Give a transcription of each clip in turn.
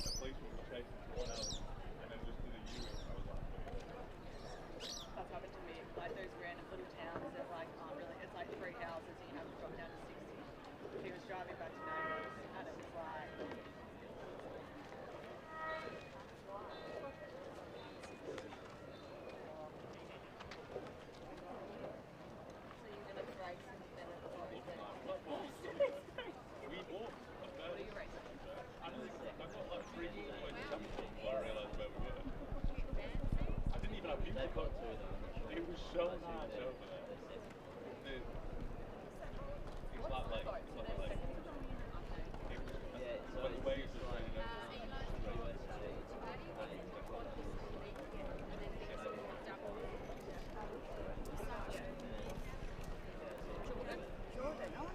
the policeman was chasing someone else and then just did a U. I was like, That's happened to me. Like those random little towns that like aren't really, it's like 3 houses and you have to drop down to 60. He was driving back to neighbours and it was like, we walked up there. what are you racing? I got like 3 Schoolboy championships before I realised where we were. I didn't even have people. It was so nice over there. It's like lake. It's like a lake. It was, but the waves were really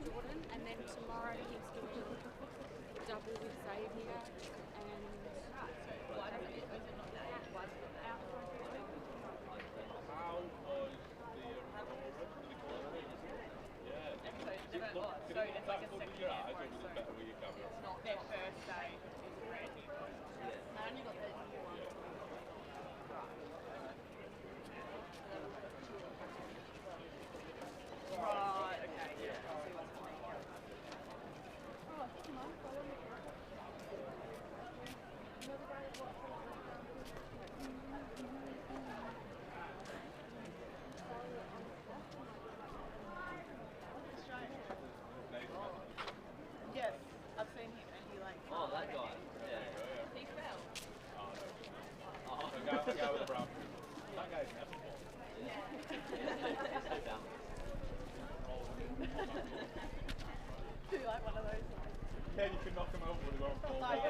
Jordan, and then tomorrow he's doing double with Xavier and How was the So it's like a second your year eyes, or course, was so it better with your camera? it's not their first day is a brand new course. I only got the new one. Right, okay, yeah. I'll see what's coming. Yes, I've seen him and he like. Oh, that guy. Yeah. He fell. The guy with the brown shoes. That guy's never fallen. Do like one of those like. Yeah, you can knock him over with a golf ball. Like,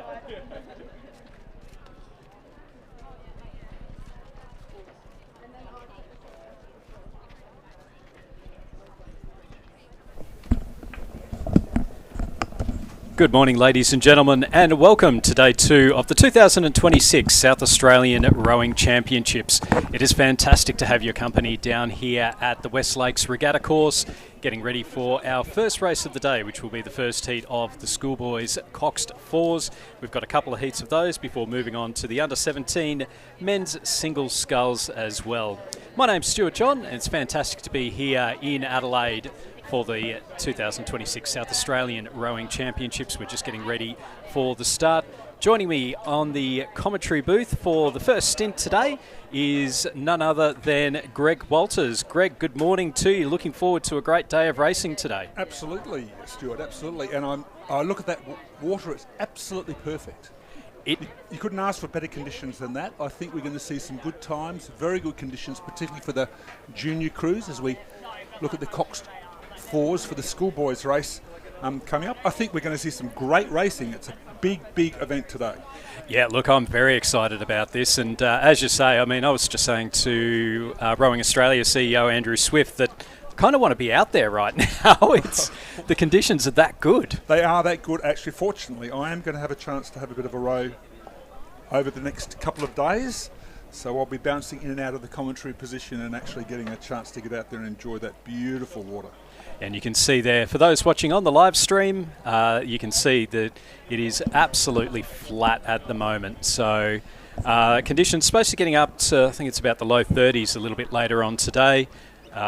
Good morning, ladies and gentlemen, and welcome to day 2 of the 2026 South Australian Rowing Championships. It is fantastic to have your company down here at the West Lakes Regatta Course, getting ready for our first race of the day, which will be the first heat of the Schoolboys Coxed Fours. We've got a couple of heats of those before moving on to the under-17 men's single sculls as well. My name's Stuart John, and it's fantastic to be here in Adelaide for the 2026 South Australian Rowing Championships. We're just getting ready for the start. Joining me on the commentary booth for the first stint today is none other than Greg Walters. Greg, good morning to you. Looking forward to a great day of racing today. Absolutely, Stuart, absolutely. And I look at that water, it's absolutely perfect. You couldn't ask for better conditions than that. I think we're going to see some good times, very good conditions, particularly for the junior crews as we look at the coxed fours for the Schoolboys race coming up. I think we're going to see some great racing. It's a big event today. Yeah, look, I'm very excited about this. And as you say, I mean, I was just saying to Rowing Australia CEO Andrew Swift that I kind of want to be out there right now. The conditions are that good. They are that good, actually. Fortunately, I am going to have a chance to have a bit of a row over the next couple of days. So I'll be bouncing in and out of the commentary position and actually getting a chance to get out there and enjoy that beautiful water. And you can see there, for those watching on the live stream, you can see that it is absolutely flat at the moment. So conditions supposed to be getting up to, I think it's about the low 30s a little bit later on today.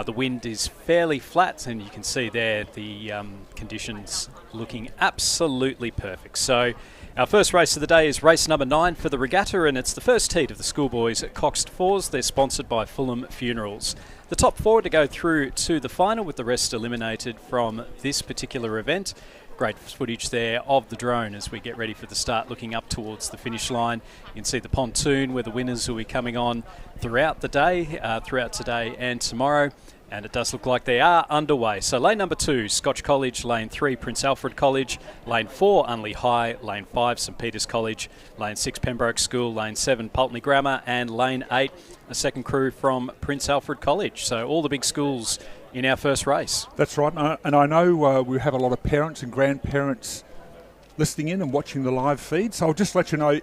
The wind is fairly flat, and you can see there the conditions looking absolutely perfect. So our first race of the day is race number 9 for the regatta, and it's the first heat of the Schoolboys Coxed Fours. They're sponsored by Fulham Funerals. The top 4 to go through to the final, with the rest eliminated from this particular event. Great footage there of the drone as we get ready for the start, looking up towards the finish line. You can see the pontoon where the winners will be coming on throughout the day, throughout today and tomorrow. And it does look like they are underway. So lane number 2, Scotch College. Lane 3, Prince Alfred College. Lane 4, Unley High. Lane 5, St Peter's College. Lane 6, Pembroke School. Lane 7, Pulteney Grammar. And lane 8, a second crew from Prince Alfred College. So all the big schools in our first race. That's right. And I know we have a lot of parents and grandparents listening in and watching the live feed. So I'll just let you know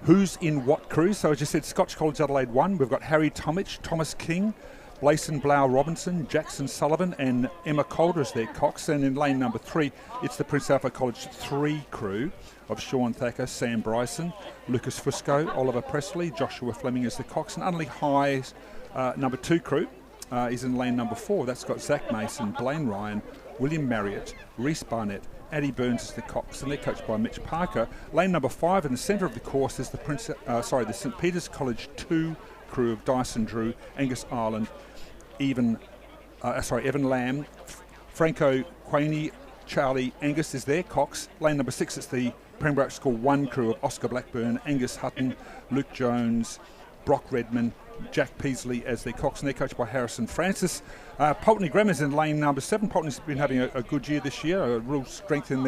who's in what crew. So as you said, Scotch College Adelaide 1. We've got Harry Tomich, Thomas King, Blason Blau Robinson, Jackson Sullivan and Emma Calder is their cox. And in lane number 3, it's the Prince Alfred College 3 crew of Sean Thacker, Sam Bryson, Lucas Fusco, Oliver Presley, Joshua Fleming is the cox. And Unley High's number 2 crew is in lane number 4. That's got Zach Mason, Blaine Ryan, William Marriott, Reese Barnett, Addie Burns is the cox, and they're coached by Mitch Parker. Lane number 5 in the centre of the course is the St Peter's College 2 crew of Dyson Drew, Angus Ireland, Evan Lamb, Franco Quaney, Charlie Angus is their cox. Lane number 6 is the Pembroke School 1 crew of Oscar Blackburn, Angus Hutton, Luke Jones, Brock Redman, Jack Peasley as their cox, and they're coached by Harrison Francis. Pulteney Grammar's in lane number 7. Pulteney's been having a good year this year, a real strength in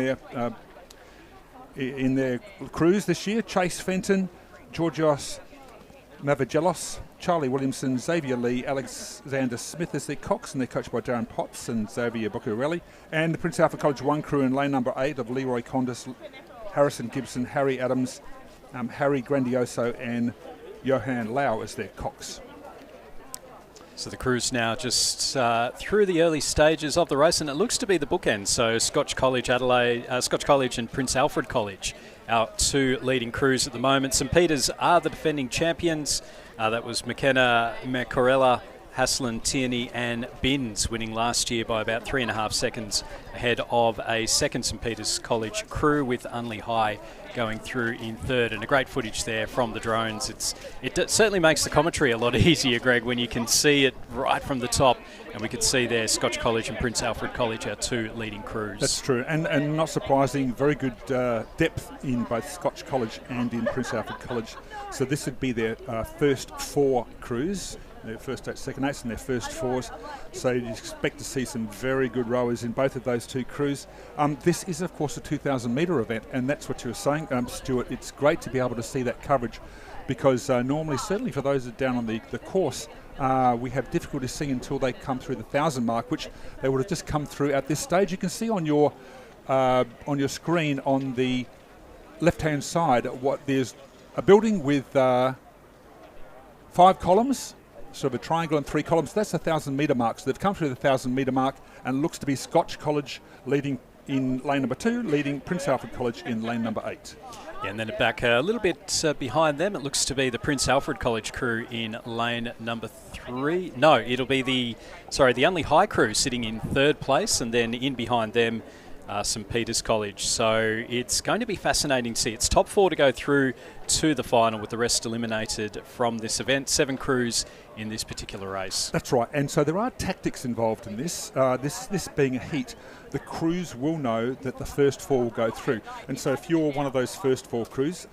their crews this year. Chase Fenton, Georgios Mavagelos, Charlie Williamson, Xavier Lee, Alexander Smith as their cox, and they're coached by Darren Potts and Xavier Buccarelli. And the Prince Alfred College 1 crew in lane number 8 of Leroy Condis, Harrison Gibson, Harry Adams, Harry Grandioso and Johan Lau as their cox. So the crew's now just through the early stages of the race, and it looks to be the bookend. So Scotch College and Prince Alfred College, our 2 leading crews at the moment. St Peter's are the defending champions. That was McKenna, Macarella, Haslan, Tierney and Binns winning last year by about 3.5 seconds ahead of a second St Peter's College crew, with Unley High going through in third. And a great footage there from the drones. It certainly makes the commentary a lot easier, Greg, when you can see it right from the top. And we could see there Scotch College and Prince Alfred College, our 2 leading crews. That's true, and not surprising, very good depth in both Scotch College and in Prince Alfred College. So this would be their first 4 crews, their first 8, second 8s and their first 4s. So you expect to see some very good rowers in both of those 2 crews. This is, of course, a 2,000 metre event, and that's what you were saying, Stuart. It's great to be able to see that coverage, because normally, certainly for those down on the course, we have difficulty seeing until they come through the 1,000 mark, which they would have just come through at this stage. You can see on your screen on the left-hand side there's a building with 5 columns, sort of a triangle and 3 columns. That's the 1,000 metre mark. So they've come through the 1,000 metre mark, and looks to be Scotch College leading in lane number 2, leading Prince Alfred College in lane number 8. Yeah, and then back a little bit behind them, it looks to be the Prince Alfred College crew in lane number 3. No, it'll be the Unley High crew sitting in 3rd place, and then in behind them, St Peter's College. So it's going to be fascinating to see. It's top 4 to go through to the final, with the rest eliminated from this event. 7 crews in this particular race. That's right, and so there are tactics involved in this. This being a heat, the crews will know that the first 4 will go through. And so if you're one of those first 4 crews,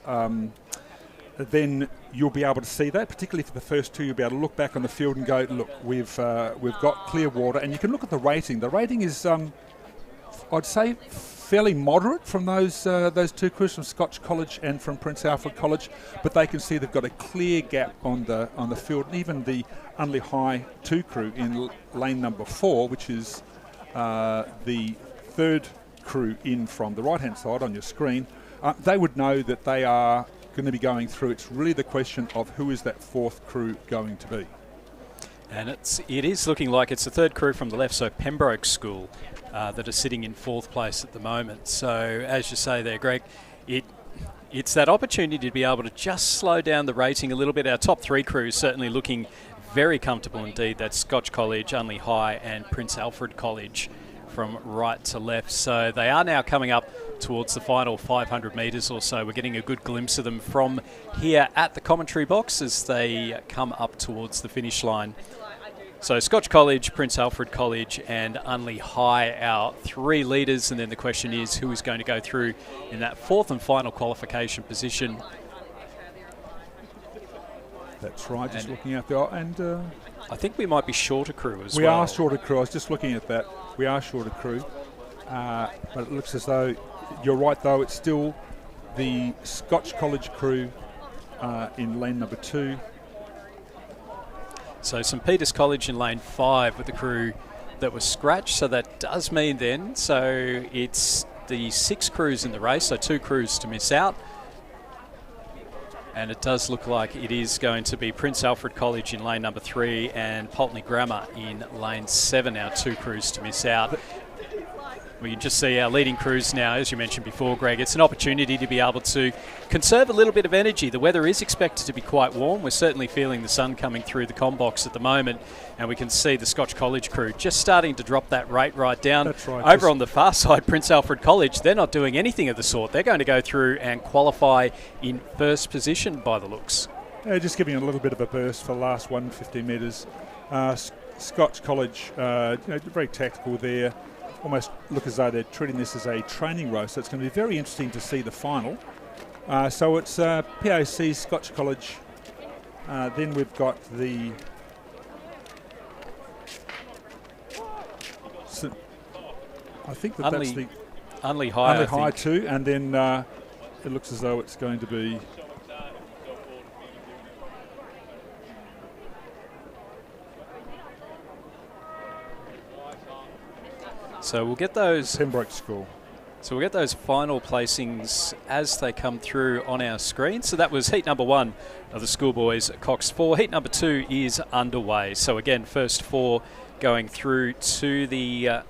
then you'll be able to see that, particularly for the first 2. You'll be able to look back on the field and go, look, we've got clear water. And you can look at the rating. The rating is, I'd say, fairly moderate from those 2 crews from Scotch College and from Prince Alfred College, but they can see they've got a clear gap on the field. And even the Unley High 2 crew in lane number 4, which is the 3rd crew in from the right-hand side on your screen, they would know that they are going to be going through. It's really the question of who is that 4th crew going to be. And it is looking like it's the 3rd crew from the left, so Pembroke School, that are sitting in 4th place at the moment. So as you say there, Greg, it's that opportunity to be able to just slow down the rating a little bit. Our top 3 crews certainly looking very comfortable indeed. That's Scotch College, Unley High and Prince Alfred College from right to left. So they are now coming up towards the final 500 metres or so. We're getting a good glimpse of them from here at the commentary box as they come up towards the finish line. So Scotch College, Prince Alfred College and Unley High, our 3 leaders. And then the question is, who is going to go through in that 4th and final qualification position? That's right, just looking out there. And I think we might be shorter crew as well. We are shorter crew. I was just looking at that. We are shorter crew. But it looks as though, you're right though, it's still the Scotch College crew in lane number 2. So St Peter's College in lane 5 with the crew that was scratched. So that does mean then, so it's the 6 crews in the race, so 2 crews to miss out. And it does look like it is going to be Prince Alfred College in lane number 3 and Pulteney Grammar in lane 7, our 2 crews to miss out. We can just see our leading crews now, as you mentioned before, Greg. It's an opportunity to be able to conserve a little bit of energy. The weather is expected to be quite warm. We're certainly feeling the sun coming through the combox at the moment, and we can see the Scotch College crew just starting to drop that rate right down. That's right. Over on the far side, Prince Alfred College, they're not doing anything of the sort. They're going to go through and qualify in first position by the looks. Just giving a little bit of a burst for the last 150 metres. Scotch College, very tactical there. Almost look as though they're treating this as a training race, so it's going to be very interesting to see the final. So it's PAC, Scotch College, then we've got the I think that's the Unley High, Unley High too, and then it looks as though it's going to be so we'll get those Pembroke School. So we'll get those final placings as they come through on our screen. So that was heat number 1 of the Schoolboys coxed 4. Heat number 2 is underway. So again, first 4 going through to the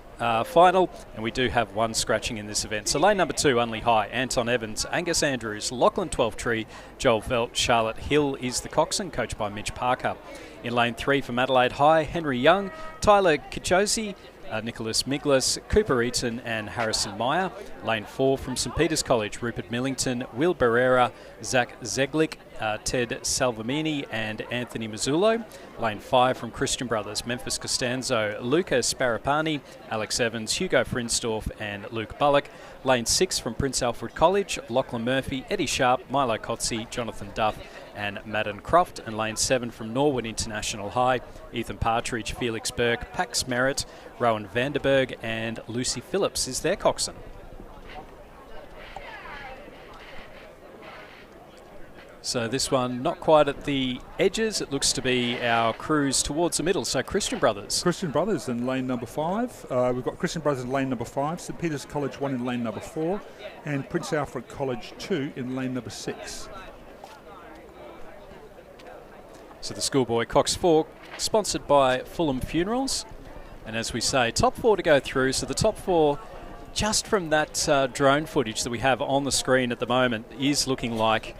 final, and we do have 1 scratching in this event. So lane number 2, Unley High, Anton Evans, Angus Andrews, Lachlan Twelvetree, Joel Velt, Charlotte Hill is the coxswain, coached by Mitch Parker. In lane 3 from Adelaide High, Henry Young, Tyler Kichosi, Nicholas Miglas, Cooper Eaton and Harrison Meyer. Lane 4 from St Peter's College, Rupert Millington, Will Barrera, Zach Zeglick, Ted Salvamini and Anthony Mazzullo. Lane 5 from Christian Brothers, Memphis Costanzo, Luca Sparapani, Alex Evans, Hugo Frinsdorf and Luke Bullock. Lane 6 from Prince Alfred College, Lachlan Murphy, Eddie Sharp, Milo Kotze, Jonathan Duff and Madden Croft. And lane 7 from Norwood International High, Ethan Partridge, Felix Burke, Pax Merritt, Rowan Vanderberg and Lucy Phillips is their coxswain. So this one not quite at the edges. It looks to be our crews towards the middle. So Christian Brothers. Christian Brothers in lane number 5. We've got Christian Brothers in lane number 5, St Peter's College 1 in lane number 4, and Prince Alfred College 2 in lane number 6. So the Schoolboy coxed 4, sponsored by Fulham Funerals. And as we say, top 4 to go through. So the top 4, just from that drone footage that we have on the screen at the moment, is looking like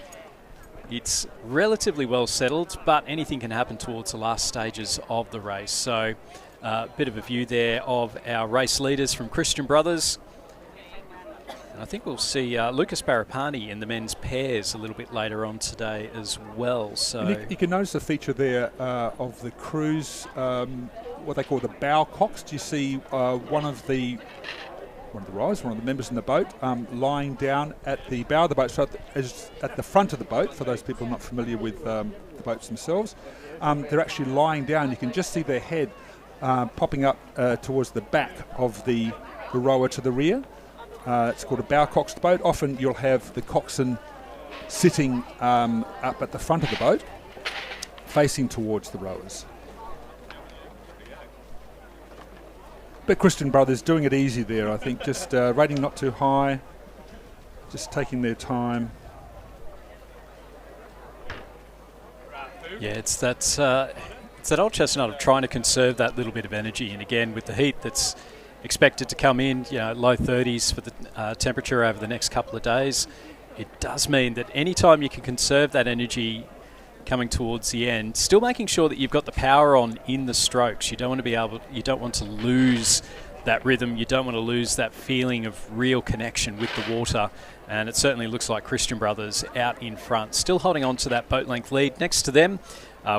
it's relatively well settled, but anything can happen towards the last stages of the race. So a bit of a view there of our race leaders from Christian Brothers. And I think we'll see Lucas Barapani in the men's pairs a little bit later on today as well. So you can notice the feature there of the crews, what they call the bow coxed. You see one of the members in the boat lying down at the bow of the boat, so at the front of the boat. For those people not familiar with the boats themselves, they're actually lying down. You can just see their head popping up towards the back of the rower to the rear. It's called a bow coxed boat. Often you'll have the coxswain sitting up at the front of the boat, facing towards the rowers. But Christian Brothers doing it easy there, I think, just rating not too high, just taking their time. Yeah, it's that old chestnut of trying to conserve that little bit of energy, and again with the heat that's expected to come in, low 30s for the temperature over the next couple of days, it does mean that any time you can conserve that energy coming towards the end, still making sure that you've got the power on in the strokes. You don't want to lose that rhythm. You don't want to lose that feeling of real connection with the water. And it certainly looks like Christian Brothers out in front, still holding on to that boat length lead. Next to them,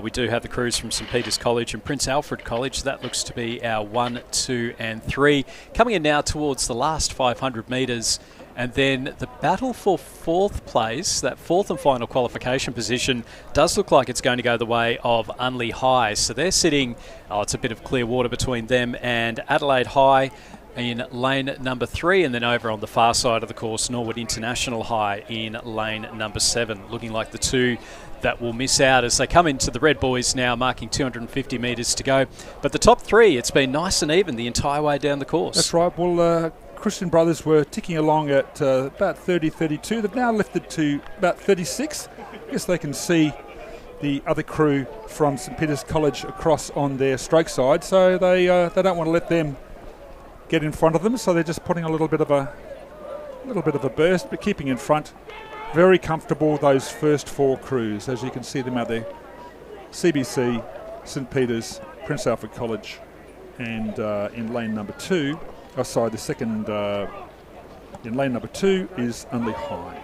we do have the crews from St Peter's College and Prince Alfred College. That looks to be our 1, 2 and 3. Coming in now towards the last 500 metres. And then the battle for 4th place, that 4th and final qualification position, does look like it's going to go the way of Unley High. So they're sitting, it's a bit of clear water between them and Adelaide High in lane number 3, and then over on the far side of the course, Norwood International High in lane number 7, looking like the 2 that will miss out as they come into the Red Boys now, marking 250 metres to go. But the top 3, it's been nice and even the entire way down the course. That's right. Well, Christian Brothers were ticking along at about 30, 32. They've now lifted to about 36. I guess they can see the other crew from St Peter's College across on their stroke side, so they don't want to let them get in front of them, so they're just putting a little bit of a burst, but keeping in front. Very comfortable, those first 4 crews, as you can see them out there. CBC, St Peter's, Prince Alfred College, and in lane number 2, the second in lane number 2 is Unley High.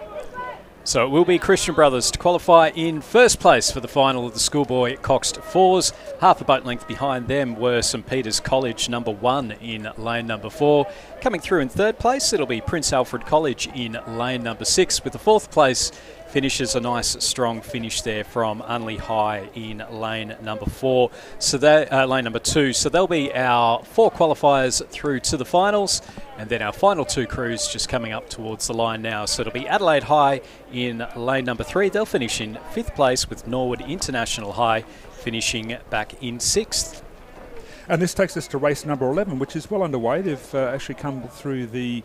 So it will be Christian Brothers to qualify in first place for the final of the Schoolboy coxed 4s. Half a boat length behind them were St Peter's College number 1 in lane number 4. Coming through in third place, it'll be Prince Alfred College in lane number 6, with the fourth place finishes a nice strong finish there from Unley High in lane number 4. So lane number 2. So there'll be our 4 qualifiers through to the finals, and then our final 2 crews just coming up towards the line now. So it'll be Adelaide High in lane number 3. They'll finish in 5th place, with Norwood International High finishing back in 6th. And this takes us to race number 11, which is well underway. They've actually come through the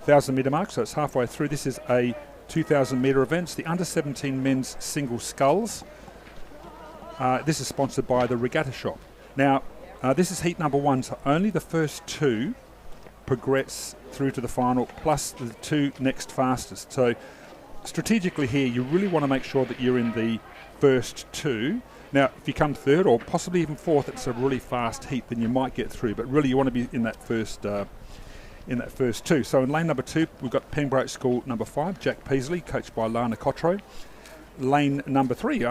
1,000 metre mark, so it's halfway through. This is a 2,000 metre events, the under-17 men's single sculls. This is sponsored by the Regatta Shop. Now, this is heat number 1, so only the first 2 progress through to the final, plus the 2 next fastest. So strategically here, you really want to make sure that you're in the first 2. Now, if you come third or possibly even fourth, it's a really fast heat, then you might get through. But really, you want to be in that first 2. So in lane number 2, we've got Pembroke School number 5, Jack Peasley, coached by Lana Cotro. Lane number 3,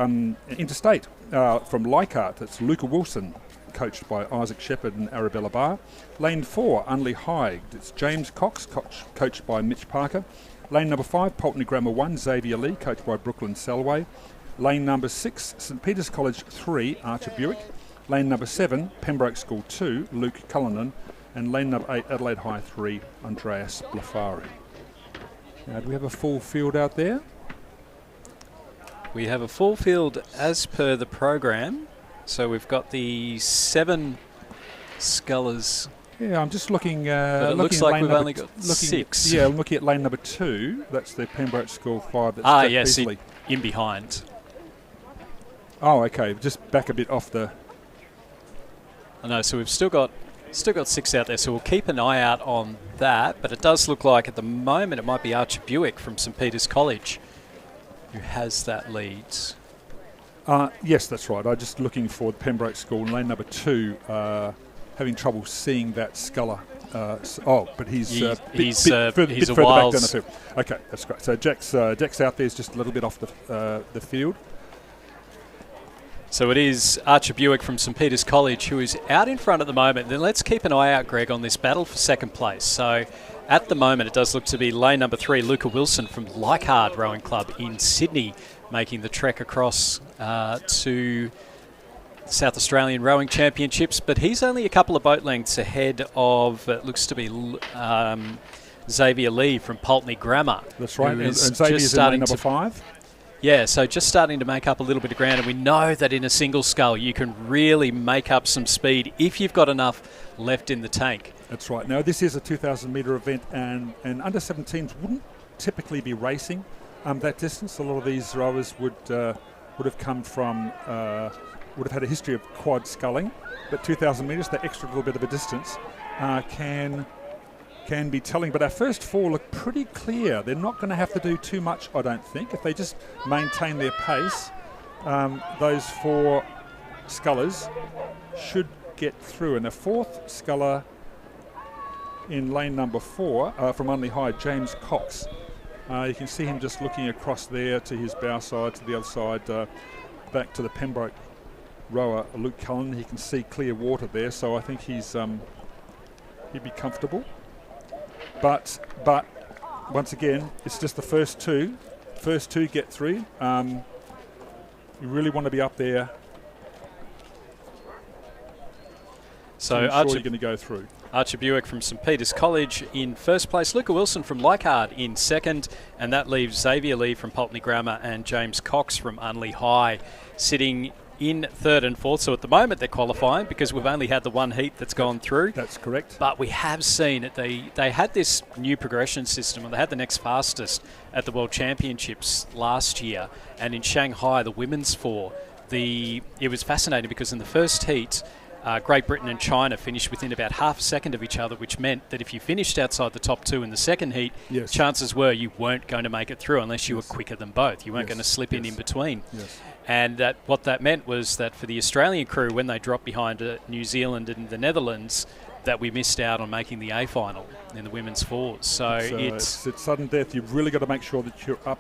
Interstate, from Leichhardt, that's Luca Wilson, coached by Isaac Shepherd and Arabella Barr. Lane 4, Unley High, it's James Cox, coached by Mitch Parker. Lane number 5, Pulteney Grammar 1, Xavier Lee, coached by Brooklyn Selway. Lane number 6, St Peter's College 3, Archer Buick. Lane number 7, Pembroke School 2, Luke Cullinan. And lane number 8, Adelaide High 3, Andreas Blafari. Now, do we have a full field out there? We have a full field as per the program. So we've got the 7 scullers. Yeah, I'm just looking. But it looks like we've only got 6. Yeah, I'm looking at lane number 2. That's the Pembroke School 5. That's Jack yes, Peasley. in behind. Oh, okay. Just back a bit off the. I know. So we've still got 6 out there. So we'll keep an eye out on that. But it does look like at the moment it might be Archer Buick from St Peter's College who has that lead. Yes, that's right. I'm just looking for Pembroke School in lane number 2. Having trouble seeing that sculler. But he's a bit further back down the field. Okay, that's great. So Jack's out there is just a little bit off the field. So it is Archer Buick from St Peter's College who is out in front at the moment. Then let's keep an eye out, Greg, on this battle for second place. So at the moment it does look to be lane number 3, Luca Wilson from Leichhardt Rowing Club in Sydney, making the trek across to South Australian Rowing Championships, but he's only a couple of boat lengths ahead of, it looks to be Xavier Lee from Pulteney Grammar. That's right, and Xavier's in lane number 5. Yeah, so just starting to make up a little bit of ground, and we know that in a single scull you can really make up some speed if you've got enough left in the tank. That's right. Now, this is a 2,000 metre event, and under-17s wouldn't typically be racing that distance. A lot of these rowers would have come from... would have had a history of quad sculling, but 2,000 metres, that extra little bit of a distance, can be telling. But our first 4 look pretty clear. They're not going to have to do too much, I don't think. If they just maintain their pace, those 4 scullers should get through. And the 4th sculler in lane number 4 from Unley High, James Cox. You can see him just looking across there to his bow side, to the other side, back to the Pembroke rower Luke Cullen. He can see clear water there, so I think he'd be comfortable. But once again, it's just the first 2. First 2 get through. You really want to be up there. So you're going to go through. Archer Buick from St Peter's College in first place, Luca Wilson from Leichhardt in second, and that leaves Xavier Lee from Pulteney Grammar and James Cox from Unley High sitting in third and fourth. So at the moment they're qualifying because we've only had the one heat that's gone through. That's correct. But we have seen it. They had this new progression system, and they had the next fastest at the World Championships last year. And in Shanghai, the women's four, it was fascinating because in the first heat, Great Britain and China finished within about half a second of each other, which meant that if you finished outside the top two in the second heat, yes, chances were you weren't going to make it through unless you were quicker than both. You weren't going to slip in between. Yes. And what that meant was that for the Australian crew, when they dropped behind New Zealand and the Netherlands, that we missed out on making the A final in the women's fours. So it's sudden death. You've really got to make sure that you're up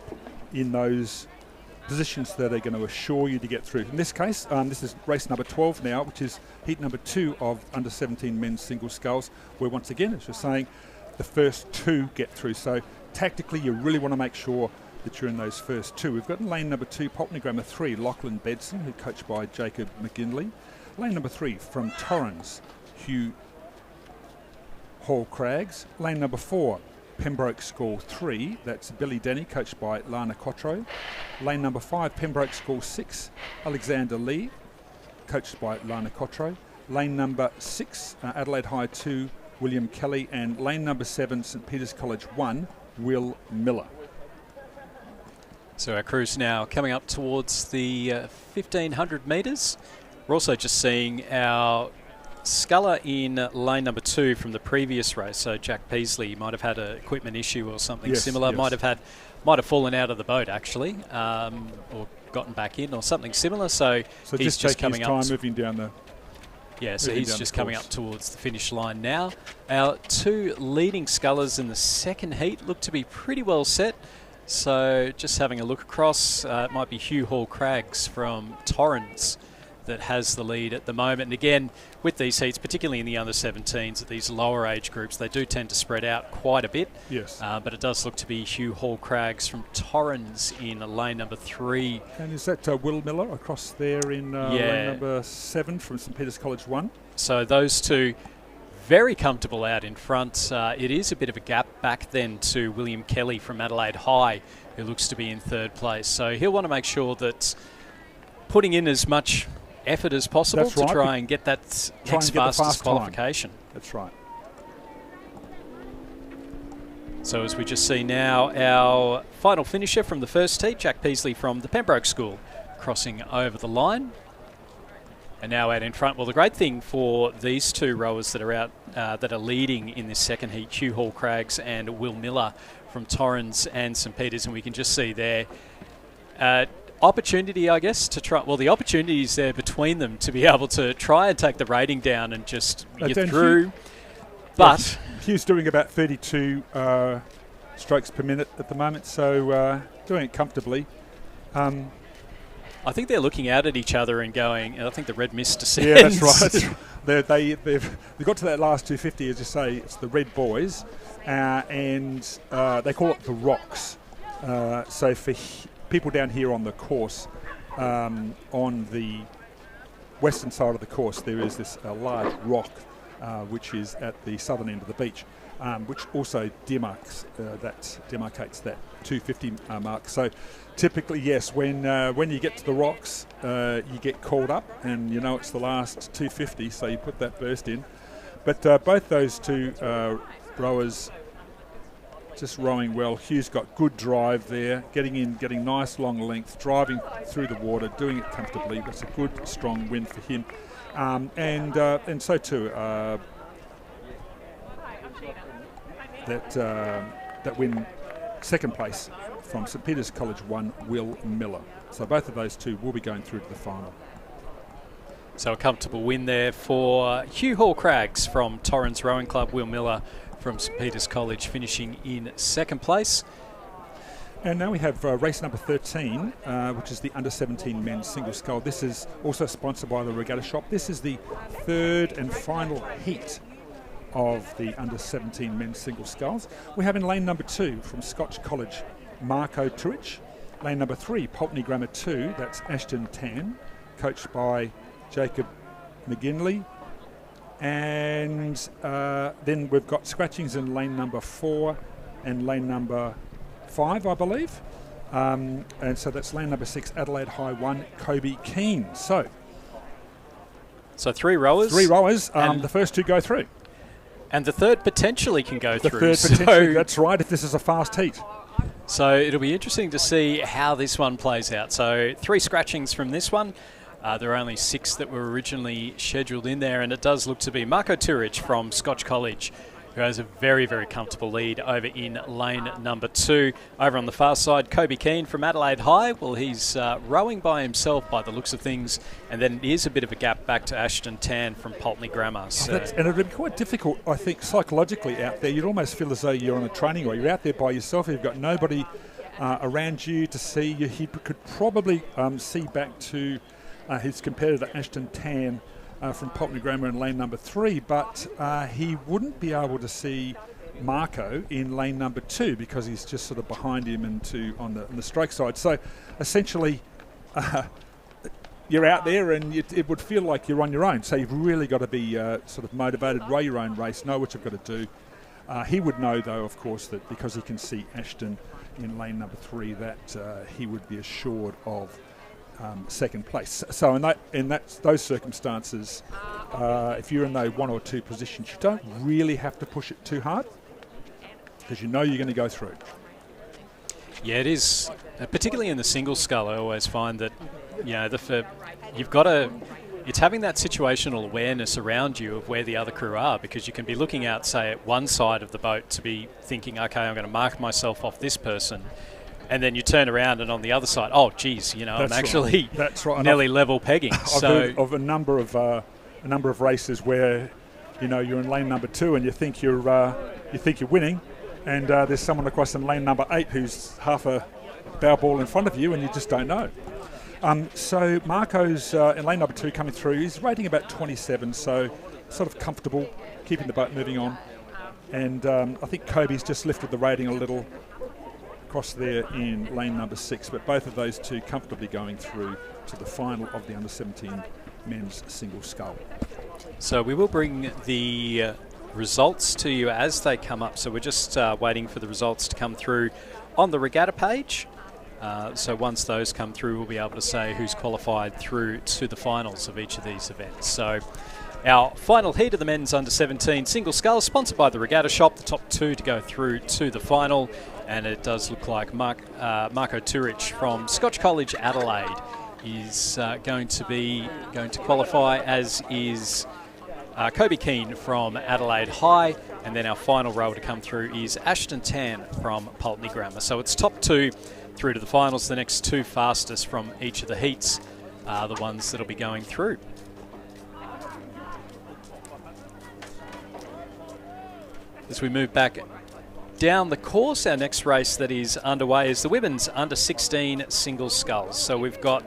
in those positions that are going to assure you to get through. In this case, this is race number 12 now, which is heat number 2 of under-17 men's single sculls, where once again, as you're saying, the first 2 get through. So tactically, you really want to make sure that you're in those first 2. We've got in lane number 2, Pulteney Grammar 3, Lachlan Bedson, who coached by Jacob McGinley. Lane number 3, from Torrens, Hugh Hall Craggs. Lane number 4, Pembroke School 3, that's Billy Denny, coached by Lana Cotro. Lane number 5, Pembroke School 6, Alexander Lee, coached by Lana Cotro. Lane number 6, Adelaide High 2, William Kelly. And lane number 7, St Peter's College 1, Will Miller. So our crew's now coming up towards the 1,500 metres. We're also just seeing our sculler in lane number 2 from the previous race. So Jack Peasley might have had an equipment issue or something similar. Yes. Might have fallen out of the boat actually, or gotten back in or something similar. So he's just coming his up. time moving down the. Yeah, so he's just coming up towards the finish line now. Our 2 leading scullers in the second heat look to be pretty well set. So just having a look across, it might be Hugh Hall Craggs from Torrens that has the lead at the moment. And again, with these heats, particularly in the under-17s, at these lower age groups, they do tend to spread out quite a bit. Yes. But it does look to be Hugh Hall Craggs from Torrens in lane number 3. And is that Will Miller across there in lane number 7 from St Peter's College 1? So those two very comfortable out in front. It is a bit of a gap back then to William Kelly from Adelaide High, who looks to be in third place. So he'll want to make sure that putting in as much effort as possible to try and get that next fastest qualification. That's right. So as we just see now, our final finisher from the first heat, Jack Peasley from the Pembroke School, crossing over the line. And now out in front. Well, the great thing for these 2 rowers that are out, that are leading in this second heat, Hugh Hall Craggs and Will Miller from Torrens and St Peter's, and we can just see there opportunity, I guess, to try. Well, the opportunity is there between them to be able to try and take the rating down and just get through. But Hugh's doing about 32 strokes per minute at the moment, so doing it comfortably. I think they're looking out at each other and going, I think the red mist descends. Yeah, that's right. They've got to that last 250, as you say, it's the red boys, and they call it the rocks. So for people down here on the course, on the western side of the course, there is this large rock which is at the southern end of the beach, which also demarcates that 250 mark. So typically, yes, when you get to the rocks, you get called up, and you know it's the last 250, so you put that burst in. But both those 2 rowers just rowing well. Hugh's got good drive there, getting nice long length, driving through the water, doing it comfortably. That's a good, strong win for him. And so too, that win second place from St Peter's College 1, Will Miller. So both of those 2 will be going through to the final. So a comfortable win there for Hugh Hall Craggs from Torrens Rowing Club, Will Miller from St Peter's College finishing in second place. And now we have race number 13, which is the under-17 men's single scull. This is also sponsored by the Regatta Shop. This is the 3rd and final heat of the under-17 men's single sculls. We have in lane number 2 from Scotch College, Marco Turich. Lane number 3, Pulteney Grammar 2, that's Ashton Tan, coached by Jacob McGinley. And then we've got scratchings in lane number 4 and lane number 5, I believe. And so that's lane number 6, Adelaide High 1, Kobe Keane. So 3 rowers. 3 rowers. The first 2 go through. And the third potentially can go through. The third potentially, that's right, if this is a fast heat. So it'll be interesting to see how this one plays out. So 3 scratchings from this one. There are only 6 that were originally scheduled in there, and it does look to be Marco Turich from Scotch College, who has a very, very comfortable lead over in lane number 2. Over on the far side, Kobe Keane from Adelaide High. Well, he's rowing by himself by the looks of things, and then it is a bit of a gap back to Ashton Tan from Pulteney Grammar. So. And it would be quite difficult, I think, psychologically out there. You'd almost feel as though you're on a training run. You're out there by yourself. You've got nobody around you to see you. He could probably see back to his competitor, Ashton Tan, from Pulteney Grammar in lane number 3, but he wouldn't be able to see Marco in lane number 2 because he's just sort of behind him and on the stroke side. So essentially, you're out there and it would feel like you're on your own. So you've really got to be sort of motivated, row your own race, know what you've got to do. He would know, though, of course, that because he can see Ashton in lane number 3, that he would be assured of second place. So in those circumstances, if you're in those 1 or 2 positions, you don't really have to push it too hard because you know you're going to go through. Yeah, it is. Particularly in the single scull, I always find that you've got to. It's having that situational awareness around you of where the other crew are, because you can be looking out, say, at one side of the boat to be thinking, okay, I'm going to mark myself off this person. And then you turn around and on the other side, oh, geez, I'm actually nearly level pegging. I've heard of a number of races where, you're in lane number 2 and you think you're winning, and there's someone across in lane number 8 who's half a bow ball in front of you, and you just don't know. So Marco's in lane number 2 coming through. He's rating about 27, so sort of comfortable, keeping the boat moving on. And I think Kobe's just lifted the rating a little across there in lane number 6, but both of those 2 comfortably going through to the final of the under-17 men's single scull. So we will bring the results to you as they come up. So we're just waiting for the results to come through on the regatta page. So once those come through, we'll be able to say who's qualified through to the finals of each of these events. So our final heat of the men's under-17 single scull, sponsored by the Regatta Shop, the top 2 to go through to the final. And it does look like Marco Turich from Scotch College, Adelaide, is going to qualify, as is Kobe Keane from Adelaide High. And then our final rower to come through is Ashton Tan from Pulteney Grammar. So it's top 2 through to the finals. The next 2 fastest from each of the heats are the ones that'll be going through. As we move back down the course, our next race that is underway is the women's under-16 single sculls. So we've got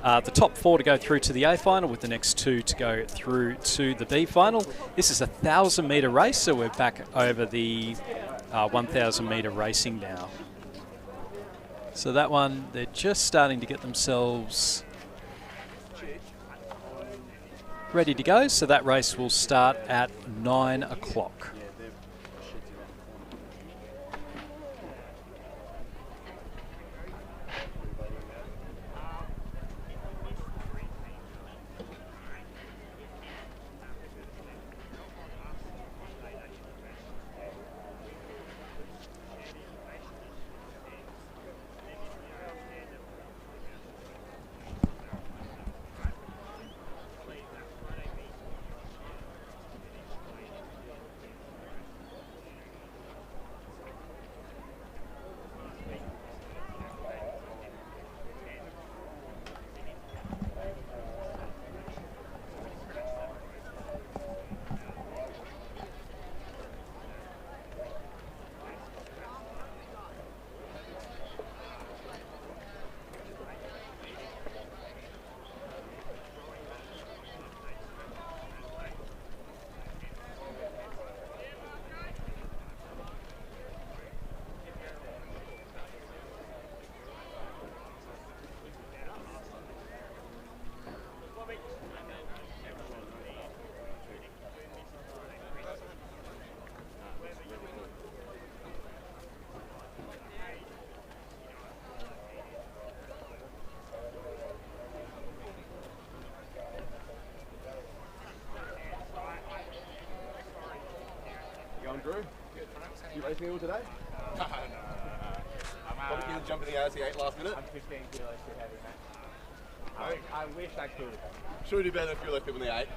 the top 4 to go through to the A final, with the next 2 to go through to the B final. This is a 1,000-metre race, so we're back over the 1,000-metre racing now. So that one, they're just starting to get themselves ready to go. So that race will start at 9 o'clock. racing all today? No. Probably keen to jump in the RC8 last minute? I'm 15 kilos too heavy, mate. I wish I could. Sure we do better than a few less people in the 8.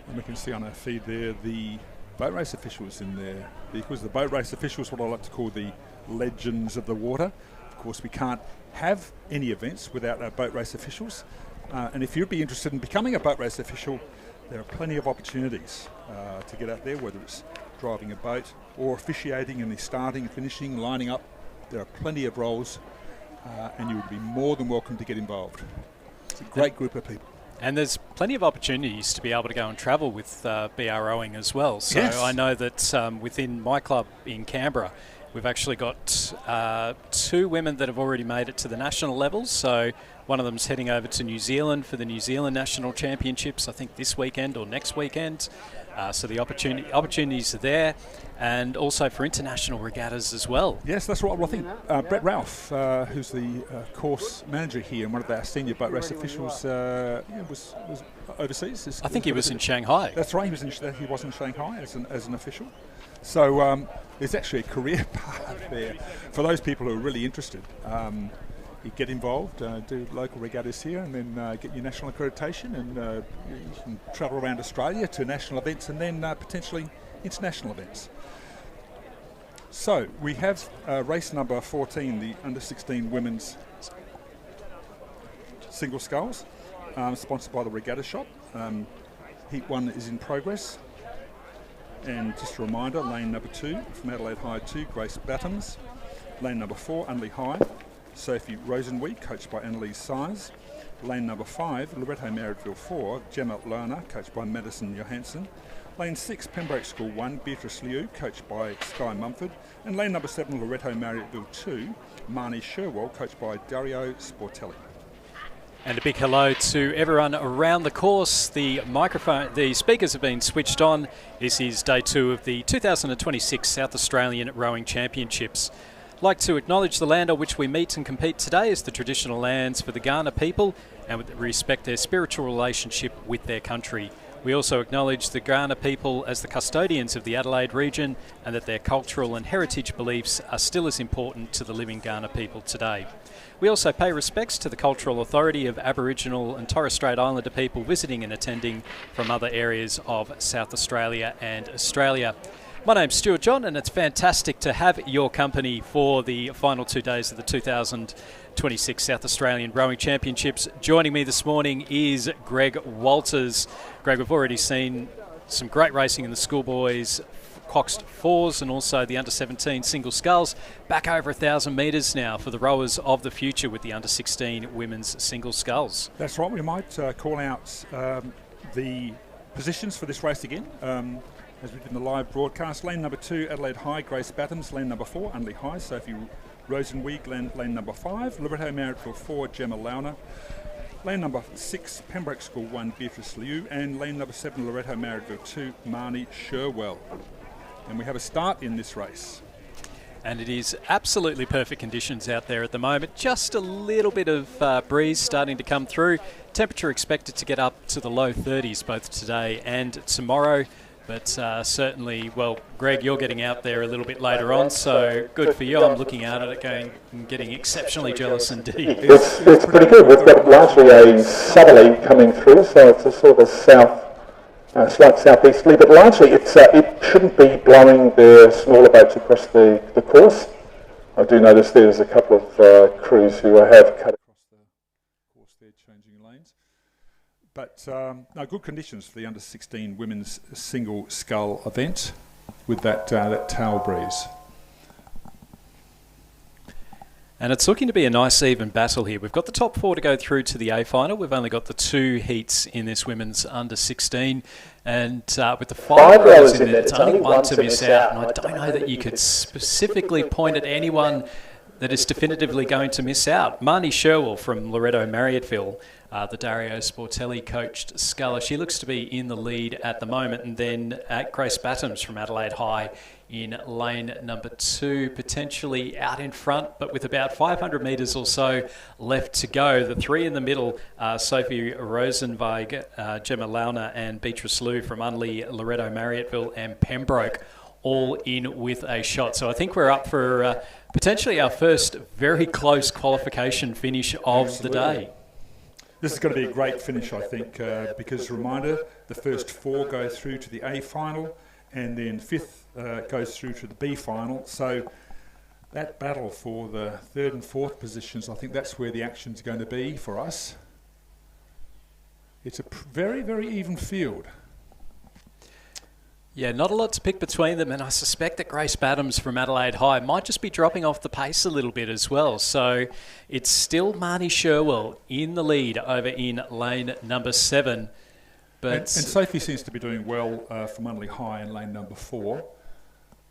And we can see on our feed there the boat race officials in there. Because the boat race officials, what I like to call the legends of the water. Of course, we can't have any events without our boat race officials. And if you'd be interested in becoming a boat race official, there are plenty of opportunities to get out there, whether it's driving a boat or officiating in the starting, finishing, lining up. There are plenty of roles, and you would be more than welcome to get involved. It's a great group of people. And there's plenty of opportunities to be able to go and travel with BROing as well. So Yes. I know that within my club in Canberra, we've actually got 2 women that have already made it to the national levels. So one of them's heading over to New Zealand for the New Zealand National Championships, I think this weekend or next weekend. So the opportunities are there, and also for international regattas as well. Yes, that's right. Well, I think Brett Ralph, who's the course manager here and one of our senior boat race officials, was overseas. I think he was in Shanghai. That's right. He was in Shanghai as an official. So there's actually a career path there for those people who are really interested. You get involved, do local regattas here, and then get your national accreditation, and you can travel around Australia to national events and then potentially international events. So we have race number 14, the under-16 women's single sculls, sponsored by the Regatta Shop. Heat 1 is in progress. And just a reminder, lane number 2 from Adelaide High 2, Grace Battams. Lane number 4, Unley High, Sophie Rosenweed, coached by Annalise Size. Lane number 5, Loretto Marriedville 4, Gemma Lerner, coached by Madison Johansson. Lane 6, Pembroke School 1, Beatrice Liu, coached by Sky Mumford. And lane number 7, Loretto Marriedville 2, Marnie Sherwell, coached by Dario Sportelli. And a big hello to everyone around the course. The speakers have been switched on. This is day 2 of the 2026 South Australian Rowing Championships. I'd like to acknowledge the land on which we meet and compete today as the traditional lands for the Kaurna people, and we respect their spiritual relationship with their country. We also acknowledge the Kaurna people as the custodians of the Adelaide region, and that their cultural and heritage beliefs are still as important to the living Kaurna people today. We also pay respects to the cultural authority of Aboriginal and Torres Strait Islander people visiting and attending from other areas of South Australia and Australia. My name's Stuart John, and it's fantastic to have your company for the final 2 days of the 2026 South Australian Rowing Championships. Joining me this morning is Greg Walters. Greg, we've already seen some great racing in the Schoolboys coxed 4s and also the under-17 single sculls. Back over 1,000 metres now for the rowers of the future with the under-16 women's single sculls. That's right. We might call out the positions for this race again. As we did in the live broadcast, lane number 2, Adelaide High, Grace Battams. Lane number 4, Unley High, Sophie Rosenweed. Lane number 5, Loretto Marriedville 4, Gemma Lerner. Lane number 6, Pembroke School 1, Beatrice Liu. And lane number 7, Loretto Marriedville 2, Marnie Sherwell. And we have a start in this race. And it is absolutely perfect conditions out there at the moment. Just a little bit of breeze starting to come through. Temperature expected to get up to the low 30s both today and tomorrow. But certainly, well, Greg, you're getting out there a little bit later on, so good for you. I'm looking out at it going and getting exceptionally jealous indeed. It's pretty good. We've got largely a southerly coming through, so it's a sort of a slight southeasterly, but largely it shouldn't be blowing the smaller boats across the course. I do notice there's a couple of crews who have cut across the course there, changing lanes. But no, good conditions for the under-16 women's single scull event with that tail breeze. And it's looking to be a nice even battle here. We've got the top 4 to go through to the A final. We've only got the 2 heats in this women's under-16. And with the 5 rowers in there, it's only one to miss out. And I don't know that you could specifically point at anyone that is definitively going to miss out. Marnie Sherwell from Loretto Marriedville the Dario Sportelli coached sculler. She looks to be in the lead at the moment. And then Grace Battams from Adelaide High in lane number 2, potentially out in front, but with about 500 metres or so left to go. The 3 in the middle, Sophie Rosenweig, Gemma Launer and Beatrice Liu from Unley, Loretto Marriotteville and Pembroke, all in with a shot. So I think we're up for potentially our first very close qualification finish of the day. This is going to be a great finish, I think, because, reminder, the first 4 go through to the A final, and then 5th goes through to the B final. So that battle for the 3rd and 4th positions, I think that's where the action's going to be for us. It's a very, very even field. Yeah, not a lot to pick between them, and I suspect that Grace Battams from Adelaide High might just be dropping off the pace a little bit as well. So it's still Marnie Sherwell in the lead over in lane number 7. But and Sophie seems to be doing well from Unley High in lane number 4.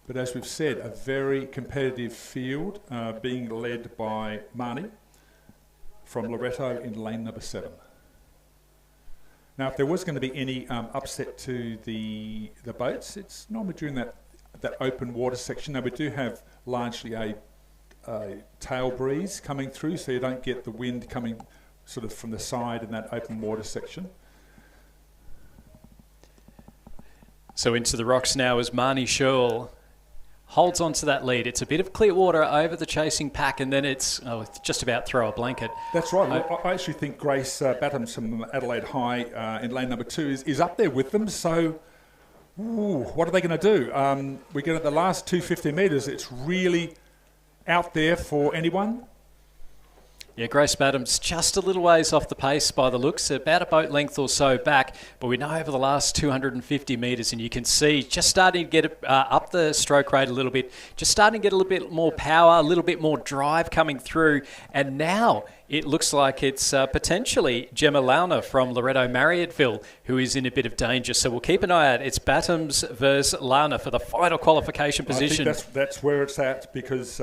But as we've said, a very competitive field being led by Marnie from Loretto in lane number 7. Now, if there was going to be any upset to the boats, it's normally during that open water section. Now, we do have largely a tail breeze coming through, so you don't get the wind coming sort of from the side in that open water section. So into the rocks now as Marnie Sherwell holds on to that lead. It's a bit of clear water over the chasing pack, and then it's just about throw a blanket. That's right. I actually think Grace Battams from Adelaide High in lane number 2 is up there with them. So, what are they going to do? We're going to the last 250 metres. It's really out there for anyone. Yeah, Grace Battams just a little ways off the pace by the looks, about a boat length or so back, but we know over the last 250 metres, and you can see just starting to get up the stroke rate a little bit, just starting to get a little bit more power, a little bit more drive coming through, and now it looks like it's potentially Gemma Launer from Loretto Marriotteville who is in a bit of danger. So we'll keep an eye out. It's Battams versus Launer for the final qualification position. I think that's where it's at, because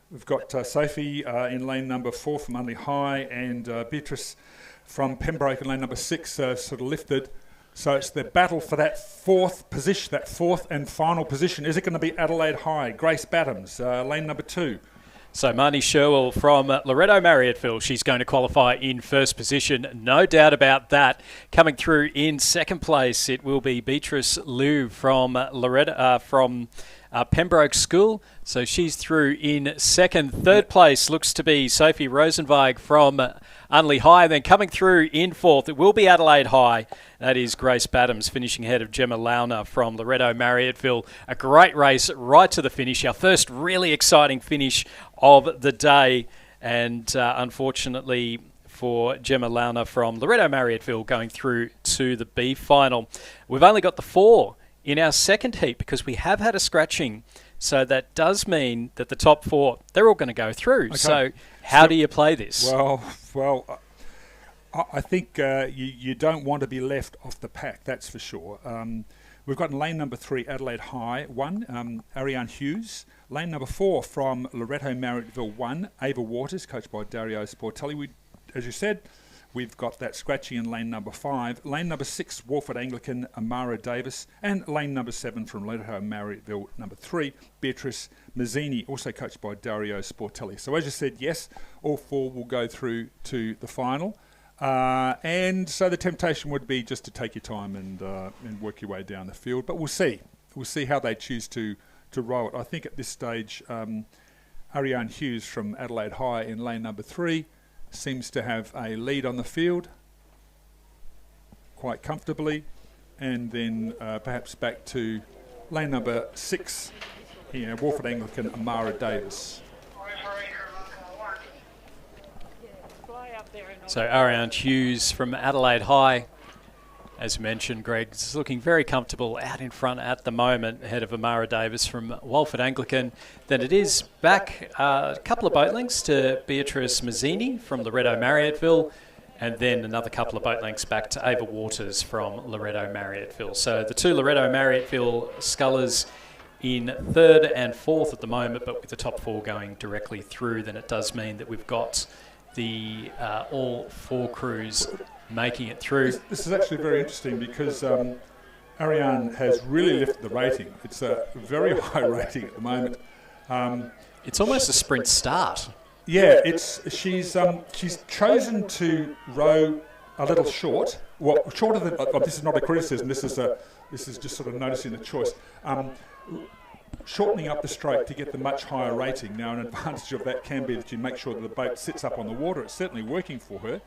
we've got Sophie in lane number 4 from Unley High, and Beatrice from Pembroke in lane number 6 sort of lifted. So it's the battle for that 4th position, that 4th and final position. Is it going to be Adelaide High? Grace Battams, lane number 2. So Marnie Sherwell from Loretto Marriotteville, she's going to qualify in first position, no doubt about that. Coming through in second place, it will be Beatrice Liu from Loretto, from Pembroke School. So she's through in second. Third place looks to be Sophie Rosenweig from Unley High. And then coming through in fourth, it will be Adelaide High. That is Grace Battams finishing ahead of Gemma Launer from Loretto Marriotteville. A great race right to the finish. Our first really exciting finish of the day. And unfortunately for Gemma Launer from Loretto Marriotteville going through to the B final. We've only got the 4 in our second heat because we have had a scratching. So that does mean that the top 4, they're all going to go through. Okay. So how do you play this? Well, I think you don't want to be left off the pack, that's for sure. We've got in lane number 3, Adelaide High, 1, Ariane Hughes. Lane number 4 from Loretto Marriotteville, 1, Ava Waters, coached by Dario Sportelli. As you said, we've got that scratching in lane number 5. Lane number 6, Walford Anglican, Amara Davis. And lane number 7 from Loretto Marriotteville, number 3, Beatrice Mazzini, also coached by Dario Sportelli. So as you said, yes, all 4 will go through to the final. And so the temptation would be just to take your time and work your way down the field. But we'll see. We'll see how they choose to roll it. I think at this stage, Ariane Hughes from Adelaide High in lane number 3 seems to have a lead on the field quite comfortably. And then perhaps back to lane number 6, here, Walford Anglican, Amara Davis. So Ariane Hughes from Adelaide High, as mentioned, Greg, is looking very comfortable out in front at the moment, ahead of Amara Davis from Walford Anglican. Then it is back a couple of boat lengths to Beatrice Mazzini from Loretto Marriotteville, and then another couple of boat lengths back to Ava Waters from Loretto Marriotteville. So the 2 Loretto Marriotteville scullers in 3rd and 4th at the moment, but with the top 4 going directly through, then it does mean that we've got the all 4 crews making it through. This is actually very interesting because Ariane has really lifted the rating. It's a very high rating at the moment. It's almost a sprint start. Yeah, she's chosen to row a little short. Well, shorter than this is not a criticism. This is just sort of noticing the choice. Shortening up the stroke to get the much higher rating. Now, an advantage of that can be that you make sure that the boat sits up on the water. It's certainly working for her,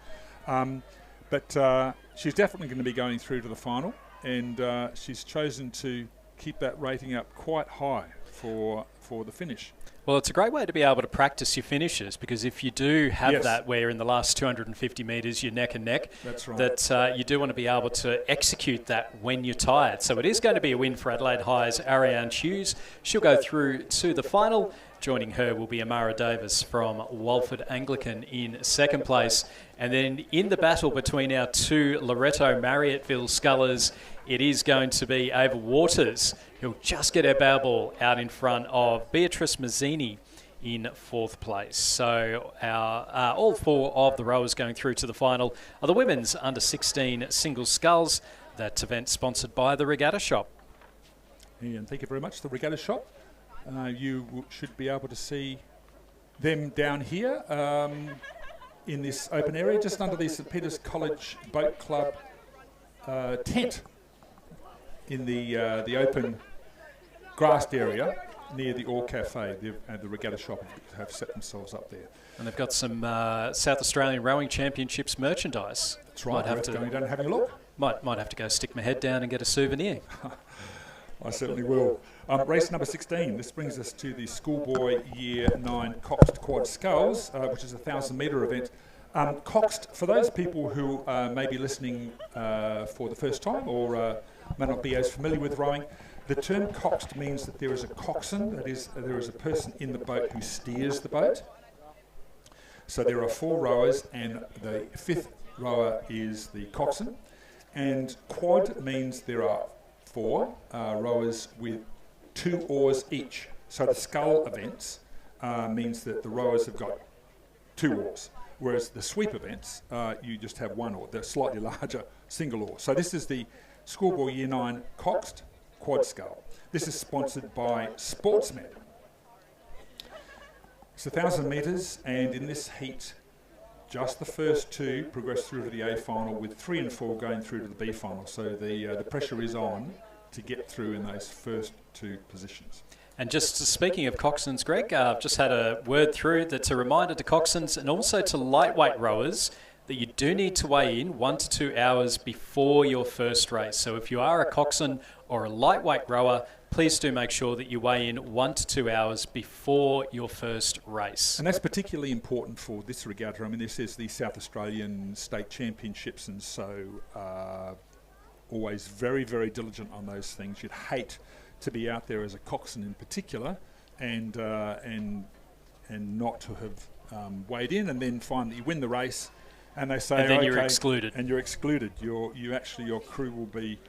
but she's definitely going to be going through to the final, and she's chosen to keep that rating up quite high for the finish. Well, it's a great way to be able to practice your finishes, because if you do have that where in the last 250 metres you're neck and neck, that's right. that you do want to be able to execute that when you're tired. So it is going to be a win for Adelaide High's Ariane Hughes. She'll go through to the final. Joining her will be Amara Davis from Walford Anglican in second place. And then in the battle between our 2 Loreto Marriotteville scullers, it is going to be Ava Waters, who'll just get her bow ball out in front of Beatrice Mazzini in 4th place. So our all 4 of the rowers going through to the final are the women's under-16 single sculls. That event sponsored by the Regatta Shop. And thank you very much, the Regatta Shop. You should be able to see them down here in this open area, just under the St Peter's College Boat Club tent in the open grassed area near the Ore Cafe. The Regatta Shop have set themselves up there. And they've got some South Australian Rowing Championships merchandise. That's right. Going down and having a look. Might have to go stick my head down and get a souvenir. I certainly will. Race number 16. This brings us to the Schoolboy Year 9 Coxed Quad Sculls, which is a 1,000-metre event. Coxed, for those people who may be listening for the first time or may not be as familiar with rowing, the term coxed means that there is a coxswain, that is, there is a person in the boat who steers the boat. So there are 4 rowers, and the 5th rower is the coxswain. And quad means there are 4 rowers with 2 oars each. So the scull events means that the rowers have got 2 oars, whereas the sweep events, you just have 1 oar. They're slightly larger single oar. So this is the Schoolboy Year 9 Coxed Quad Scull. This is sponsored by Sportsmen. It's 1,000 metres, and in this heat, just the first 2 progress through to the A final, with 3 and 4 going through to the B final. So the pressure is on to get through in those first 2 positions. And just speaking of coxswains, Greg, I've just had a word through that's a reminder to coxswains and also to lightweight rowers that you do need to weigh in 1 to 2 hours before your first race. So if you are a coxswain or a lightweight rower, please do make sure that you weigh in 1 to 2 hours before your first race. And that's particularly important for this regatta. I mean, this is the South Australian State Championships, and so always very, very diligent on those things. You'd hate to be out there as a coxswain in particular and not to have weighed in, and then find that you win the race and they say, and then okay, you're excluded. And you're excluded. Your crew will be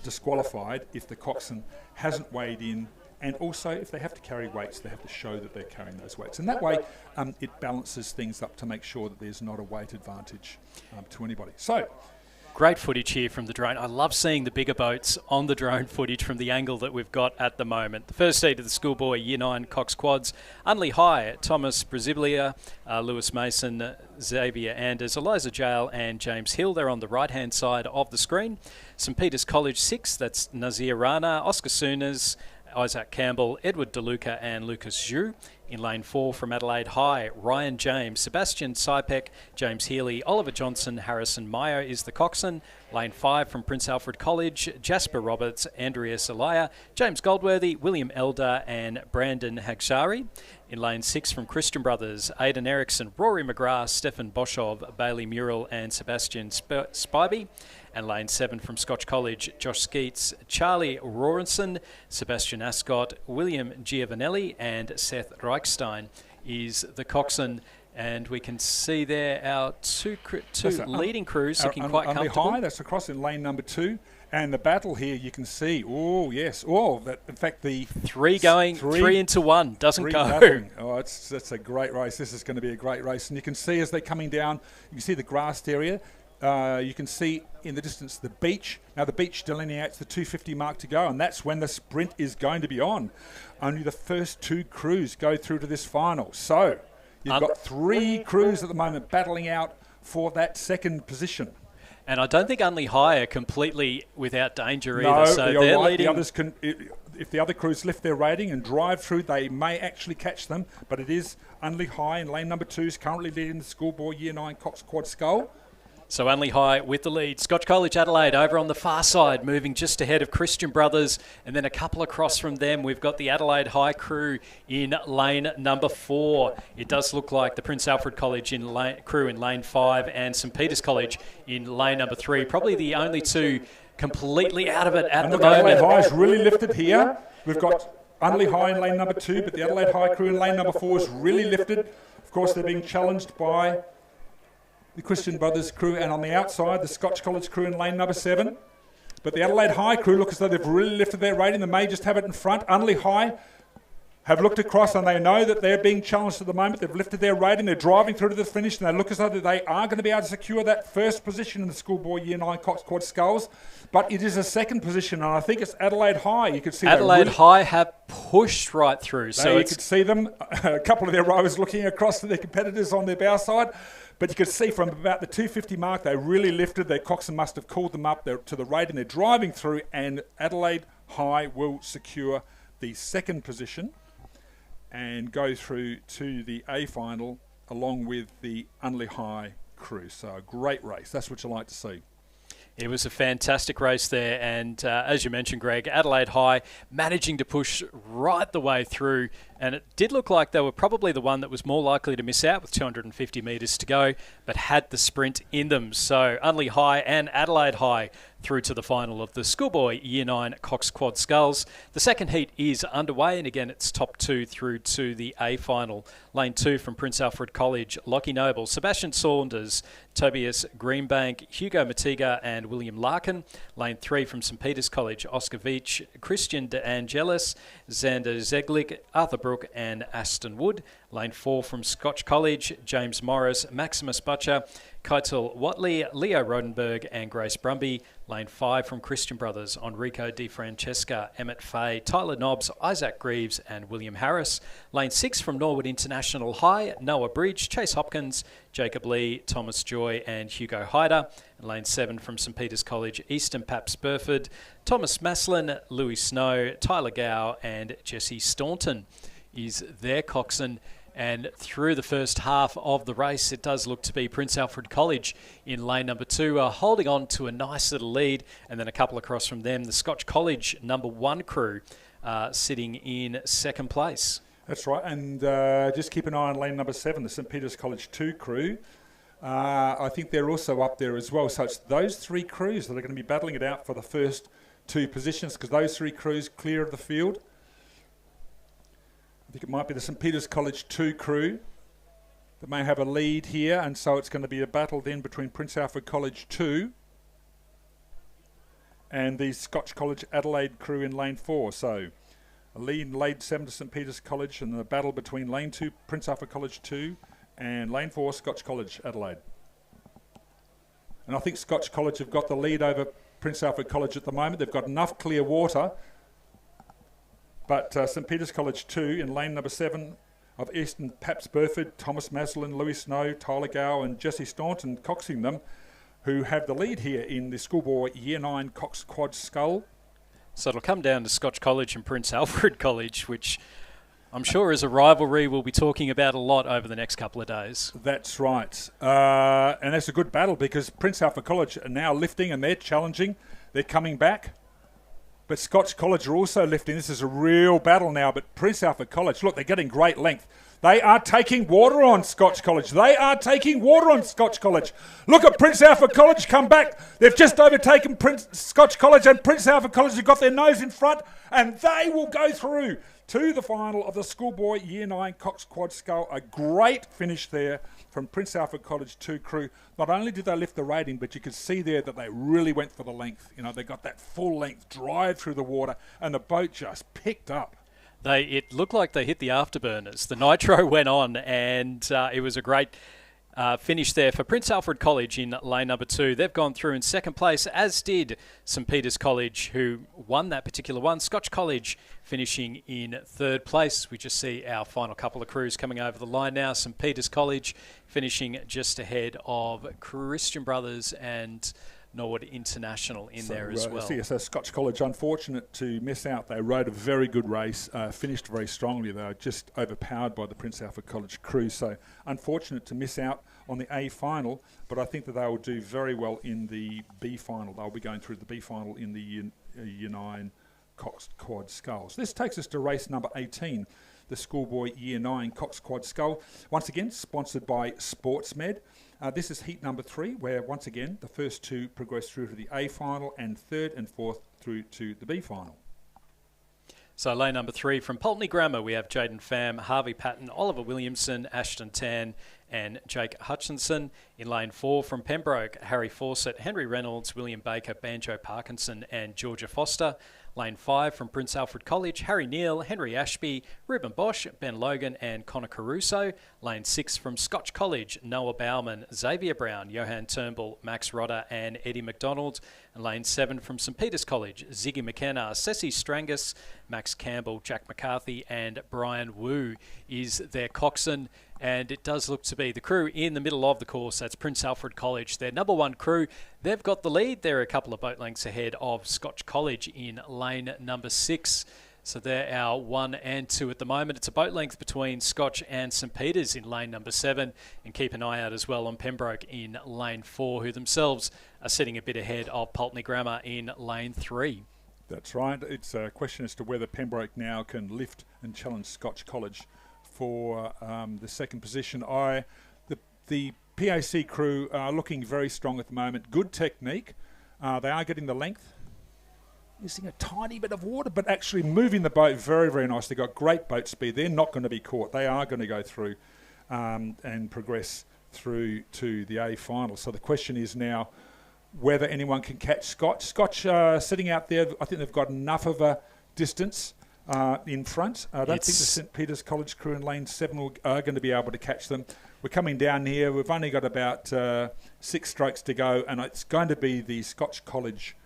disqualified if the coxswain hasn't weighed in, and also if they have to carry weights, they have to show that they're carrying those weights. And that way, it balances things up to make sure that there's not a weight advantage to anybody. So, great footage here from the drone. I love seeing the bigger boats on the drone footage from the angle that we've got at the moment. The first 8 of the Schoolboy Year 9 Cox Quads. Unley High, Thomas Brasilia, Lewis Mason, Xavier Anders, Eliza Jail and James Hill. They're on the right-hand side of the screen. St Peter's College 6, that's Nazir Rana, Oscar Sooners, Isaac Campbell, Edward DeLuca and Lucas Zhu. In lane 4 from Adelaide High, Ryan James, Sebastian Sipek, James Healy, Oliver Johnson, Harrison Meyer is the coxswain. Lane 5 from Prince Alfred College, Jasper Roberts, Andreas Elia, James Goldworthy, William Elder and Brandon Hagshari. In lane 6 from Christian Brothers, Aidan Eriksson, Rory McGrath, Stefan Boshov, Bailey Mural and Sebastian Spivey. And lane 7 from Scotch College, Josh Skeets, Charlie Rawlinson, Sebastian Ascot, William Giovanelli and Seth Reichstein is the coxswain. And we can see there our two leading crews looking quite comfortable. High, that's across in lane number 2. And the battle here, you can see, oh, yes. Oh, that, in fact, the... Three into one, doesn't go. Nothing. Oh, it's a great race. This is going to be a great race. And you can see as they're coming down, you can see the grassed area. You can see in the distance the beach. Now the beach delineates the 250 mark to go, and that's when the sprint is going to be on. Only the first 2 crews go through to this final. So you've got 3 crews at the moment battling out for that second position. And I don't think Unley High are completely without danger No, either. So they're right. leading. The others can, if the other crews lift their rating and drive through, they may actually catch them. But it is Unley High in lane number 2 is currently leading the Schoolboy Year 9 Cox Quad Skull. So Unley High with the lead. Scotch College Adelaide over on the far side, moving just ahead of Christian Brothers. And then a couple across from them, we've got the Adelaide High crew in lane number 4. It does look like the Prince Alfred College crew in lane 5 and St Peter's College in lane number 3. Probably the only 2 completely out of it at the moment. Adelaide High is really lifted here. We've got Unley High in lane number 2, but the Adelaide High crew in lane number 4 is really lifted. Of course, they're being challenged by the Christian Brothers crew, and on the outside, the Scotch College crew in lane number 7. But the Adelaide High crew look as though they've really lifted their rating. They may just have it in front. Unley High have looked across and they know that they're being challenged at the moment. They've lifted their rating. They're driving through to the finish, and they look as though they are going to be able to secure that first position in the Schoolboy Year 9 Cox Quad Skulls. But it is a second position, and I think it's Adelaide High. You can see Adelaide High have pushed right through. So you could see them, a couple of their rowers looking across to their competitors on their bow side. But you can see from about the 250 mark, they really lifted. Their coxswain must have called them up to the rating. They're driving through, and Adelaide High will secure the second position and go through to the A final along with the Unley High crew. So a great race. That's what you like to see. It was a fantastic race there, and as you mentioned, Greg, Adelaide High managing to push right the way through, and it did look like they were probably the one that was more likely to miss out with 250 metres to go, but had the sprint in them. So Unley High and Adelaide High through to the final of the Schoolboy Year 9 Cox Quad Skulls. The second heat is underway, and again, it's top 2 through to the A final. Lane 2 from Prince Alfred College, Lockie Noble, Sebastian Saunders, Tobias Greenbank, Hugo Matiga and William Larkin. Lane 3 from St Peter's College, Oscar Veach, Christian De Angelis, Xander Zeglik, Arthur Brook and Aston Wood. Lane 4 from Scotch College, James Morris, Maximus Butcher, Keitel Watley, Leo Rodenberg and Grace Brumby. Lane 5 from Christian Brothers, Enrico Di Francesca, Emmett Fay, Tyler Nobbs, Isaac Greaves and William Harris. Lane 6 from Norwood International High, Noah Bridge, Chase Hopkins, Jacob Lee, Thomas Joy and Hugo Hyder. And Lane 7 from St Peter's College, Easton Paps Burford, Thomas Maslin, Louis Snow, Tyler Gow and Jesse Staunton is their coxswain. And through the first half of the race, it does look to be Prince Alfred College in lane number 2, holding on to a nice little lead. And then a couple across from them, the Scotch College number 1 crew sitting in second place. That's right. And just keep an eye on lane number 7, the St Peter's College 2 crew. I think they're also up there as well. So it's those 3 crews that are going to be battling it out for the first 2 positions, because those 3 crews clear of the field. I think it might be the St Peter's College 2 crew that may have a lead here, and so it's going to be a battle then between Prince Alfred College 2 and the Scotch College Adelaide crew in lane 4. So a lead in lane 7 to St Peter's College, and a battle between lane 2 Prince Alfred College 2 and lane 4 Scotch College Adelaide. And I think Scotch College have got the lead over Prince Alfred College at the moment. They've got enough clear water. But St Peter's College 2 in lane number 7 of Easton Paps Burford, Thomas Maslin, Louis Snow, Tyler Gow and Jesse Staunton coxing them, who have the lead here in the Schoolboy Year 9 Cox Quad Skull. So it'll come down to Scotch College and Prince Alfred College, which I'm sure is a rivalry we'll be talking about a lot over the next couple of days. That's right. And that's a good battle, because Prince Alfred College are now lifting and they're challenging. They're coming back. But Scotch College are also lifting. This is a real battle now. But Prince Alfred College, look, they're getting great length. They are taking water on Scotch College. They are taking water on Scotch College. Look at Prince Alfred College come back. They've just overtaken Scotch College, and Prince Alfred College have got their nose in front, and they will go through to the final of the Schoolboy Year 9 Cox Quad Skull. A great finish there from Prince Alfred College 2 crew. Not only did they lift the rating, but you could see there that they really went for the length. You know, they got that full length drive through the water, and the boat just picked up. It looked like they hit the afterburners. The nitro went on, and it was a great finish there for Prince Alfred College in lane number 2. They've gone through in second place, as did St Peter's College, who won that particular one. Scotch College finishing in third place. We just see our final couple of crews coming over the line now. St Peter's College finishing just ahead of Christian Brothers and Norwood International in there as well. So Scotch College, unfortunate to miss out. They rode a very good race, finished very strongly. They were just overpowered by the Prince Alfred College crew. So unfortunate to miss out on the A final, but I think that they will do very well in the B final. They'll be going through the B final in the Year 9 coxed quad sculls. This takes us to race number 18, the Schoolboy Year 9 coxed quad scull. Once again, sponsored by SportsMed. This is heat number 3, where once again the first 2 progress through to the A final, and third and fourth through to the B final. So lane number 3 from Pulteney Grammar, we have Jaden Pham, Harvey Patton, Oliver Williamson, Ashton Tan and Jake Hutchinson. In lane 4 from Pembroke, Harry Fawcett, Henry Reynolds, William Baker, Banjo Parkinson and Georgia Foster. Lane 5 from Prince Alfred College, Harry Neal, Henry Ashby, Ruben Bosch, Ben Logan and Connor Caruso. Lane 6 from Scotch College, Noah Bauman, Xavier Brown, Johan Turnbull, Max Rodder and Eddie McDonald. And lane 7 from St Peter's College, Ziggy McKenna, Ceci Strangus, Max Campbell, Jack McCarthy and Brian Wu is their coxswain. And it does look to be the crew in the middle of the course. That's Prince Alfred College, their number 1 crew. They've got the lead. They're a couple of boat lengths ahead of Scotch College in lane number 6. So they're our 1 and 2 at the moment. It's a boat length between Scotch and St Peter's in lane number 7. And keep an eye out as well on Pembroke in lane 4, who themselves are sitting a bit ahead of Pulteney Grammar in lane 3. That's right. It's a question as to whether Pembroke now can lift and challenge Scotch College for the second position. The PAC crew are looking very strong at the moment. Good technique. They are getting the length, using a tiny bit of water, but actually moving the boat very, very nicely. They've got great boat speed. They're not going to be caught. They are going to go through and progress through to the A final. So the question is now whether anyone can catch Scotch. Scotch sitting out there, I think they've got enough of a distance in front. I don't think the St Peter's College crew in lane 7 are going to be able to catch them. We're coming down here. We've only got about 6 strokes to go, and it's going to be the Scotch College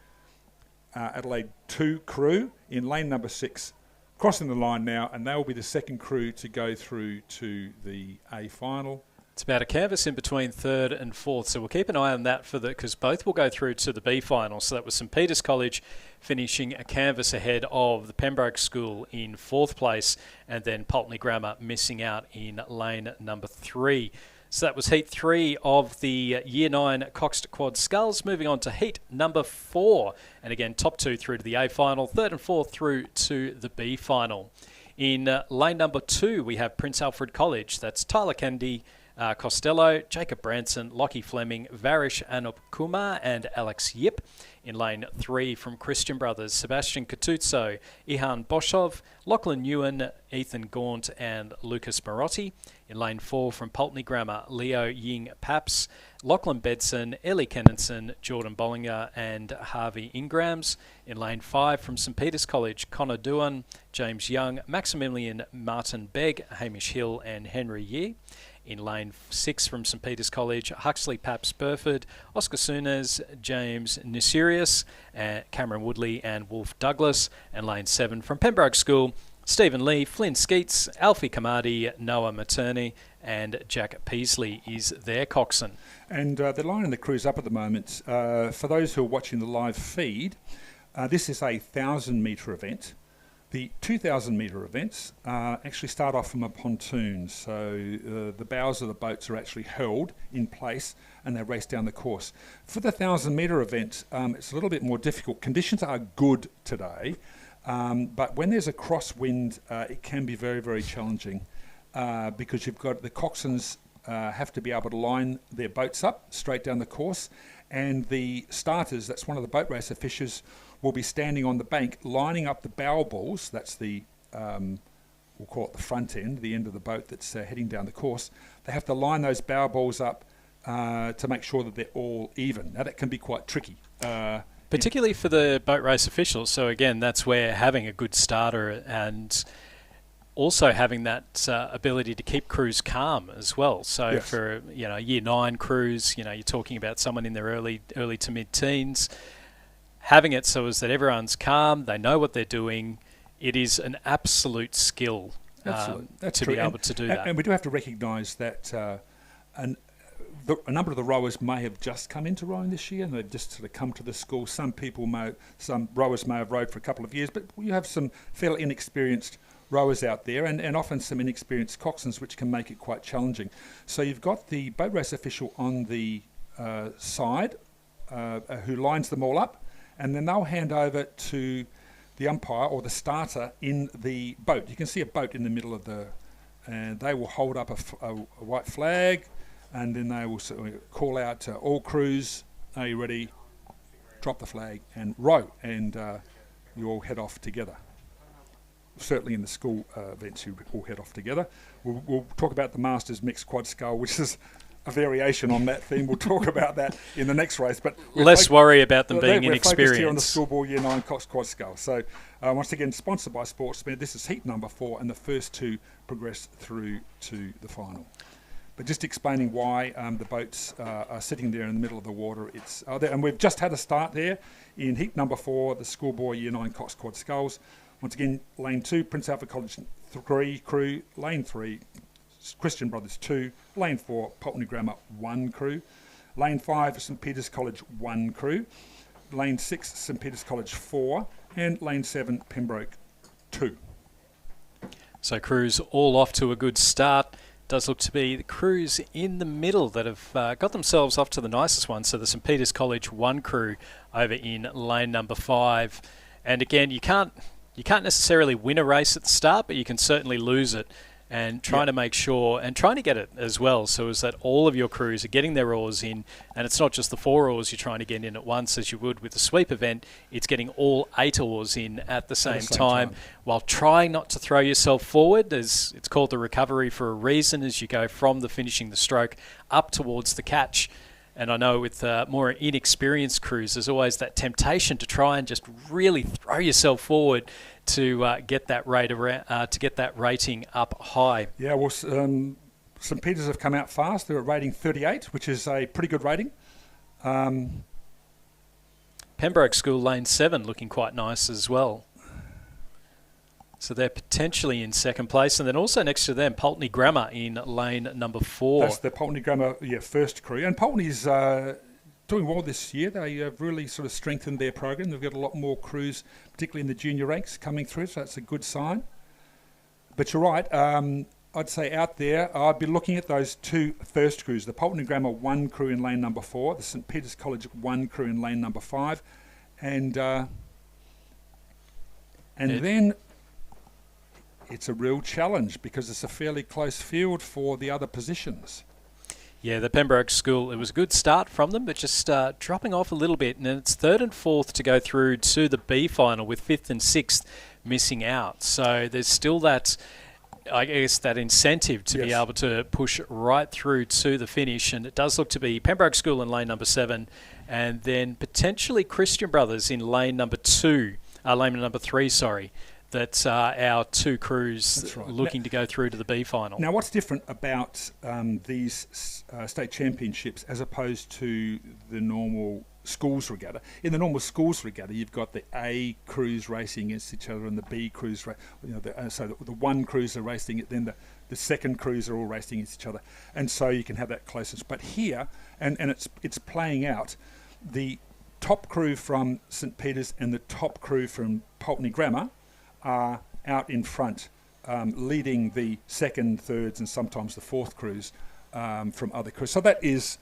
Adelaide 2 crew in lane number 6 crossing the line now, and they will be the second crew to go through to the A final. It's about a canvas in between third and fourth, so we'll keep an eye on that because both will go through to the B final. So that was St Peter's College finishing a canvas ahead of the Pembroke School in 4th place, and then Pulteney Grammar missing out in lane number 3. So that was heat 3 of the Year 9 coxed quad sculls. Moving on to heat number 4, and again top 2 through to the A final, 3rd and 4th through to the B final. In lane number 2, we have Prince Alfred College. That's Tyler Kennedy, Costello, Jacob Branson, Lockie Fleming, Varish Anup Kumar and Alex Yip. In lane 3 from Christian Brothers, Sebastian Catuzzo, Ihan Boshov, Lachlan Ewan, Ethan Gaunt and Lucas Marotti. In lane 4 from Pulteney Grammar, Leo Ying Paps, Lachlan Bedson, Ellie Kennison, Jordan Bollinger and Harvey Ingrams. In lane 5 from St Peter's College, Connor Duan, James Young, Maximilian Martin Begg, Hamish Hill and Henry Yee. In lane 6 from St Peter's College, Huxley Paps Burford, Oscar Souness, James Nisirius, Cameron Woodley and Wolf Douglas. And lane 7 from Pembroke School, Stephen Lee, Flynn Skeets, Alfie Kamadi, Noah Materni and Jack Peasley is their coxswain. And they're lining the crews up at the moment. For those who are watching the live feed, this is a 1,000-metre event. The 2,000-metre events actually start off from a pontoon, so the bows of the boats are actually held in place and they race down the course. For the 1,000-metre event, it's a little bit more difficult. Conditions are good today, but when there's a crosswind, it can be very, very challenging because you've got the coxswains have to be able to line their boats up straight down the course, and the starters, that's one of the boat racer fishers, will be standing on the bank lining up the bow balls. That's the, we'll call it the front end, the end of the boat that's heading down the course. They have to line those bow balls up to make sure that they're all even. Now that can be quite tricky. Particularly for the boat race officials. So again, that's where having a good starter and also having that ability to keep crews calm as well. So Yes. for year 9 crews, you're talking about someone in their early to mid-teens, having it so as that everyone's calm, they know what they're doing. It is an absolute skill That's to true. be able to do that. And we do have to recognise that a number of the rowers may have just come into rowing this year, and they've just sort of come to the school. Some rowers may have rowed for a couple of years, but you have some fairly inexperienced rowers out there, and often some inexperienced coxswains, which can make it quite challenging. So you've got the boat race official on the side who lines them all up, and then they'll hand over to the umpire or the starter in the boat. You can see a boat in the middle of and they will hold up a white flag, and then they will call out to all crews, are you ready? Drop the flag and row, and you all head off together. Certainly in the school events, you all head off together. We'll talk about the Masters Mixed Quad Scull, which is a variation on that theme. We'll talk about that in the next race. But less worry about them being inexperienced. We're focused here on the Schoolboy Year 9 coxed Quad Scull. So once again, sponsored by Sportsmed. This is heat number 4, and the first 2 progress through to the final. But just explaining why the boats are sitting there in the middle of the water. And we've just had a start there in heat number 4, the Schoolboy Year 9 coxed Quad Sculls. Once again, lane 2, Prince Alfred College 3 crew, lane 3, Christian Brothers 2, lane 4, Pulteney Grammar 1 crew, lane 5, St Peter's College 1 crew, lane 6, St Peter's College 4, and lane 7, Pembroke 2. So crews all off to a good start. Does look to be the crews in the middle that have got themselves off to the nicest one. So the St Peter's College 1 crew over in lane number 5. And again, you can't necessarily win a race at the start, but you can certainly lose it. And trying to make sure, and trying to get it as well, so is that all of your crews are getting their oars in, and it's not just the 4 oars you're trying to get in at once as you would with the sweep event, it's getting all 8 oars in at the same time, while trying not to throw yourself forward, as it's called the recovery for a reason, as you go from the finishing the stroke up towards the catch. And I know with more inexperienced crews, there's always that temptation to try and just really throw yourself forward to get that rating up high. Yeah, well, St Peter's have come out fast. They're at rating 38, which is a pretty good rating. Pembroke School lane 7 looking quite nice as well. So they're potentially in second place. And then also next to them, Pulteney Grammar in lane number 4. That's the Pulteney Grammar first crew. And Pulteney's doing well this year. They have really sort of strengthened their program. They've got a lot more crews, particularly in the junior ranks, coming through, so that's a good sign. But you're right. I'd say out there, I'd be looking at those 2 first crews, the Pulteney Grammar 1 crew in lane number 4, the St Peter's College 1 crew in lane number 5, and then it's a real challenge because it's a fairly close field for the other positions. Yeah, the Pembroke School, it was a good start from them, but just dropping off a little bit. And then it's 3rd and 4th to go through to the B final, with 5th and 6th missing out. So there's still that, I guess, that incentive to be able to push right through to the finish. And it does look to be Pembroke School in lane number 7, and then potentially Christian Brothers in lane number 3, that our 2 crews looking to go through to the B final. Now, what's different about these state championships as opposed to the normal schools regatta? In the normal schools regatta, you've got the A crews racing against each other and the B crews, so the 1 crews are racing it, then the second crews are all racing against each other, and so you can have that closeness. But here, and it's playing out, the top crew from St Peter's and the top crew from Pulteney Grammar are out in front, leading the 2nd, 3rds, and sometimes the 4th crews from other crews. So that is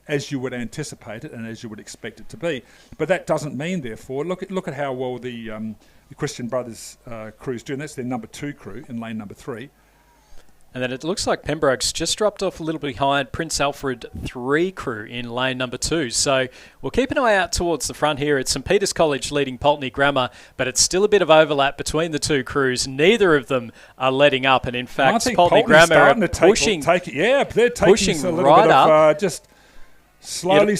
as you would anticipate it and as you would expect it to be. But that doesn't mean, therefore, look at how well the Christian Brothers crews do. And that's their number 2 crew in lane number 3. And then it looks like Pembroke's just dropped off a little behind Prince Alfred 3 crew in lane number 2. So we'll keep an eye out towards the front here. It's St Peter's College leading Pulteney Grammar, but it's still a bit of overlap between the 2 crews. Neither of them are letting up, and in fact, Pulteney Grammar are pushing. They're taking pushing a little right bit up. of just slowly.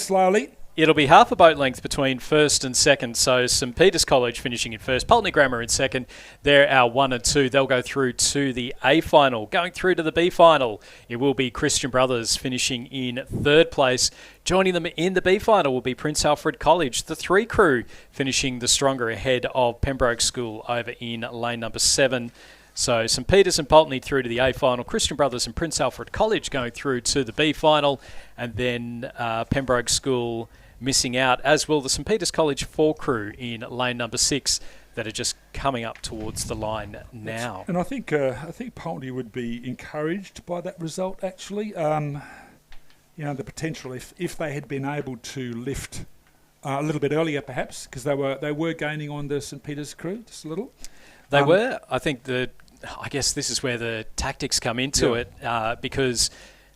It'll be half a boat length between first and second. So St Peter's College finishing in first, Pulteney Grammar in second. They're our 1 and 2. They'll go through to the A final. Going through to the B final, it will be Christian Brothers finishing in third place. Joining them in the B final will be Prince Alfred College. The 3 crew finishing the stronger ahead of Pembroke School over in lane number 7. So St Peter's and Pulteney through to the A final, Christian Brothers and Prince Alfred College going through to the B final, and then Pembroke School missing out, as will the St Peter's College 4 crew in lane number 6 that are just coming up towards the line now. And I think Pulteney would be encouraged by that result, actually. The potential if they had been able to lift a little bit earlier, perhaps, because they were gaining on the St Peter's crew just a little. They were. I guess this is where the tactics come into it, because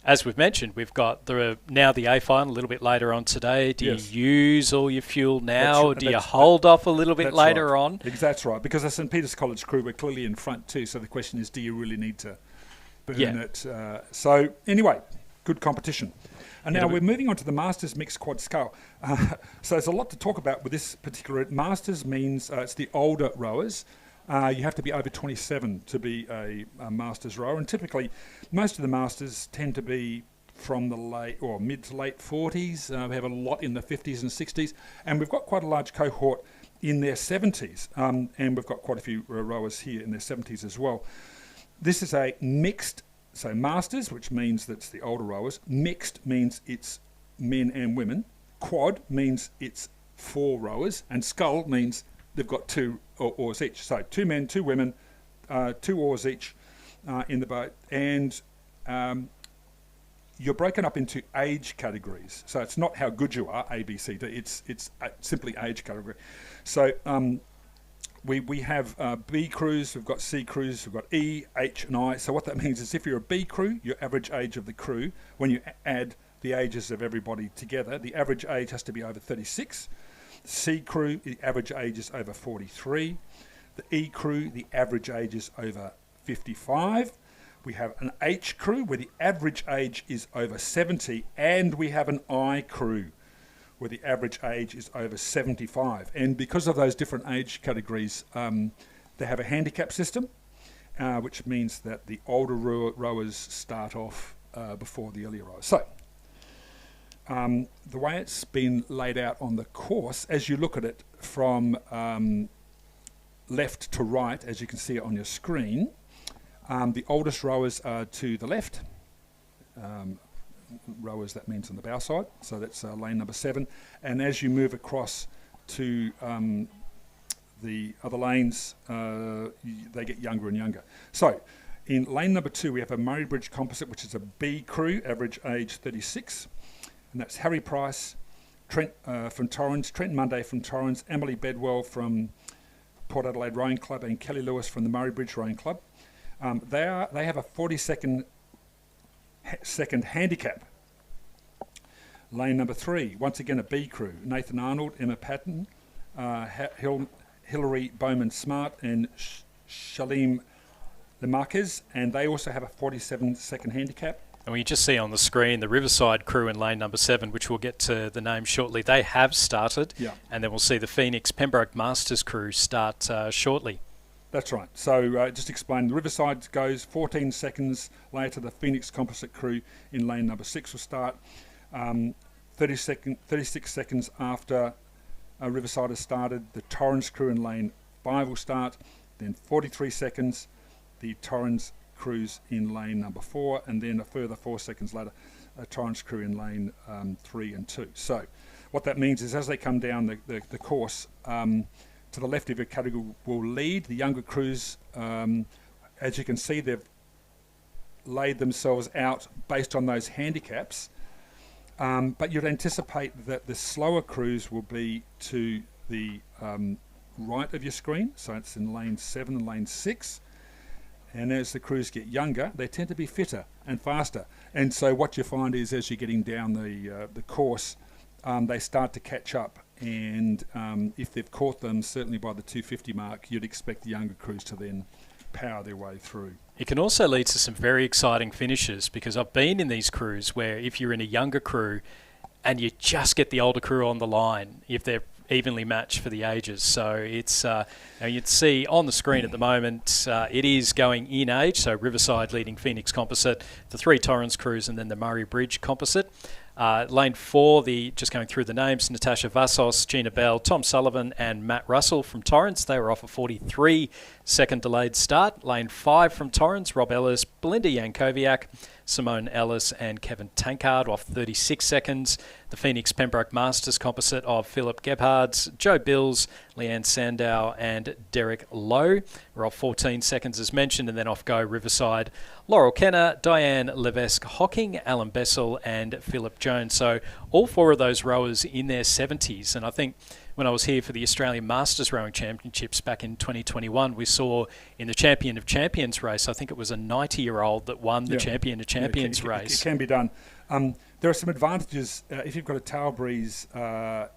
as we've mentioned, we've got now the A final a little bit later on today. Do you use all your fuel now? Do you hold off a little bit later on? That's right, because the St Peter's College crew were clearly in front too. So the question is, do you really need to burn it? So anyway, good competition. And now we're moving on to the Masters Mixed Quad Scull. So there's a lot to talk about with this particular. Masters means it's the older rowers. You have to be over 27 to be a Masters rower, and typically most of the Masters tend to be from the mid to late 40s. We have a lot in the 50s and 60s, and we've got quite a large cohort in their 70s, and we've got quite a few rowers here in their 70s as well. This is a mixed, so Masters, which means that's the older rowers. Mixed means it's men and women. Quad means it's 4 rowers, and Scull means they've got 2 oars each. So 2 men, 2 women, 2 oars each in the boat. And you're broken up into age categories. So it's not how good you are, A, B, C, D. It's simply age category. So we have B crews, we've got C crews, we've got E, H and I. So what that means is if you're a B crew, your average age of the crew, when you add the ages of everybody together, the average age has to be over 36. C crew, the average age is over 43. The E crew, the average age is over 55. We have an H crew where the average age is over 70, and we have an I crew where the average age is over 75. And because of those different age categories, they have a handicap system, which means that the older rowers start off before the earlier rowers. So the way it's been laid out on the course, as you look at it from left to right, as you can see it on your screen, the oldest rowers are to the left. Rowers, that means on the bow side, so that's lane number 7. And as you move across to the other lanes, they get younger and younger. So in lane number 2, we have a Murray Bridge Composite, which is a B crew, average age 36. And that's Harry Price, Trent from Torrens, Trent Monday from Torrens, Emily Bedwell from Port Adelaide Rowing Club, and Kelly Lewis from the Murray Bridge Rowing Club. They have a 42nd handicap. Lane number 3, once again a B crew, Nathan Arnold, Emma Patton, Hilary Bowman Smart, and Shalim Lemarquez, and they also have a 47-second handicap. And we just see on the screen the Riverside crew in lane number 7, which we'll get to the name shortly. They have started, and then we'll see the Phoenix Pembroke Masters crew start shortly. That's right. So just explain, the Riverside goes 14 seconds later. The Phoenix Composite crew in lane number 6 will start. 36 seconds after Riverside has started, the Torrens crew in lane 5 will start. Then 43 seconds, the Torrens crews in lane number 4, and then a further 4 seconds later, a Torrens crew in lane 3 and 2. So what that means is as they come down the course, to the left of your category will lead. The younger crews, as you can see, they've laid themselves out based on those handicaps, but you'd anticipate that the slower crews will be to the right of your screen, so it's in lane 7 and lane 6. And as the crews get younger, they tend to be fitter and faster. And so what you find is as you're getting down the course, they start to catch up. And if they've caught them, certainly by the 250 mark, you'd expect the younger crews to then power their way through. It can also lead to some very exciting finishes, because I've been in these crews where if you're in a younger crew and you just get the older crew on the line if they're evenly matched for the ages. So it's you'd see on the screen at the moment it is going in age. So Riverside leading Phoenix Composite, the 3 Torrens crews, and then the Murray Bridge Composite. Lane 4, just going through the names, Natasha Vassos, Gina Bell, Tom Sullivan and Matt Russell from Torrens. They were off a 43-second delayed start. Lane 5 from Torrens, Rob Ellis, Belinda Yankoviak, Simone Ellis and Kevin Tankard off 36 seconds. The Phoenix Pembroke Masters Composite of Philip Gebhards, Joe Bills, Leanne Sandow and Derek Lowe were off 14 seconds as mentioned, and then off go Riverside, Laurel Kenner, Diane Levesque Hocking, Alan Bessel and Philip Jones. So all 4 of those rowers in their 70s, and I think when I was here for the Australian Masters Rowing Championships back in 2021, we saw in the Champion of Champions race, I think it was a 90-year-old that won the Champion of Champions race. It can be done. There are some advantages. If you've got a tail breeze, the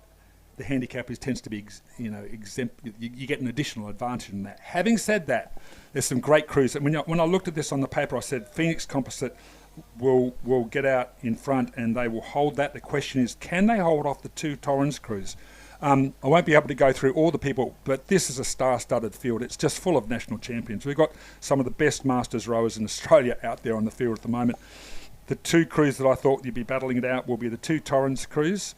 handicap tends to be exempt. You get an additional advantage in that. Having said that, there's some great crews. And when I looked at this on the paper, I said Phoenix Composite will get out in front and they will hold that. The question is, can they hold off the 2 Torrens crews? I won't be able to go through all the people, but this is a star-studded field. It's just full of national champions. We've got some of the best Masters rowers in Australia out there on the field at the moment. The 2 crews that I thought you'd be battling it out will be the 2 Torrens crews.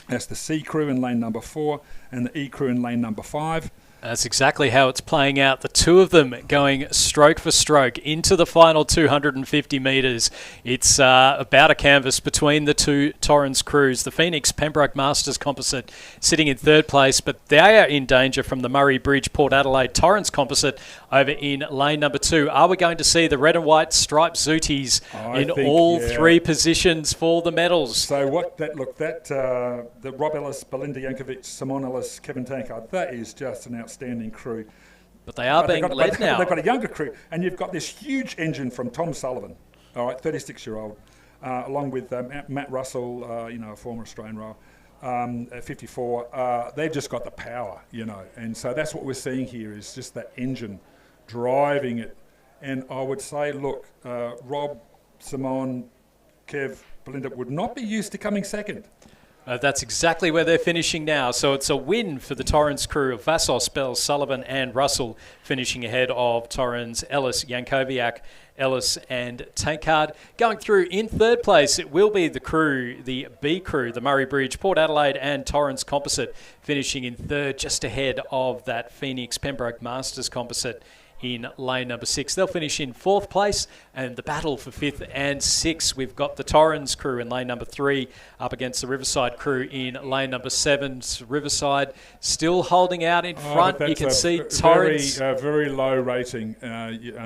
That's the C crew in lane number 4 and the E crew in lane number 5. That's exactly how it's playing out. The 2 of them going stroke for stroke into the final 250 metres. It's about a canvas between the 2 Torrens crews. The Phoenix Pembroke Masters Composite sitting in 3rd place, but they are in danger from the Murray Bridge Port Adelaide Torrens Composite over in lane number 2. Are we going to see the red and white striped Zooties in all 3 positions for the medals? So the Rob Ellis, Belinda Yankovic, Simone Ellis, Kevin Tankard, that is just an outstanding crew. But they are being led now. They've got a younger crew, and you've got this huge engine from Tom Sullivan, all right, 36-year-old, along with Matt Russell, a former Australian rower, at 54. They've just got the power, and so that's what we're seeing here is just that engine driving it. And I would say, look, Rob, Simone, Kev, Belinda would not be used to coming second. That's exactly where they're finishing now. So it's a win for the Torrens crew of Vassos, Bell, Sullivan and Russell, finishing ahead of Torrens, Ellis, Yankoviak, Ellis and Tankard. Going through in 3rd place, it will be the crew, the B crew, the Murray Bridge, Port Adelaide and Torrens Composite, finishing in 3rd, just ahead of that Phoenix Pembroke Masters Composite in lane number 6. They'll finish in 4th place, and the battle for 5th and 6th, we've got the Torrens crew in lane number 3 up against the Riverside crew in lane number 7. Riverside still holding out in front. You can see Torrens. Very low rating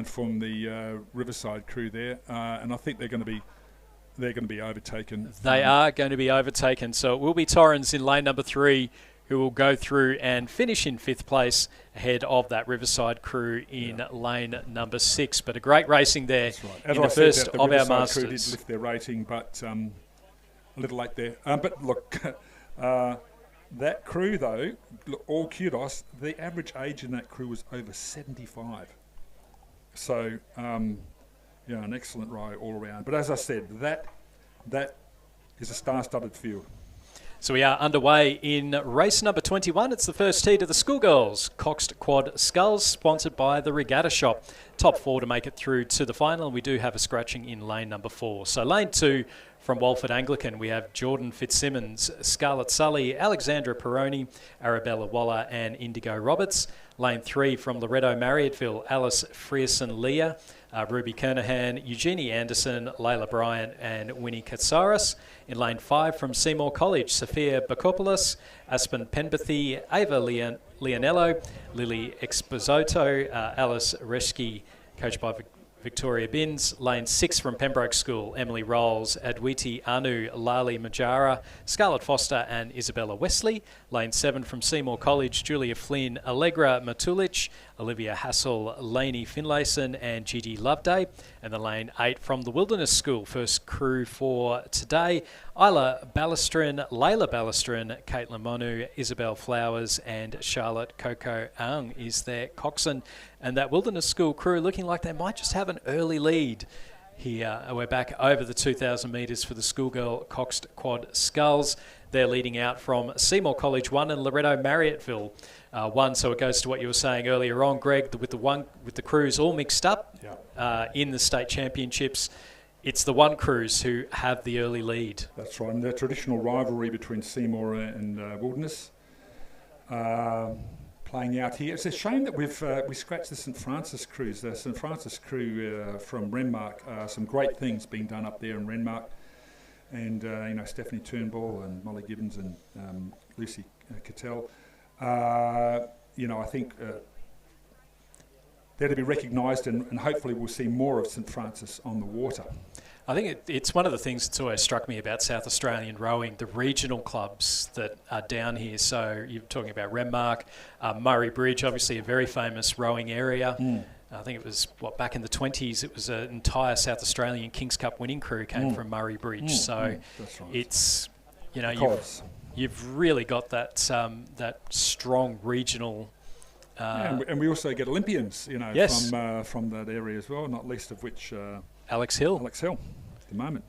from the Riverside crew there, and I think they're going to be overtaken. They are going to be overtaken, so it will be Torrens in lane number 3 who will go through and finish in 5th place ahead of that Riverside crew in lane number 6. But a great racing there in the first of our Masters. Crew did lift their rating, but a little late there. But look, that crew though, all kudos, the average age in that crew was over 75. So, an excellent ride all around. But as I said, that is a star-studded field. So we are underway in race number 21. It's the first heat of the Schoolgirls Coxed Quad Sculls, sponsored by the Regatta Shop. Top 4 to make it through to the final. We do have a scratching in lane number 4. So lane 2 from Walford Anglican, we have Jordan Fitzsimmons, Scarlett Sully, Alexandra Peroni, Arabella Waller and Indigo Roberts. Lane 3 from Loretto Marriotteville, Alice Frierson-Leah, Ruby Kernahan, Eugenie Anderson, Layla Bryant and Winnie Katsaris. In lane 5 from Seymour College, Sophia Bakopoulos, Aspen Penbathy, Ava Leonello, Lily Exposito, Alice Reschke, coached by Victoria Binns. Lane 6 from Pembroke School, Emily Rolls, Adwiti Anu, Lali Majara, Scarlett Foster and Isabella Wesley. Lane 7 from Seymour College, Julia Flynn, Allegra Matulich, Olivia Hassel, Lainey Finlayson and Gigi Loveday. And the lane 8 from the Wilderness School, first crew for today, Isla Ballastrin, Layla Ballastrin, Caitlin Monu, Isabel Flowers and Charlotte Coco Ang is their coxswain. And that Wilderness School crew looking like they might just have an early lead here. We're back over the 2,000 metres for the Schoolgirl coxed quad sculls. They're leading out from Seymour College 1 and Loretto Marriotteville 1. So it goes to what you were saying earlier on, Greg, with the crews all mixed up in the state championships. It's the one crews who have the early lead. That's right, and the traditional rivalry between Seymour and Wilderness playing out here. It's a shame that we scratched the St Francis crews. The St Francis crew from Renmark, some great things being done up there in Renmark. And, Stephanie Turnbull and Molly Gibbons and Lucy Cattell. I think they're to be recognised, and hopefully we'll see more of St Francis on the water. I think it's one of the things that's always struck me about South Australian rowing, the regional clubs that are down here. So you're talking about Renmark, Murray Bridge, obviously a very famous rowing area. I think it was, back in the 20s, it was an entire South Australian Kings Cup winning crew came from Murray Bridge. So that's right. It's, you've really got that strong regional... and we also get Olympians, yes, from that area as well, not least of which... Alex Hill at the moment.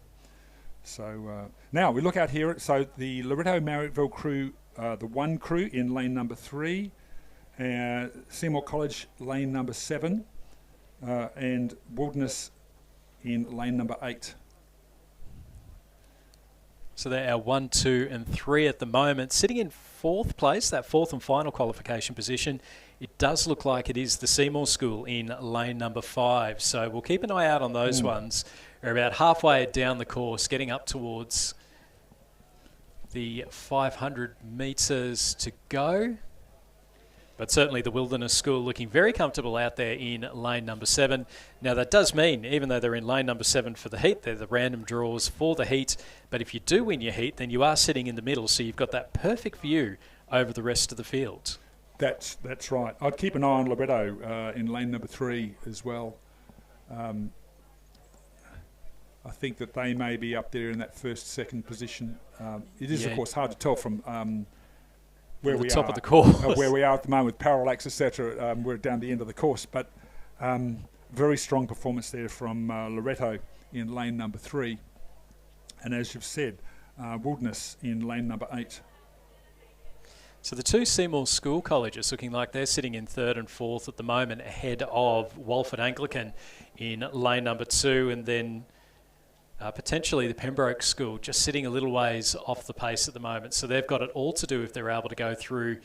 So now we look out here. So the Loretto Marriotteville crew, the one crew in lane number 3, Seymour College lane number 7, and Wilderness in lane number 8. So they're our 1, 2 and 3 at the moment. Sitting in 4th place, that 4th and final qualification position, it does look like it is the Seymour School in lane number 5. So we'll keep an eye out on those ones. They're about halfway down the course, getting up towards the 500 metres to go. But certainly the Wilderness School looking very comfortable out there in lane number 7. Now that does mean, even though they're in lane number 7 for the heat, they're the random draws for the heat. But if you do win your heat, then you are sitting in the middle, so you've got that perfect view over the rest of the field. That's right. I'd keep an eye on Loretto in lane number 3 as well. I think that they may be up there in that first, second position. It is, of course, hard to tell from... where we top are, of the course. Where we are at the moment with parallax, etc. We're down the end of the course, but very strong performance there from Loretto in lane number 3, and as you've said, Wilderness in lane number 8. So the two Seymour School colleges looking like they're sitting in 3rd and 4th at the moment, ahead of Walford Anglican in lane number 2, and then potentially the Pembroke School just sitting a little ways off the pace at the moment. So they've got it all to do if they're able to go through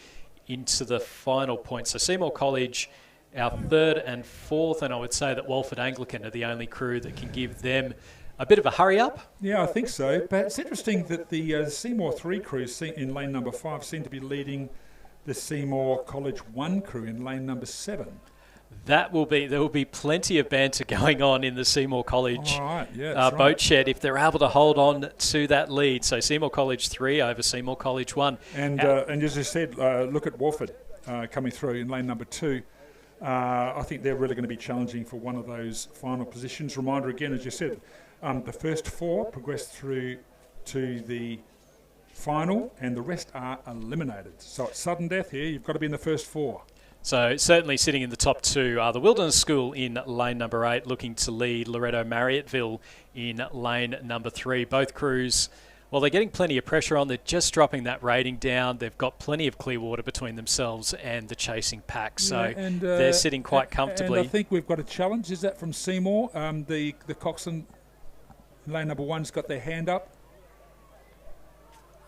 into the final point. So Seymour College, our 3rd and 4th, and I would say that Walford Anglican are the only crew that can give them a bit of a hurry up. Yeah, I think so. But it's interesting that the Seymour 3 crews in lane number 5 seem to be leading the Seymour College 1 crew in lane number 7. There will be plenty of banter going on in the Seymour College boat right. Shed if they're able to hold on to that lead. So Seymour College 3 over Seymour College 1. And as I said, look at Walford coming through in lane number 2. I think they're really going to be challenging for one of those final positions. Reminder again, as you said, the first 4 progress through to the final, and the rest are eliminated. So it's sudden death here. You've got to be in the first 4. So certainly sitting in the top 2 are the Wilderness School in lane number 8, looking to lead Loretto Marriotteville in lane number 3. Both crews, well, they're getting plenty of pressure on. They're just dropping that rating down. They've got plenty of clear water between themselves and the chasing pack. So they're sitting quite comfortably. And I think we've got a challenge. Is that from Seymour? The coxswain in lane number 1's got their hand up.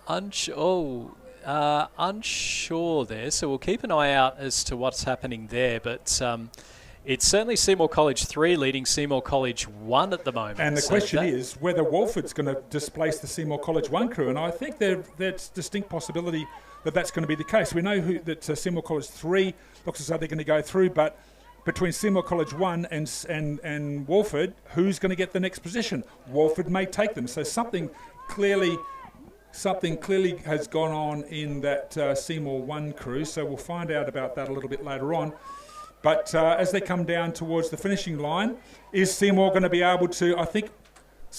Unsure there, so we'll keep an eye out as to what's happening there, but it's certainly Seymour College 3 leading Seymour College 1 at the moment. And the question is whether Walford's going to displace the Seymour College 1 crew, and I think there's distinct possibility that that's going to be the case. We know that Seymour College 3 looks as though they're going to go through, but between Seymour College 1 and Walford, who's going to get the next position? Walford may take them, so something clearly has gone on in that Seymour 1 crew, so we'll find out about that a little bit later on. But as they come down towards the finishing line, is Seymour going to be able to, I think,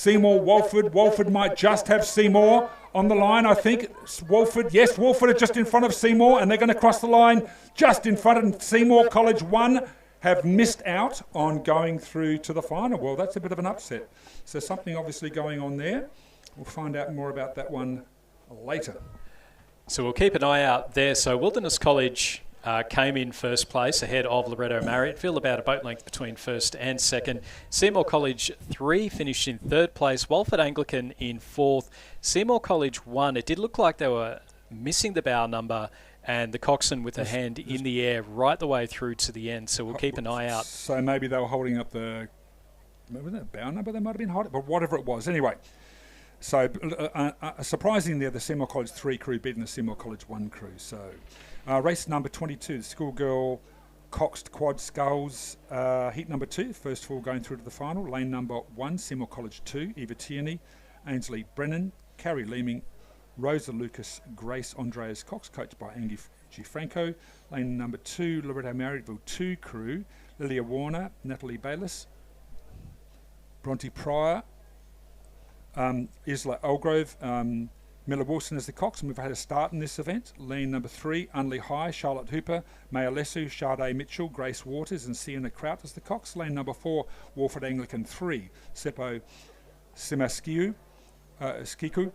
Walford might just have Seymour on the line, I think. Walford are just in front of Seymour, and they're going to cross the line just in front of Seymour College 1. have missed out on going through to the final. Well, that's a bit of an upset. So something obviously going on there. We'll find out more about that one later. So we'll keep an eye out there. So Wilderness College came in first place ahead of Loretto Marriotteville, about a boat length between first and second. Seymour College 3 finished in third place. Walford Anglican in fourth. Seymour College 1. It did look like they were missing the bow number, and the coxswain with a hand in the air right the way through to the end. So we'll keep an eye out. So maybe they were holding up the bow number they might have been holding, but whatever it was. Anyway, so surprisingly, the Seymour College 3 crew beating the Seymour College 1 crew. So race number 22, the Schoolgirl coxed quad sculls, heat number 2, first four going through to the final. Lane number 1, Seymour College 2, Eva Tierney, Ainsley Brennan, Carrie Leeming, Rosa Lucas, Grace Andreas Cox, coached by Angie G. Franco. Lane number 2, Loretto Marriotteville 2 crew, Lilia Warner, Natalie Bayliss, Bronte Pryor, Isla Elgrove, Miller Wilson as the cox, and we've had a start in this event. Lane number 3, Unley High, Charlotte Hooper, Maya Lesu, Sade Mitchell, Grace Waters, and Sienna Kraut as the cox. Lane number 4, Walford Anglican 3, Seppo Simaskiu, Skiku,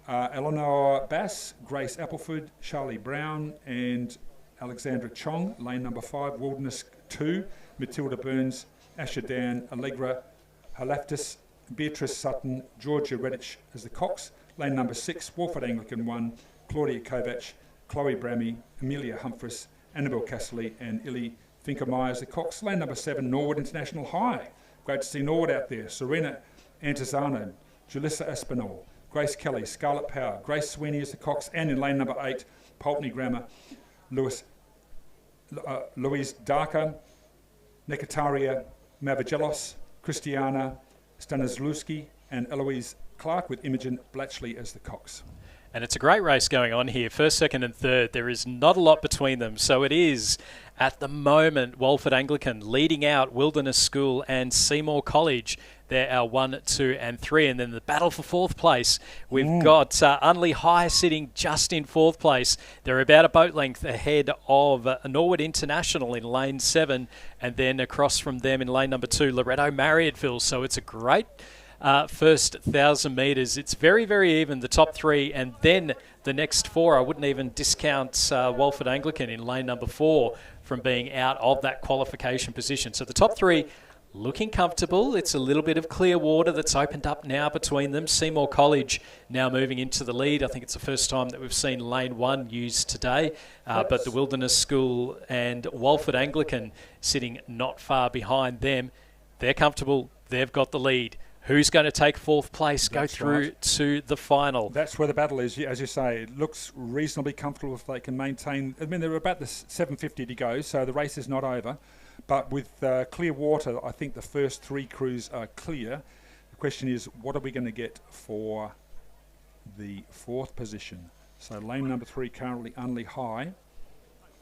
Eleanor Bass, Grace Appleford, Charlie Brown, and Alexandra Chong. Lane number 5, Wilderness 2, Matilda Burns, Asher Dan, Allegra Halaftis, Beatrice Sutton, Georgia Redditch as the cox. Lane number 6, Walford Anglican 1, Claudia Kovac, Chloe Brammy, Amelia Humphries, Annabelle Castley, and Illy Finkermeyer as the cox. Lane number 7, Norwood International High. Great to see Norwood out there. Serena Antizano, Julissa Aspinall, Grace Kelly, Scarlett Power, Grace Sweeney as the cox, and in lane number 8, Pulteney Grammar, Louise Darker, Nekataria Mavagelos, Christiana Stanislawski, and Eloise Clark with Imogen Blatchley as the cox. And it's a great race going on here. First, second and third. There is not a lot between them. So it is, at the moment, Walford Anglican leading out Wilderness School and Seymour College. They're our 1, 2 and 3. And then the battle for fourth place, we've got Unley High sitting just in fourth place. They're about a boat length ahead of Norwood International in lane 7. And then across from them in lane number 2, Loretto Marriotteville. So it's a great first 1,000 metres. It's very, very even, the top 3, and then the next 4. I wouldn't even discount Walford Anglican in lane number 4 from being out of that qualification position. So the top 3 looking comfortable. It's a little bit of clear water that's opened up now between them. Seymour College now moving into the lead. I think it's the first time that we've seen lane 1 used today, but the Wilderness School and Walford Anglican sitting not far behind them. They're comfortable. They've got the lead. Who's going to take fourth place, go through to the final? That's where the battle is, as you say. It looks reasonably comfortable if they can maintain. I mean, they're about the 750 to go, so the race is not over. But with clear water, I think the first 3 crews are clear. The question is, what are we going to get for the 4th position? So lane number 3 currently Unley High,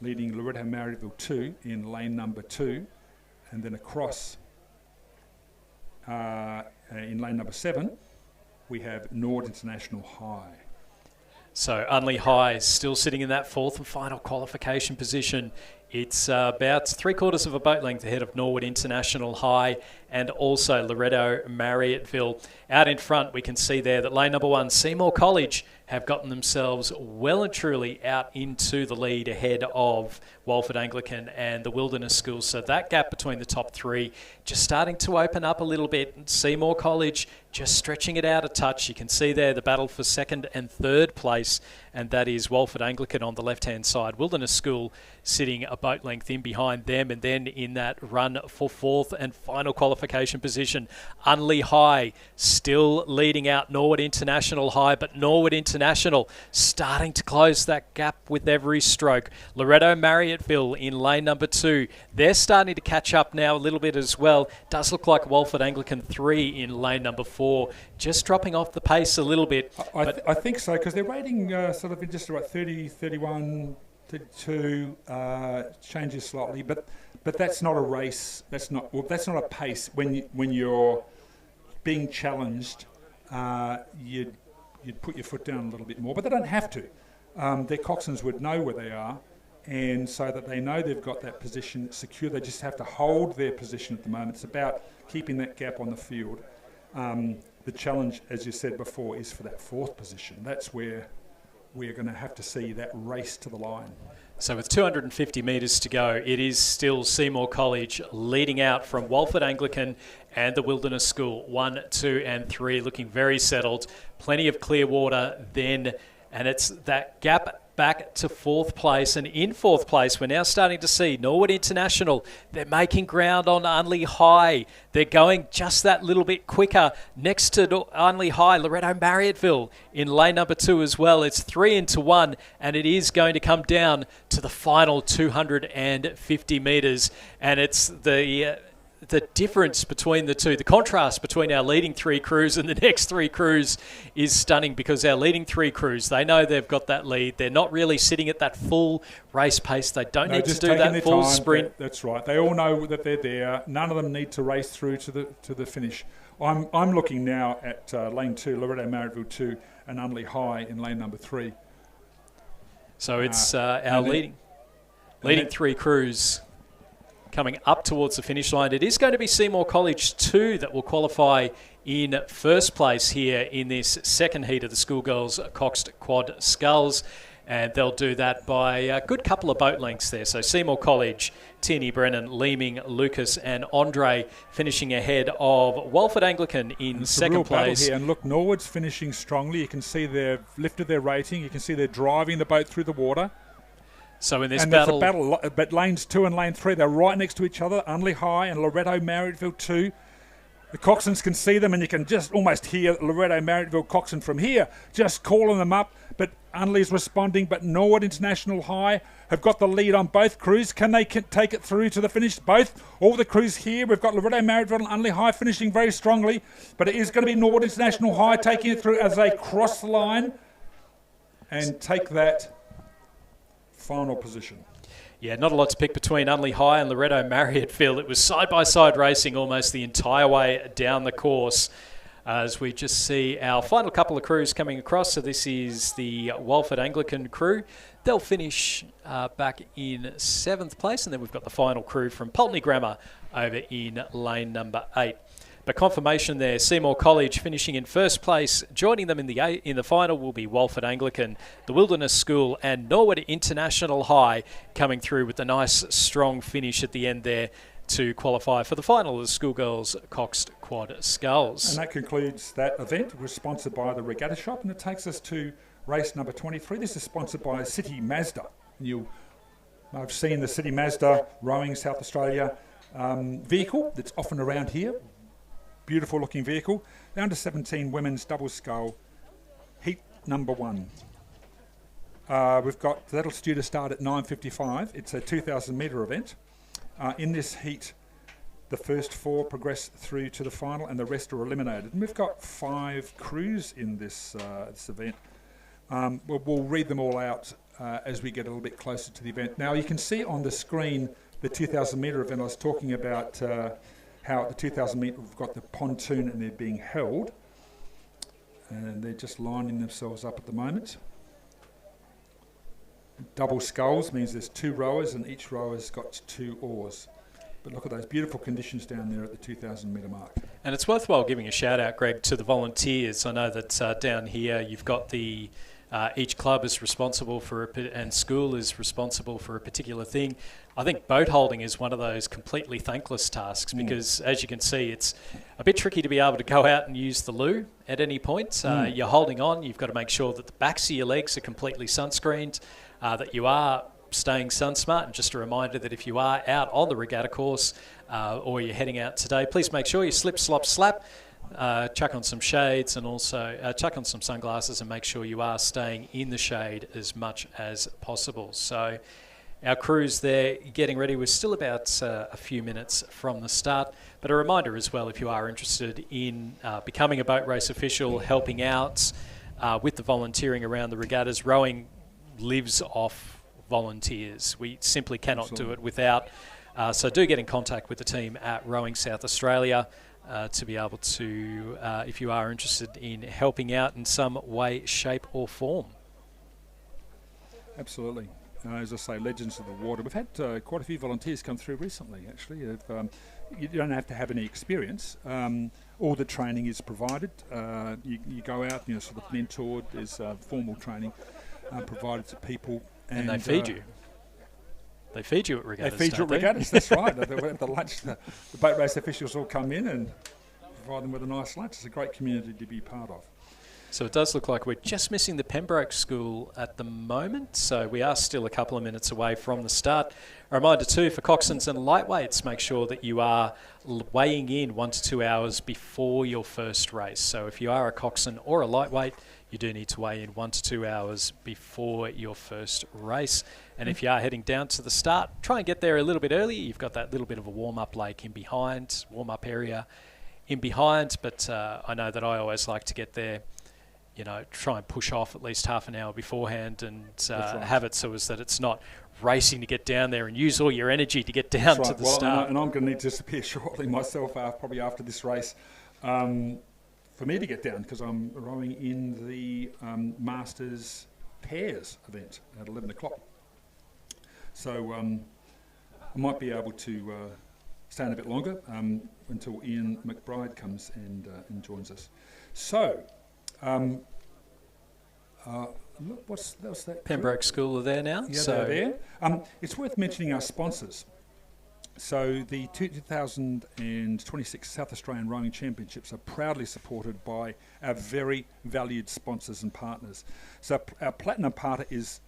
leading Loretto Marriotteville 2 in lane number 2, and then across in lane number 7, we have Nord International High. So Unley High is still sitting in that 4th and final qualification position. It's about 3/4 of a boat length ahead of Norwood International High and also Loretto Marriotteville. Out in front, we can see there that lane number 1, Seymour College, have gotten themselves well and truly out into the lead ahead of Walford Anglican and the Wilderness School. So that gap between the top 3 just starting to open up a little bit. Seymour College just stretching it out a touch. You can see there the battle for 2nd and 3rd place, and that is Walford Anglican on the left-hand side. Wilderness School sitting a boat length in behind them, and then in that run for 4th and final qualification position, Unley High still leading out Norwood International High, but Norwood International starting to close that gap with every stroke. Loretto Marriotteville in lane number 2. They're starting to catch up now a little bit as well. Does look like Walford Anglican 3 in lane number 4, just dropping off the pace a little bit. I think so, because they're rating sort of in just about 30, 31, 32, changes slightly, but that's not a race. That's not a pace. When you're being challenged, you'd put your foot down a little bit more, but they don't have to. Their coxswains would know where they are, and so that they know they've got that position secure. They just have to hold their position at the moment. It's about keeping that gap on the field. The challenge, as you said before, is for that fourth position. That's where we're going to have to see that race to the line. So with 250 metres to go, it is still Seymour College leading out from Walford Anglican and the Wilderness School. 1, 2 and 3 looking very settled. Plenty of clear water then, and it's that gap back to fourth place. And in fourth place, we're now starting to see Norwood International. They're making ground on Unley High. They're going just that little bit quicker. Next to Unley High, Loretto Marriotteville in lane number 2 as well. It's 3 into 1, and it is going to come down to the final 250 metres. And it's the difference between the two, the contrast between our leading 3 crews and the next 3 crews is stunning, because our leading 3 crews, they know they've got that lead. They're not really sitting at that full race pace. They don't need to do that full sprint. That's right. They all know that they're there. None of them need to race through to the finish. I'm looking now at lane 2, Loretto Marriotteville 2, and Unley High in lane number 3. So it's our leading 3 crews coming up towards the finish line. It is going to be Seymour College 2 that will qualify in first place here in this second heat of the Schoolgirls Coxed Quad Sculls, and they'll do that by a good couple of boat lengths there. So Seymour College, Tierney Brennan, Leeming, Lucas and Andre finishing ahead of Walford Anglican in second place. Here. And look, Norwood's finishing strongly. You can see they've lifted their rating. You can see they're driving the boat through the water. So in this and battle... it's a battle, but lanes 2 and lane 3, they're right next to each other. Unley High and Loretto Marriotteville 2. The coxswains can see them, and you can just almost hear Loretto Marriotteville coxswain from here, just calling them up. But Unley's responding, but Norwood International High have got the lead on both crews. Can they take it through to the finish? Both, all the crews here. We've got Loretto Marriotteville and Unley High finishing very strongly, but it is going to be Norwood International High taking it through as they cross the line and take that final position. Yeah, not a lot to pick between Unley High and Loretto Marriotteville. It was side-by-side racing almost the entire way down the course, as we just see our final couple of crews coming across. So this is the Walford Anglican crew. They'll finish back in 7th place, and then we've got the final crew from Pulteney Grammar over in lane number 8. But confirmation there, Seymour College finishing in first place. Joining them in the final will be Walford Anglican, the Wilderness School and Norwood International High coming through with a nice strong finish at the end there to qualify for the final of the Schoolgirls Coxed Quad Sculls. And that concludes that event. It was sponsored by the Regatta Shop, and it takes us to race number 23. This is sponsored by City Mazda. I've seen the City Mazda Rowing South Australia vehicle that's often around here. Beautiful looking vehicle. The under 17 women's double scull heat number 1. We've got that'll due to start at 9:55. It's a 2,000 metre event. In this heat, the first 4 progress through to the final, and the rest are eliminated. And we've got 5 crews in this event. We'll read them all out as we get a little bit closer to the event. Now you can see on the screen the 2,000 metre event. I was talking about how at the 2,000 metre we've got the pontoon and they're being held, and they're just lining themselves up at the moment. Double sculls means there's 2 rowers and each rower's got 2 oars. But look at those beautiful conditions down there at the 2,000 metre mark. And it's worthwhile giving a shout out, Greg, to the volunteers. I know that down here you've got the each club is responsible for and school is responsible for a particular thing. I think boat holding is one of those completely thankless tasks because, as you can see, it's a bit tricky to be able to go out and use the loo at any point. You're holding on. You've got to make sure that the backs of your legs are completely sunscreened, that you are staying sun smart. And just a reminder that if you are out on the regatta course or you're heading out today, please make sure you slip, slop, slap. Chuck on some shades and also chuck on some sunglasses and make sure you are staying in the shade as much as possible. So our crew's there getting ready. We're still about a few minutes from the start. But a reminder as well, if you are interested in becoming a boat race official, helping out with the volunteering around the regattas, rowing lives off volunteers. We simply cannot do it without. So do get in contact with the team at Rowing South Australia to be able to, if you are interested in helping out in some way, shape or form. Absolutely. as I say, legends of the water. We've had quite a few volunteers come through recently, actually. You don't have to have any experience. All the training is provided. You go out, sort of mentored. There's formal training provided to people. And they feed you. They feed you at regattas. They feed you at regattas, that's right. At the lunch, the boat race officials all come in and provide them with a nice lunch. It's a great community to be part of. So it does look like we're just missing the Pembroke School at the moment. So we are still a couple of minutes away from the start. A reminder too, for coxswains and lightweights, make sure that you are weighing in 1 to 2 hours before your first race. So if you are a coxswain or a lightweight, you do need to weigh in 1 to 2 hours before your first race. And if you are heading down to the start, try and get there a little bit early. You've got that little bit of a warm-up lake in behind, warm-up area in behind. But I know that I always like to get there, try and push off at least half an hour beforehand and have it so as that it's not racing to get down there and use all your energy to get down to the start. And I'm going to need to disappear shortly myself, probably after this race, for me to get down, because I'm rowing in the Masters Pairs event at 11 o'clock. So I might be able to stand a bit longer until Ian McBride comes and joins us. So, look, what's that? Pembroke School are there now. Yeah, they're there. It's worth mentioning our sponsors. So the 2026 South Australian Rowing Championships are proudly supported by our very valued sponsors and partners. So our platinum partner is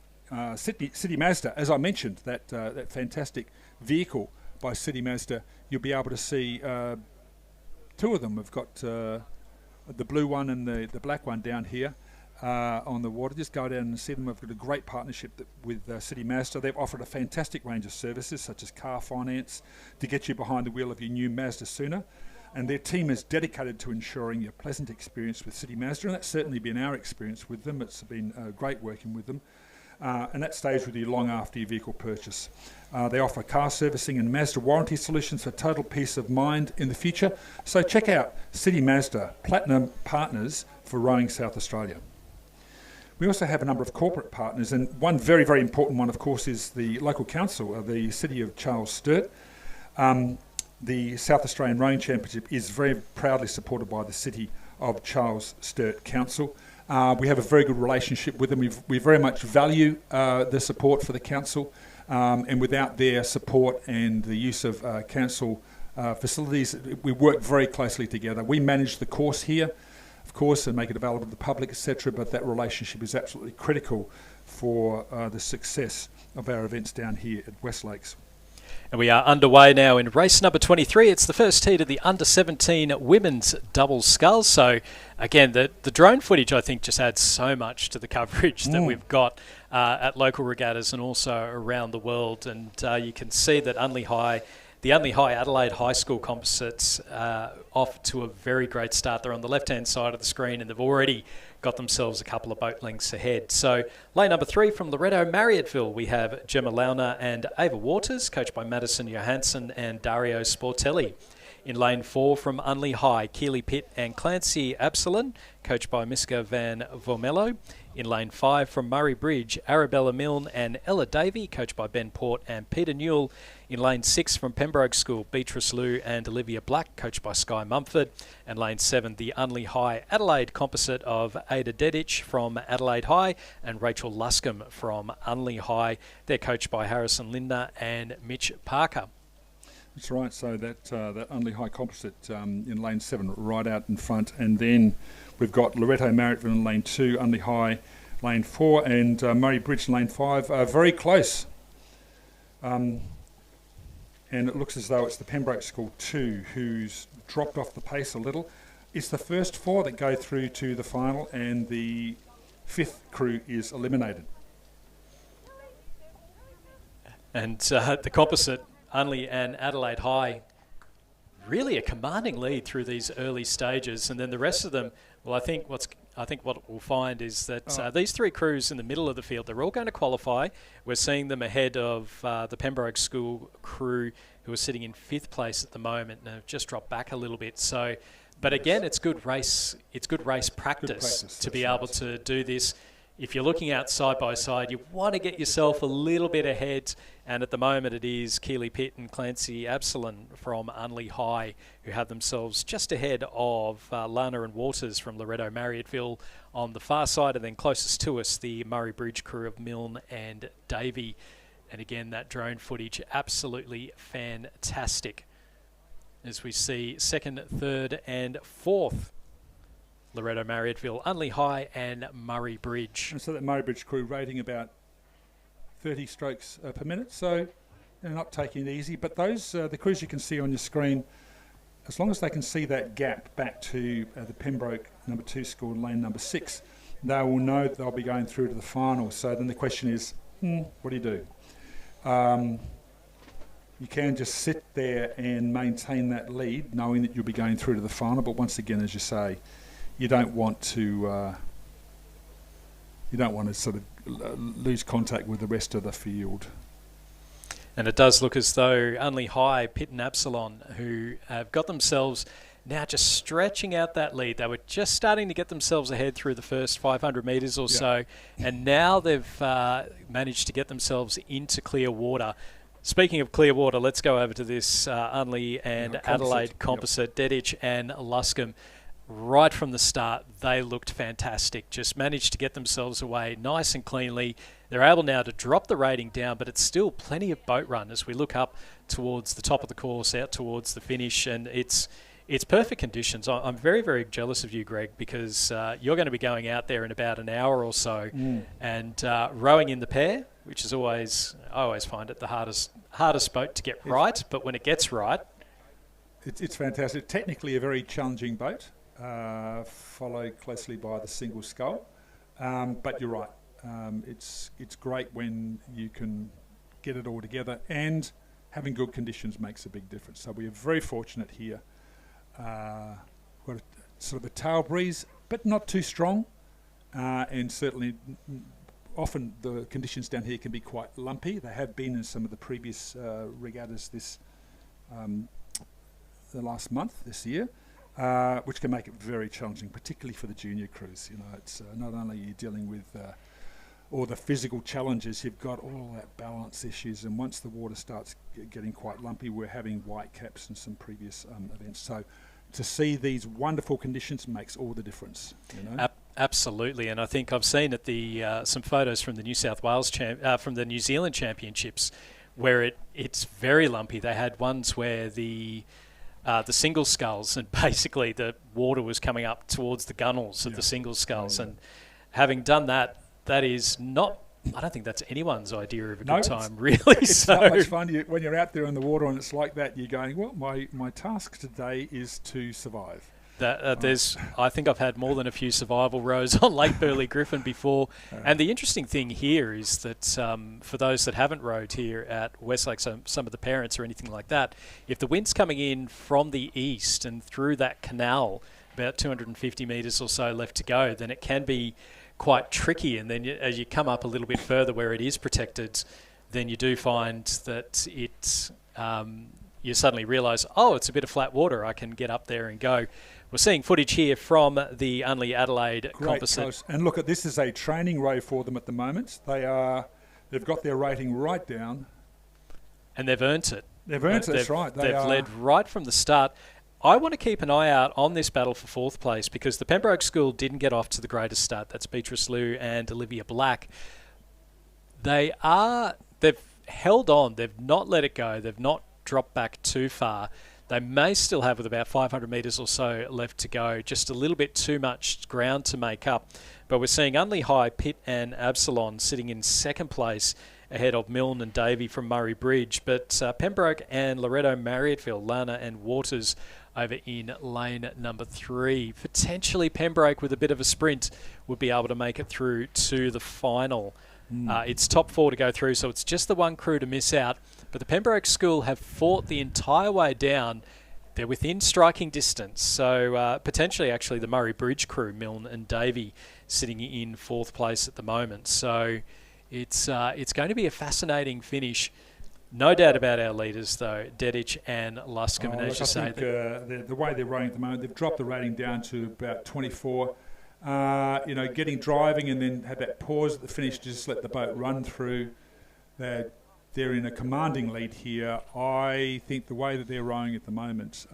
City Mazda. As I mentioned, that fantastic vehicle by City Mazda. You'll be able to see two of them. We've got the blue one and the black one down here on the water. Just go down and see them. We've got a great partnership with City Mazda. They've offered a fantastic range of services such as car finance to get you behind the wheel of your new Mazda sooner. And their team is dedicated to ensuring a pleasant experience with City Mazda, and that's certainly been our experience with them. It's been great working with them. And that stays with you long after your vehicle purchase. They offer car servicing and Mazda warranty solutions for total peace of mind in the future. So check out City Mazda, Platinum Partners for Rowing South Australia. We also have a number of corporate partners, and one very, very important one, of course, is the local council, the City of Charles Sturt. The South Australian Rowing Championship is very proudly supported by the City of Charles Sturt Council. We have a very good relationship with them. We very much value the support for the council, and without their support and the use of council facilities, we work very closely together. We manage the course here, of course, and make it available to the public, etc., but that relationship is absolutely critical for the success of our events down here at West Lakes. And we are underway now in race number 23. It's the first heat of the under-17 women's double sculls. So, again, the drone footage, I think, just adds so much to the coverage that we've got at local regattas and also around the world. And you can see that the Unley High Adelaide High School composites off to a very great start. They're on the left-hand side of the screen, and they've already got themselves a couple of boat lengths ahead. So lane number 3 from Loretto Marriotteville, we have Gemma Launer and Ava Waters, coached by Madison Johansson and Dario Sportelli. In lane 4 from Unley High, Keely Pitt and Clancy Absalon, coached by Miska van Vormello. In lane 5 from Murray Bridge, Arabella Milne and Ella Davey, coached by Ben Port and Peter Newell. In lane 6 from Pembroke School, Beatrice Liu and Olivia Black, coached by Sky Mumford. And lane 7, the Unley High Adelaide composite of Ada Dedich from Adelaide High and Rachel Luscombe from Unley High. They're coached by Harrison Lindner and Mitch Parker. That's right, so that Unley High composite in lane 7 right out in front, and then we've got Loretto Marriotteville in lane 2, Unley High lane 4, and Murray Bridge in lane 5, very close. And it looks as though it's the Pembroke School 2 who's dropped off the pace a little. It's the first 4 that go through to the final, and the 5th crew is eliminated. And the composite, Unley and Adelaide High, really a commanding lead through these early stages, and then the rest of them, well, I think what we'll find is that these 3 crews in the middle of the field, they're all going to qualify. We're seeing them ahead of the Pembroke School crew, who are sitting in 5th place at the moment and have just dropped back a little bit. So, but again, it's good race practice to be able to do this. if you're looking out side by side, you want to get yourself a little bit ahead. And at the moment, it is Keely Pitt and Clancy Absalon from Unley High who have themselves just ahead of Lana and Waters from Loretto Marriotteville on the far side. And then closest to us, the Murray Bridge crew of Milne and Davey. And again, that drone footage, absolutely fantastic. As we see second, third and fourth, Loretto Marriotteville, Unley High and Murray Bridge. And so that Murray Bridge crew rating about 30 strokes per minute, so they're not taking it easy. But those, the crews you can see on your screen, as long as they can see that gap back to the Pembroke number 2 score, lane number 6, they will know that they'll be going through to the final. So then the question is, what do you do? You can just sit there and maintain that lead, knowing that you'll be going through to the final. But once again, as you say, you don't want to sort of lose contact with the rest of the field. And it does look as though Unley High, Pitt and Absalon, who have got themselves now just stretching out that lead. They were just starting to get themselves ahead through the first 500 metres or so, and now they've managed to get themselves into clear water. Speaking of clear water, let's go over to this Unley and Adelaide composite. Dedich and Luscombe, right from the start, they looked fantastic. Just managed to get themselves away nice and cleanly. They're able now to drop the rating down, but it's still plenty of boat run as we look up towards the top of the course, out towards the finish, and it's perfect conditions. I'm very, very jealous of you, Greg, because you're going to be going out there in about an hour or so and rowing in the pair, which is I always find it the hardest boat to get right, but when it gets right... It's fantastic. Technically a very challenging boat, followed closely by the single scull, but you're right. It's great when you can get it all together, and having good conditions makes a big difference. So we are very fortunate here. Got a sort of a tail breeze, but not too strong, and certainly often the conditions down here can be quite lumpy. They have been in some of the previous regattas the last month this year, which can make it very challenging, particularly for the junior crews. You know, it's not only you're dealing with all the physical challenges, you've got all that balance issues, and once the water starts getting quite lumpy, we're having white caps in some previous events. So to see these wonderful conditions makes all the difference. You know? Absolutely, and I think I've seen at the some photos from the New South Wales from the New Zealand Championships where it's very lumpy. They had ones where the single sculls, and basically the water was coming up towards the gunnels of the single sculls, and having done that, that is not, I don't think that's anyone's idea of a good time, really. It's not much fun when you're out there in the water and it's like that. You're going, well, my task today is to survive. I think I've had more than a few survival rows on Lake Burley Griffin before. And the interesting thing here is that for those that haven't rowed here at Westlake, some of the parents or anything like that, if the wind's coming in from the east and through that canal, about 250 metres or so left to go, then it can be quite tricky. And then as you come up a little bit further where it is protected, then you do find that you suddenly realise, oh, it's a bit of flat water, I can get up there and go. We're seeing footage here from the Unley Adelaide composite. Close. And look, this is a training row for them at the moment. They've got their rating right down. And they've earned it. They've earned it, that's right. They've led right from the start. I want to keep an eye out on this battle for fourth place because the Pembroke School didn't get off to the greatest start. That's Beatrice Liu and Olivia Black. They've held on. They've not let it go. They've not dropped back too far. They may still have with about 500 metres or so left to go, just a little bit too much ground to make up. But we're seeing Unley High, Pitt and Absalon sitting in second place ahead of Milne and Davey from Murray Bridge. But Pembroke and Loretto Marriotteville, Lana and Waters over in lane number 3. Potentially Pembroke with a bit of a sprint would be able to make it through to the final. It's top 4 to go through, so it's just the one crew to miss out. But the Pembroke School have fought the entire way down. They're within striking distance. So potentially actually the Murray Bridge crew, Milne and Davey, sitting in fourth place at the moment. So it's going to be a fascinating finish. No doubt about our leaders, though, Dedich and Luscombe. And as you say, the way they're rowing at the moment, they've dropped the rating down to about 24. getting driving and then have that pause at the finish to just let the boat run through. They're in a commanding lead here. I think the way that they're rowing at the moment,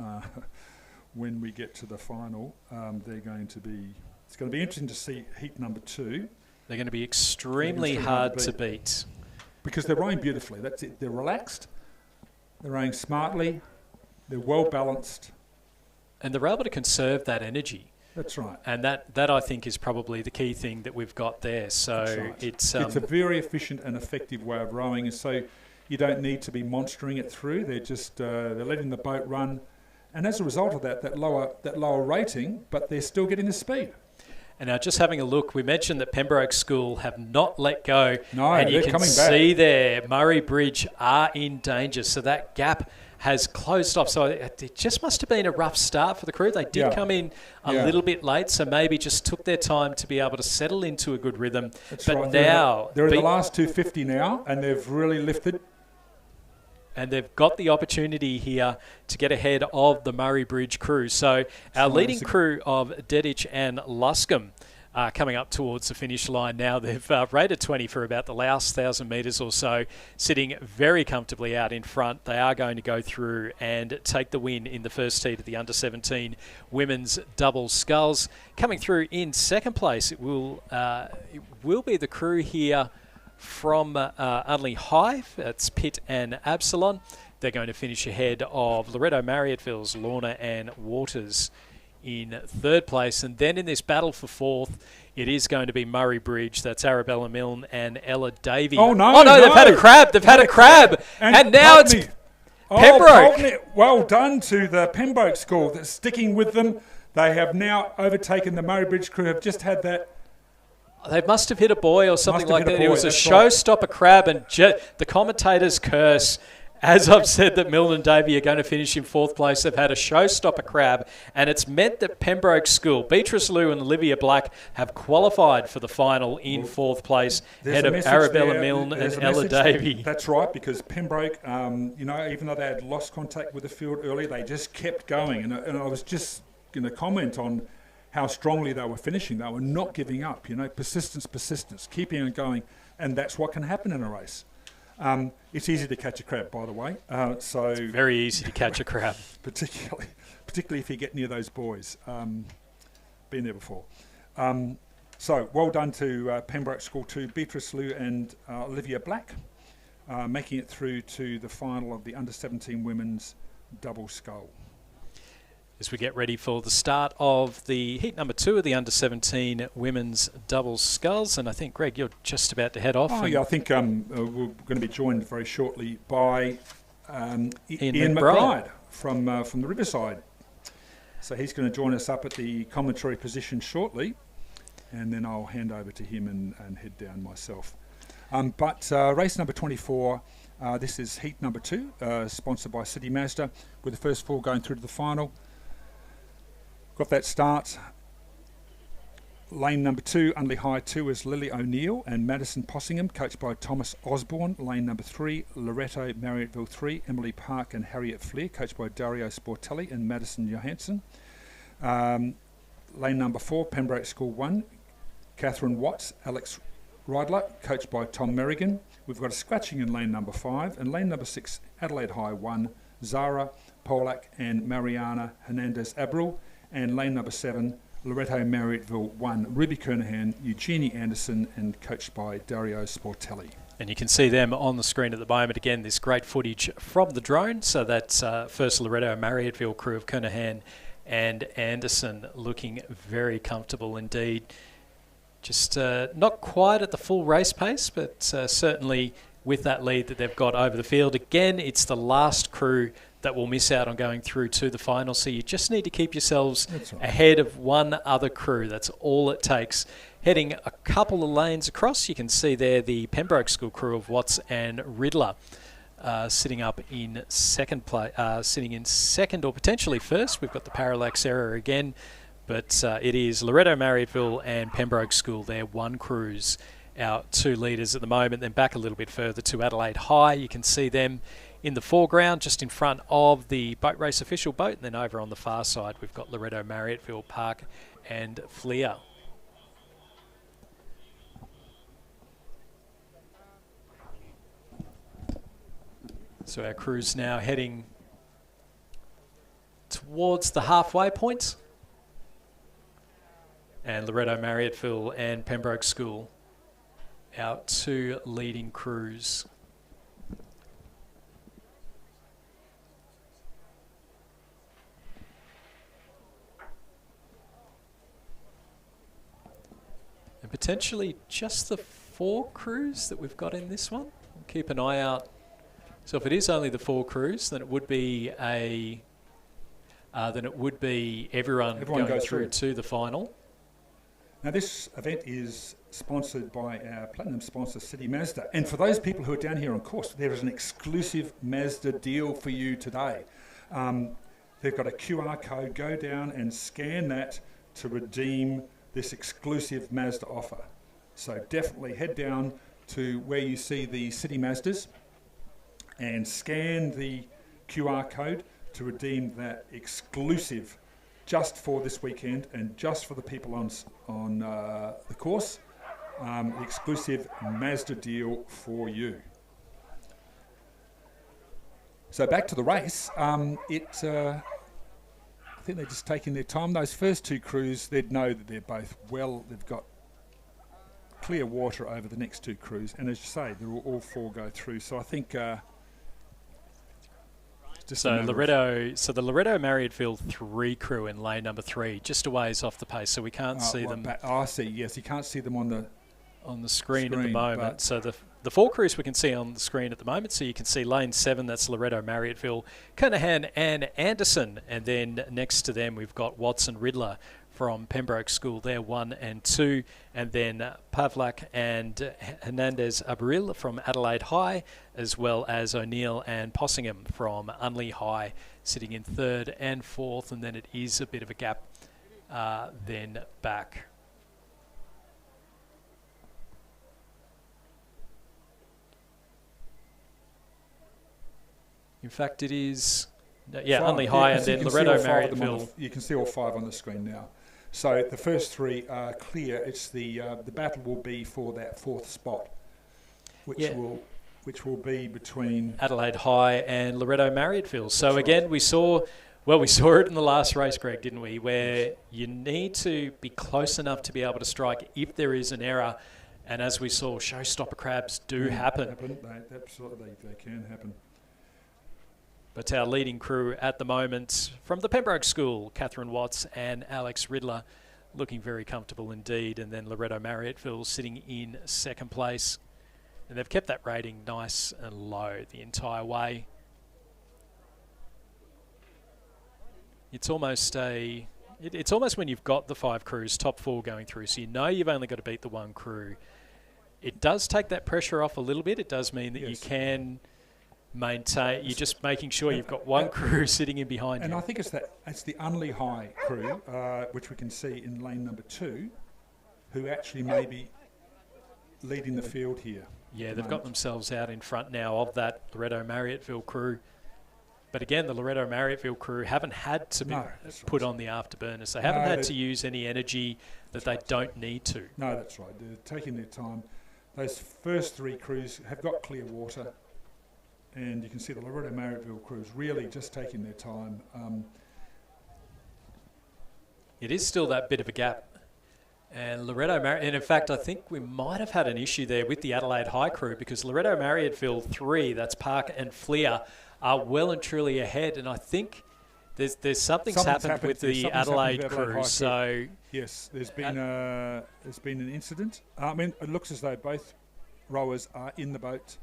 when we get to the final, it's going to be interesting to see heat number 2. They're going to be extremely hard to beat. Because they're rowing beautifully. That's it. They're relaxed. They're rowing smartly. They're well balanced. And they're able to conserve that energy. That's right. And that I think is probably the key thing that we've got there. So right. it's a very efficient and effective way of rowing, and so you don't need to be monstering it through. They're just they're letting the boat run, and as a result of that lower rating, but they're still getting the speed. And now just having a look, we mentioned that Pembroke School have not let go. No, and you they're can coming see back. there, Murray Bridge are in danger. So that gap has closed off. So it just must have been a rough start for the crew. They did come in a little bit late, so maybe just took their time to be able to settle into a good rhythm. That's but right. now they're in the last 250 now, and they've really lifted. And they've got the opportunity here to get ahead of the Murray Bridge crew. So our leading crew of Dedich and Luscombe are coming up towards the finish line now. They've rated 20 for about the last 1,000 metres or so, sitting very comfortably out in front. They are going to go through and take the win in the first heat of the Under-17 women's double sculls. Coming through in second place, it will be the crew here from Unley High. It's Pitt and Absalon. They're going to finish ahead of Loretto Marriotteville's Lorna and Waters in third place. And then in this battle for fourth, it is going to be Murray Bridge. That's Arabella Milne and Ella Davey. Oh, no. They've had a crab. They've had a crab. And now it's Pembroke. Well done to the Pembroke School that's sticking with them. They have now overtaken the Murray Bridge crew, have just had that. They must have hit a buoy or something like that. It was a showstopper crab, and the commentators curse. As I've said, that Milne and Davey are going to finish in fourth place. They've had a showstopper crab, and it's meant that Pembroke School, Beatrice Liu and Olivia Black, have qualified for the final in fourth place, ahead of Arabella Milne and Ella Davey. That's right, because Pembroke, even though they had lost contact with the field early, they just kept going. And I was just going to comment on how strongly they were finishing. They were not giving up, persistence, keeping on going, and that's what can happen in a race. It's easy to catch a crab, by the way. It's very easy to catch a crab, particularly if you get near those buoys. Been there before. So well done to Pembroke School 2, Beatrice Liu and Olivia Black, making it through to the final of the Under-17 women's double scull. As we get ready for the start of the heat number 2 of the Under-17 women's double sculls. And I think, Greg, you're just about to head off. I think we're going to be joined very shortly by Ian McBride from the Riverside. So he's going to join us up at the commentary position shortly, and then I'll hand over to him and head down myself. But race number 24, this is heat number 2, sponsored by City Mazda, with the first 4 going through to the final. Got that start. Lane number 2, Unley High 2, is Lily O'Neill and Madison Possingham, coached by Thomas Osborne. Lane number 3, Loretto Marriotteville 3, Emily Park and Harriet Fleer, coached by Dario Sportelli and Madison Johansson. Lane number 4, Pembroke School 1, Catherine Watts, Alex Reidler, coached by Tom Merrigan. We've got a scratching in lane number 5, and lane number 6, Adelaide High 1, Zara Polak and Mariana Hernandez-Abril. And lane number 7, Loretto Marriotteville 1, Ruby Kernahan, Eugenie Anderson, and coached by Dario Sportelli. And you can see them on the screen at the moment. Again, this great footage from the drone. So that's first Loretto Marriotteville crew of Kernahan and Anderson, looking very comfortable indeed. Just not quite at the full race pace, but certainly with that lead that they've got over the field. Again, it's the last crew that will miss out on going through to the final. So you just need to keep yourselves ahead of one other crew. That's all it takes. Heading a couple of lanes across, you can see there the Pembroke School crew of Watts and Riddler sitting up in second place, sitting in second or potentially first. We've got the parallax error again, but it is Loretto Marriotteville and Pembroke School. They're one crews, our 2 leaders at the moment. Then back a little bit further to Adelaide High. You can see them in the foreground, just in front of the boat race official boat. And then over on the far side, we've got Loretto Marriotteville, Park and Fleer. So our crew's now heading towards the halfway point. And Loretto Marriotteville and Pembroke School, our two leading crews. And potentially just the 4 crews that we've got in this one. We'll keep an eye out. So if it is only the 4 crews, then it would be everyone going through to the final. Now this event is sponsored by our platinum sponsor City Mazda, and for those people who are down here on course, there is an exclusive Mazda deal for you today. They've got a QR code. Go down and scan that to redeem this exclusive Mazda offer. So definitely head down to where you see the City Mazdas and scan the QR code to redeem that exclusive just for this weekend and just for the people on the course, the exclusive Mazda deal for you. So back to the race. I think they're just taking their time. Those first 2 crews, they'd know that they're both they've got clear water over the next 2 crews, and as you say, they're all 4 go through. So I think. So the Loretto Marriotteville 3 crew in lane number 3, just a ways off the pace, so we can't see them. I see. Yes, you can't see them on the screen at the moment. So the 4 crews we can see on the screen at the moment. So you can see lane 7, that's Loretto Marriotteville, Kernahan and Anderson, and then next to them we've got Watson Riddler from Pembroke School. They're 1 and 2, and then Pavlak and Hernandez Abril from Adelaide High, as well as O'Neill and Possingham from Unley High, sitting in 3rd and 4th, and then it is a bit of a gap then back. In fact, it is, Unley High and then Loretto Marriotteville. You can see all 5 on the screen now. So the first 3 are clear. It's the battle will be for that 4th spot, which will be between Adelaide High and Loretto Marriotteville. So that's again, right. we saw it in the last race, Greg, didn't we? Where you need to be close enough to be able to strike if there is an error. And as we saw, showstopper crabs do happen. Absolutely, they can happen. But our leading crew at the moment from the Pembroke School, Catherine Watts and Alex Riddler, looking very comfortable indeed. And then Loretto Marriotteville sitting in 2nd place. And they've kept that rating nice and low the entire way. It's almost it's almost when you've got the 5 crews, top 4 going through, so you know you've only got to beat the 1 crew. It does take that pressure off a little bit. It does mean that you can maintain. You're just making sure you've got 1 crew sitting in behind you. And I think it's the Unley High crew, which we can see in lane number 2, who actually may be leading the field here. Yeah, they've got themselves out in front now of that Loretto Marriotteville crew. But again, the Loretto Marriotteville crew haven't had to be put on the afterburners. They haven't had to use any energy that they don't need to. No, that's right. They're taking their time. Those first 3 crews have got clear water. And you can see the Loretto Marriotteville crew is really just taking their time. It is still that bit of a gap. And and in fact, I think we might have had an issue there with the Adelaide High crew, because Loretto Marriotteville 3, that's Park and Fleer, are well and truly ahead. And I think there's something's happened with the Adelaide crew. So yes, there's been an incident. I mean, it looks as though both rowers are in the boat.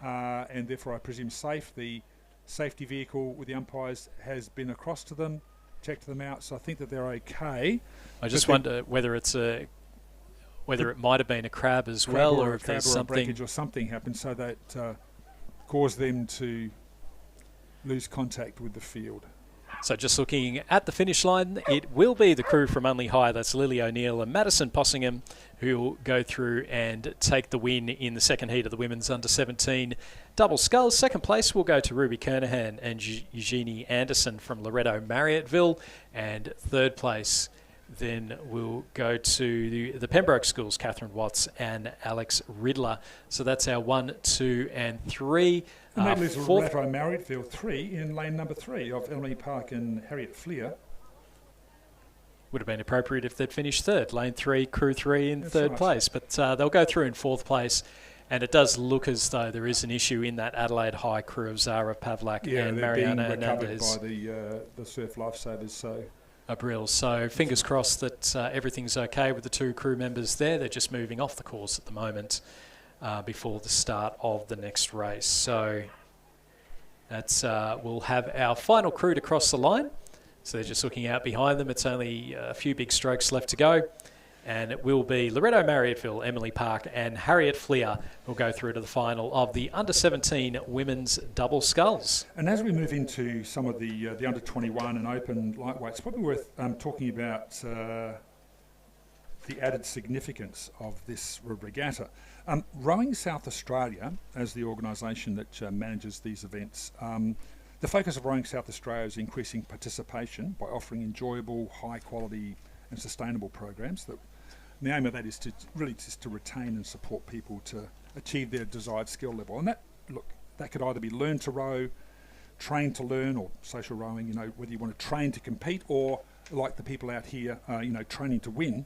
And therefore, I presume safe. The safety vehicle with the umpires has been across to them, checked them out. So I think that they're okay. I just wonder whether it might have been a crab as well, or if there's something breakage or something happened, so that caused them to lose contact with the field. So just looking at the finish line, it will be the crew from Unley High, that's Lily O'Neill and Madison Possingham, who will go through and take the win in the 2nd heat of the women's under-17 double sculls. 2nd place will go to Ruby Kernahan and Eugenie Anderson from Loretto Marriotteville, and 3rd place then we'll go to the Pembroke schools, Catherine Watts and Alex Riddler. So that's our 1, 2 and 3. And that leaves Ratto Marriottville 3 in lane number 3 of Emily Park and Harriet Fleer. Would have been appropriate if they'd finished third. Lane 3, crew 3 in third place. But they'll go through in fourth place. And it does look as though there is an issue in that Adelaide High crew of Zara Pavlak and Mariana Hernandez. By the Surf Lifesavers, so... Abril. So fingers crossed that everything's okay with the 2 crew members there. They're just moving off the course at the moment before the start of the next race. So that's we'll have our final crew to cross the line. So they're just looking out behind them. It's only a few big strokes left to go. And it will be Loretto Marriottville, Emily Park and Harriet Fleer will go through to the final of the Under-17 Women's Double Sculls. And as we move into some of the Under-21 and open lightweights, it's probably worth talking about the added significance of this regatta. Rowing South Australia, as the organisation that manages these events, the focus of Rowing South Australia is increasing participation by offering enjoyable, high-quality and sustainable programs. The aim of that is to really just to retain and support people to achieve their desired skill level. And that could either be learn to row, train to learn, or social rowing, whether you want to train to compete or, like the people out here, training to win.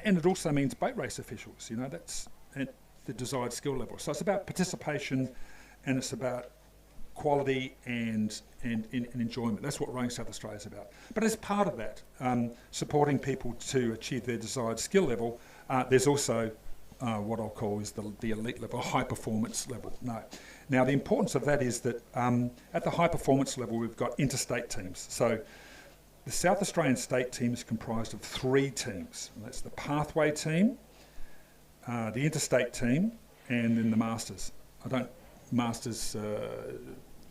And it also means boat race officials, that's at the desired skill level. So it's about participation and it's about quality and enjoyment. That's what Rowing South Australia is about. But as part of that, supporting people to achieve their desired skill level, there's also what I'll call is the elite level, high performance level. Now the importance of that is that at the high performance level, we've got interstate teams. So the South Australian state team is comprised of 3 teams. That's the pathway team, the interstate team, and then the masters.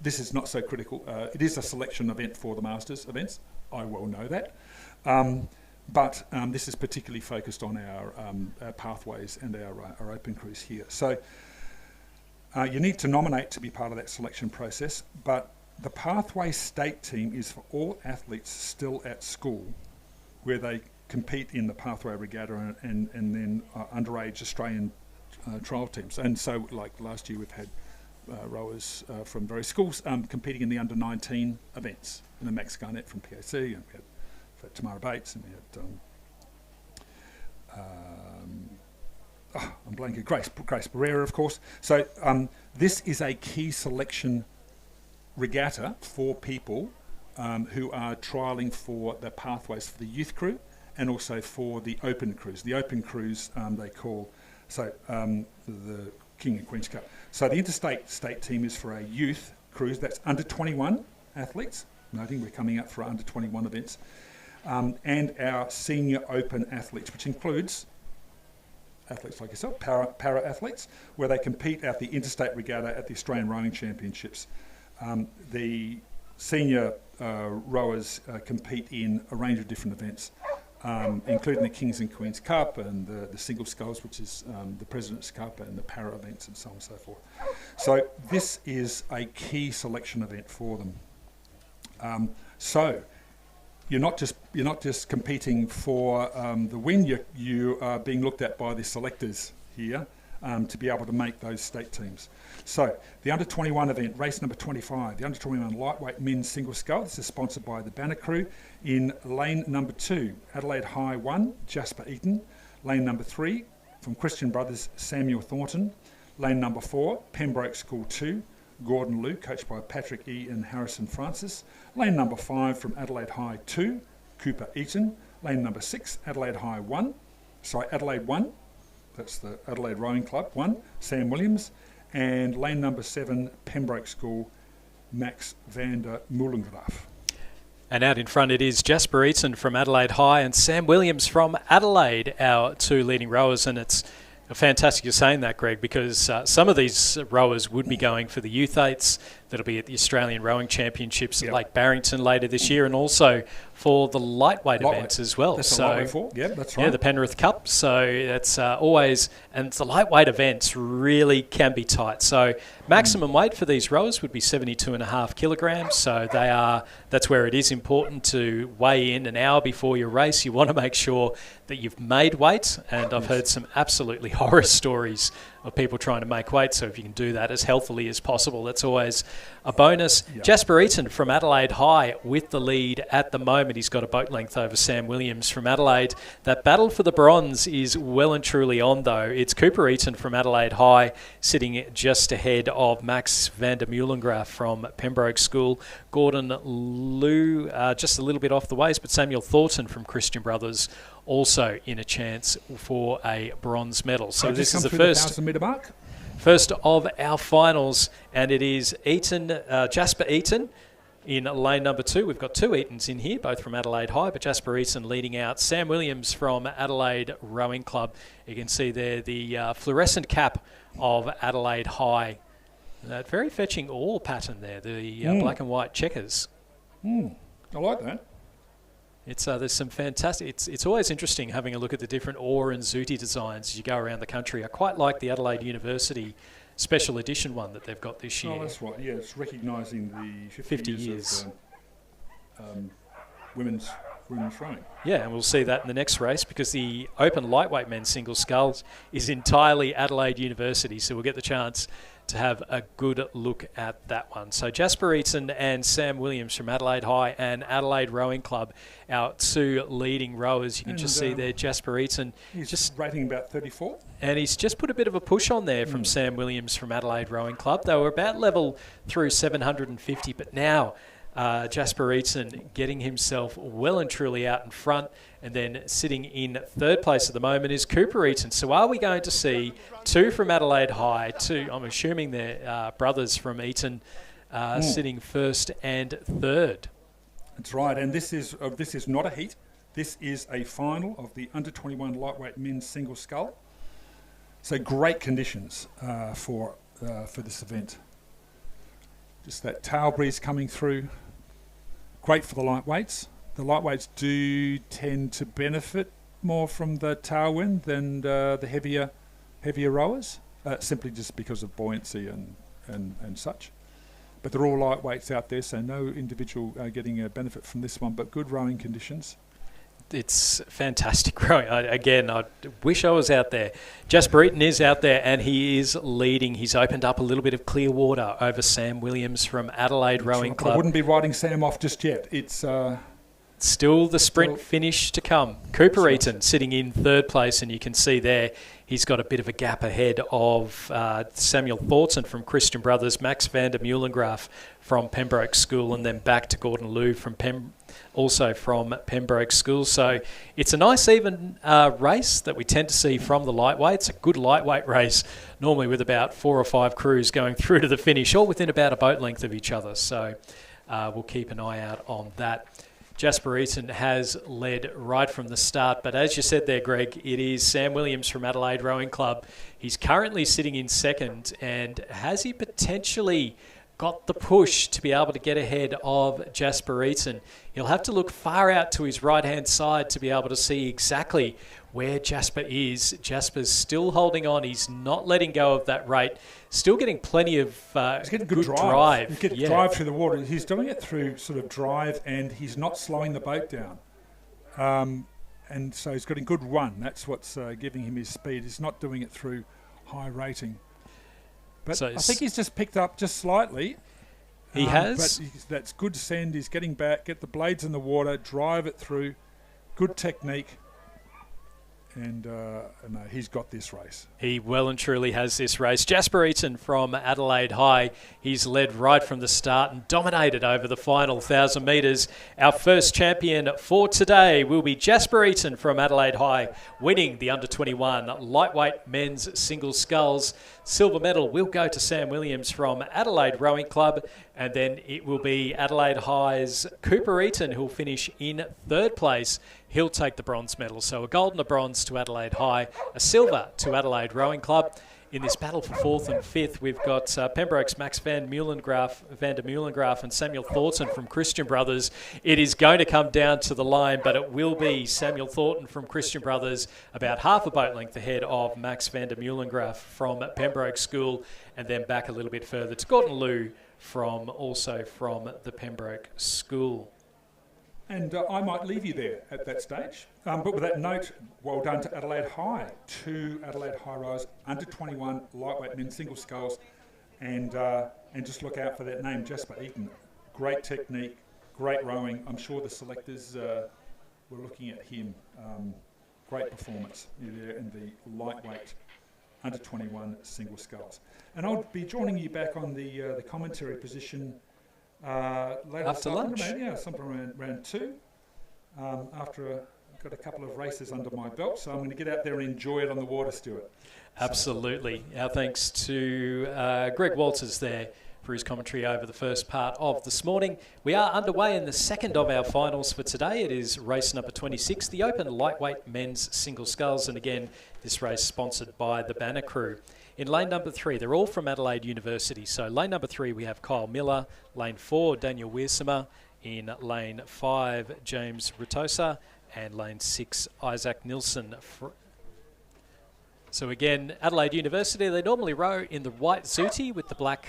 This is not so critical. It is a selection event for the Masters events. I well know that. But this is particularly focused on our pathways and our open crews here. So you need to nominate to be part of that selection process, but the pathway state team is for all athletes still at school where they compete in the pathway regatta and then underage Australian trial teams. And so like last year we've had rowers from various schools competing in the under-19 events. Max Garnett from PAC, and we had Tamara Bates, and we had I'm blanking, Grace Barrera, of course. So this is a key selection regatta for people who are trialling for the pathways for the youth crew and also for the open crews. The open crews they call the King and Queen's Cup. So the interstate state team is for a youth cruise, that's under 21 athletes, noting we're coming up for under 21 events, and our senior open athletes, which includes athletes like yourself, para athletes, where they compete at the interstate regatta at the Australian Rowing Championships. The senior rowers compete in a range of different events, including the Kings and Queens Cup and the single sculls, which is the President's Cup, and the para events and so on and so forth. So this is a key selection event for them. So you're not just competing for the win. You are being looked at by the selectors here to be able to make those state teams. So the under-21 event, race number 25, the under-21 lightweight men's single scull. This is sponsored by the Banner Crew. In lane number 2, Adelaide High 1, Jasper Eaton. Lane number 3, from Christian Brothers, Samuel Thornton. Lane number 4, Pembroke School 2, Gordon Liu, coached by Patrick E. and Harrison Francis. Lane number 5, from Adelaide High 2, Cooper Eaton. Lane number 6, Adelaide 1, that's the Adelaide Rowing Club 1, Sam Williams. And lane number 7, Pembroke School, Max van der Meulengraaf. And out in front it is Jasper Eaton from Adelaide High and Sam Williams from Adelaide, our 2 leading rowers. And it's fantastic you're saying that, Greg, because some of these rowers would be going for the Youth 8s. that'll be at the Australian Rowing Championships at Lake Barrington later this year, and also for the lightweight events as well. That's lightweight for. Yeah, that's right. Yeah, the Penrith Cup. So that's always, and the lightweight events really can be tight. So maximum weight for these rowers would be 72.5 kilograms. So that's where it is important to weigh in an hour before your race. You want to make sure that you've made weight, and I've heard some absolutely horror stories of people trying to make weight. So if you can do that as healthily as possible, that's always a bonus. Yep. Jasper Eaton from Adelaide High with the lead at the moment. He's got a boat length over Sam Williams from Adelaide. That battle for the bronze is well and truly on, though. It's Cooper Eaton from Adelaide High sitting just ahead of Max van der Meulengraaf from Pembroke School. Gordon Liu just a little bit off the waist, but Samuel Thornton from Christian Brothers also in a chance for a bronze medal. So this is the first 1,000-metre mark. First of our finals, and it is Jasper Eaton in lane number 2. We've got 2 Eatons in here, both from Adelaide High, but Jasper Eaton leading out. Sam Williams from Adelaide Rowing Club. You can see there the fluorescent cap of Adelaide High. That very fetching oar pattern there, the black and white checkers. I like that. It's there's some fantastic. It's always interesting having a look at the different oar and zooty designs as you go around the country. I quite like the Adelaide University special edition one that they've got this year. Oh, that's right. Yeah, it's recognising the 50 years of women's rowing. Yeah, and we'll see that in the next race because the Open Lightweight Men's Single Sculls is entirely Adelaide University, so we'll get the chance to have a good look at that one. So Jasper Eaton and Sam Williams from Adelaide High and Adelaide Rowing Club, our 2 leading rowers. You can just see there Jasper Eaton. He's just rating about 34. And he's just put a bit of a push on there from Sam Williams from Adelaide Rowing Club. They were about level through 750, but now Jasper Eaton getting himself well and truly out in front, and then sitting in 3rd place at the moment is Cooper Eaton. So are we going to see 2 from Adelaide High, 2, I'm assuming they're brothers from Eaton, sitting 1st and 3rd? That's right, and this is not a heat. This is a final of the under-21 lightweight men's single scull. So great conditions for this event. Just that tail breeze coming through. Great for the lightweights. The lightweights do tend to benefit more from the tailwind than the heavier rowers, simply just because of buoyancy and such. But they're all lightweights out there, so no individual getting a benefit from this one, but good rowing conditions. It's fantastic rowing. I wish I was out there. Jasper Eaton is out there and he is leading. He's opened up a little bit of clear water over Sam Williams from Adelaide Rowing Club. I wouldn't be writing Sam off just yet. It's still the sprint finish to come. Cooper Eaton sitting in 3rd place, and you can see there he's got a bit of a gap ahead of Samuel Thornton from Christian Brothers, Max van der Meulengraaf from Pembroke School, and then back to Gordon Liu from also from Pembroke School. So it's a nice even race that we tend to see from the lightweights. A good lightweight race, normally with about 4 or 5 crews going through to the finish, all within about a boat length of each other. So we'll keep an eye out on that. Jasper Eaton has led right from the start, but as you said there, Greg, it is Sam Williams from Adelaide Rowing Club. He's currently sitting in 2nd, and has he potentially got the push to be able to get ahead of Jasper Eaton? He'll have to look far out to his right-hand side to be able to see exactly where Jasper is. Jasper's still holding on. He's not letting go of that rate. Still getting plenty of he's getting good drive. He's getting drive through the water. He's doing it through sort of drive, and he's not slowing the boat down. And so he's got a good run. That's what's giving him his speed. He's not doing it through high rating. But so I think he's just picked up just slightly. He has. But that's good send. He's getting back, get the blades in the water, drive it through. Good technique. And he's got this race. He well and truly has this race. Jasper Eaton from Adelaide High. He's led right from the start and dominated over the final 1,000 metres. Our first champion for today will be Jasper Eaton from Adelaide High, winning the under-21 lightweight men's single sculls. Silver medal will go to Sam Williams from Adelaide Rowing Club, and then it will be Adelaide High's Cooper Eaton who'll finish in 3rd place. he'll take the bronze medal. So a gold and a bronze to Adelaide High, a silver to Adelaide Rowing Club. In this battle for 4th and 5th, we've got Pembroke's Max van der Meulengraaf and Samuel Thornton from Christian Brothers. It is going to come down to the line, but it will be Samuel Thornton from Christian Brothers, about half a boat length ahead of Max van der Meulengraaf from Pembroke School, and then back a little bit further to Gordon Liu from the Pembroke School. And I might leave you there at that stage. But with that note, well done to Adelaide High. 2 Adelaide High rowers, under 21, lightweight men, single sculls. And just look out for that name, Jasper Eaton. Great technique, great rowing. I'm sure the selectors were looking at him. Great performance there in the lightweight, under 21 single sculls. And I'll be joining you back on the commentary position later after lunch. Maybe, yeah, sometime around 2. After I've got a couple of races under my belt, so I'm going to get out there and enjoy it on the water, Stuart. Absolutely. Our thanks to Greg Walters there for his commentary over the first part of this morning. We are underway in the second of our finals for today. It is race number 26, the Open Lightweight Men's Single Sculls, and again, this race sponsored by the Banner Crew. In lane number 3, they're all from Adelaide University. So lane number 3, we have Kyle Miller. Lane 4, Daniel Wiersema. In lane 5, James Ritosa. And lane 6, Isaac Nilsson. So again, Adelaide University, they normally row in the white zooty with the black,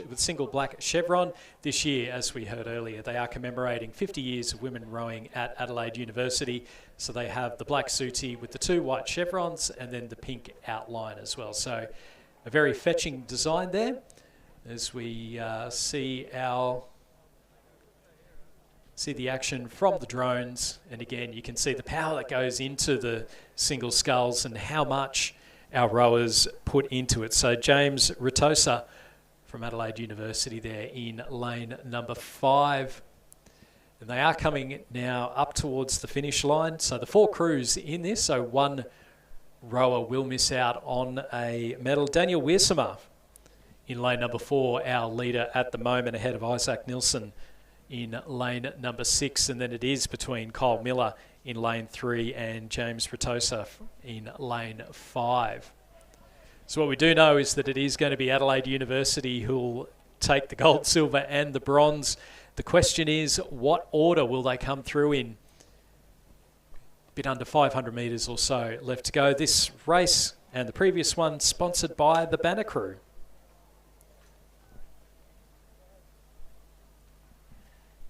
with single black chevron. This year, as we heard earlier, they are commemorating 50 years of women rowing at Adelaide University. So they have the black zooty with the 2 white chevrons and then the pink outline as well. So a very fetching design there as we see the action from the drones. And again, you can see the power that goes into the single sculls and how much our rowers put into it. So James Ritosa from Adelaide University there in lane number 5. And they are coming now up towards the finish line. So the 4 crews in this, so 1 rower will miss out on a medal. Daniel Wiersema in lane number 4, our leader at the moment, ahead of Isaac Nilsson in lane number 6. And then it is between Kyle Miller in lane 3 and James Ritosa in lane 5. So what we do know is that it is going to be Adelaide University who will take the gold, silver and the bronze. The question is, what order will they come through in? A bit under 500 metres or so left to go. This race and the previous one sponsored by the Banner Crew.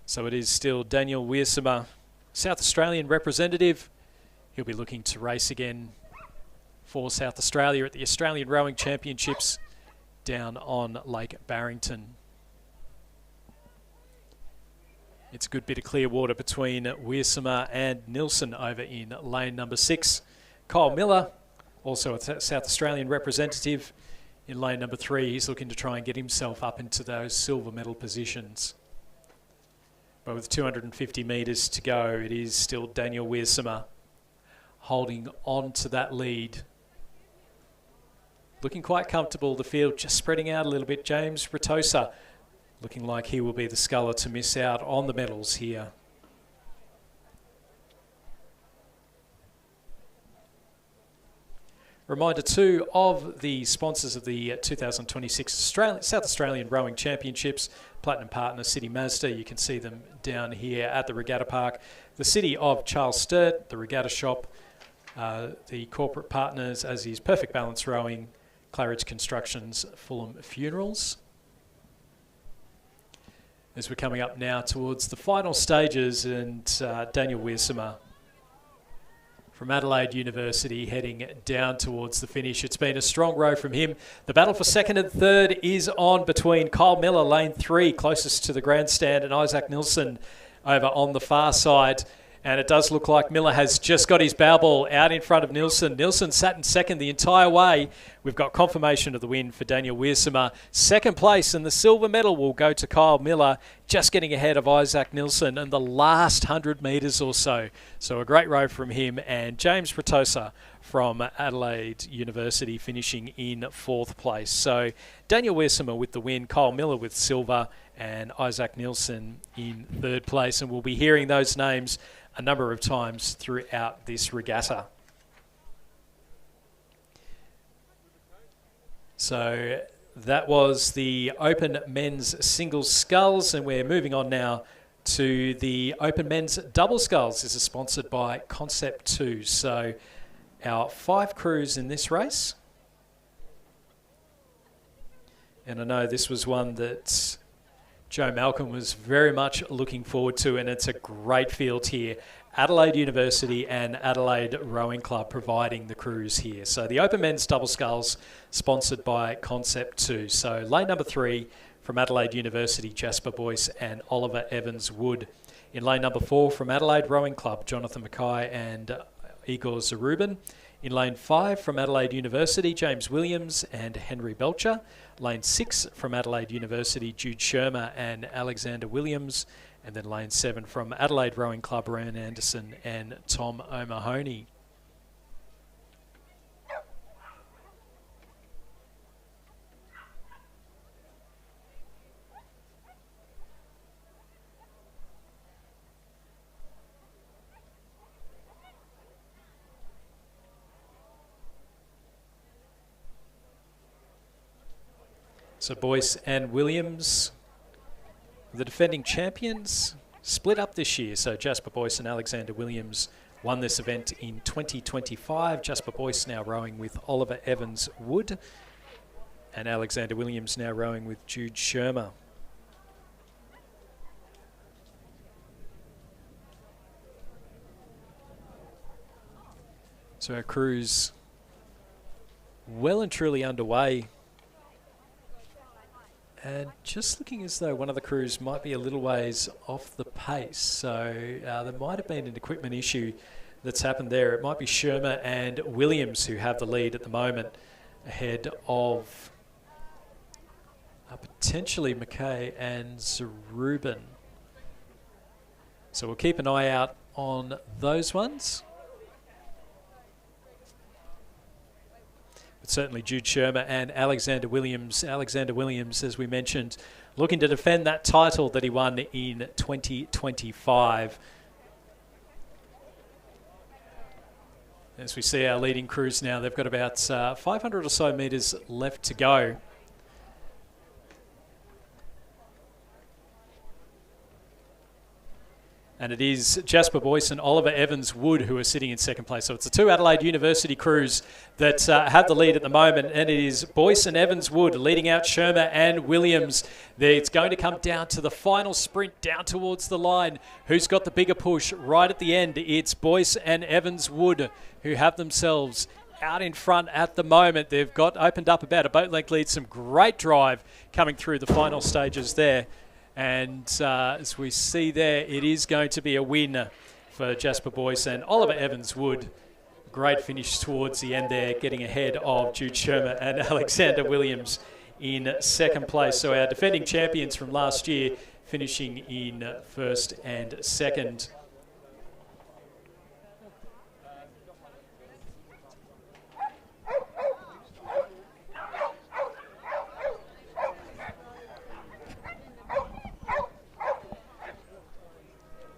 So it is still Daniel Wiersema, South Australian representative. He'll be looking to race again for South Australia at the Australian Rowing Championships down on Lake Barrington. It's a good bit of clear water between Wiersema and Nilsson over in lane number 6. Kyle Miller, also a South Australian representative, in lane number 3. He's looking to try and get himself up into those silver medal positions. But with 250 metres to go, it is still Daniel Wiersema holding on to that lead. Looking quite comfortable, the field just spreading out a little bit. James Ritosa looking like he will be the sculler to miss out on the medals here. Reminder too of the sponsors of the 2026 South Australian Rowing Championships. Platinum partner City Mazda, you can see them down here at the Regatta Park. The City of Charles Sturt, the Regatta Shop, the corporate partners as is Perfect Balance Rowing, Claridge Constructions, Fulham Funerals. As we're coming up now towards the final stages, and Daniel Wiersema from Adelaide University heading down towards the finish. It's been a strong row from him. The battle for second and third is on between Kyle Miller, lane 3, closest to the grandstand, and Isaac Nilsson over on the far side. And it does look like Miller has just got his bow ball out in front of Nilsson. Nilsson sat in second the entire way. We've got confirmation of the win for Daniel Wiersema. Second place, and the silver medal will go to Kyle Miller, just getting ahead of Isaac Nilsson in the last 100 metres or so. So a great row from him, and James Ritosa from Adelaide University finishing in 4th place. So Daniel Wiersema with the win, Kyle Miller with silver, and Isaac Nilsson in 3rd place. And we'll be hearing those names a number of times throughout this regatta. So that was the Open Men's Single Sculls, and we're moving on now to the Open Men's Double Sculls. This is sponsored by Concept 2. So our 5 crews in this race. And I know this was one that Joe Malcolm was very much looking forward to, and it's a great field here. Adelaide University and Adelaide Rowing Club providing the crews here. So the Open Men's Double Sculls sponsored by Concept 2. So lane number 3 from Adelaide University, Jasper Boyce and Oliver Evans-Wood. In lane number 4 from Adelaide Rowing Club, Jonathan Mackay and Igor Zarubin. In lane 5 from Adelaide University, James Williams and Henry Belcher. Lane 6 from Adelaide University, Jude Shermer and Alexander Williams. And then lane 7 from Adelaide Rowing Club, Ryan Anderson and Tom O'Mahony. So Boyce and Williams, the defending champions, split up this year. So Jasper Boyce and Alexander Williams won this event in 2025. Jasper Boyce now rowing with Oliver Evans-Wood, and Alexander Williams now rowing with Jude Shermer. So our cruise well and truly underway. And just looking as though one of the crews might be a little ways off the pace. So there might have been an equipment issue that's happened there. It might be Shermer and Williams who have the lead at the moment, ahead of potentially Mackay and Zarubin. So we'll keep an eye out on those ones. Certainly Jude Shermer and Alexander Williams. Alexander Williams, as we mentioned, looking to defend that title that he won in 2025. As we see our leading crews now, they've got about 500 or so metres left to go. And it is Jasper Boyce and Oliver Evans-Wood who are sitting in second place. So it's the 2 Adelaide University crews that have the lead at the moment. And it is Boyce and Evans-Wood leading out Shermer and Williams. It's going to come down to the final sprint down towards the line. Who's got the bigger push right at the end? It's Boyce and Evans-Wood who have themselves out in front at the moment. They've got opened up about a boat length lead. Some great drive coming through the final stages there. And as we see there, it is going to be a win for Jasper Boyce and Oliver Evans-Wood. Great finish towards the end there, getting ahead of Jude Shermer and Alexander Williams in second place. So our defending champions from last year finishing in first and second.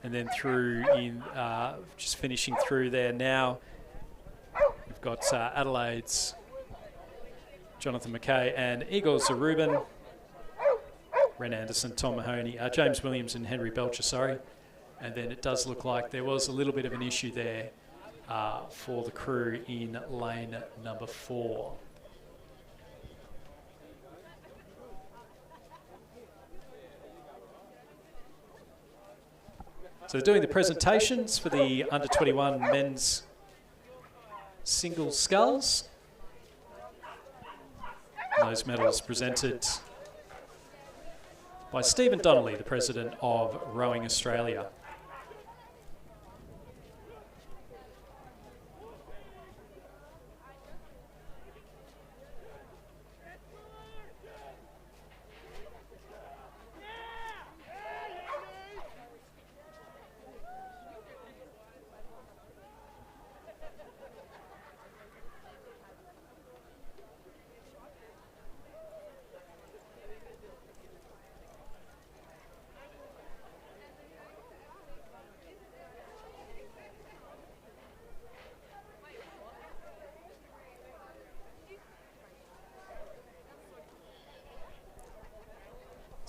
And then through in, just finishing through there now, we've got Adelaide's Jonathan Mackay and Igor Zarubin, Ren Anderson, Tom Mahoney, James Williams and Henry Belcher, sorry. And then it does look like there was a little bit of an issue there for the crew in lane number 4. So they're doing the presentations for the under-21 men's single sculls. And those medals presented by Stephen Donnelly, the president of Rowing Australia.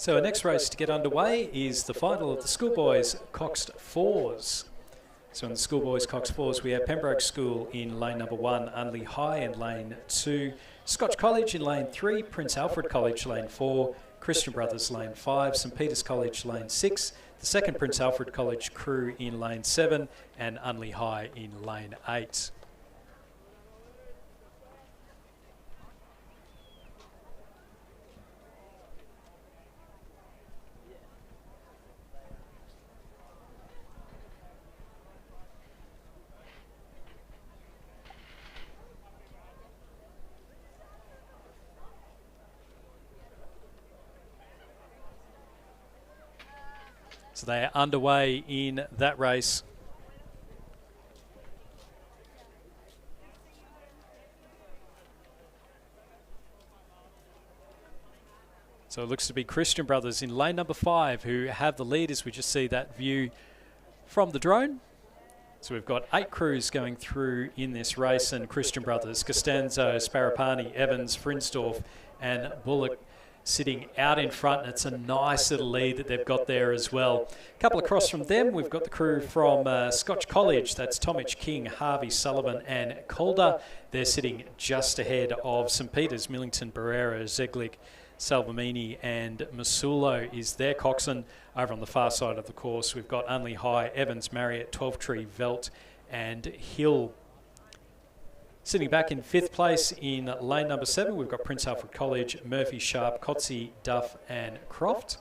So our next race to get underway is the final of the Schoolboys Coxed Fours. So in the Schoolboys Coxed Fours, we have Pembroke School in lane number 1, Unley High in lane 2, Scotch College in lane 3, Prince Alfred College lane 4, Christian Brothers lane 5, St Peter's College lane 6, the second Prince Alfred College crew in lane 7, and Unley High in lane 8. So they are underway in that race. So it looks to be Christian Brothers in lane number 5 who have the lead as we just see that view from the drone. So we've got 8 crews going through in this race, and Christian Brothers, Costanzo, Sparapani, Evans, Frinsdorf and Bullock sitting out in front, and it's a nice little lead that they've got there as well. A couple across from them, we've got the crew from Scotch College. That's Tomich, King, Harvey, Sullivan and Calder. They're sitting just ahead of St Peter's, Millington, Barrera, Zeglik, Salvamini and Masulo is their coxswain. Over on the far side of the course, we've got Unley High, Evans, Marriott, 12 Tree, Velt and Hill. Sitting back in 5th place in lane number 7, we've got Prince Alfred College, Murphy, Sharp, Cotsey, Duff and Croft.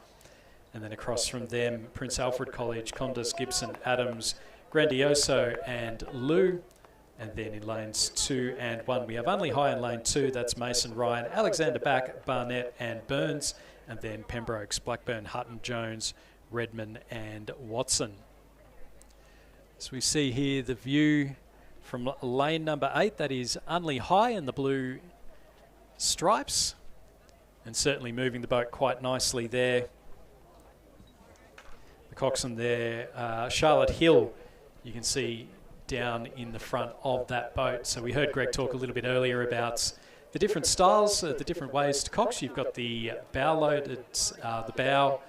And then across from them, Prince Alfred College, Condas, Gibson, Adams, Grandioso and Lou. And then in lanes 2 and 1, we have Unley High in lane 2. That's Mason, Ryan, Alexander Back, Barnett and Burns. And then Pembroke's Blackburn, Hutton, Jones, Redman and Watson. As we see here, the view from lane number 8, that is Unley High in the blue stripes. And certainly moving the boat quite nicely there. The coxswain there, Charlotte Hill, you can see down in the front of that boat. So we heard Greg talk a little bit earlier about the different styles, the different ways to cox. You've got the bow-loaded, the bow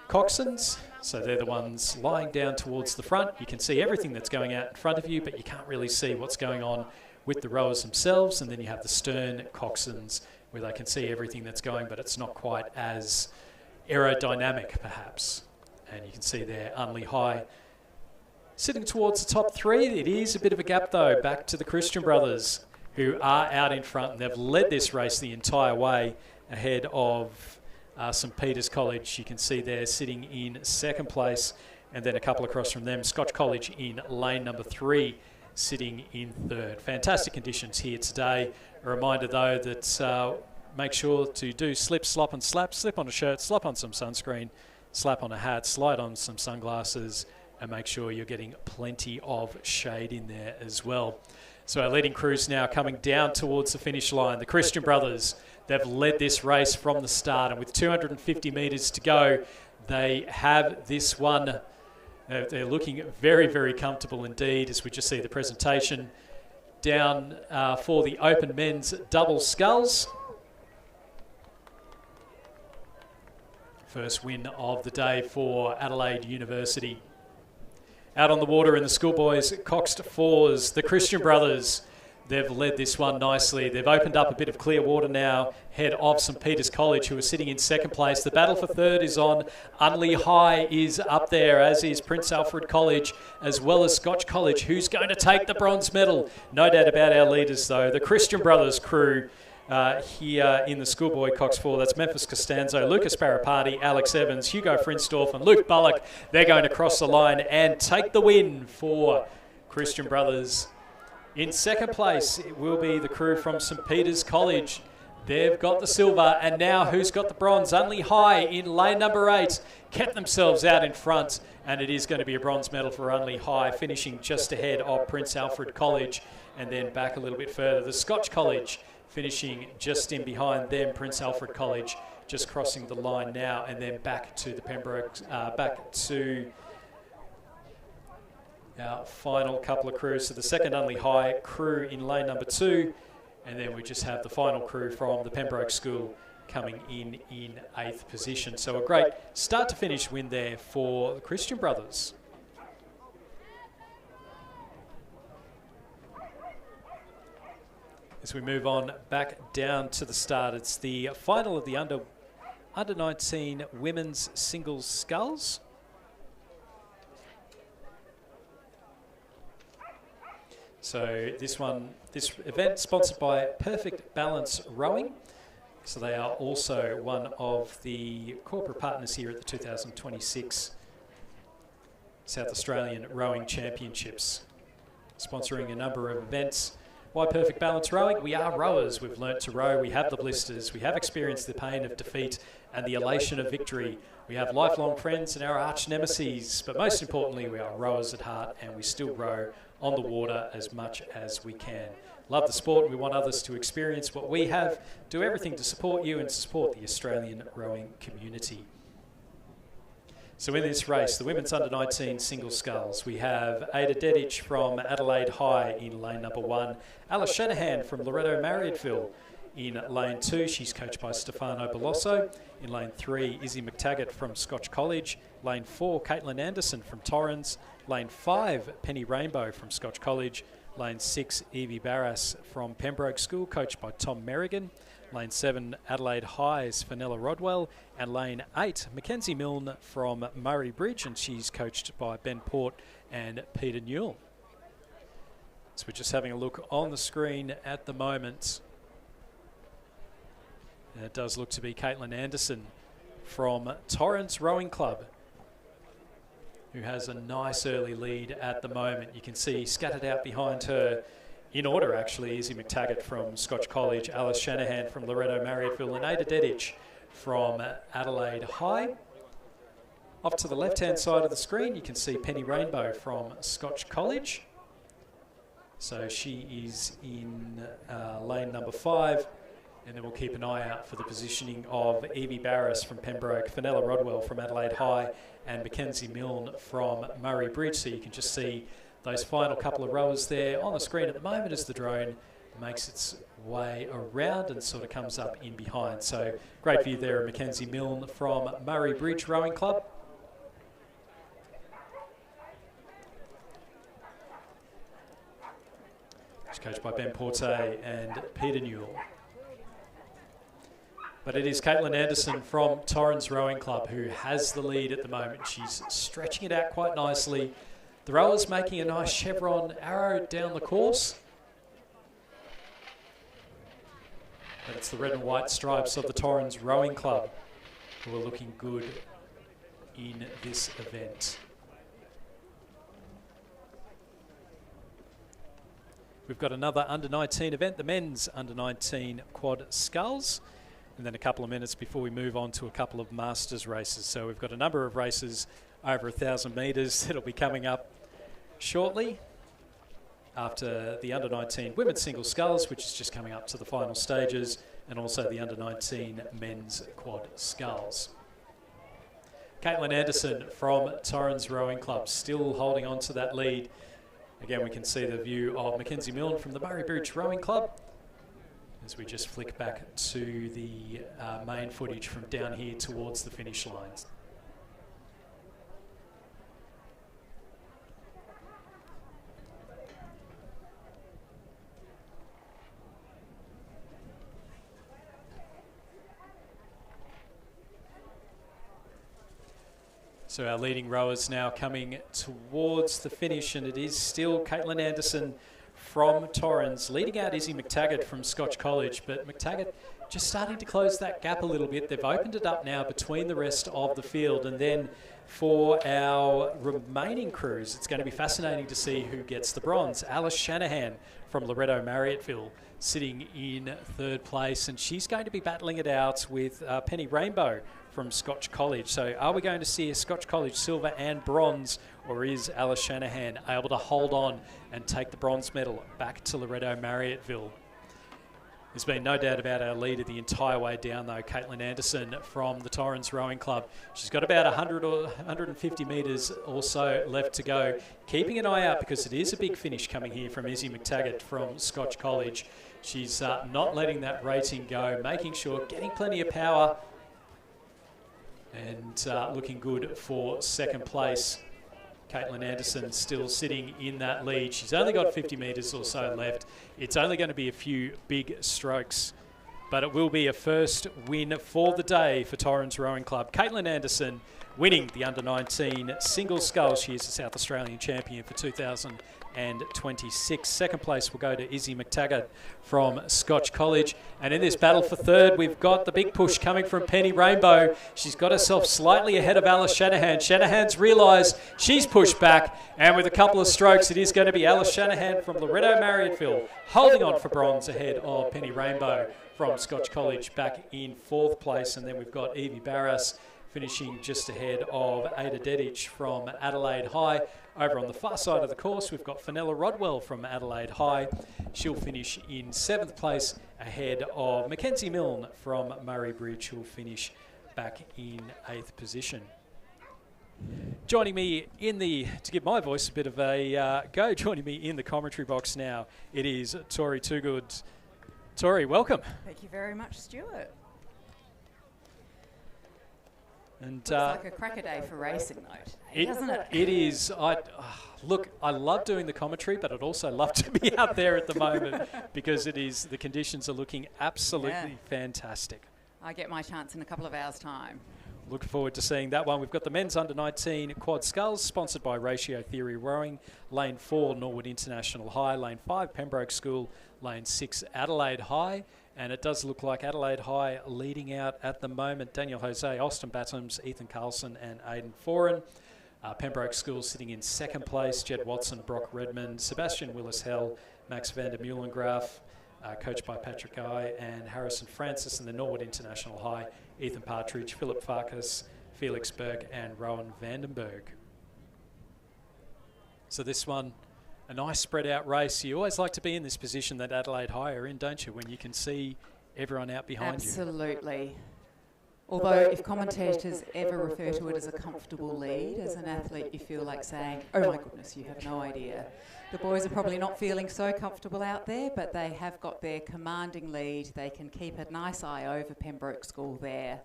coxswains. So they're the ones lying down towards the front. You can see everything that's going out in front of you, but you can't really see what's going on with the rowers themselves. And then you have the stern coxswains where they can see everything that's going, but it's not quite as aerodynamic perhaps. And you can see there Unley High sitting towards the top 3. It is a bit of a gap though, back to the Christian Brothers who are out in front, and they've led this race the entire way ahead of St Peter's College. You can see there sitting in 2nd place, and then a couple across from them, Scotch College in lane number 3 sitting in 3rd. Fantastic conditions here today. A reminder though that make sure to do slip, slop and slap. Slip on a shirt, slop on some sunscreen, slap on a hat, slide on some sunglasses, and make sure you're getting plenty of shade in there as well. So our leading crews now coming down towards the finish line. The Christian Brothers, they've led this race from the start, and with 250 metres to go, they have this one. They're looking very, very comfortable indeed, as we just see the presentation down for the open men's double sculls. First win of the day for Adelaide University. Out on the water in the Schoolboys Coxed Fours, the Christian Brothers, they've led this one nicely. They've opened up a bit of clear water now, head of St Peter's College, who are sitting in 2nd place. The battle for 3rd is on. Unley High is up there, as is Prince Alfred College, as well as Scotch College, who's going to take the bronze medal. No doubt about our leaders, though. The Christian Brothers crew here in the Schoolboy Coxed Four. That's Memphis Costanzo, Lucas Parapati, Alex Evans, Hugo Frinsdorf and Luke Bullock. They're going to cross the line and take the win for Christian Brothers. In 2nd place, it will be the crew from St Peter's College. They've got the silver, and now who's got the bronze? Unley High in lane number 8 kept themselves out in front, and it is going to be a bronze medal for Unley High, finishing just ahead of Prince Alfred College, and then back a little bit further. The Scotch College finishing just in behind them, Prince Alfred College just crossing the line now, and then back to the Pembroke, back to our final couple of crews. So the second Unley High crew in lane number 2, and then we just have the final crew from the Pembroke School coming in 8th position. So a great start to finish win there for the Christian brothers. As we move on back down to the start, it's the final of the under 19 women's singles sculls. So this event sponsored by Perfect Balance Rowing. So they are also one of the corporate partners here at the 2026 South Australian Rowing Championships, sponsoring a number of events. Why Perfect Balance Rowing? We are rowers. We've learnt to row. We have the blisters. We have experienced the pain of defeat and the elation of victory. We have lifelong friends and our arch nemesis, but most importantly, we are rowers at heart, and we still row on the water as much as we can. Love the sport, and we want others to experience what we have. Do everything to support you and support the Australian rowing community. So in this race, the women's under-19 single sculls, we have Ada Dedich from Adelaide High in lane number 1, Alice Shanahan from Loretto Marriotteville in lane 2. She's coached by Stefano Belosso. In lane 3, Izzy McTaggart from Scotch College. Lane 4, Caitlin Anderson from Torrens. Lane 5, Penny Rainbow from Scotch College. Lane 6, Evie Barras from Pembroke School, coached by Tom Merrigan. Lane 7, Adelaide High's Fenella Rodwell. And lane 8, Mackenzie Milne from Murray Bridge, and she's coached by Ben Port and Peter Newell. So we're just having a look on the screen at the moment. And it does look to be Caitlin Anderson from Torrens Rowing Club, who has a nice early lead at the moment. You can see scattered out behind her, in order actually, Izzy McTaggart from Scotch College, Alice Shanahan from Loretto Marriotteville, and Ada Dedich from Adelaide High. Off to the left-hand side of the screen, you can see Penny Rainbow from Scotch College. So she is in lane number 5. And then we'll keep an eye out for the positioning of Evie Barras from Pembroke, Fenella Rodwell from Adelaide High, and Mackenzie Milne from Murray Bridge. So you can just see those final couple of rowers there on the screen at the moment as the drone makes its way around and sort of comes up in behind. So great view there of Mackenzie Milne from Murray Bridge Rowing Club. She's coached by Ben Porte and Peter Newell. But it is Caitlin Anderson from Torrens Rowing Club who has the lead at the moment. She's stretching it out quite nicely. The rowers making a nice chevron arrow down the course. But it's the red and white stripes of the Torrens Rowing Club who are looking good in this event. We've got another under-19 event, the men's under-19 quad sculls. And then a couple of minutes before we move on to a couple of masters races. So we've got a number of races over 1,000 metres that'll be coming up shortly after the under-19 women's single sculls, which is just coming up to the final stages, and also the under-19 men's quad sculls. Caitlin Anderson from Torrens Rowing Club still holding on to that lead. Again, we can see the view of Mackenzie Milne from the Murray Bridge Rowing Club as we just flick back to the main footage from down here towards the finish lines. So our leading rowers now coming towards the finish, and it is still Caitlin Anderson from Torrens, leading out Izzy McTaggart from Scotch College, but McTaggart just starting to close that gap a little bit. They've opened it up now between the rest of the field, and then for our remaining crews, it's going to be fascinating to see who gets the bronze. Alice Shanahan from Loretto Marriotteville sitting in 3rd place, and she's going to be battling it out with Penny Rainbow from Scotch College. So are we going to see a Scotch College silver and bronze, or is Alice Shanahan able to hold on and take the bronze medal back to Loretto Marriotteville? There's been no doubt about our leader the entire way down, though, Caitlin Anderson from the Torrens Rowing Club. She's got about 100 or 150 metres or so left to go. Keeping an eye out because it is a big finish coming here from Izzy McTaggart from Scotch College. She's not letting that rating go, making sure, getting plenty of power, and looking good for second place. Caitlin Anderson still sitting in that lead. She's only got 50 metres or so left. It's only going to be a few big strokes, but it will be a first win for the day for Torrens Rowing Club. Caitlin Anderson winning the under-19 single sculls. She is the South Australian champion for 2026. Second place will go to Izzy McTaggart from Scotch College. And in this battle for third, we've got the big push coming from Penny Rainbow. She's got herself slightly ahead of Alice Shanahan. Shanahan's realised she's pushed back, and with a couple of strokes, it is going to be Alice Shanahan from Loretto Marriotteville holding on for bronze ahead of Penny Rainbow from Scotch College back in fourth place. And then we've got Evie Barras finishing just ahead of Ada Dedic from Adelaide High. Over on the far side of the course, we've got Fenella Rodwell from Adelaide High. She'll finish in seventh place ahead of Mackenzie Milne from Murray Bridge, who'll finish back in eighth position. Joining me to give my voice a bit of a go, joining me in the commentary box now, it is Tori Toogood. Tori, welcome. Thank you very much, Stuart. And looks like a cracker day for racing, though, doesn't it? It is. Look, I love doing the commentary, but I'd also love to be out there at the moment because the conditions are looking absolutely fantastic. I get my chance in a couple of hours' time. Looking forward to seeing that one. We've got the men's under-19 quad sculls, sponsored by Ratio Theory Rowing. Lane 4, Norwood International High. Lane 5, Pembroke School. Lane 6, Adelaide High. And it does look like Adelaide High leading out at the moment. Daniel Jose, Austin Battams, Ethan Carlson and Aidan Foran. Pembroke School sitting in second place. Jed Watson, Brock Redmond, Sebastian Willis-Hell, Max van der Meulengraaf, coached by Patrick Guy and Harrison Francis. And the Norwood International High, Ethan Partridge, Philip Farkas, Felix Berg and Rowan Vandenberg. So this one, a nice spread out race. You always like to be in this position that Adelaide High are in, don't you, when you can see everyone out behind you? Absolutely. Although if commentators ever refer to it as a comfortable lead, as an athlete you feel like saying, oh my goodness, you have no idea. The boys are probably not feeling so comfortable out there, but they have got their commanding lead. They can keep a nice eye over Pembroke School there,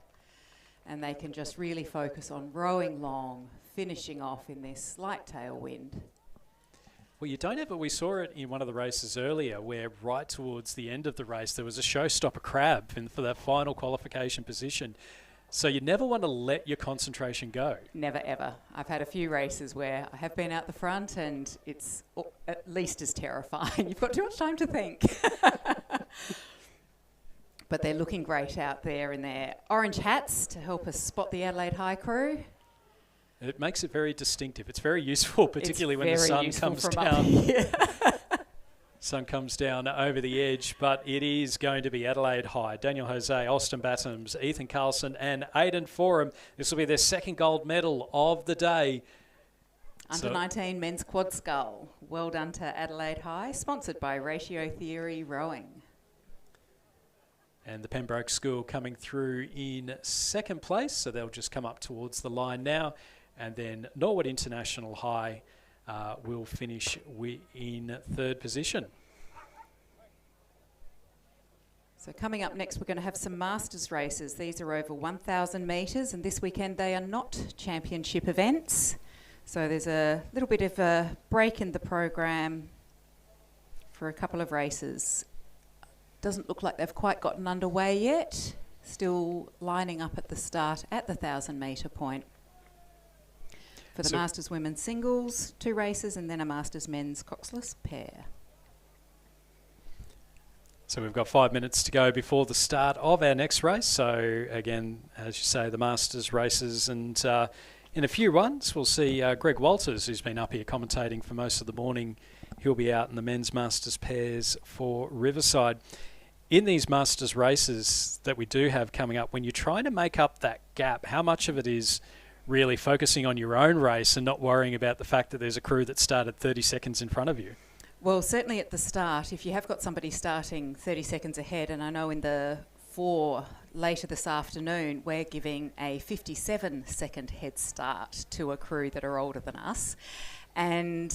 and they can just really focus on rowing long, finishing off in this slight tailwind. Well, you don't ever. We saw it in one of the races earlier where right towards the end of the race there was a showstopper crab for that final qualification position. So you never want to let your concentration go. Never, ever. I've had a few races where I have been out the front and it's at least as terrifying. You've got too much time to think. But they're looking great out there in their orange hats to help us spot the Adelaide High crew. It makes it very distinctive. It's very useful, particularly when the sun comes down. Sun comes down over the edge, but it is going to be Adelaide High. Daniel Jose, Austin Battams, Ethan Carlson and Aidan Foran. This will be their second gold medal of the day. Under-19 men's quad scull. Well done to Adelaide High, sponsored by Ratio Theory Rowing. And the Pembroke School coming through in second place, so they'll just come up towards the line now. And then Norwood International High will finish in third position. So coming up next, we're going to have some Masters races. These are over 1,000 metres, and this weekend they are not championship events. So there's a little bit of a break in the program for a couple of races. Doesn't look like they've quite gotten underway yet. Still lining up at the start at the 1,000 metre point. For the Masters women's singles, 2 races, and then a Masters men's coxless pair. So we've got 5 minutes to go before the start of our next race. So again, as you say, the Masters races, and in a few runs we'll see Greg Walters, who's been up here commentating for most of the morning. He'll be out in the men's Masters pairs for Riverside. In these Masters races that we do have coming up, when you're trying to make up that gap, how much of it is really focusing on your own race and not worrying about the fact that there's a crew that started 30 seconds in front of you? Well, certainly at the start, if you have got somebody starting 30 seconds ahead, and I know in the 4 later this afternoon, we're giving a 57-second head start to a crew that are older than us. And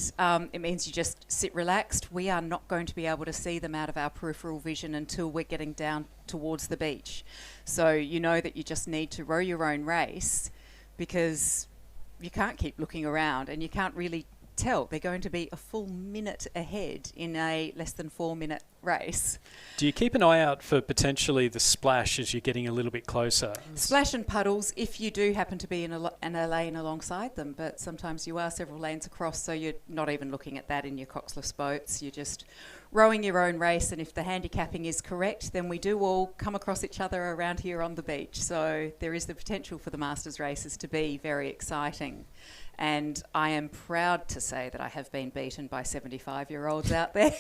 it means you just sit relaxed. We are not going to be able to see them out of our peripheral vision until we're getting down towards the beach. So you know that you just need to row your own race, because you can't keep looking around and you can't really tell. They're going to be a full minute ahead in a less than 4 minute race. Do you keep an eye out for potentially the splash as you're getting a little bit closer? Splash and puddles if you do happen to be in a lane alongside them, but sometimes you are several lanes across, so you're not even looking at that in your coxless boats. You're just rowing your own race, and if the handicapping is correct, then we do all come across each other around here on the beach. So there is the potential for the Masters races to be very exciting. And I am proud to say that I have been beaten by 75-year-olds out there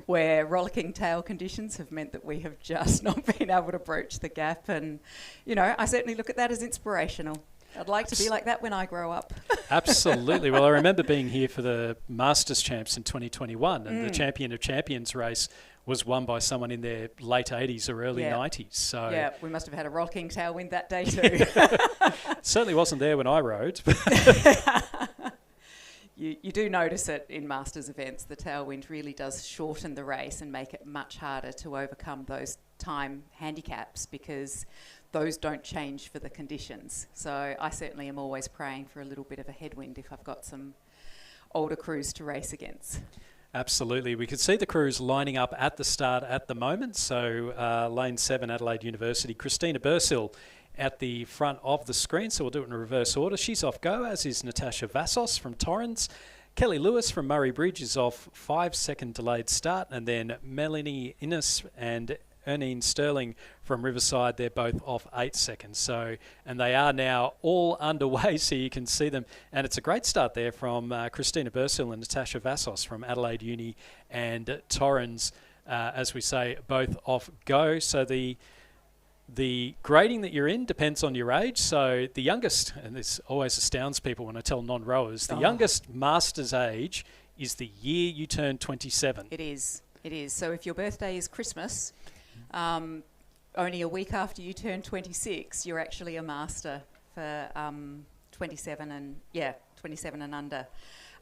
where rollicking tail conditions have meant that we have just not been able to broach the gap. And, you know, I certainly look at that as inspirational. I'd like to be like that when I grow up. Absolutely. Well, I remember being here for the Masters Champs in 2021, and the Champion of Champions race was won by someone in their late 80s or early 90s. So yeah, we must have had a rollicking tailwind that day too. Certainly wasn't there when I rode. You do notice it in Masters events. The tailwind really does shorten the race and make it much harder to overcome those time handicaps, because those don't change for the conditions. So I certainly am always praying for a little bit of a headwind if I've got some older crews to race against. Absolutely. We could see the crews lining up at the start at the moment. So Lane 7, Adelaide University, Christina Bursill at the front of the screen. So we'll do it in reverse order. She's off go, as is Natasha Vassos from Torrens. Kelly Lewis from Murray Bridge is off 5-second delayed start. And then Melanie Innes and Ernene Sterling from Riverside, they're both off 8 seconds. So, and they are now all underway, so you can see them. And it's a great start there from Christina Bursill and Natasha Vassos from Adelaide Uni and Torrens, as we say, both off go. So the grading that you're in depends on your age. So the youngest, and this always astounds people when I tell non-rowers, the youngest Masters age is the year you turn 27. It is. It is. So if your birthday is Christmas, only a week after you turn 26, you're actually a master for 27 and under.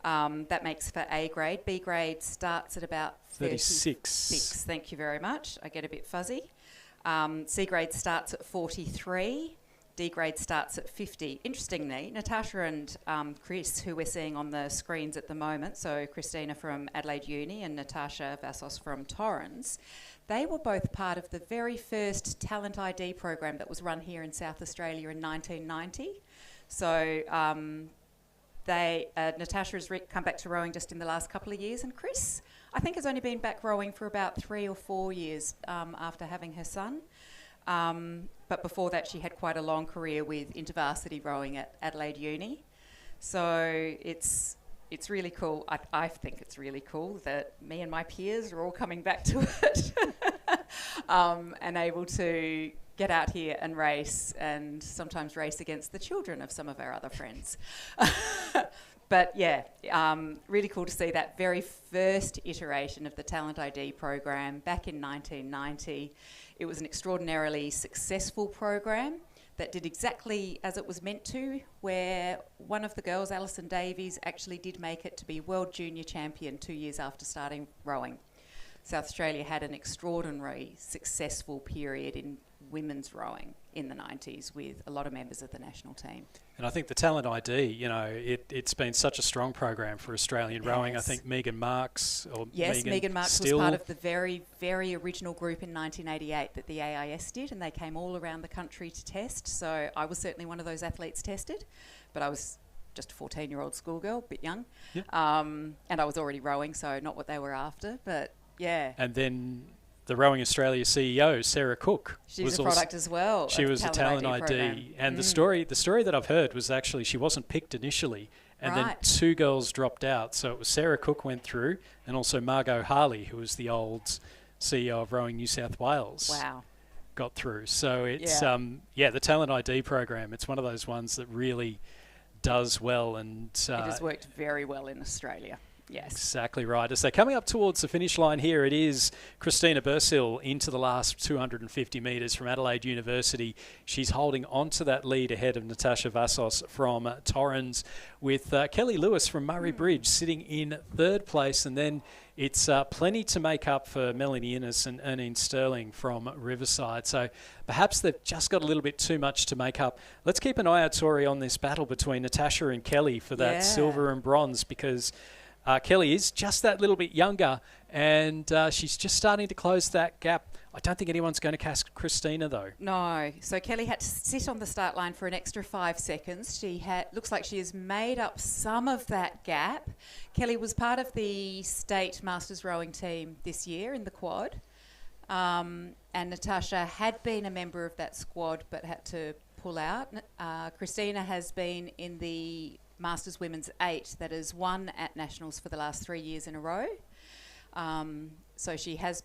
That makes for A grade. B grade starts at about 36. Thank you very much. I get a bit fuzzy. C grade starts at 43. D grade starts at 50. Interestingly, Natasha and Chris, who we're seeing on the screens at the moment, so Christina from Adelaide Uni and Natasha Vassos from Torrens, they were both part of the very first Talent ID program that was run here in South Australia in 1990. So Natasha has come back to rowing just in the last couple of years, and Chris, I think, has only been back rowing for about 3 or 4 years after having her son. But before that, she had quite a long career with intervarsity rowing at Adelaide Uni. So it's really cool. I think it's really cool that me and my peers are all coming back to it and able to get out here and race, and sometimes race against the children of some of our other friends. But yeah, really cool to see that very first iteration of the Talent ID program back in 1990. It was an extraordinarily successful program that did exactly as it was meant to, where one of the girls, Alison Davies, actually did make it to be World Junior Champion 2 years after starting rowing. South Australia had an extraordinarily successful period in women's rowing in the 90s with a lot of members of the national team. And I think the Talent ID, you know, it's been such a strong program for Australian rowing. I think Megan Marks Megan Marks was part of the very, very original group in 1988 that the AIS did, and they came all around the country to test. So I was certainly one of those athletes tested, but I was just a 14-year-old schoolgirl, a bit young. Yeah. And I was already rowing, so not what they were after, but yeah. And then the Rowing Australia CEO, Sarah Cook. She's a product as well. She was a Talent ID. And the story that I've heard was actually she wasn't picked initially, and then 2 girls dropped out. So it was Sarah Cook went through, and also Margot Harley, who was the old CEO of Rowing New South Wales. Wow. Got through. So it's, the Talent ID program, it's one of those ones that really does well. And it has worked very well in Australia. Yes. Exactly right. As they're coming up towards the finish line here, it is Christina Bursill into the last 250 metres from Adelaide University. She's holding on to that lead ahead of Natasha Vassos from Torrens, with Kelly Lewis from Murray Bridge sitting in third place. And then it's plenty to make up for Melanie Innes and Ernene Sterling from Riverside. So perhaps they've just got a little bit too much to make up. Let's keep an eye out, Tori, on this battle between Natasha and Kelly for that silver and bronze, because Kelly is just that little bit younger, and she's just starting to close that gap. I don't think anyone's going to cast Christina, though. No. So Kelly had to sit on the start line for an extra 5 seconds. She looks like she has made up some of that gap. Kelly was part of the state masters rowing team this year in the quad, and Natasha had been a member of that squad but had to pull out. Christina has been in the Masters Women's 8 that has won at Nationals for the last 3 years in a row. So she has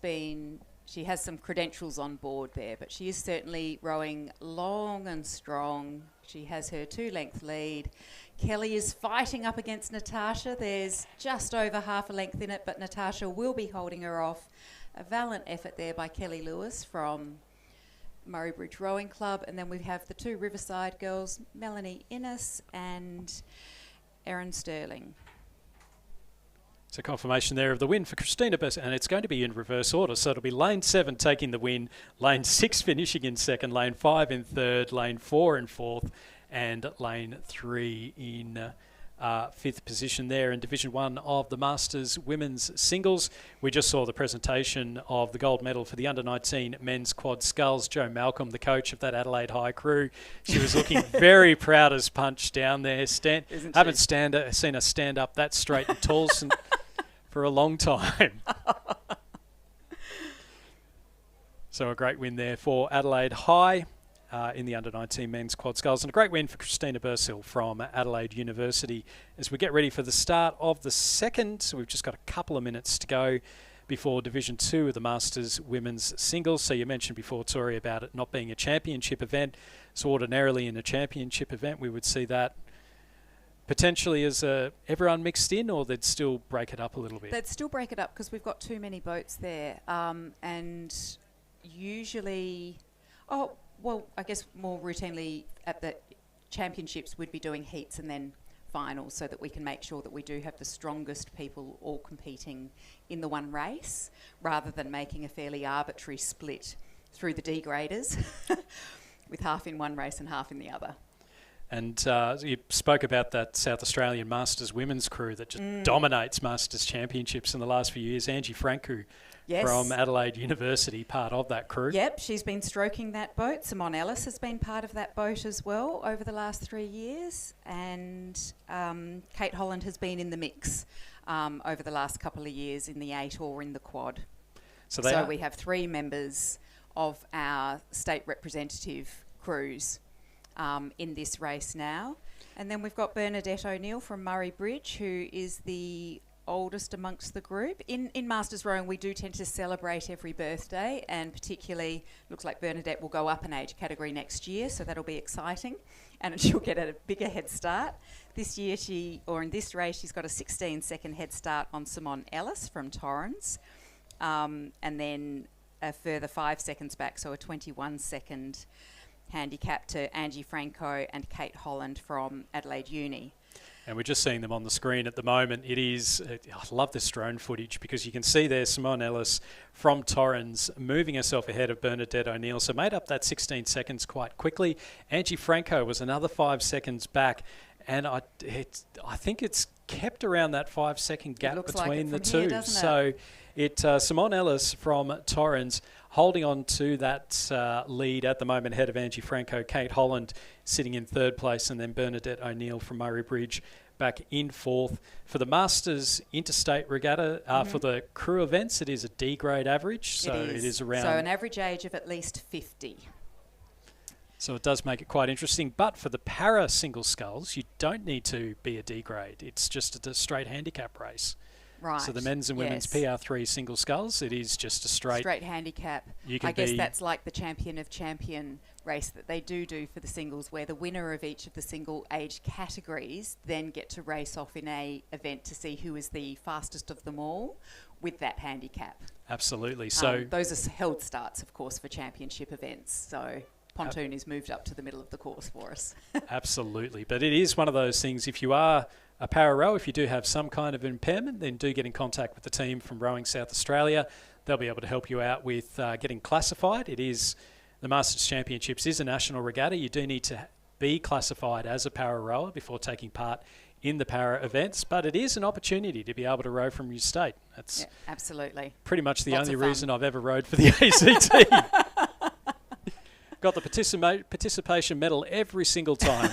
some credentials on board there, but she is certainly rowing long and strong. She has her 2-length lead. Kelly is fighting up against Natasha. There's just over half a length in it, but Natasha will be holding her off. A valiant effort there by Kelly Lewis from Murray Bridge Rowing Club. And then we have the 2 Riverside girls, Melanie Innes and Erin Sterling. So confirmation there of the win for Christina Bursill, and it's going to be in reverse order. So it'll be lane 7 taking the win, lane 6 finishing in second, lane 5 in third, lane 4 in fourth, and lane 3 in fifth position there in Division 1 of the Masters Women's Singles. We just saw the presentation of the gold medal for the under-19 men's quad sculls. Jo Malcolm, the coach of that Adelaide High crew, she was looking very proud as punch down there. Haven't seen her stand up that straight and tall for a long time. So a great win there for Adelaide High in the under-19 men's quad sculls, and a great win for Christina Bursill from Adelaide University. As we get ready for the start of the second, so we've just got a couple of minutes to go before Division 2 of the Masters Women's Singles. So you mentioned before, Tori, about it not being a championship event. So ordinarily in a championship event, we would see that potentially as everyone mixed in, or they'd still break it up a little bit? They'd still break it up because we've got too many boats there. And usually, I guess more routinely at the championships we'd be doing heats and then finals, so that we can make sure that we do have the strongest people all competing in the one race, rather than making a fairly arbitrary split through the D graders with half in one race and half in the other. And you spoke about that South Australian Masters women's crew that just dominates Masters Championships in the last few years. Angie Franco from Adelaide University, part of that crew. Yep, she's been stroking that boat. Simone Ellis has been part of that boat as well over the last 3 years. And Kate Holland has been in the mix over the last couple of years in the 8 or in the quad. So we have 3 members of our state representative crews in this race now. And then we've got Bernadette O'Neill from Murray Bridge, who is the oldest amongst the group. In Masters Rowing, we do tend to celebrate every birthday, and particularly looks like Bernadette will go up an age category next year, so that'll be exciting, and she'll get a bigger head start. This year, in this race, she's got a 16-second head start on Simone Ellis from Torrens, and then a further 5 seconds back, so a 21-second handicap to Angie Franco and Kate Holland from Adelaide Uni. And we're just seeing them on the screen at the moment. I love this drone footage, because you can see there Simone Ellis from Torrens moving herself ahead of Bernadette O'Neill. So made up that 16 seconds quite quickly. Angie Franco was another 5 seconds back. And I think it's kept around that 5 second gap between the two. So Simone Ellis from Torrens holding on to that lead at the moment ahead of Angie Franco. Kate Holland sitting in third place, and then Bernadette O'Neill from Murray Bridge back in fourth. For the Masters Interstate Regatta, for the crew events, it is a D grade average. So it is around... So an average age of at least 50. So it does make it quite interesting. But for the para single sculls, you don't need to be a D grade. It's just a straight handicap race. Right. So the men's and women's PR3 single sculls, it is just a straight handicap. You can I guess that's like the champion of champion race that they do for the singles, where the winner of each of the single age categories then get to race off in a event to see who is the fastest of them all with that handicap. Absolutely. So those are held starts, of course, for championship events. So pontoon is moved up to the middle of the course for us. Absolutely. But it is one of those things, if you are a para row, if you do have some kind of impairment, then do get in contact with the team from Rowing South Australia. They'll be able to help you out with getting classified. It is, the Masters Championships is a national regatta. You do need to be classified as a para rower before taking part in the para events, but it is an opportunity to be able to row from your state. That's absolutely pretty much the Lots only of fun. reason I've ever rowed for the ACT. Got the participation medal every single time.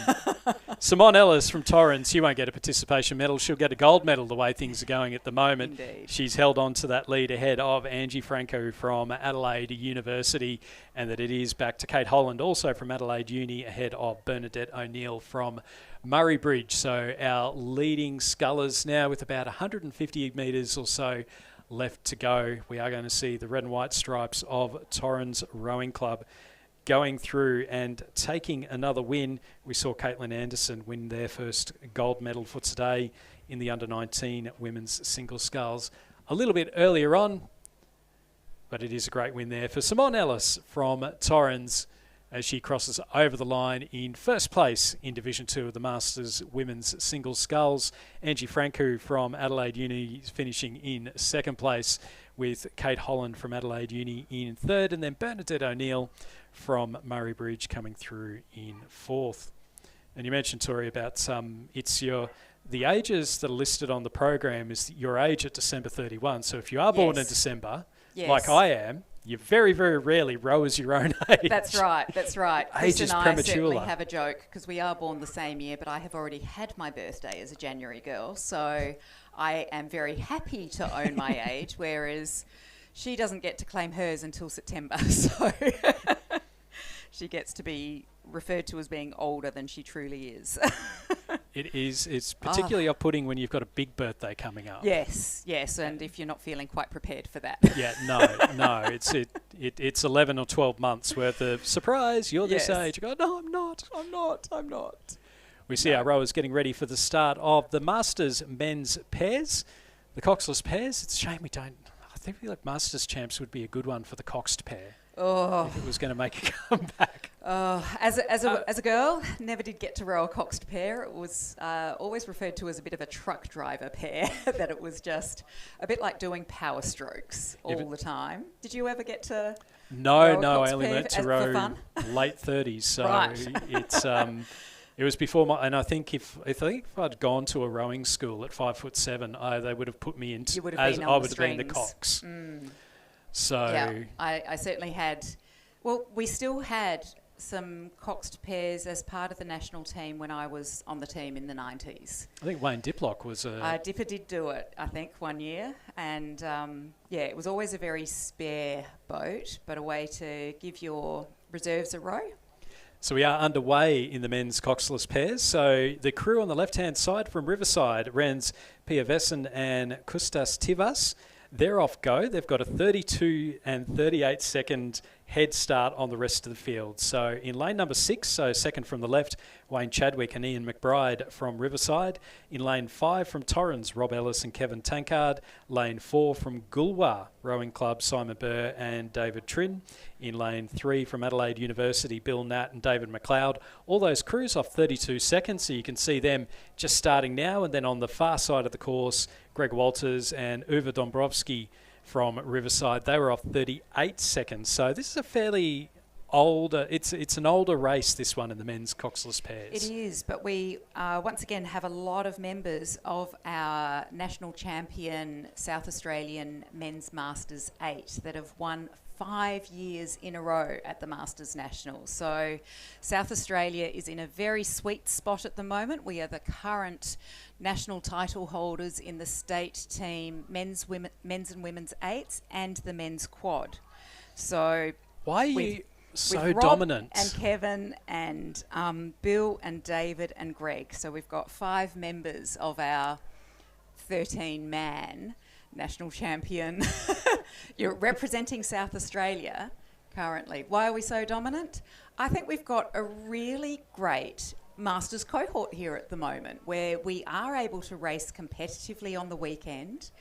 Simone Ellis from Torrens, she won't get a participation medal. She'll get a gold medal the way things are going at the moment. Indeed. She's held on to that lead ahead of Angie Franco from Adelaide University, and that it is back to Kate Holland, also from Adelaide Uni, ahead of Bernadette O'Neill from Murray Bridge. So our leading scullers now with about 150 metres or so left to go. We are going to see the red and white stripes of Torrens Rowing Club going through and taking another win. We saw Caitlin Anderson win their first gold medal for today in the under-19 women's single sculls a little bit earlier on, but it is a great win there for Simone Ellis from Torrens as she crosses over the line in first place in Division 2 of the Masters women's single sculls. Angie Franco from Adelaide Uni finishing in second place, with Kate Holland from Adelaide Uni in third, and then Bernadette O'Neill from Murray Bridge coming through in fourth. And you mentioned, Tori, about the ages that are listed on the program is your age at December 31. So if you are born in December, like I am, you very, very rarely row as your own age. That's right. Age Chris is and I premature. certainly have a joke because we are born the same year, but I have already had my birthday as a January girl, so I am very happy to own my age, whereas she doesn't get to claim hers until September, so she gets to be referred to as being older than she truly is. It's particularly off-putting when you've got a big birthday coming up. Yes, and if you're not feeling quite prepared for that. Yeah, no, it's 11 or 12 months worth of surprise, you're this age. You go, no, I'm not. We see our rowers getting ready for the start of the Masters men's pairs, the coxless pairs. It's a shame we don't. I think like Masters champs would be a good one for the coxed pair. Oh, if it was going to make a comeback. As a girl, never did get to row a coxed pair. It was always referred to as a bit of a truck driver pair. That it was just a bit like doing power strokes all the time. Did you ever get to? No, I only learnt to row late 30s. So it's it was before my. And I think if I'd gone to a rowing school at 5'7", they would have put me into as I would have been the cox. Mm. So yeah, I certainly had. Well, we still had some coxed pairs as part of the national team when I was on the team in the 90s. I think Wayne Diplock was a... Dipper did do it, I think, one year. And, it was always a very spare boat, but a way to give your reserves a row. So we are underway in the men's coxless pairs. So the crew on the left-hand side from Riverside, Rens Piavessen and Kustas Tivas, they're off go. They've got a 32 and 38 second head start on the rest of the field. So in lane number 6, so second from the left, Wayne Chadwick and Ian McBride from Riverside. In lane 5 from Torrens, Rob Ellis and Kevin Tankard. Lane 4 from Goolwa Rowing Club, Simon Burr and David Trin. In lane 3 from Adelaide University, Bill Natt and David McLeod. All those crews off 32 seconds, so you can see them just starting now. And then on the far side of the course, Greg Walters and Uwe Dombrovski from Riverside, they were off 38 seconds. So this is a fairly older, it's an older race, this one, in the men's coxless pairs. It is, but we once again have a lot of members of our national champion South Australian Men's Masters 8 that have won 5 years in a row at the Masters Nationals. So South Australia is in a very sweet spot at the moment. We are the current national title holders in the state team men's and women's 8s and the men's quad. So why are you so Rob dominant? And Kevin and Bill and David and Greg. So we've got 5 members of our 13-man national champion. You're representing South Australia currently. Why are we so dominant? I think we've got a really great Masters cohort here at the moment where we are able to race competitively on the weekend.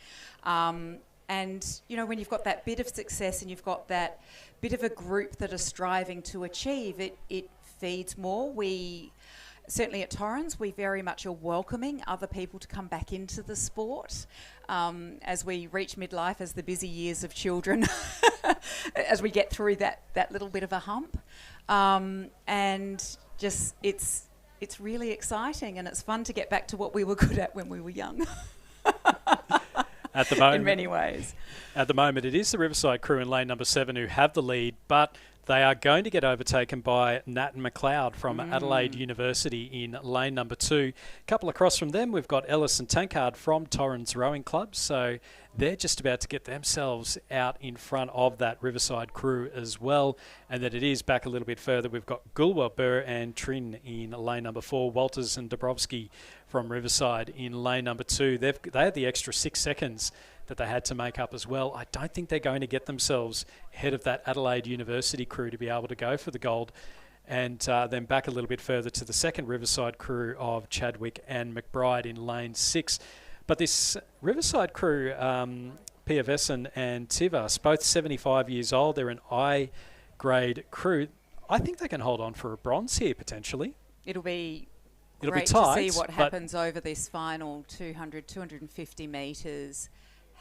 And, you know, when you've got that bit of success and you've got that bit of a group that are striving to achieve, it feeds more. We, certainly at Torrens, we very much are welcoming other people to come back into the sport as we reach midlife, as the busy years of children, as we get through that little bit of a hump. And just, it's really exciting, and it's fun to get back to what we were good at when we were young. At the moment, in many ways. At the moment, it is the Riverside crew in lane number 7 who have the lead, but they are going to get overtaken by Nat and McLeod from Adelaide University in lane number 2. A couple across from them, we've got Ellis and Tankard from Torrens Rowing Club, so they're just about to get themselves out in front of that Riverside crew as well. And then it is back a little bit further. We've got Gulwa, Burr and Trin in lane number 4. Walters and Dabrowski from Riverside in lane number 2. They had the extra 6 seconds that they had to make up as well. I don't think they're going to get themselves ahead of that Adelaide University crew to be able to go for the gold. And then back a little bit further to the second Riverside crew of Chadwick and McBride in lane 6. But this Riverside crew, PFS and Tivas, both 75 years old. They're an I-grade crew. I think they can hold on for a bronze here, potentially. It'll be tight, to see what happens over this final 200, 250 metres.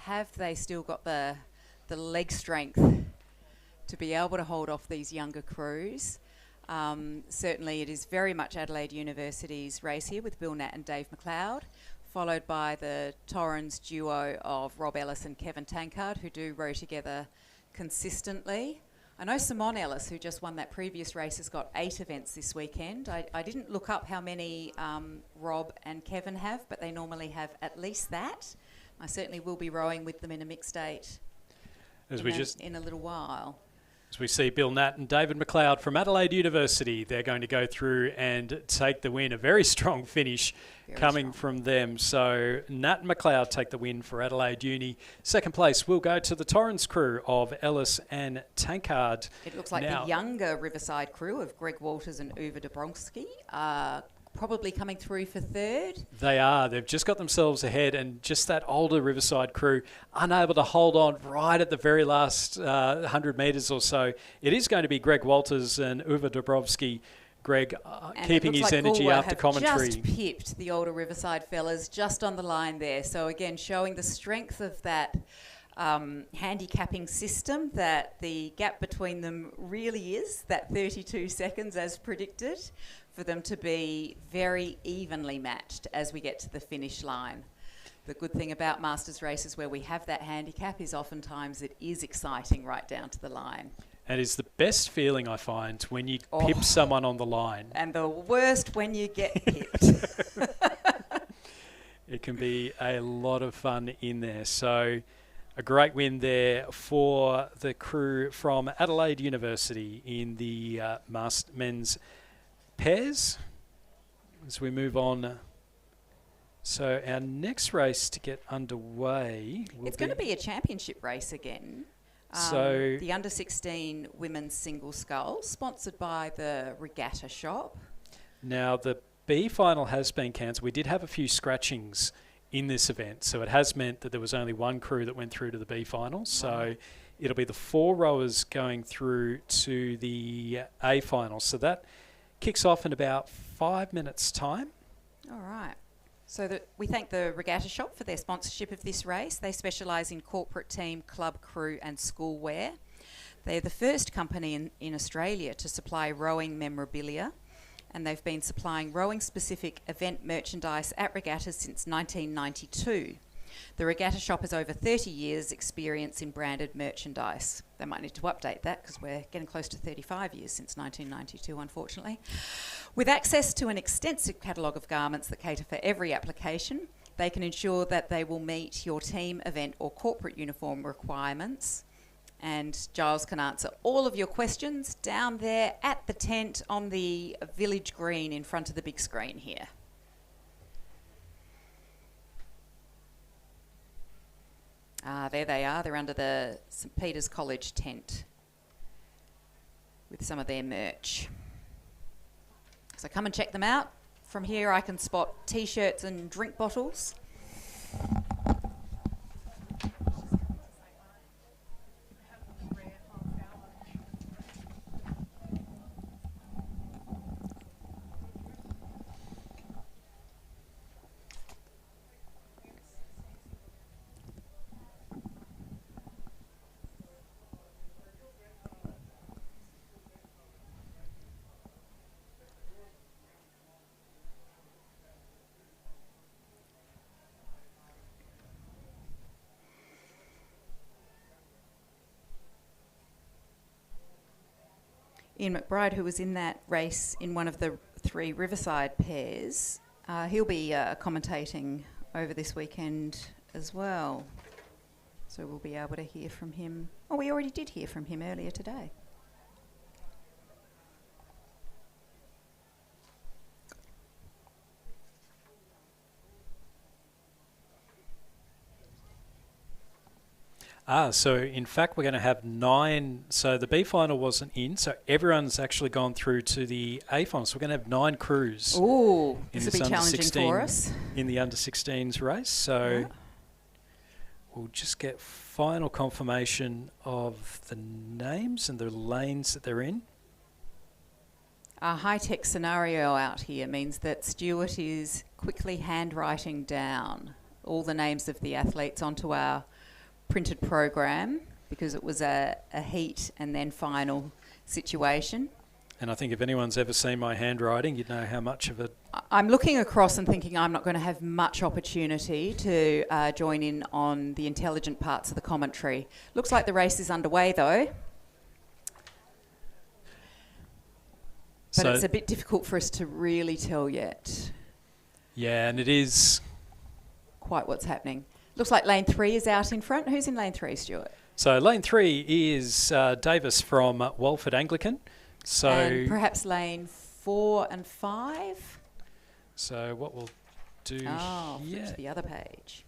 Have they still got the leg strength to be able to hold off these younger crews? Certainly it is very much Adelaide University's race here with Bill Nat and Dave McLeod, followed by the Torrens duo of Rob Ellis and Kevin Tankard, who do row together consistently. I know Simone Ellis, who just won that previous race, has got 8 events this weekend. I didn't look up how many Rob and Kevin have, but they normally have at least that. I certainly will be rowing with them in a mixed eight in a little while. As we see Bill Nat and David McLeod from Adelaide University, they're going to go through and take the win. A very strong finish from them. So Nat and McLeod take the win for Adelaide Uni. Second place will go to the Torrens crew of Ellis and Tankard. It looks like the younger Riverside crew of Greg Walters and Uwe Dabrowski are probably coming through for third. They are. They've just got themselves ahead, and just that older Riverside crew unable to hold on right at the very last 100 metres or so. It is going to be Greg Walters and Uwe Dabrowski. Greg keeping his energy after commentary. Just pipped the older Riverside fellas just on the line there. So again, showing the strength of that handicapping system, that the gap between them really is that 32 seconds as predicted, for them to be very evenly matched as we get to the finish line. The good thing about Masters races where we have that handicap is oftentimes it is exciting right down to the line. And it's the best feeling, I find, when you pip someone on the line. And the worst when you get pipped. It can be a lot of fun in there. So a great win there for the crew from Adelaide University in the men's pairs. As we move on. So our next race to get underway it's going to be a championship race again. So the under-16 women's single sculls, sponsored by the Regatta Shop. Now the B final has been cancelled. We did have a few scratchings in this event, so it has meant that there was only one crew that went through to the B final. So it'll be the 4 rowers going through to the A final. So that kicks off in about 5 minutes' time. All right. So we thank the Regatta Shop for their sponsorship of this race. They specialise in corporate team, club crew and school wear. They're the first company in Australia to supply rowing memorabilia, and they've been supplying rowing-specific event merchandise at regattas since 1992. The Regatta Shop has over 30 years' experience in branded merchandise. They might need to update that because we're getting close to 35 years since 1992, unfortunately. With access to an extensive catalogue of garments that cater for every application, they can ensure that they will meet your team, event or corporate uniform requirements. And Giles can answer all of your questions down there at the tent on the village green in front of the big screen here. There they are. They're under the St Peter's College tent with some of their merch. So come and check them out. From here I can spot T-shirts and drink bottles. Ian McBride, who was in that race in one of the 3 Riverside pairs, he'll be commentating over this weekend as well. So we'll be able to hear from him. Oh, we already did hear from him earlier today. So in fact we're going to have 9. So the B final wasn't in, so everyone's actually gone through to the A final. So we're going to have 9 crews. Ooh, in this will be challenging for us. In the under 16s race. So we'll just get final confirmation of the names and the lanes that they're in. Our high-tech scenario out here means that Stuart is quickly handwriting down all the names of the athletes onto our printed program, because it was a heat and then final situation. And I think if anyone's ever seen my handwriting, you'd know how much of it... I'm looking across and thinking I'm not going to have much opportunity to join in on the intelligent parts of the commentary. Looks like the race is underway though. But it's a bit difficult for us to really tell yet. Yeah, and it is... quite what's happening. Looks like lane 3 is out in front. Who's in lane 3, Stuart? So lane 3 is Davis from Walford Anglican. So and perhaps lane 4 and 5? So what we'll do flip to the other page.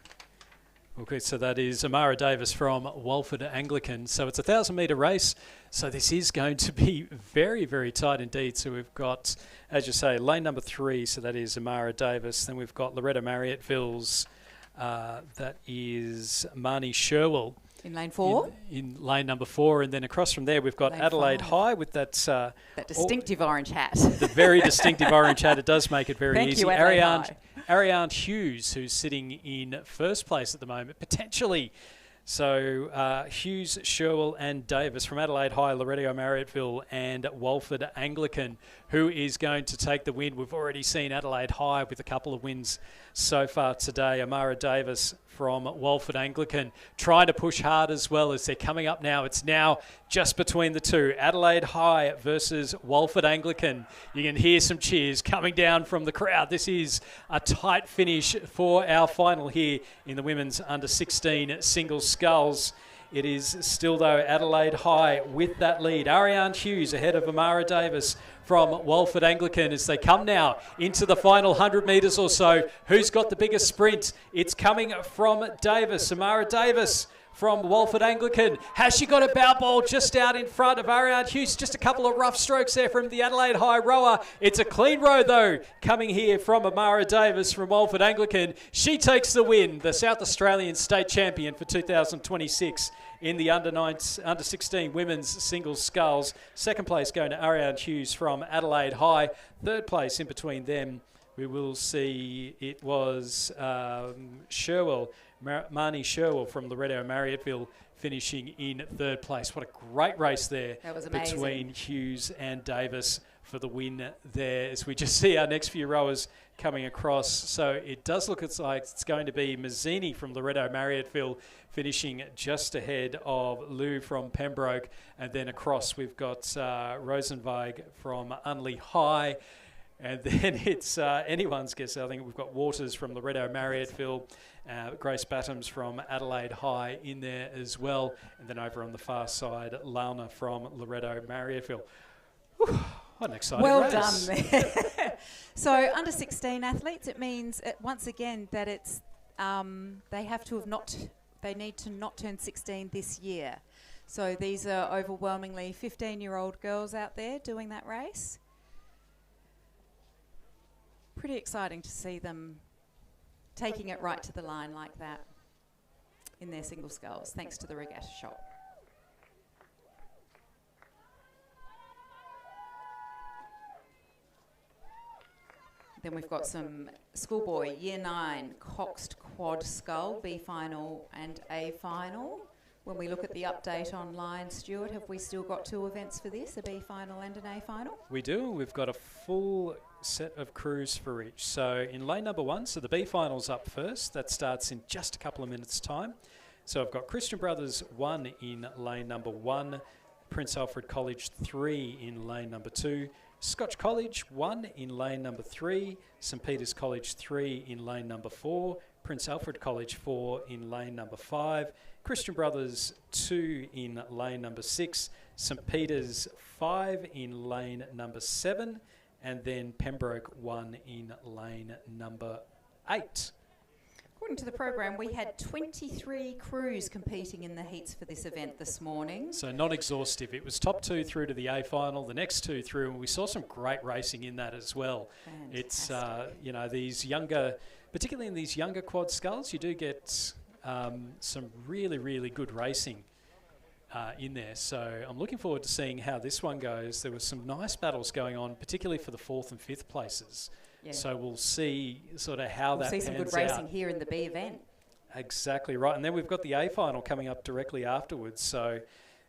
Okay, so that is Amara Davis from Walford Anglican. So it's a 1,000-metre race. So this is going to be very, very tight indeed. So we've got, as you say, lane number 3. So that is Amara Davis. Then we've got Loretta Marriotteville's. That is Marnie Sherwell. In lane 4? In lane number 4. And then across from there, we've got lane Adelaide 5. High with that... that distinctive orange hat. The very distinctive orange hat. It does make it very Thank easy. You, Ariane Hughes, who's sitting in first place at the moment, potentially. So Hughes, Sherwell and Davis from Adelaide High, Loretto Marriotteville and Walford Anglican, who is going to take the win. We've already seen Adelaide High with a couple of wins so far today. Amara Davis from Walford Anglican trying to push hard as well as they're coming up now. It's now just between the two. Adelaide High versus Walford Anglican. You can hear some cheers coming down from the crowd. This is a tight finish for our final here in the women's under 16 singles sculls. It is still, though, Adelaide High with that lead. Ariane Hughes ahead of Amara Davis from Walford Anglican as they come now into the final 100 metres or so. Who's got the biggest sprint? It's coming from Davis. Amara Davis from Walford Anglican. Has she got a bow ball just out in front of Ariane Hughes? Just a couple of rough strokes there from the Adelaide High rower. It's a clean row, though, coming here from Amara Davis from Walford Anglican. She takes the win, the South Australian state champion for 2026 in the under 16 women's singles sculls. Second place going to Ariane Hughes from Adelaide High. Third place in between them, we will see it was Sherwell, Marnie Sherwell from Loretto Marriotteville finishing in third place. What a great race there. That was amazing. Between Hughes and Davis for the win there as we just see our next few rowers coming across. So it does look like it's going to be Mazzini from Loretto Marriotteville finishing just ahead of Lou from Pembroke. And then across we've got Rosenweig from Unley High. And then it's anyone's guess. I think we've got Waters from Loretto Marriotteville, Grace Battams from Adelaide High in there as well. And then over on the far side, Lana from Loretto Marriotteville. Whew, what an exciting well race. Done there. So under 16 athletes, it means once again that it's they have to have not they need to not turn 16 this year. So these are overwhelmingly 15-year-old girls out there doing that race. Pretty exciting to see them taking it right to the line like that in their single sculls, thanks to the regatta shop. Then we've got some Schoolboy Year 9 coxed quad scull, B final and A final. When we look at the update online, Stuart, have we still got 2 events for this, a B final and an A final? We do. We've got a full set of crews for each. So in lane number 1, so the B final's up first. That starts in just a couple of minutes' time. So I've got Christian Brothers 1 in lane number 1, Prince Alfred College 3 in lane number 2, Scotch College 1 in lane number 3, St Peter's College 3 in lane number 4, Prince Alfred College 4 in lane number 5, Christian Brothers 2 in lane number 6, St Peter's 5 in lane number 7, and then Pembroke 1 in lane number 8. According to the program, we had 23 crews competing in the heats for this event this morning. So not exhaustive. It was top 2 through to the A final, the next 2 through, and we saw some great racing in that as well. Fantastic. It's, you know, these younger, particularly in these younger quad sculls, you do get some really, really good racing in there. So I'm looking forward to seeing how this one goes. There were some nice battles going on, particularly for the 4th and 5th places. Yeah. So we'll see sort of how that pans out. We'll see some good racing here in the B event. Exactly right. And then we've got the A final coming up directly afterwards. So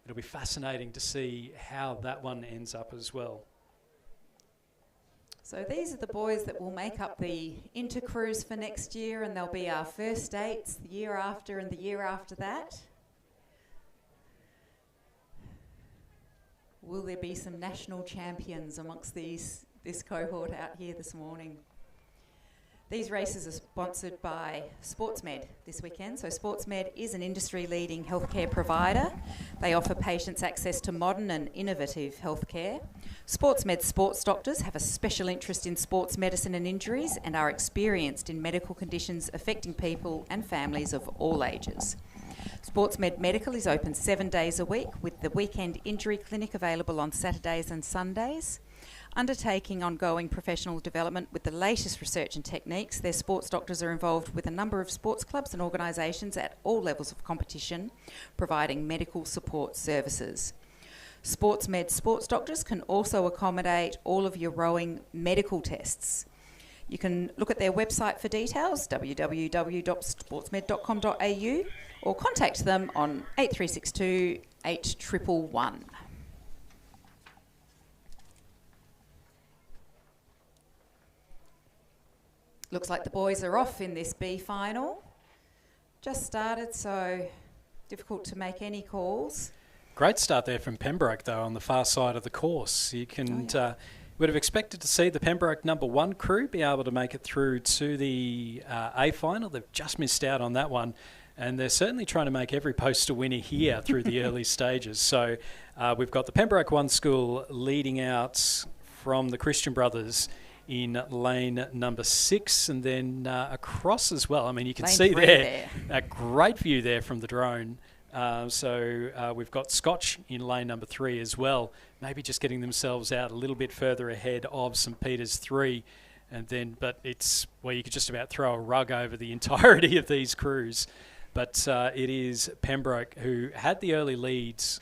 it'll be fascinating to see how that one ends up as well. So these are the boys that will make up the inter-crews for next year, and they'll be our first dates the year after and the year after that. Will there be some national champions amongst this cohort out here this morning? These races are sponsored by SportsMed this weekend. So SportsMed is an industry-leading healthcare provider. They offer patients access to modern and innovative healthcare. SportsMed sports doctors have a special interest in sports medicine and injuries and are experienced in medical conditions affecting people and families of all ages. SportsMed Medical is open 7 days a week, with the weekend injury clinic available on Saturdays and Sundays. Undertaking ongoing professional development with the latest research and techniques, their sports doctors are involved with a number of sports clubs and organisations at all levels of competition, providing medical support services. SportsMed sports doctors can also accommodate all of your rowing medical tests. You can look at their website for details, www.sportsmed.com.au, or contact them on 8362 8111. Looks like the boys are off in this B final. Just started, so difficult to make any calls. Great start there from Pembroke, though, on the far side of the course. You can would have expected to see the Pembroke number 1 crew be able to make it through to the A final. They've just missed out on that one, and they're certainly trying to make every post a winner here through the early stages. So we've got the Pembroke 1 school leading out from the Christian Brothers in lane number 6, and then across as well. I mean, you can see there a great view there from the drone. So we've got Scotch in lane number 3 as well, maybe just getting themselves out a little bit further ahead of St Peter's 3, and then, but it's where you could just about throw a rug over the entirety of these crews. But it is Pembroke who had the early leads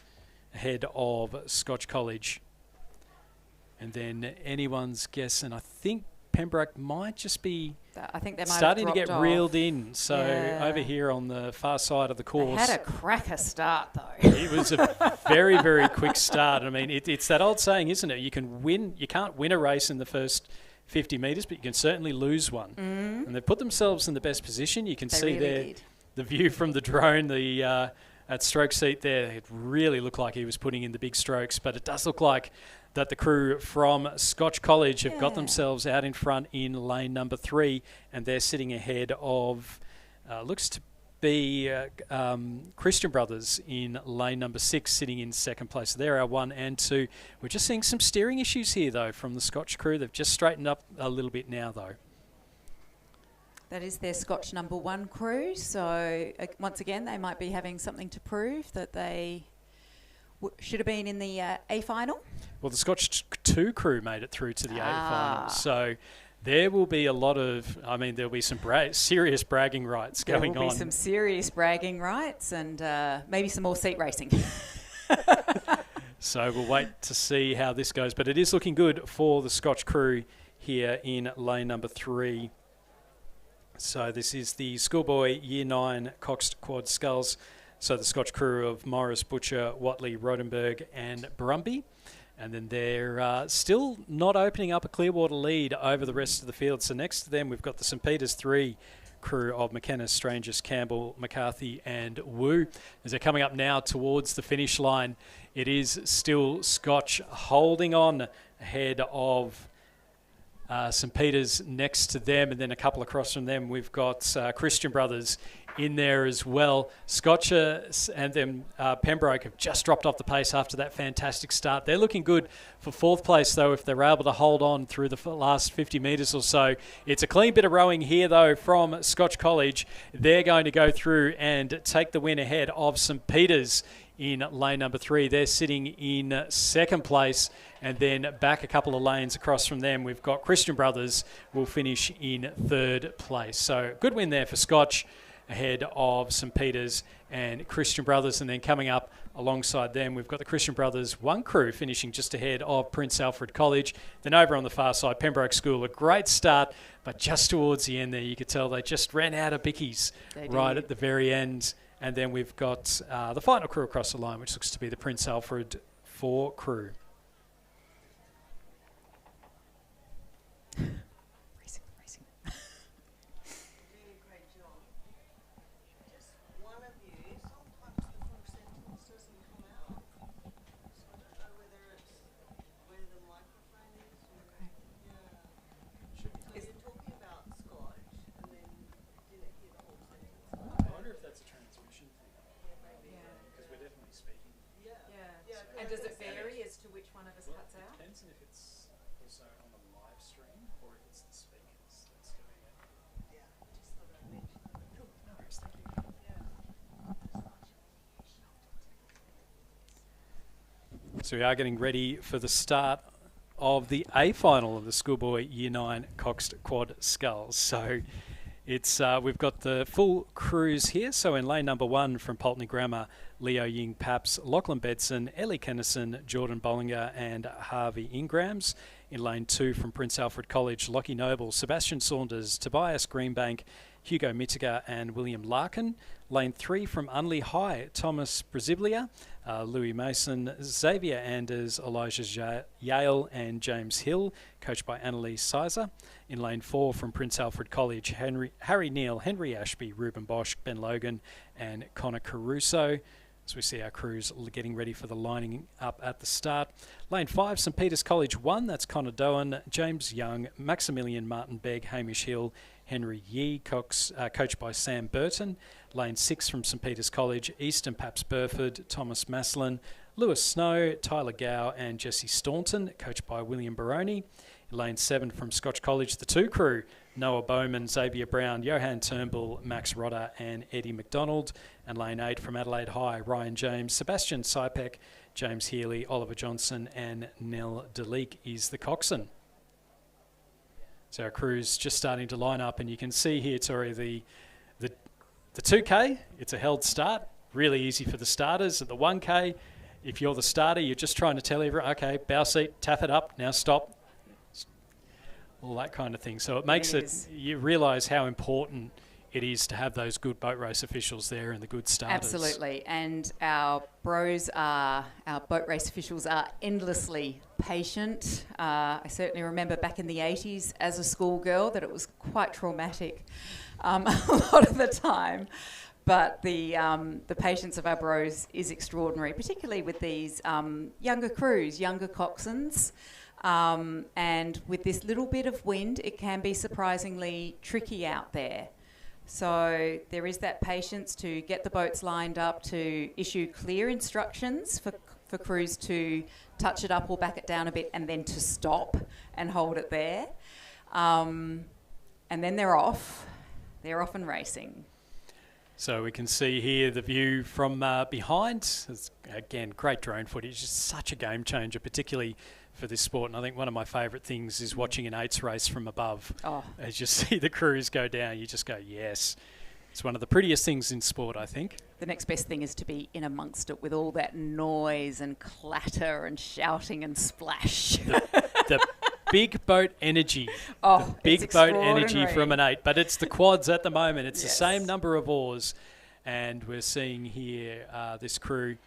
ahead of Scotch College. And then anyone's guess, and I think Pembroke might just be starting to get reeled in. So over here on the far side of the course. They had a cracker start, though. It was a very, very quick start. I mean, it's that old saying, isn't it? You can't win a race in the first 50 metres, but you can certainly lose one. Mm. And they've put themselves in the best position. You can see there the view from the drone, at stroke seat there. It really looked like he was putting in the big strokes, but it does look like that the crew from Scotch College have got themselves out in front in lane number 3, and they're sitting ahead of, looks to be Christian Brothers in lane number 6, sitting in second place. So they're our 1 and 2. We're just seeing some steering issues here, though, from the Scotch crew. They've just straightened up a little bit now, though. That is their Scotch number 1 crew. So once again, they might be having something to prove that they should have been in the A final. Well, the Scotch 2 crew made it through to the A final. So there will be a lot of, there'll be some serious bragging rights going on. There will be some serious bragging rights and maybe some more seat racing. So we'll wait to see how this goes. But it is looking good for the Scotch crew here in lane number 3. So this is the Schoolboy Year 9 coxed quad sculls. So the Scotch crew of Morris, Butcher, Watley, Rodenberg and Brumby. And then they're still not opening up a Clearwater lead over the rest of the field. So next to them, we've got the St. Peter's 3 crew of McKenna, Strangers, Campbell, McCarthy and Wu. As they're coming up now towards the finish line, it is still Scotch holding on ahead of St. Peter's next to them, and then a couple across from them we've got Christian Brothers in there as well. Scotch and then Pembroke have just dropped off the pace after that fantastic start. They're looking good for 4th place though if they're able to hold on through the last 50 metres or so. It's a clean bit of rowing here though from Scotch College. They're going to go through and take the win ahead of St. Peter's in lane number 3. They're sitting in 2nd place, and then back a couple of lanes across from them we've got Christian Brothers will finish in 3rd place. So good win there for Scotch ahead of St. Peter's and Christian Brothers. And then coming up alongside them we've got the Christian Brothers 1 crew finishing just ahead of Prince Alfred College. Then over on the far side, Pembroke School, a great start, but just towards the end there you could tell they just ran out of bickies right at the very end. And then we've got the final crew across the line, which looks to be the Prince Alfred 4 crew. Racing. Really great job. Just one of you, sometimes the full sentence doesn't come out. So I don't know whether it's where the microphone is or... So you're talking about Scotch and then didn't hear the whole sentence. I wonder if that's a transmission thing. Because we're definitely speaking. And does it vary as to which one of us cuts out? It depends on if it's also on the live stream or if it's the speakers that's doing it. Yeah, I just thought I'd mention that. Cool. No worries, thank you. So we are getting ready for the start of the A final of the Schoolboy Year 9 coxed quad sculls. So it's we've got the full crews here. So in lane number 1 from Pulteney Grammar, Leo Ying Paps, Lachlan Bedson, Ellie Kennison, Jordan Bollinger and Harvey Ingrams. In lane 2 from Prince Alfred College, Lockie Noble, Sebastian Saunders, Tobias Greenbank, Hugo Mittiger and William Larkin. Lane 3 from Unley High, Thomas Braziblia, Louis Mason, Xavier Anders, Elijah Yale and James Hill, coached by Annalise Sizer. In lane 4 from Prince Alfred College, Harry Neal, Henry Ashby, Ruben Bosch, Ben Logan and Connor Caruso. As we see our crews getting ready for the lining up at the start. Lane 5, St. Peter's College 1, that's Connor Doan, James Young, Maximilian Martin Begg, Hamish Hill, Henry Yee, coached by Sam Burton. Lane 6 from St. Peter's College, Easton Paps Burford, Thomas Maslin, Lewis Snow, Tyler Gow and Jesse Staunton, coached by William Baroni. Lane 7 from Scotch College, the 2 crew, Noah Bowman, Xavier Brown, Johan Turnbull, Max Rodder and Eddie McDonald. And lane 8 from Adelaide High, Ryan James, Sebastian Sipek, James Healy, Oliver Johnson and Nell DeLeek is the coxswain. So our crew's just starting to line up, and you can see here, Tori, the 2K, it's a held start, really easy for the starters. At the 1K, if you're the starter, you're just trying to tell everyone, okay, bow seat, tap it up, now stop. All that kind of thing. So it makes it you realise how important it is to have those good boat race officials there and the good starters. Absolutely. And our boat race officials are endlessly patient. I certainly remember back in the 80s as a schoolgirl that it was quite traumatic a lot of the time. But the patience of our bros is extraordinary, particularly with these younger crews, younger coxswains. And with this little bit of wind, it can be surprisingly tricky out there. So there is that patience to get the boats lined up, to issue clear instructions for crews to touch it up or back it down a bit and then to stop and hold it there. And then they're off. They're off and racing. So we can see here the view from behind. It's, again, great drone footage. Just such a game changer, particularly for this sport. And I think one of my favourite things is watching an 8s race from above. Oh. As you see the crews go down, you just go, yes. It's one of the prettiest things in sport, I think. The next best thing is to be in amongst it with all that noise and clatter and shouting and splash. The big boat energy. Oh, the big it's boat energy extraordinary. from an 8. But it's the quads at the moment. It's Yes. the same number of oars. And we're seeing here this crew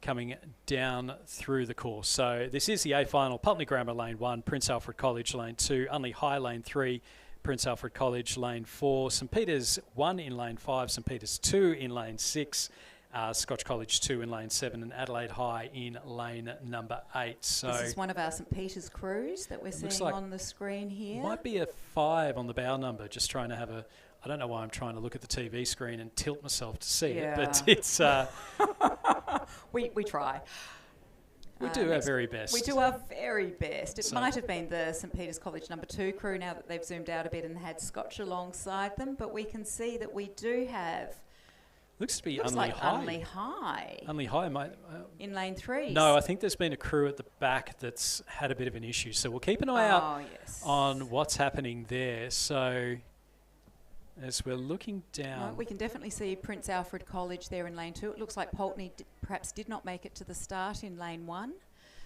coming down through the course. So this is the A final. Pulteney Grammar Lane 1, Prince Alfred College Lane 2, Unley High Lane 3, Prince Alfred College Lane 4, St Peter's 1 in Lane 5, St Peter's 2 in Lane 6, Scotch College 2 in Lane 7, and Adelaide High in Lane number 8. So This is one of our St Peter's crews that we're seeing like on the screen here. might be a 5 on the bow number, just trying to have a... I don't know why I'm trying to look at the TV screen and tilt myself to see it, but it's... we try. We do our very best. We do our very best. It So- might have been the St Peter's College number 2 crew now that they've zoomed out a bit and had Scotch alongside them, but we can see that we do have... Looks to be Looks Unley like High. Unley High Unley High might... in lane 3. No, I think there's been a crew at the back that's had a bit of an issue. So we'll keep an eye out yes. on what's happening there. So as we're looking down... No, we can definitely see Prince Alfred College there in lane 2. It looks like Pulteney perhaps did not make it to the start in lane 1.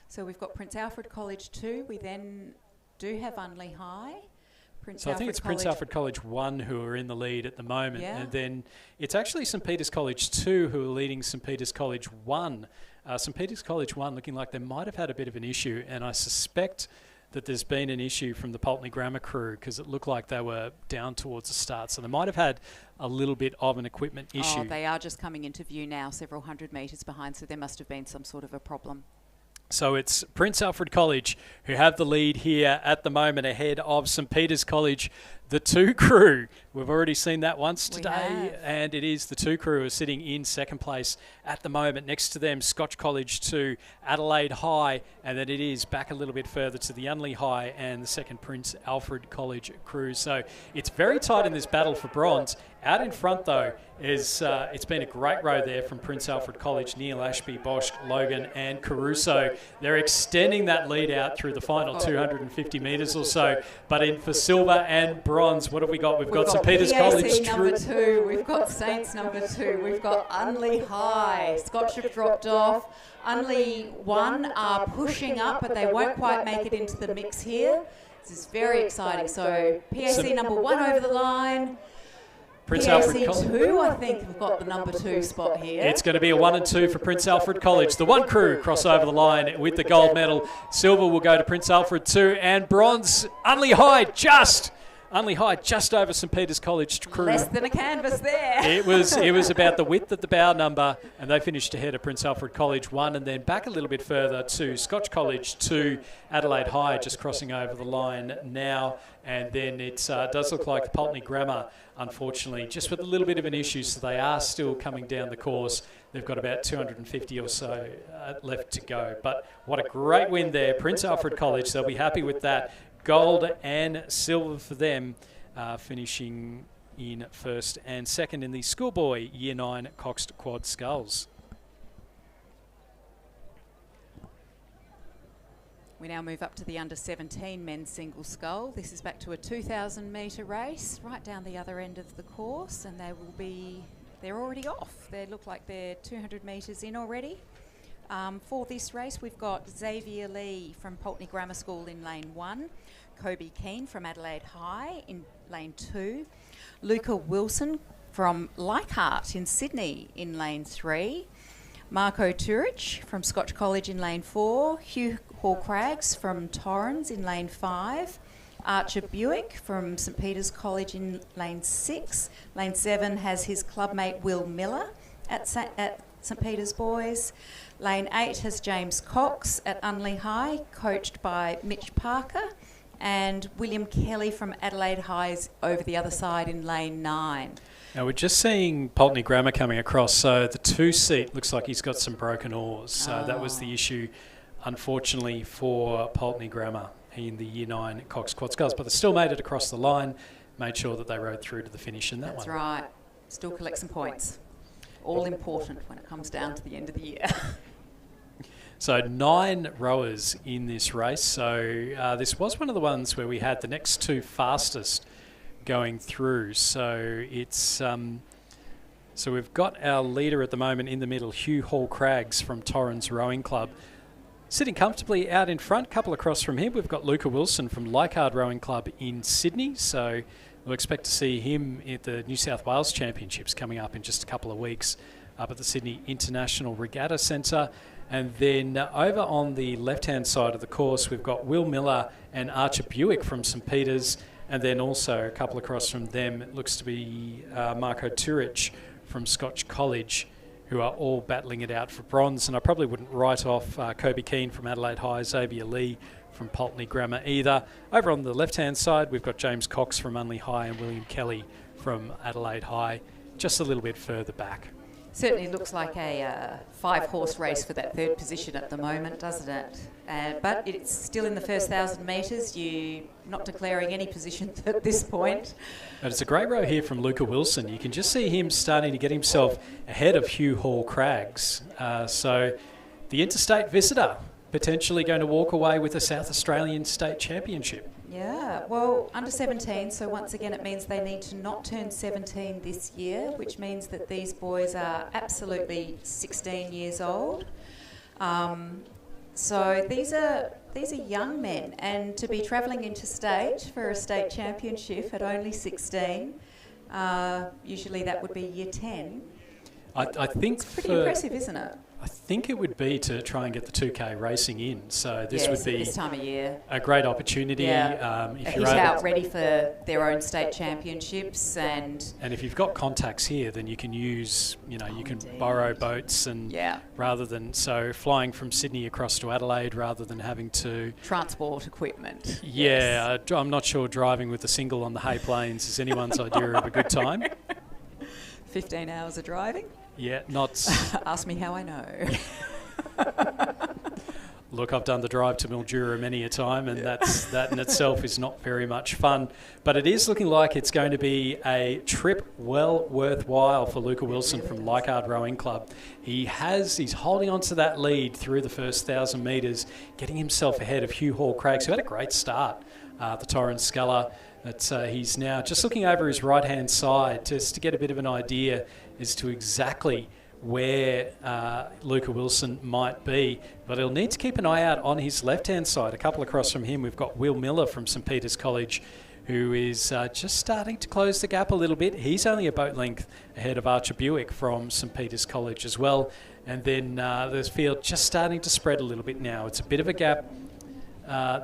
So we've got Prince Alfred College 2. We then do have Unley High. So I think it's Prince Alfred College 1 who are in the lead at the moment. Yeah. And then it's actually St Peter's College 2 who are leading St Peter's College 1. St Peter's College 1 looking like they might have had a bit of an issue, and I suspect that there's been an issue from the Pulteney Grammar crew because it looked like they were down towards the start. So they might have had a little bit of an equipment issue. Oh, they are just coming into view now, several hundred metres behind, so there must have been some sort of a problem. So it's Prince Alfred College who have the lead here at the moment ahead of St Peter's College. The 2 crew, we've already seen that once today, and it is the 2 crew who are sitting in second place at the moment. Next to them, Scotch College 2, Adelaide High, and then it is back a little bit further to the Unley High and the second Prince Alfred College crew. So it's very tight in this battle for bronze. Out in front, though, is it's been a great row there from Prince Alfred College, Neil Ashby, Bosch, Logan and Caruso. They're extending that lead out through the final 250 metres or so. But in for silver and bronze, what have we got? We've got St Peter's College. number 2. We've got Saints number 2. We've got Unley High. Scotch have dropped off. Unley 1 are pushing up, but they won't quite make it into the mix here. This is very exciting. So PAC number 1 over the line. Prince Alfred PAC 2, I think, have got the number 2 spot here. It's going to be a 1 and 2 for Prince Alfred College. The 1 crew cross over the line with the gold medal. Silver will go to Prince Alfred 2, and bronze, Unley High just over St Peter's College crew. Less than a canvas there. It was about the width of the bow number, and they finished ahead of Prince Alfred College 1, and then back a little bit further to Scotch College 2, Adelaide High just crossing over the line now, and then it does look like the Pulteney Grammar, unfortunately, just with a little bit of an issue, so they are still coming down the course. They've got about 250 or so left to go, but what a great win there. Prince Alfred College, they'll be happy with that. Gold and silver for them, finishing in first and second in the Schoolboy Year 9 Coxed Quad Sculls. We now move up to the under-17 men's single scull. This is back to a 2,000 metre race right down the other end of the course, and they're already off. They look like they're 200 metres in already. For this race, we've got Xavier Lee from Pulteney Grammar School in lane 1, Kobe Keane from Adelaide High in lane 2, Luca Wilson from Leichhardt in Sydney in lane 3, Marco Turich from Scotch College in lane 4, Hugh Hall-Craggs from Torrens in lane 5, Archer Buick from St Peter's College in lane 6. Lane 7 has his clubmate Will Miller at St Peter's Boys. Lane 8 has James Cox at Unley High, coached by Mitch Parker, and William Kelly from Adelaide High's over the other side in lane 9. Now we're just seeing Pulteney Grammar coming across, so the 2 seat looks like he's got some broken oars. So that was the issue, unfortunately, for Pulteney Grammar in the Year 9 Cox Quad Sculls, but they still made it across the line. made sure that they rode through to the finish in that That's one. right. Still collect some points. All important when it comes down to the end of the year. So 9 rowers in this race. So this was one of the ones where we had the next 2 fastest going through. So it's so we've got our leader at the moment in the middle, Hugh Hall-Craggs from Torrens Rowing Club. Sitting comfortably out in front, couple across from him, we've got Luca Wilson from Leichhardt Rowing Club in Sydney. So we'll expect to see him at the New South Wales Championships coming up in just a couple of weeks up at the Sydney International Regatta Centre. And then over on the left-hand side of the course, we've got Will Miller and Archer Buick from St Peters. And then also a couple across from them, it looks to be Marco Turich from Scotch College, who are all battling it out for bronze. And I probably wouldn't write off Kobe Keane from Adelaide High, Xavier Lee from Pulteney Grammar either. Over on the left-hand side, we've got James Cox from Unley High and William Kelly from Adelaide High, just a little bit further back. Certainly looks like a 5-horse race for that 3rd position at the moment, doesn't it? But it's still in the first 1,000 metres. You're not declaring any positions at this point. But it's a great row here from Luca Wilson. You can just see him starting to get himself ahead of Hugh Hall-Craggs. So the interstate visitor potentially going to walk away with a South Australian state championship. Yeah, well, under 17, so once again it means they need to not turn 17 this year, which means that these boys are absolutely 16 years old. So these are young men, and to be travelling interstate for a state championship at only 16, usually that would be year 10. I think it's pretty impressive, isn't it? I think it would be to try and get the 2K racing in. So this would be this time of year a great opportunity. Yeah. If He's you're out ready for their own state championships, and if you've got contacts here, then you can use, you can borrow boats and rather than flying from Sydney across to Adelaide rather than having to transport equipment. Yeah, I'm not sure driving with a single on the Hay Plains is anyone's idea of a good time. 15 hours of driving. Yeah, not... Ask me how I know. Look, I've done the drive to Mildura many a time, and that in itself is not very much fun. But it is looking like it's going to be a trip well worthwhile for Luca Wilson from Leichhardt Rowing Club. He's holding on to that lead through the first 1,000 metres, getting himself ahead of Hugh Hall-Craggs, who had a great start, the Torrens Sculler. But he's now just looking over his right-hand side just to get a bit of an idea as to exactly where Luca Wilson might be. But he'll need to keep an eye out on his left-hand side. A couple across from him, we've got Will Miller from St Peters College, who is just starting to close the gap a little bit. He's only a boat length ahead of Archer Buick from St Peters College as well. And then the field just starting to spread a little bit now. It's a bit of a gap.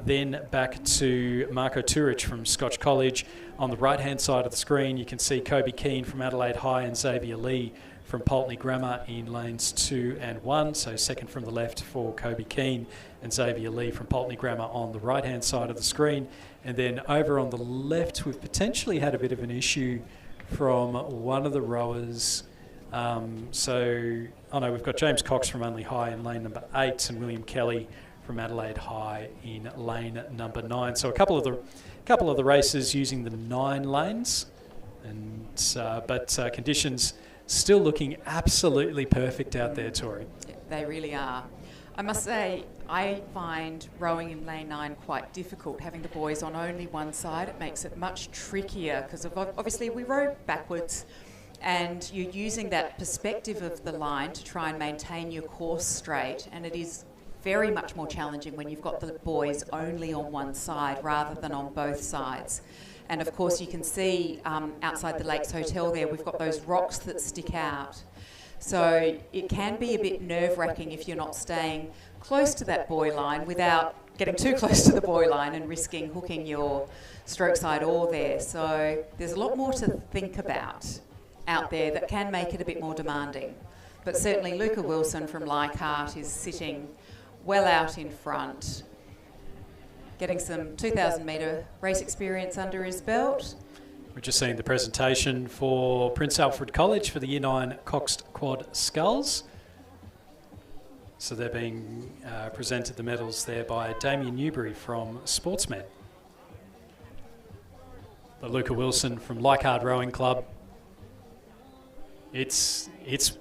Then back to Marco Turich from Scotch College. On the right-hand side of the screen, you can see Kobe Keane from Adelaide High and Xavier Lee from Pulteney Grammar in lanes 2 and 1. So second from the left for Kobe Keane and Xavier Lee from Pulteney Grammar on the right-hand side of the screen. And then over on the left, we've potentially had a bit of an issue from one of the rowers. We've got James Cox from Unley High in lane number 8 and William Kelly from Adelaide High in lane number 9. So a couple of the races using the 9 lanes, but conditions still looking absolutely perfect out there, Tori. Yeah, they really are. I must say, I find rowing in lane 9 quite difficult, having the boys on only one side. It makes it much trickier because obviously we row backwards, and you're using that perspective of the line to try and maintain your course straight, and it is very much more challenging when you've got the boys only on one side rather than on both sides. And of course you can see outside the Lakes Hotel there, we've got those rocks that stick out. So it can be a bit nerve-wracking if you're not staying close to that buoy line without getting too close to the buoy line and risking hooking your stroke side oar there. So there's a lot more to think about out there that can make it a bit more demanding. But certainly Luca Wilson from Leichhardt is sitting well out in front, getting some 2,000 metre race experience under his belt. We're just seeing the presentation for Prince Alfred College for the Year 9 Coxed Quad Sculls. So they're being presented the medals there by Damien Newbury from Sportsmed. Luca Wilson from Leichhardt Rowing Club. It's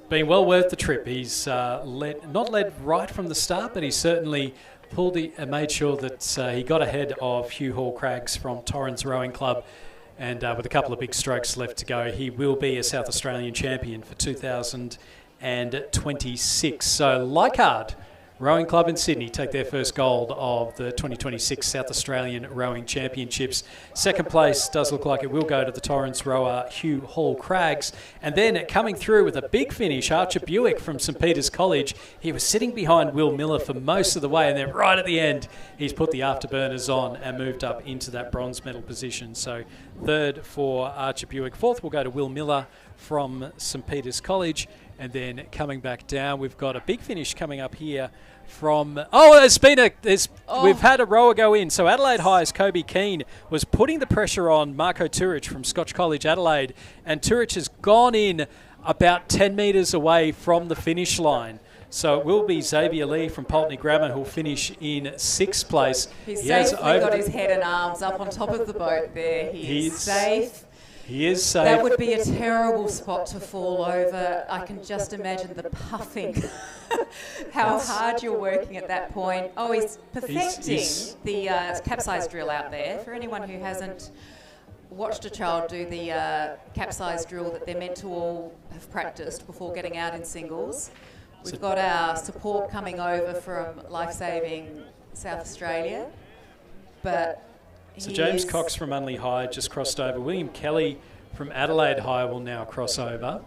been well worth the trip. He's not led right from the start, but he certainly made sure that he got ahead of Hugh Hall Craggs from Torrens Rowing Club, and with a couple of big strokes left to go, he will be a South Australian champion for 2026. So Leichhardt Rowing Club in Sydney take their first gold of the 2026 South Australian Rowing Championships. Second place does look like it will go to the Torrens rower Hugh Hall Craggs. And then coming through with a big finish, Archer Buick from St Peter's College. He was sitting behind Will Miller for most of the way, and then right at the end, he's put the afterburners on and moved up into that bronze medal position. So third for Archer Buick. Fourth will go to Will Miller from St Peter's College. And then coming back down, we've got a big finish coming up here from... we've had a rower go in. So Adelaide High's Kobe Keane was putting the pressure on Marco Turich from Scotch College Adelaide, and Turich has gone in about 10 metres away from the finish line. So it will be Xavier Lee from Pulteney Grammar who'll finish in sixth place. He's safely got his head and arms up on top of the boat there. He's safe. He is safe. That would be a terrible spot to fall over. I can just imagine the puffing, how hard you're working at that point. Oh, he's perfecting the capsize drill out there. For anyone who hasn't watched a child do the capsize drill that they're meant to all have practiced before getting out in singles, we've got our support coming over from Life Saving South Australia, but... So James Cox from Unley High just crossed over. William Kelly from Adelaide High will now cross over.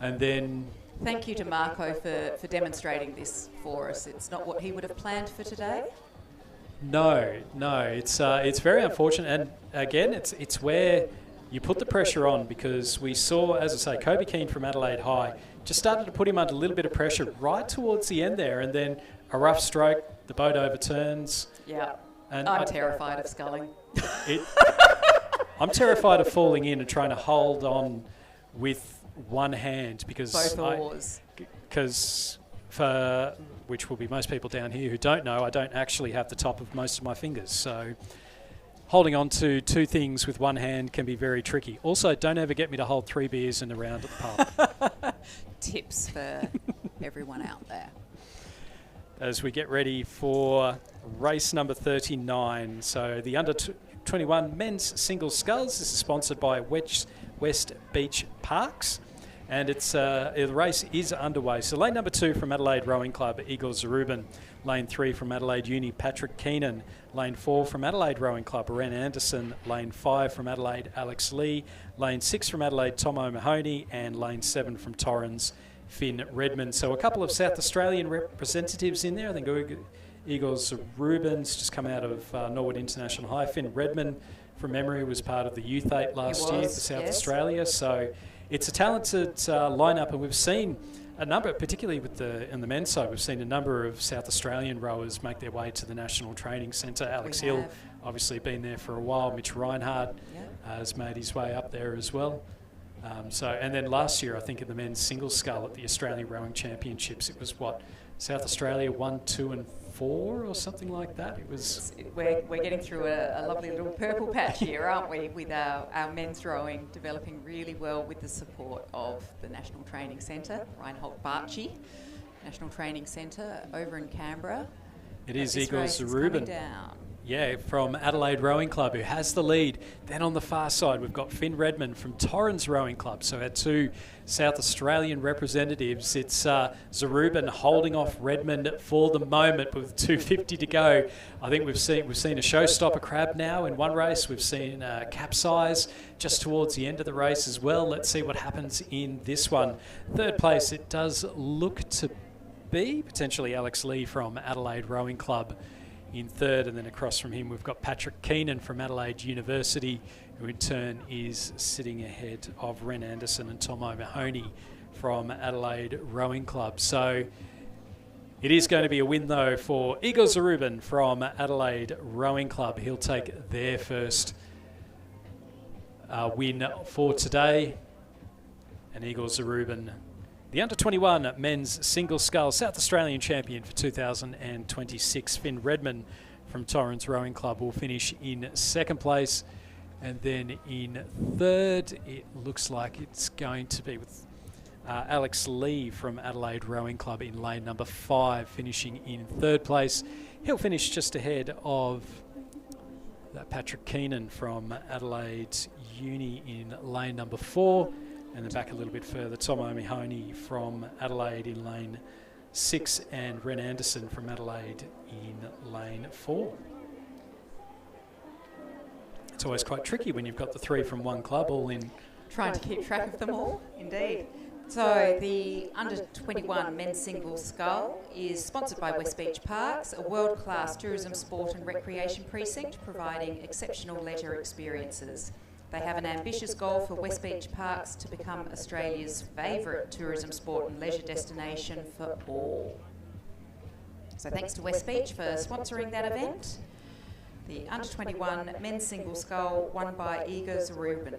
And then... Thank you to Marco for demonstrating this for us. It's not what he would have planned for today. No. It's very unfortunate. And again, it's where you put the pressure on, because we saw, as I say, Kobe Keane from Adelaide High just started to put him under a little bit of pressure right towards the end there. And then a rough stroke, the boat overturns. Yeah. And I'm terrified of sculling. I'm terrified of falling in and trying to hold on with one hand, because both oars. Because for which will be most people down here who don't know, I don't actually have the top of most of my fingers. So holding on to two things with one hand can be very tricky. Also, don't ever get me to hold 3 beers in a round at the pub. Tips for everyone out there. As we get ready for race number 39. So the under-21 men's singles sculls. This is sponsored by West Beach Parks, and the race is underway. So lane number 2 from Adelaide Rowing Club, Igor Zarubin. Lane 3 from Adelaide Uni, Patrick Keenan. Lane 4 from Adelaide Rowing Club, Ren Anderson. Lane 5 from Adelaide, Alex Lee. Lane 6 from Adelaide, Tom O'Mahony. And lane 7 from Torrens, Finn Redmond. So a couple of South Australian representatives in there. I think Igor Zarubin's just come out of Norwood International High. Finn Redmond, from memory, was part of the Youth 8 last year for South Australia. So it's a talented lineup, and we've seen a number, particularly in the men's side, we've seen a number of South Australian rowers make their way to the National Training Centre. Alex Hill, obviously been there for a while. Mitch Reinhardt has made his way up there as well. And then last year, I think in the men's singles scull at the Australian Rowing Championships, it was South Australia 1, 2 and 4 or something like that. It was. We're getting through a lovely little purple patch here, aren't we? With our men's rowing developing really well with the support of the National Training Centre, Reinhold Barchi National Training Centre over in Canberra. It is Igor Zarubin. Yeah, from Adelaide Rowing Club, who has the lead. Then on the far side, we've got Finn Redmond from Torrens Rowing Club. So our 2 South Australian representatives. It's Zarubin holding off Redmond for the moment with 2:50 to go. I think we've seen a showstopper crab now in one race. We've seen capsize just towards the end of the race as well. Let's see what happens in this one. Third place, it does look to be potentially Alex Lee from Adelaide Rowing Club in third, and then across from him we've got Patrick Keenan from Adelaide University, who in turn is sitting ahead of Ren Anderson and Tom O'Mahony from Adelaide Rowing Club. So it is going to be a win though for Igor Zarubin from Adelaide Rowing Club. He'll take their first win for today, and Igor Zarubin, the under-21 men's single scull South Australian champion for 2026. Finn Redmond from Torrens Rowing Club will finish in second place. And then in third, it looks like it's going to be with Alex Lee from Adelaide Rowing Club in lane number 5, finishing in third place. He'll finish just ahead of Patrick Keenan from Adelaide Uni in lane number 4. And then back a little bit further, Tom O'Mahony from Adelaide in lane 6 and Ren Anderson from Adelaide in lane 4. It's always quite tricky when you've got the 3 from one club all in. Trying to keep track of them all, indeed. So the under-21 men's single scull is sponsored by West Beach Parks, a world-class tourism, sport and recreation precinct providing exceptional leisure experiences. They have an ambitious goal for West Beach Parks to become Australia's favourite tourism, sport and leisure destination for all. So thanks to West Beach for sponsoring that event. The under-21 men's single scull won by Igor Zarubin.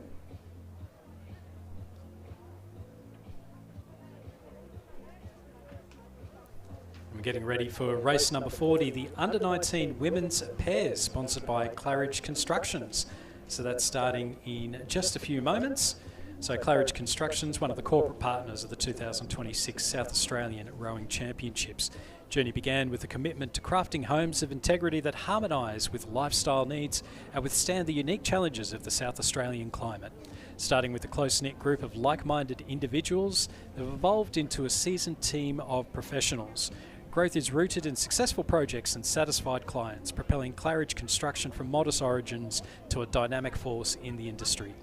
We're getting ready for race number 40, the under-19 women's pairs, sponsored by Claridge Constructions. So that's starting in just a few moments. So Claridge Constructions, one of the corporate partners of the 2026 South Australian Rowing Championships. Journey began with a commitment to crafting homes of integrity that harmonise with lifestyle needs and withstand the unique challenges of the South Australian climate. Starting with a close-knit group of like-minded individuals, they've evolved into a seasoned team of professionals. Growth is rooted in successful projects and satisfied clients, propelling Claridge Construction from modest origins to a dynamic force in the industry.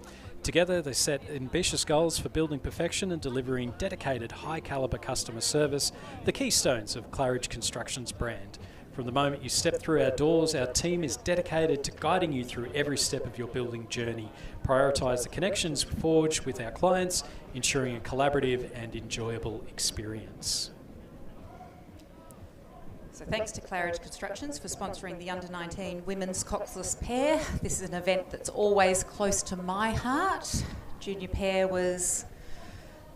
Together, they set ambitious goals for building perfection and delivering dedicated, high-calibre customer service, the keystones of Claridge Construction's brand. From the moment you step through our doors, our team is dedicated to guiding you through every step of your building journey. Prioritise the connections forged with our clients, ensuring a collaborative and enjoyable experience. So thanks to Claridge Constructions for sponsoring the under-19 women's coxless pair. This is an event that's always close to my heart. Junior pair was,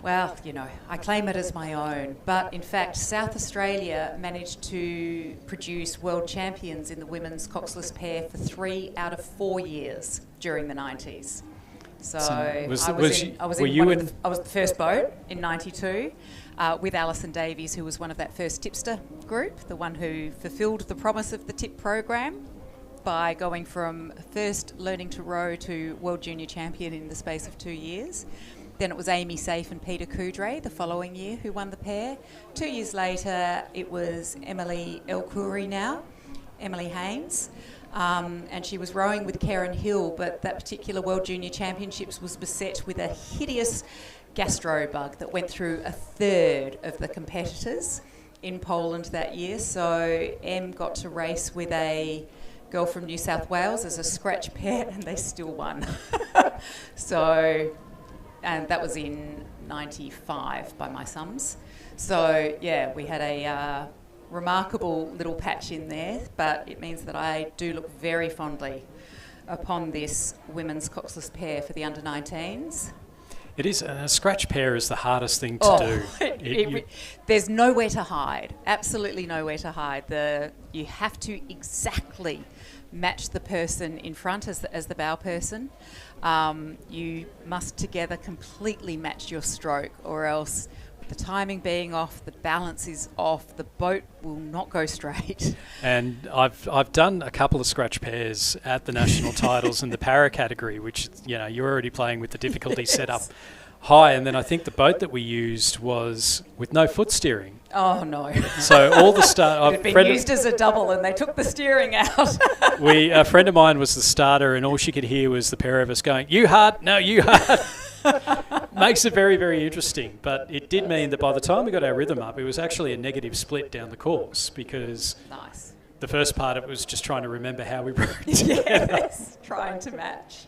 well, you know, I claim it as my own. But in fact, South Australia managed to produce world champions in the women's coxless pair for 3 out of 4 years during the 90s. So I was the first boat in 92 with Alison Davies, who was one of that first tipster group, the one who fulfilled the promise of the tip program by going from first learning to row to world junior champion in the space of 2 years. Then it was Amy Safe and Peter Coudray the following year who won the pair. 2 years later, it was Emily Elkoury now, Emily Haynes. And she was rowing with Karen Hill, but that particular World Junior Championships was beset with a hideous gastro bug that went through a third of the competitors in Poland that year. So Em got to race with a girl from New South Wales as a scratch pair, and they still won. And that was in 95 by my sums. So yeah, we had a remarkable little patch in there, but it means that I do look very fondly upon this women's coxless pair for the under-19s. It is, a scratch pair is the hardest thing to do. There's nowhere to hide, absolutely nowhere to hide. You have to exactly match the person in front as the bow person. You must together completely match your stroke, or else the timing being off, the balance is off, the boat will not go straight. And I've done a couple of scratch pairs at the national titles in the para category, which, you know, you're already playing with the difficulty set up high. And then I think the boat that we used was with no foot steering. Oh no! So all the start. It had been used as a double, and they took the steering out. A friend of mine was the starter, and all she could hear was the pair of us going, "You hard, no, you hard." Makes it very, very interesting. But it did mean that by the time we got our rhythm up, it was actually a negative split down the course, because the first part of it was just trying to remember how we rode together. Yes, trying to match.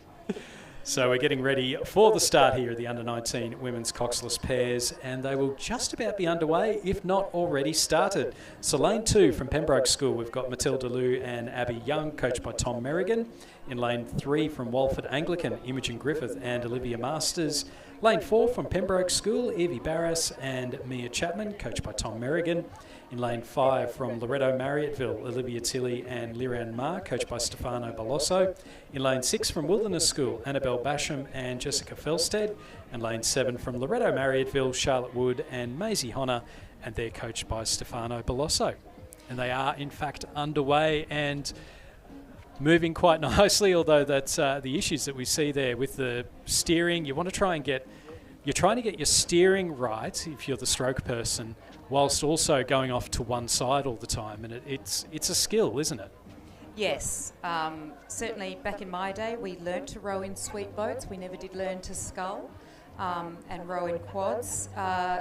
So we're getting ready for the start here of the under-19 women's coxless pairs, and they will just about be underway, if not already started. So lane 2 from Pembroke School, we've got Matilda Liu and Abby Young, coached by Tom Merrigan. In lane 3 from Walford Anglican, Imogen Griffith and Olivia Masters. Lane 4 from Pembroke School, Evie Barras and Mia Chapman, coached by Tom Merrigan. In lane 5 from Loretto Marriotteville, Olivia Tilley and Liran Ma, coached by Stefano Balosso. In lane 6 from Wilderness School, Annabelle Basham and Jessica Felstead. And lane 7 from Loretto Marriotteville, Charlotte Wood and Maisie Honor, and they're coached by Stefano Balosso. And they are, in fact, underway and moving quite nicely, although that's the issues that we see there with the steering. You want to try and you're trying to get your steering right if you're the stroke person, whilst also going off to one side all the time. And it's a skill, isn't it? Yes. Certainly back in my day, we learnt to row in sweep boats. We never did learn to scull and row in quads.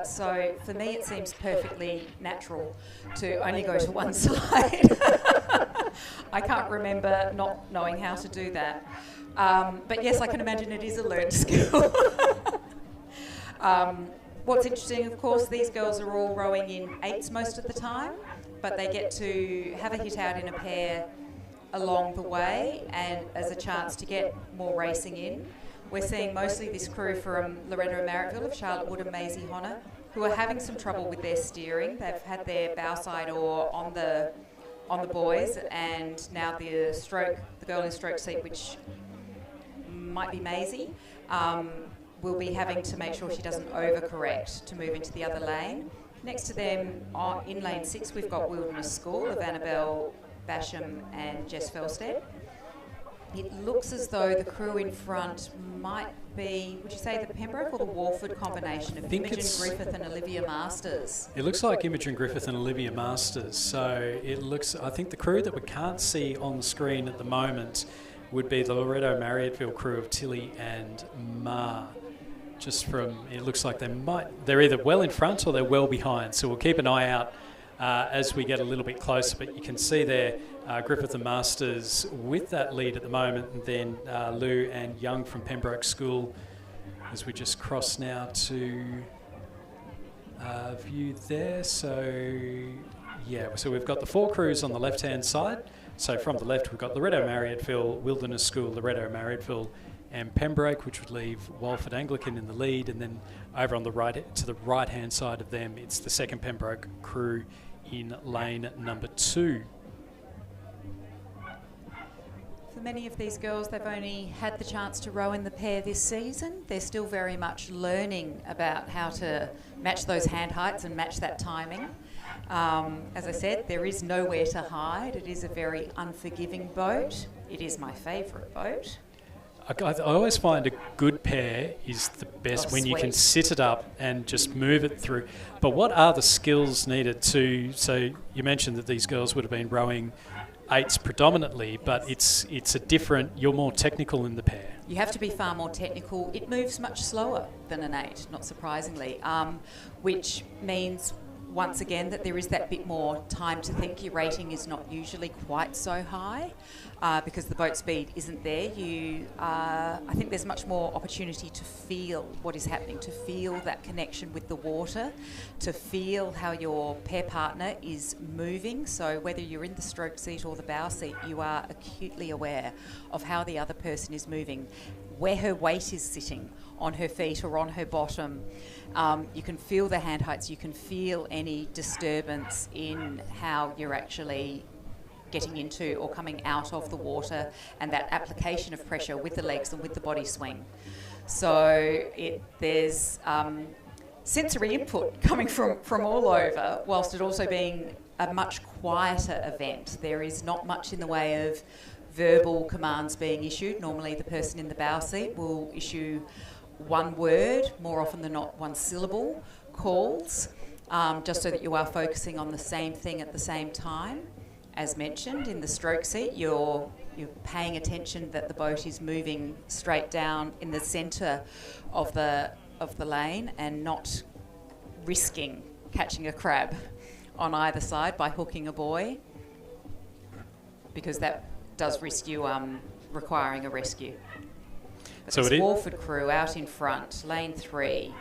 So for me, it seems perfectly natural to only go to one side. I can't remember not knowing how to do that. But yes, I can imagine it is a learned skill. What's interesting, of course, these girls are all rowing in 8s most of the time, but they get to have a hit out in a pair along the way and as a chance to get more racing in. We're seeing mostly this crew from Loretto Marriotteville of Charlotte Wood and Maisie Honor, who are having some trouble with their steering. They've had their bow side oar on the boys, and now the girl in stroke seat, which might be Maisie, will be having to make sure she doesn't overcorrect to move into the other lane. Next to them, in lane 6, we've got Wilderness School of Annabelle Basham and Jess Felstead. It looks as though the crew in front might be, would you say the Pembroke or the Walford combination of Imogen Griffith and Olivia Masters? It looks like Imogen Griffith and Olivia Masters. So I think the crew that we can't see on the screen at the moment would be the Loretto Marriotteville crew of Tilly and Ma. Just from, it looks like they're either well in front or they're well behind. So we'll keep an eye out as we get a little bit closer. But you can see there Griffith and Masters with that lead at the moment, and then Lou and Young from Pembroke School as we just cross now to view there. So yeah, so we've got the 4 crews on the left-hand side. So from the left, we've got Loretto Marriotteville, Wilderness School, Loretto Marriotteville, and Pembroke, which would leave Walford Anglican in the lead. And then over on the right, to the right-hand side of them, it's the second Pembroke crew in lane number 2. For many of these girls, they've only had the chance to row in the pair this season. They're still very much learning about how to match those hand heights and match that timing. As I said, there is nowhere to hide. It is a very unforgiving boat. It is my favourite boat. I always find a good pair is the best when you can sit it up and just move it through. But what are the skills needed to... So you mentioned that these girls would have been rowing 8s predominantly, but it's a different... You're more technical in the pair. You have to be far more technical. It moves much slower than an 8, not surprisingly, which means... Once again, that there is that bit more time to think. Your rating is not usually quite so high because the boat speed isn't there. I think there's much more opportunity to feel what is happening, to feel that connection with the water, to feel how your pair partner is moving. So whether you're in the stroke seat or the bow seat, you are acutely aware of how the other person is moving, where her weight is sitting, on her feet or on her bottom. You can feel the hand heights, you can feel any disturbance in how you're actually getting into or coming out of the water, and that application of pressure with the legs and with the body swing. So there's sensory input coming from all over, whilst it also being a much quieter event. There is not much in the way of verbal commands being issued. Normally the person in the bow seat will issue one word, more often than not one syllable, calls, just so that you are focusing on the same thing at the same time. As mentioned, in the stroke seat, you're paying attention that the boat is moving straight down in the centre of the lane and not risking catching a crab on either side by hooking a buoy, because that does risk you requiring a rescue. But so this Walford crew out in front, lane 3,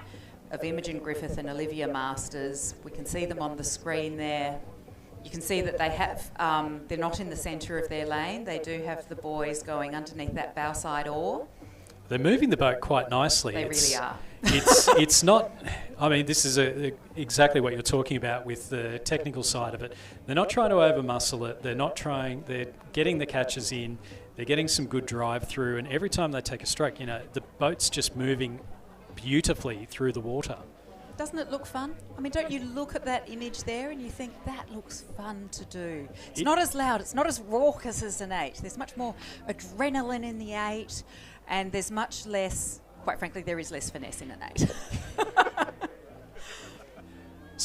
of Imogen Griffith and Olivia Masters. We can see them on the screen there. You can see that they have, they're not in the centre of their lane. They do have the boys going underneath that bow side oar. They're moving the boat quite nicely. They really are. It's not. I mean, this is exactly what you're talking about with the technical side of it. They're not trying to over muscle it. They're not trying. They're getting the catches in. They're getting some good drive through, and every time they take a stroke, the boat's just moving beautifully through the water. Doesn't it look fun? I mean, don't you look at that image there and you think that looks fun to do? It's not as loud, it's not as raucous as an 8. There's much more adrenaline in the 8, and there's much less, quite frankly, there is less finesse in an 8.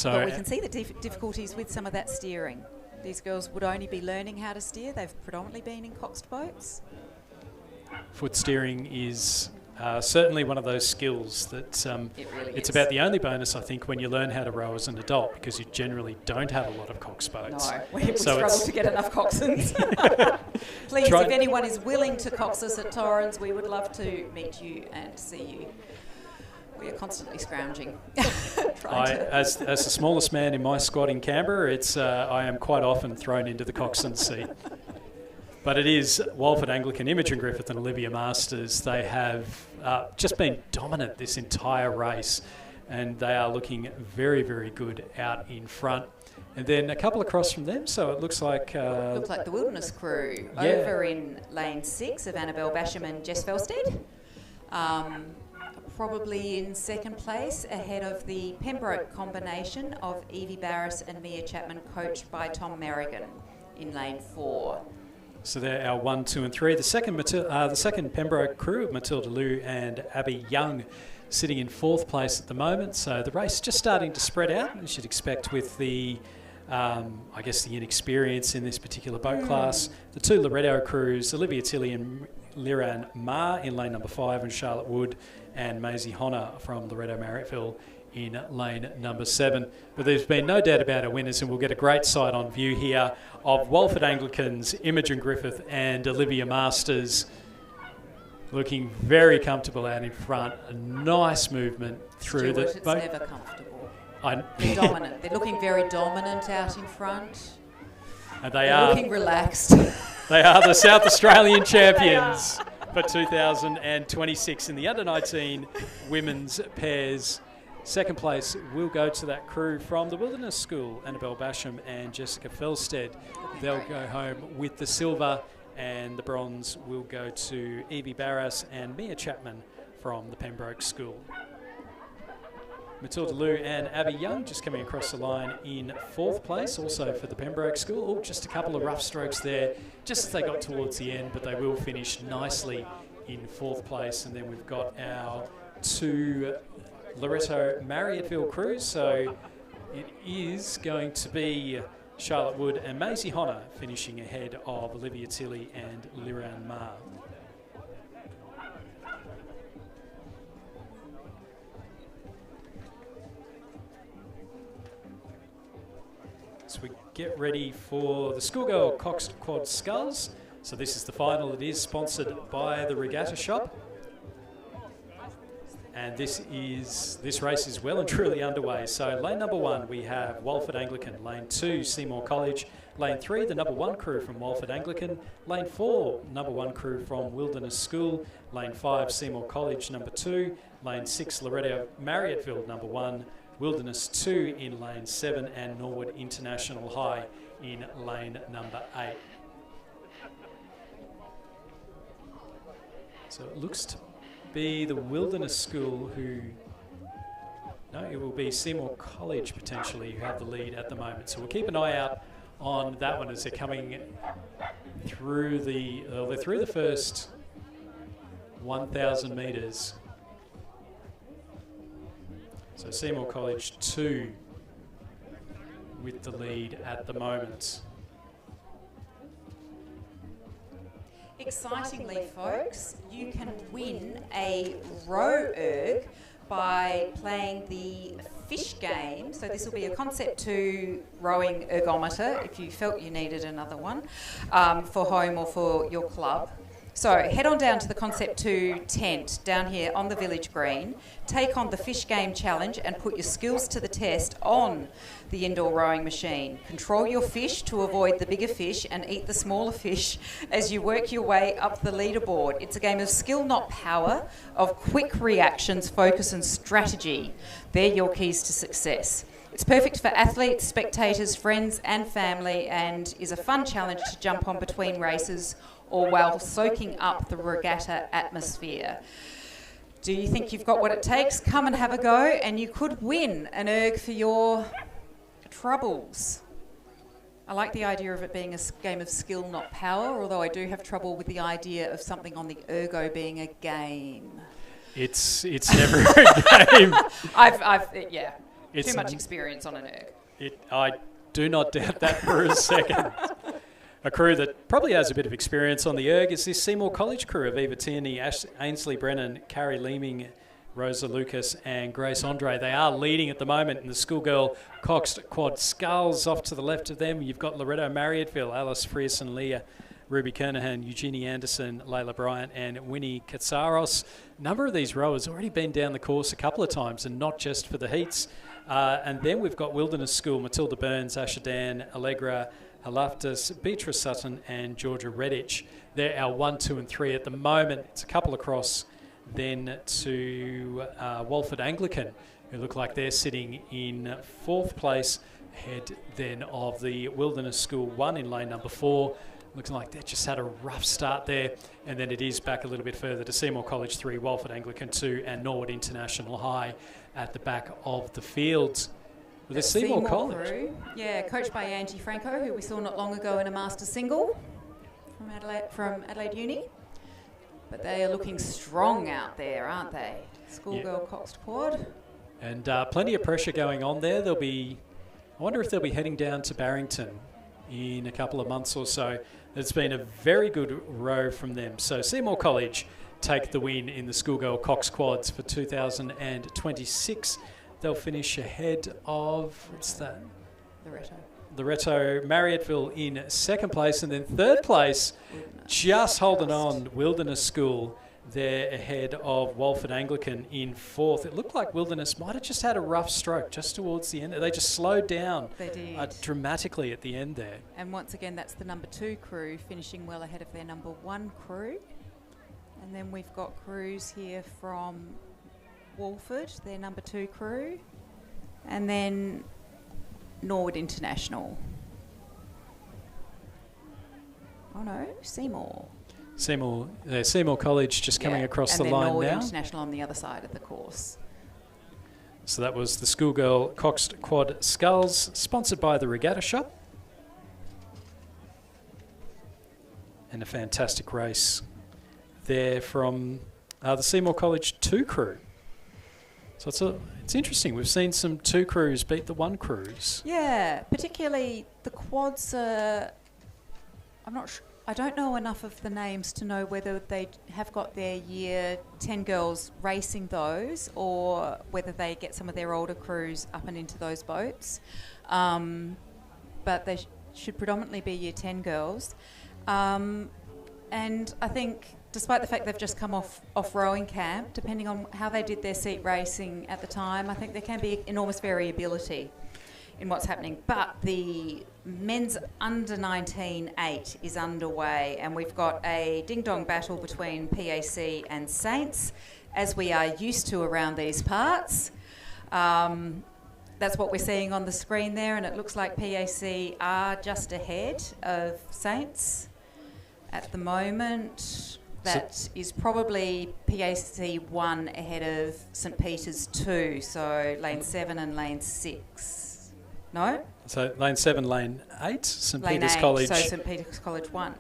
But we can see the difficulties with some of that steering. These girls would only be learning how to steer. They've predominantly been in coxed boats. Foot steering is certainly one of those skills that it's is. about the only bonus, I think, when you learn how to row as an adult, because you generally don't have a lot of coxed boats. No, we struggle to get enough coxswains. Please, if anyone is willing to cox us at Torrens, we would love to meet you and see you. We are constantly scrounging. As the smallest man in my squad in Canberra, I am quite often thrown into the coxswain seat. But it is Walford Anglican, Imogen Griffith and Olivia Masters. They have just been dominant this entire race, and they are looking very, very good out in front. And then a couple across from them, so it looks like... looks like the Wilderness crew over in lane 6 of Annabelle Basham and Jess Felstead. Probably in second place, ahead of the Pembroke combination of Evie Barris and Mia Chapman, coached by Tom Merrigan in lane 4. So they're our 1, 2 and 3. The second Pembroke crew of Matilda Liu and Abby Young sitting in 4th place at the moment. So the race just starting to spread out, you should expect, with the, I guess, the inexperience in this particular boat class. The 2 Loretto crews, Olivia Tilley and Liran Ma in lane number 5, and Charlotte Wood and Maisie Honor from Loretto Marriotteville in lane number 7. But there's been no doubt about our winners, and we'll get a great sight-on view here of Walford Anglicans, Imogen Griffith and Olivia Masters, looking very comfortable out in front. A nice movement through the boat. It's never comfortable. They're dominant. They're looking very dominant out in front. And They're looking relaxed. They are the South Australian champions for 2026 in the under-19 women's pairs. Second place will go to that crew from the Wilderness School, Annabelle Basham and Jessica Felstead. They'll go home with the silver, and the bronze will go to Evie Barras and Mia Chapman from the Pembroke School. Matilda Liu and Abby Young just coming across the line in 4th place, also for the Pembroke School. Oh, just a couple of rough strokes there, just as they got towards the end, but they will finish nicely in 4th place. And then we've got our 2 Loretto Marriotteville crews, so it is going to be Charlotte Wood and Maisie Honor finishing ahead of Olivia Tilley and Liran Ma. So we get ready for the Schoolgirl Coxed Quad Sculls. So this is the final. It is sponsored by the Regatta Shop. And this race is well and truly underway. So lane number 1, we have Walford Anglican. Lane 2, Seymour College. Lane 3, the number 1 crew from Walford Anglican. Lane 4, number 1 crew from Wilderness School. Lane 5, Seymour College, number 2. Lane 6, Loretto Marriotteville, number 1. Wilderness 2 in lane 7, and Norwood International High in lane number 8. So it looks to be the Wilderness School it will be Seymour College potentially who have the lead at the moment. So we'll keep an eye out on that one as they're coming through they're through the first 1,000 metres. So Seymour College 2 with the lead at the moment. Excitingly, folks, you can win a row erg by playing the fish game. So this will be a Concept 2 rowing ergometer if you felt you needed another one for home or for your club. So head on down to the Concept 2 tent down here on the village green, take on the Fish Game Challenge and put your skills to the test on the indoor rowing machine. Control your fish to avoid the bigger fish and eat the smaller fish as you work your way up the leaderboard. It's a game of skill, not power, of quick reactions, focus and strategy. They're your keys to success. It's perfect for athletes, spectators, friends and family, and is a fun challenge to jump on between races or while soaking up the regatta atmosphere. Do you think you've got what it takes? Come and have a go, and you could win an erg for your troubles. I like the idea of it being a game of skill, not power, although I do have trouble with the idea of something on the ergo being a game. It's never a game. Yeah. Too much experience on an erg. I do not doubt that for a second. A crew that probably has a bit of experience on the erg is this Seymour College crew of Eva Tierney, Ainsley Brennan, Carrie Leeming, Rosa Lucas and Grace Andre. They are leading at the moment in the Schoolgirl coxed quad sculls. Off to the left of them, you've got Loretto Marriotteville, Alice Frierson, Leah, Ruby Kernahan, Eugenie Anderson, Layla Bryant and Winnie Katsaros. A number of these rowers already been down the course a couple of times and not just for the heats. And then we've got Wilderness School, Matilda Burns, Asha Dan, Allegra Halaftis, Beatrice Sutton and Georgia Redditch. They're our 1, 2 and 3 at the moment. It's a couple across then to Walford Anglican, who look like they're sitting in 4th place, ahead then of the Wilderness School 1 in lane number 4. Looks like they just had a rough start there, and then it is back a little bit further to Seymour College 3, Walford Anglican 2 and Norwood International High at the back of the fields. With the Seymour College. Crew, coached by Angie Franco, who we saw not long ago in a Master Single from Adelaide Uni. But they are looking strong out there, aren't they? Schoolgirl coxed quad. And plenty of pressure going on there. I wonder if they'll be heading down to Barrington in a couple of months or so. It's been a very good row from them. So Seymour College take the win in the Schoolgirl cox quads for 2026. They'll finish ahead of, what's that? Loretto Marriotteville in 2nd place, and then 3rd place, just holding on, Wilderness School. They're ahead of Walford Anglican in 4th. It looked like Wilderness might have just had a rough stroke just towards the end. They just slowed down dramatically at the end there. And once again, that's the number 2 crew finishing well ahead of their number 1 crew. And then we've got crews here from Walford, their number 2 crew, and then Norwood International. Oh no, Seymour College just coming across the line now. And then Norwood International on the other side of the course. So that was the Schoolgirl coxed quad sculls, sponsored by the Regatta Shop. And a fantastic race there from the Seymour College 2 crew. So it's interesting. We've seen some 2 crews beat the 1 crews. Yeah, particularly the quads. I'm not sure. I don't know enough of the names to know whether they have got their year 10 girls racing those or whether they get some of their older crews up and into those boats. But they should predominantly be year 10 girls. And I think, despite the fact they've just come off rowing camp, depending on how they did their seat racing at the time, I think there can be enormous variability in what's happening. But the men's under 19-8 is underway, and we've got a ding-dong battle between PAC and Saints, as we are used to around these parts. That's what we're seeing on the screen there, and it looks like PAC are just ahead of Saints at the moment. That is probably PAC 1 ahead of St Peter's 2, so lane 7 and lane 6. No? So lane 7, lane 8, St lane Peter's 8, College. So St Peter's College 1.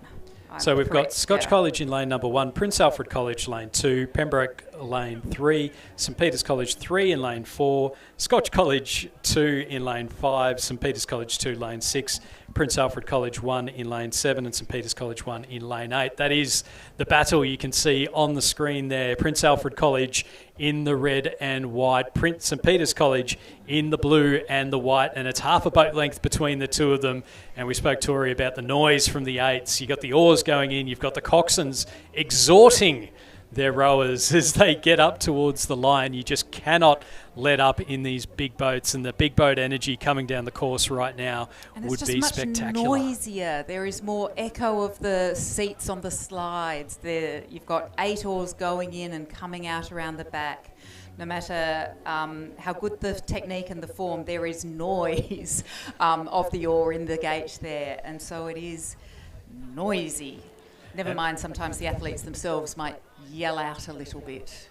So we've got Scotch College in lane number 1, Prince Alfred College lane 2, Pembroke lane 3, St Peter's College 3 in lane 4, Scotch College 2 in lane 5, St Peter's College 2 lane 6, Prince Alfred College 1 in lane 7 and St Peter's College 1 in lane 8. That is the battle you can see on the screen there. Prince Alfred College in the red and white, St Peter's College in the blue and the white, and it's half a boat length between the two of them. And we spoke, Tori, about the noise from the 8s. You've got the oars going in, you've got the coxswains exhorting their rowers as they get up towards the line. You just cannot let up in these big boats, and the big boat energy coming down the course right now would be spectacular. And it's just much noisier. There is more echo of the seats on the slides. You've got 8 oars going in and coming out around the back. No matter how good the technique and the form, there is noise of the oar in the gate there, and so it is noisy. Never mind, sometimes the athletes themselves might yell out a little bit.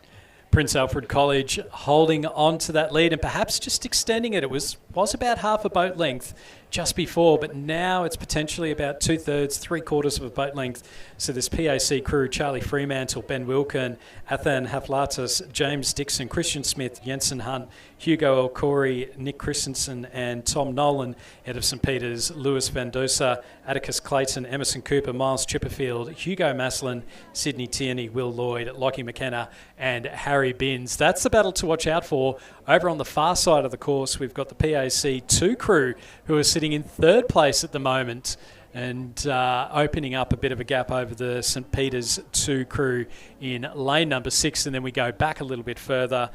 Prince Alfred College holding on to that lead and perhaps just extending it. It was about half a boat length just before, but now it's potentially about 2/3, 3/4 of a boat length. So this PAC crew, Charlie Fremantle, Ben Wilkin, Athan Haflatus, James Dixon, Christian Smith, Jensen Hunt, Hugo Elcori, Nick Christensen and Tom Nolan, head of St Peter's, Lewis Van Dosa, Atticus Clayton, Emerson Cooper, Miles Chipperfield, Hugo Maslin, Sydney Tierney, Will Lloyd, Lockie McKenna and Harry Binns. That's the battle to watch out for. Over on the far side of the course, we've got the PAC 2 crew who are sitting in 3rd place at the moment and opening up a bit of a gap over the St Peter's 2 crew in lane number 6. And then we go back a little bit further.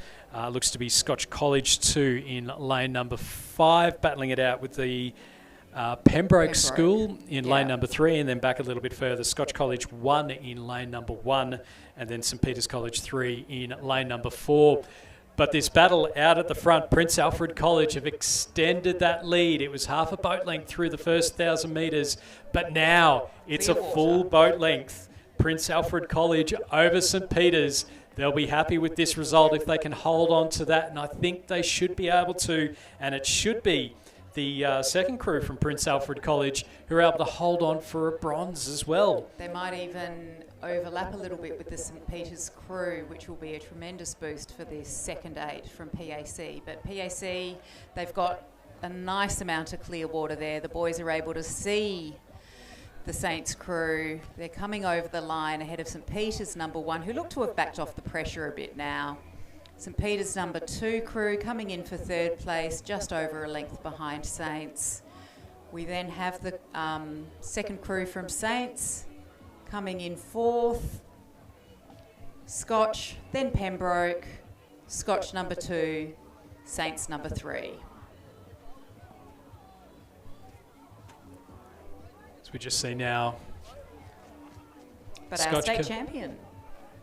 Looks to be Scotch College 2 in lane number 5, battling it out with the Pembroke School in lane number 3, and then back a little bit further, Scotch College 1 in lane number 1, and then St Peter's College 3 in lane number 4. But this battle out at the front, Prince Alfred College have extended that lead. It was half a boat length through the first 1,000 metres, but now it's a full boat length. Prince Alfred College over St Peter's. They'll be happy with this result if they can hold on to that, and I think they should be able to, and it should be the second crew from Prince Alfred College who are able to hold on for a bronze as well. They might even overlap a little bit with the St Peter's crew, which will be a tremendous boost for this second 8 from PAC. But PAC, they've got a nice amount of clear water there. The boys are able to see the Saints crew. They're coming over the line ahead of St Peter's number 1, who look to have backed off the pressure a bit now. St Peter's number 2 crew coming in for 3rd place, just over a length behind Saints. We then have the second crew from Saints coming in 4th, Scotch, then Pembroke, Scotch number 2, Saints number 3. As we just see now, but our state champion.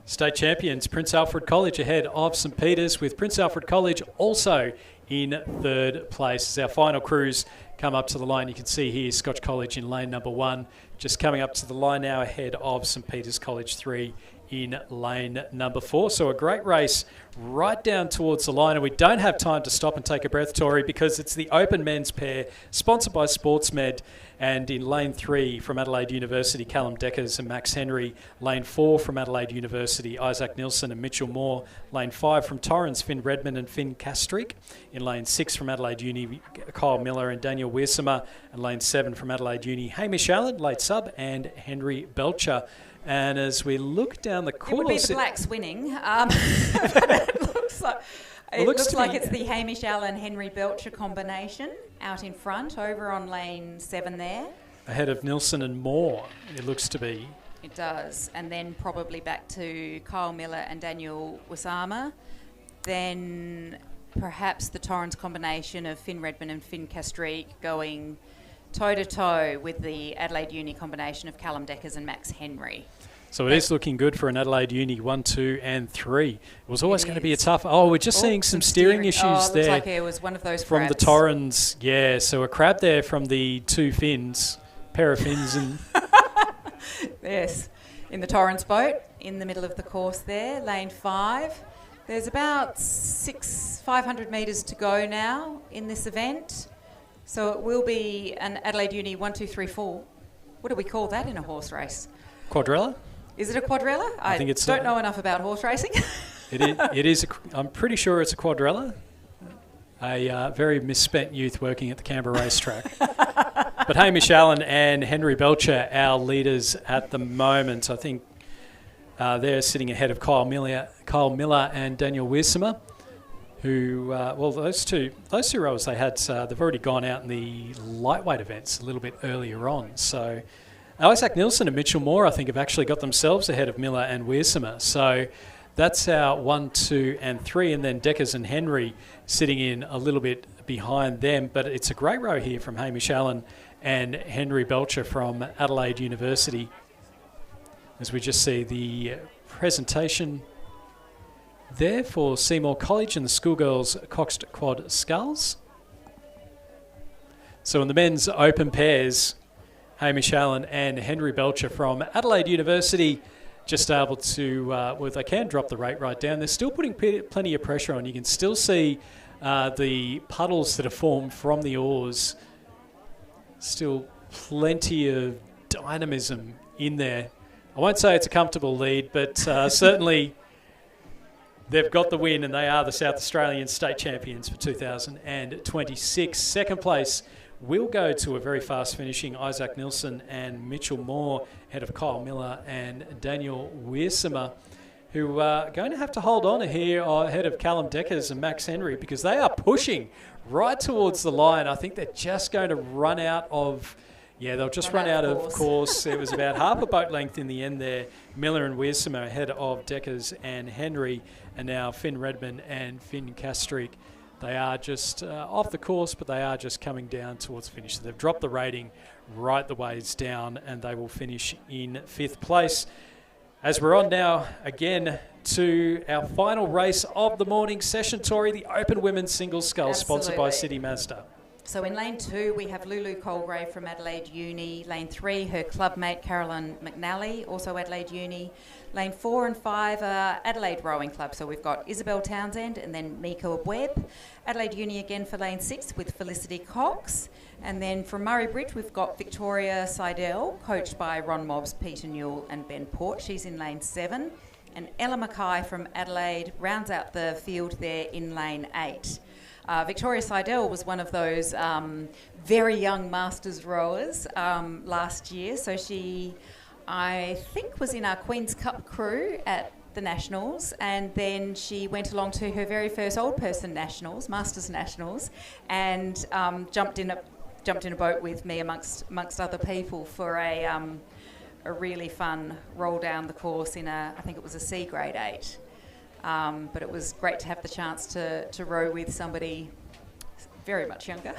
State champions, Prince Alfred College ahead of St Peter's, with Prince Alfred College also in 3rd place. As our final crews come up to the line, you can see here Scotch College in lane number 1, just coming up to the line now ahead of St Peter's College 3 in lane number 4. So a great race right down towards the line, and we don't have time to stop and take a breath, Tori, because it's the open men's pair sponsored by SportsMed. And in lane 3 from Adelaide University, Callum Deckers and Max Henry. Lane 4 from Adelaide University, Isaac Nilsson and Mitchell Moore. Lane 5 from Torrens, Finn Redmond and Finn Castrick. In lane 6 from Adelaide Uni, Kyle Miller and Daniel Weirsemer. And lane 7 from Adelaide Uni, Hamish Allen, late sub, and Henry Belcher. And as we look down the course... It would be the Blacks winning, but it looks like... It looks like it's the Hamish Allen Henry Belcher combination out in front, over on lane 7 there. Ahead of Nilsson and Moore, it looks to be. It does. And then probably back to Kyle Miller and Daniel Weirsemer. Then perhaps the Torrens combination of Finn Redmond and Finn Castrick going toe-to-toe with the Adelaide Uni combination of Callum Deckers and Max Henry. So it is looking good for an Adelaide Uni 1, 2 and 3. It was always going to be a tough... Oh, we're just seeing some steering issues there. Looks like it was one of those from crabs. the Torrens. Yeah, so a crab there from the 2 fins, pair of fins. And yes, in the Torrens boat, in the middle of the course there, lane 5. There's about 500 metres to go now in this event. So it will be an Adelaide Uni 1, 2, 3, 4. What do we call that in a horse race? Quadrella? Is it a quadrella? I think it's don't know enough about horse racing. It is. I'm pretty sure it's a quadrella. A very misspent youth working at the Canberra racetrack. But Hamish Allen and Henry Belcher, our leaders at the moment, I think they're sitting ahead of Kyle Miller and Daniel Wiersema, who, those two rowers they had, they've already gone out in the lightweight events a little bit earlier on. So Isaac Nilsson and Mitchell Moore, I think, have actually got themselves ahead of Miller and Wiersema. So that's our 1, 2, and 3, and then Deckers and Henry sitting in a little bit behind them. But it's a great row here from Hamish Allen and Henry Belcher from Adelaide University. As we just see the presentation there for Seymour College and the Schoolgirls Coxed Quad Sculls. So in the men's open pairs, Hamish Allen and Henry Belcher from Adelaide University just able to, they can drop the rate right down. They're still putting plenty of pressure on. You can still see the puddles that are formed from the oars. Still plenty of dynamism in there. I won't say it's a comfortable lead, but certainly they've got the win and they are the South Australian State Champions for 2026. Second place will go to a very fast finishing Isaac Nilsson and Mitchell Moore, ahead of Kyle Miller and Daniel Wiersema, who are going to have to hold on here ahead of Callum Deckers and Max Henry, because they are pushing right towards the line. I think they're just going to run out of... Yeah, they'll just run out of course. It was about half a boat length in the end there. Miller and Wiersema ahead of Deckers and Henry, and now Finn Redmond and Finn Castreek. They are just off the course, but they are just coming down towards finish. So they've dropped the rating right the ways down, and they will finish in 5th place. As we're on now again to our final race of the morning session, Tori, the Open Women's Singles Sculls, sponsored by City Mazda. So in lane 2, we have Lulu Colgrave from Adelaide Uni. Lane 3, her club mate Carolyn McNally, also Adelaide Uni. Lane 4 and 5 are Adelaide Rowing Club. So we've got Isabel Townsend and then Mika Webb. Adelaide Uni again for lane 6 with Felicity Cox. And then from Murray Bridge, we've got Victoria Seidel, coached by Ron Mobbs, Peter Newell and Ben Port. She's in lane 7. And Ella Mackay from Adelaide rounds out the field there in lane 8. Victoria Seidel was one of those very young Masters rowers last year. So she, I think, was in our Queen's Cup crew at the Nationals, and then she went along to her very first old person Nationals, Masters Nationals, and jumped in a boat with me amongst other people for a really fun roll down the course in I think it was a C grade 8. But it was great to have the chance to row with somebody very much younger.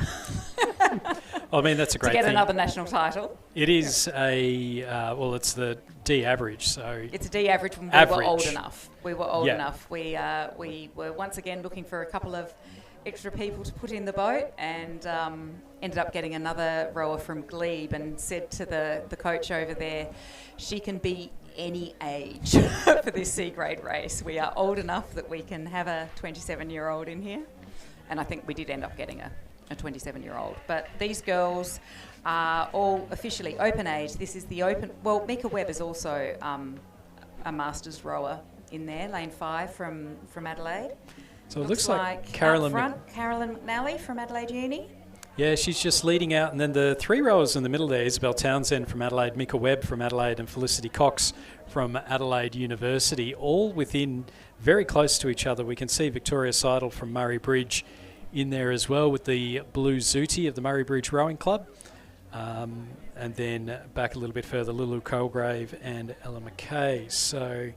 Well, I mean, that's a great thing. To get another national title. It is it's the D average, so... It's a D average when we were old enough. We were old enough. We were once again looking for a couple of extra people to put in the boat, and ended up getting another rower from Glebe, and said to the coach over there, she can be any age for this C grade race. We are old enough that we can have a 27-year-old in here, and I think we did end up getting a 27-year-old. But these girls are all officially open age. This is the open... Well, Mika Webb is also a Masters rower in there, lane 5 from Adelaide. So it looks like Carolyn McNally from Adelaide Uni. Yeah, she's just leading out, and then the 3 rowers in the middle there, Isabel Townsend from Adelaide, Mika Webb from Adelaide, and Felicity Cox from Adelaide University, all within very close to each other. We can see Victoria Seidel from Murray Bridge in there as well, with the blue Zooty of the Murray Bridge Rowing Club. And then back a little bit further, Lulu Colgrave and Ella Mackay. So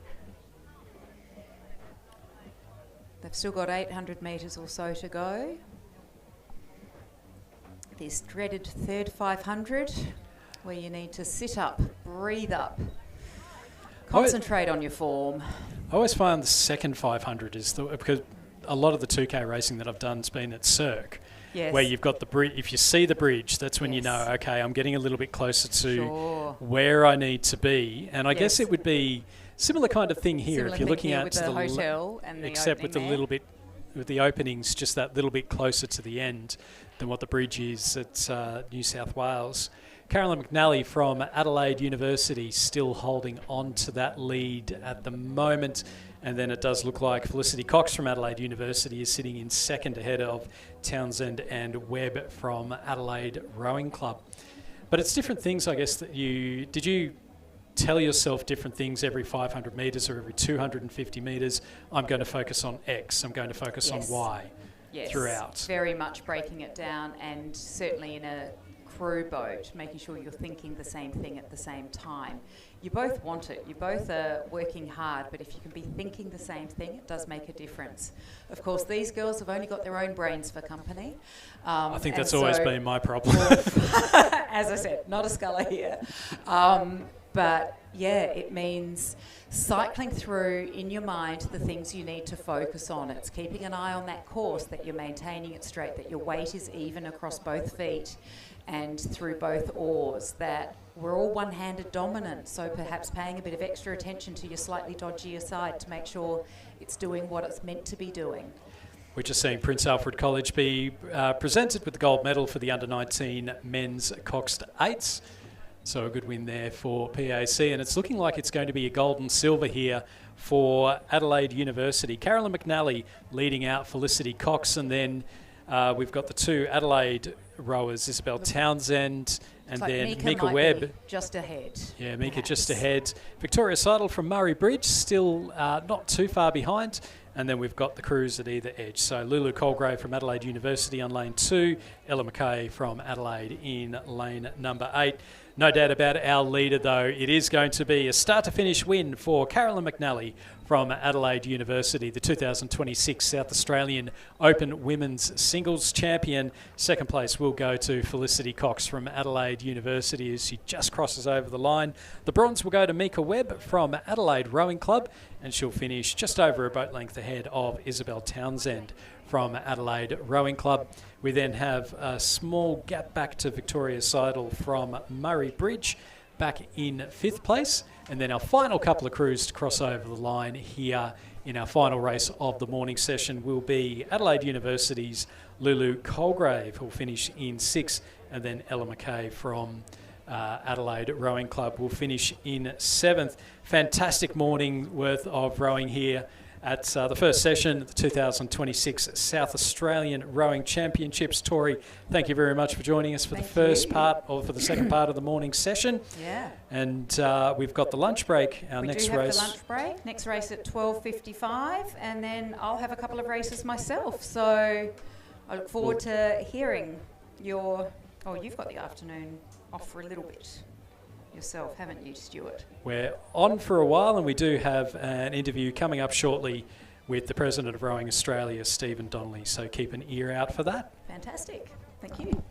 they've still got 800 metres or so to go. This dreaded third 500, where you need to sit up, breathe up, concentrate on your form. I always find the second 500 is because a lot of the 2K racing that I've done has been at Cirque, where you've got the bridge. If you see the bridge, that's when you know, okay, I'm getting a little bit closer to where I need to be. And I guess it would be similar kind of thing here if you're looking out to the hotel, and except with a little bit with the openings just that little bit closer to the end than what the bridge is at New South Wales. Carolyn McNally from Adelaide University still holding on to that lead at the moment. And then it does look like Felicity Cox from Adelaide University is sitting in second ahead of Townsend and Webb from Adelaide Rowing Club. But it's different things, I guess, that did you tell yourself different things every 500 metres or every 250 metres? I'm going to focus on X, I'm going to focus on Y throughout. Very much breaking it down, and certainly in a crew boat, making sure you're thinking the same thing at the same time. You both want it, you both are working hard, but if you can be thinking the same thing, it does make a difference. Of course, these girls have only got their own brains for company. I think that's always been my problem. As I said, not a sculler here. But yeah, it means cycling through in your mind the things you need to focus on. It's keeping an eye on that course, that you're maintaining it straight, that your weight is even across both feet and through both oars, that we're all one-handed dominant, so perhaps paying a bit of extra attention to your slightly dodgier side to make sure it's doing what it's meant to be doing. We're just seeing Prince Alfred College be presented with the gold medal for the under-19 men's coxed eights. So a good win there for PAC, and it's looking like it's going to be a gold and silver here for Adelaide University. Carolyn McNally leading out Felicity Cox, and then we've got the two Adelaide rowers, Isabel Townsend and then Mika Webb. Just ahead. Yeah, Mika just ahead. Victoria Seidel from Murray Bridge, still not too far behind. And then we've got the crews at either edge. So Lulu Colgrave from Adelaide University on lane 2, Ella McKay from Adelaide in lane number 8. No doubt about it, our leader, though, it is going to be a start-to-finish win for Carolyn McNally from Adelaide University, the 2026 South Australian Open Women's Singles Champion. Second place will go to Felicity Cox from Adelaide University as she just crosses over the line. The bronze will go to Mika Webb from Adelaide Rowing Club, and she'll finish just over a boat length ahead of Isabel Townsend from Adelaide Rowing Club. We then have a small gap back to Victoria Seidel from Murray Bridge, back in 5th place. And then our final couple of crews to cross over the line here in our final race of the morning session will be Adelaide University's Lulu Colgrave, who will finish in 6th, and then Ella McKay from Adelaide Rowing Club will finish in 7th. Fantastic morning worth of rowing here at the first session of the 2026 South Australian Rowing Championships. Tori, thank you very much for joining us for the first part, or for the second part of the morning session. Yeah. And we've got the lunch break, our next race. We do have the lunch break. Next race at 12:55, and then I'll have a couple of races myself. So I look forward to hearing your... Oh, you've got the afternoon off for a little bit yourself, haven't you, Stuart? We're on for a while, and we do have an interview coming up shortly with the President of Rowing Australia, Stephen Donnelly, so keep an ear out for that. Fantastic. Thank you.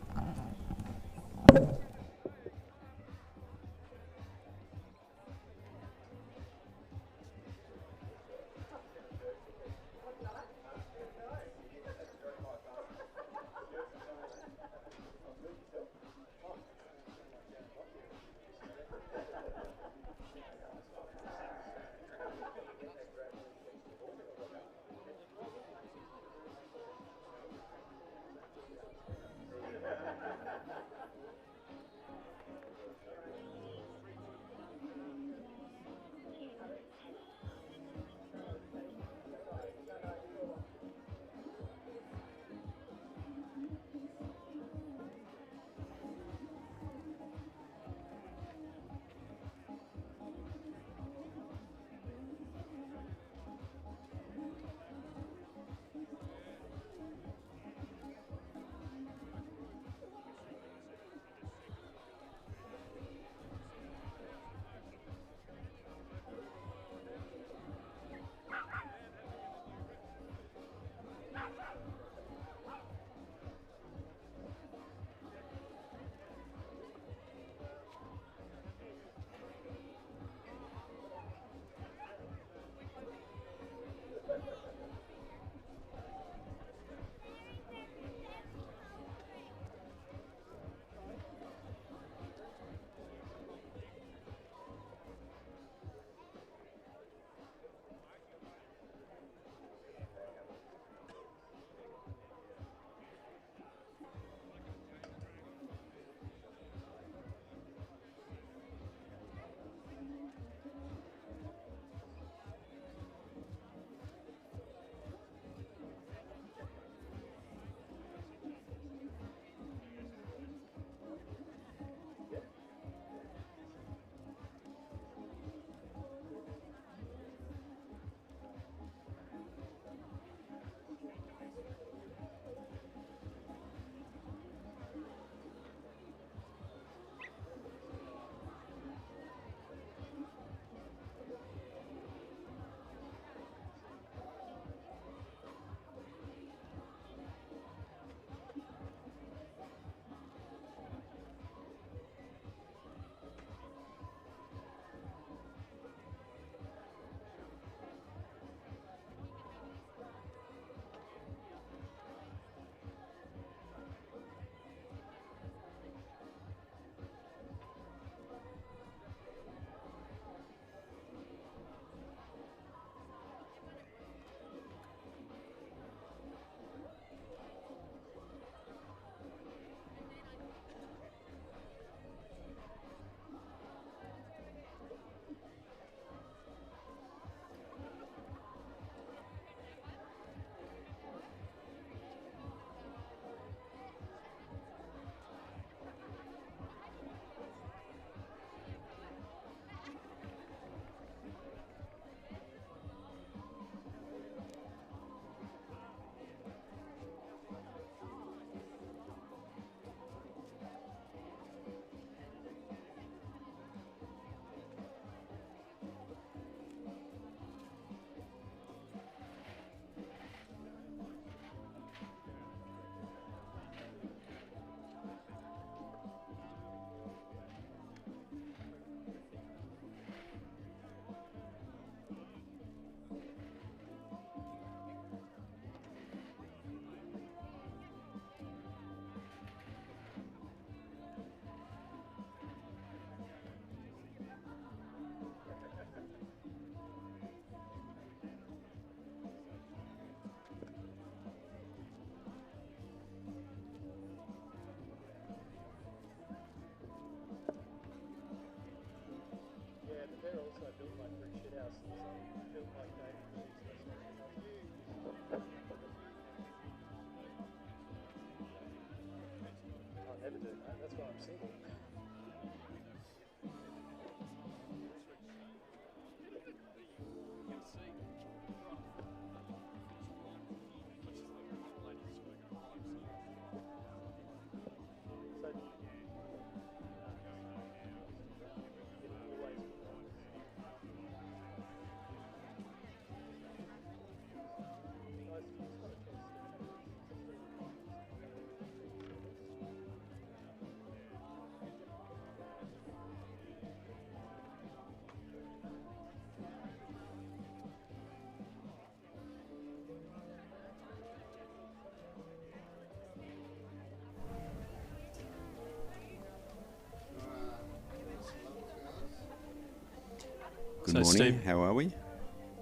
Good So, morning. Steve- How are we?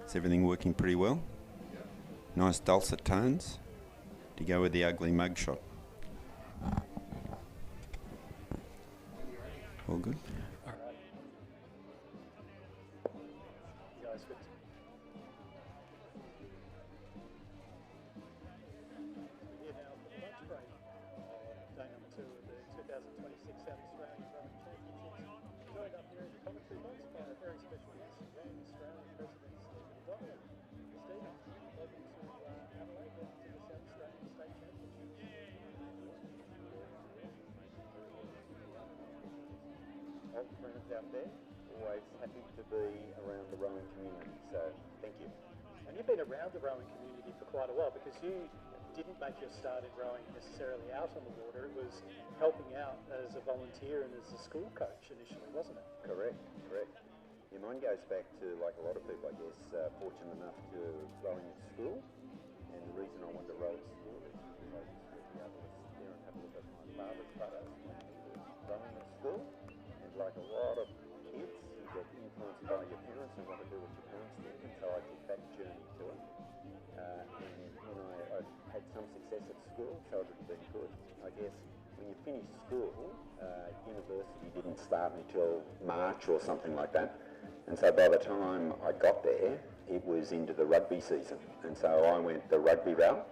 Is everything working pretty well? Nice dulcet tones to go with the ugly mugshot. All good? Old friends out there, always happy to be around the rowing community, so thank you. And you've been around the rowing community for quite a while because you didn't make your start in rowing necessarily out on the water. It was helping out as a volunteer and as a school coach initially, wasn't it? Correct, correct. Yeah, mine goes back to, like a lot of people, I guess, fortunate enough to rowing at school. And the reason I wanted to row at school is because I used to be able to sit there and have a look at my father's photos when he was rowing at school. And like a lot of kids, you get influenced by your parents and want to do what your parents did. And so I took that journey to it. And when I had some success at school, so it would have been good. I guess when you finish school, university didn't start until March or something like that. And so by the time I got there, it was into the rugby season. And so I went the rugby route.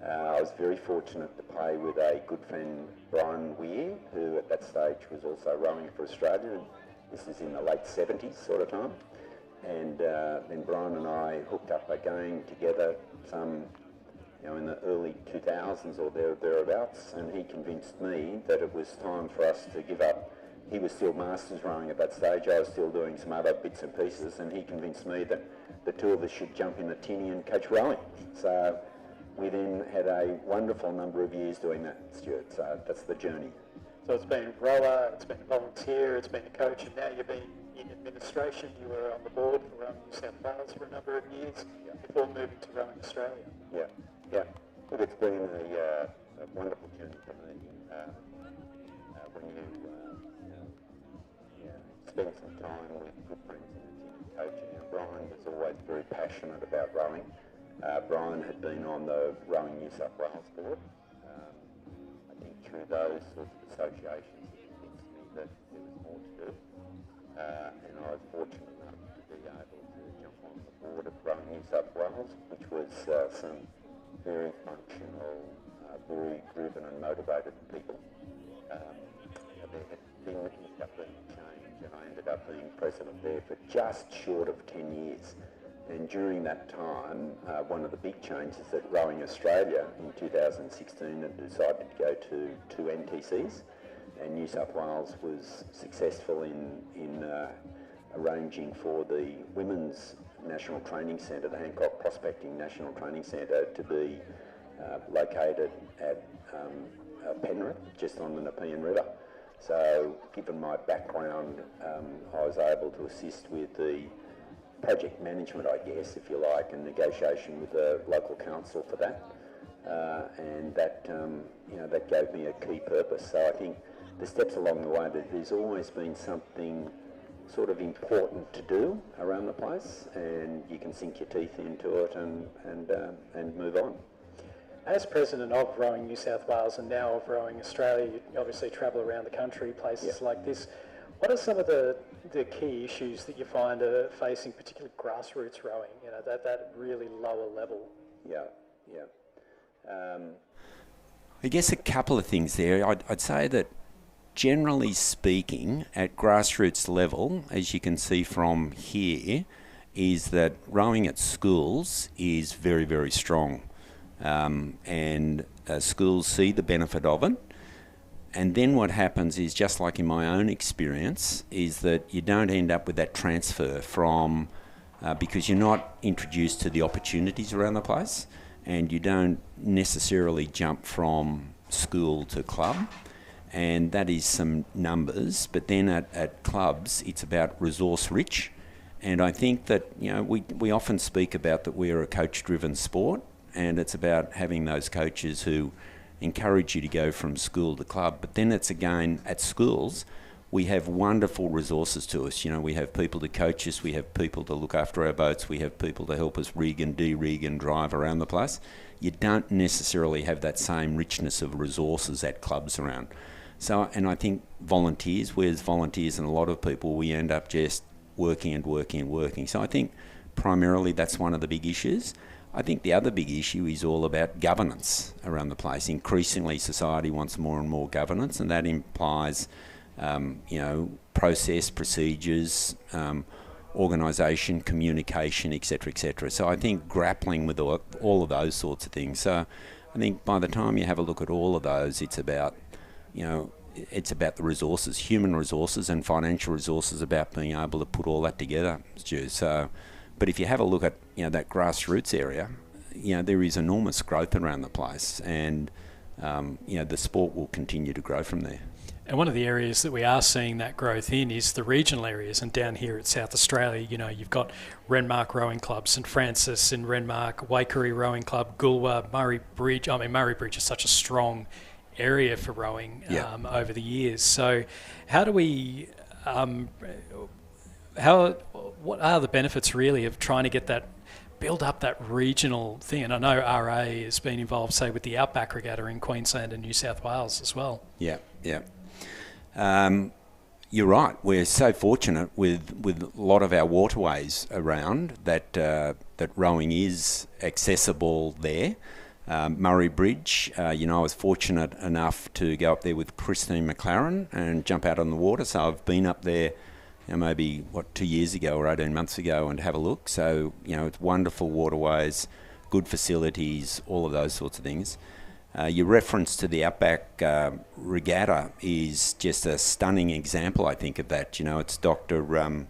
I was very fortunate to play with a good friend, Brian Weir, who at that stage was also rowing for Australia. And this is in the late 70s sort of time. And then Brian and I hooked up again together some, in the early 2000s or thereabouts. And he convinced me that it was time for us to give up. He was still masters rowing at that stage. I was still doing some other bits and pieces, and he convinced me that the two of us should jump in the tinny and coach rowing. So we then had a wonderful number of years doing that, Stuart. So that's the journey. So it's been rower, it's been volunteer, it's been a coach, and now you've been in administration. You were on the board for Rowing New South Wales for a number of years before moving to Rowing Australia. Yeah. Look, it's been a wonderful journey for me. When you spend some time with good friends in the team coaching, and Brian was always very passionate about rowing. Brian had been on the Rowing New South Wales board. I think through those sorts of associations, he convinced me that there was more to do. And I was fortunate enough to be able to jump on the board of Rowing New South Wales, which was some very functional, very driven and motivated people. There had ended up being change, and I ended up being president there for just short of 10 years. And during that time, one of the big changes that Rowing Australia in 2016 had decided to go to 2 NTCs, and New South Wales was successful in arranging for the Women's National Training Centre, the Hancock Prospecting National Training Centre, to be located at Penrith, just on the Nepean River. So, given my background, I was able to assist with the project management, I guess, if you like, and negotiation with the local council for that. And that, that gave me a key purpose. So I think the steps along the way, that there's always been something sort of important to do around the place, and you can sink your teeth into it and move on. As president of Rowing New South Wales and now of Rowing Australia, you obviously travel around the country, places like this. What are some of the key issues that you find are facing, particularly grassroots rowing, that really lower level? I guess a couple of things there. I'd say that generally speaking, at grassroots level, as you can see from here, is that rowing at schools is very, very strong. And schools see the benefit of it. And then what happens is, just like in my own experience, is that you don't end up with that transfer from, because you're not introduced to the opportunities around the place, and you don't necessarily jump from school to club. And that is some numbers, but then at clubs, it's about resource rich. And I think that, we often speak about that we're a coach-driven sport, and it's about having those coaches who encourage you to go from school to club. But then it's again, at schools, we have wonderful resources to us. You know, we have people to coach us, we have people to look after our boats, we have people to help us rig and de-rig and drive around the place. You don't necessarily have that same richness of resources at clubs around. So, and I think volunteers, whereas volunteers and a lot of people, we end up just working and working and working. So I think primarily that's one of the big issues. I think the other big issue is all about governance around the place. Increasingly, society wants more and more governance, and that implies, process, procedures, organisation, communication, etc., etc. So I think grappling with all of those sorts of things. So I think by the time you have a look at all of those, it's about, it's about the resources, human resources and financial resources, about being able to put all that together, Stu. So, but if you have a look at that grassroots area, there is enormous growth around the place, and the sport will continue to grow from there. And one of the areas that we are seeing that growth in is the regional areas. And down here at South Australia, you've got Renmark Rowing Club, St Francis in Renmark, Waikerie Rowing Club, Goolwa, Murray Bridge. I mean, Murray Bridge is such a strong area for rowing over the years. So how do we... what are the benefits really of trying to get that, build up that regional thing? And I know RA has been involved, say, with the Outback Regatta in Queensland and New South Wales as well. Yeah. You're right. We're so fortunate with a lot of our waterways around that rowing is accessible there. Murray Bridge, I was fortunate enough to go up there with Christine McLaren and jump out on the water. So I've been up there maybe 2 years ago or 18 months ago and have a look. So, it's wonderful waterways, good facilities, all of those sorts of things. Your reference to the Outback Regatta is just a stunning example, I think, of that. It's Dr.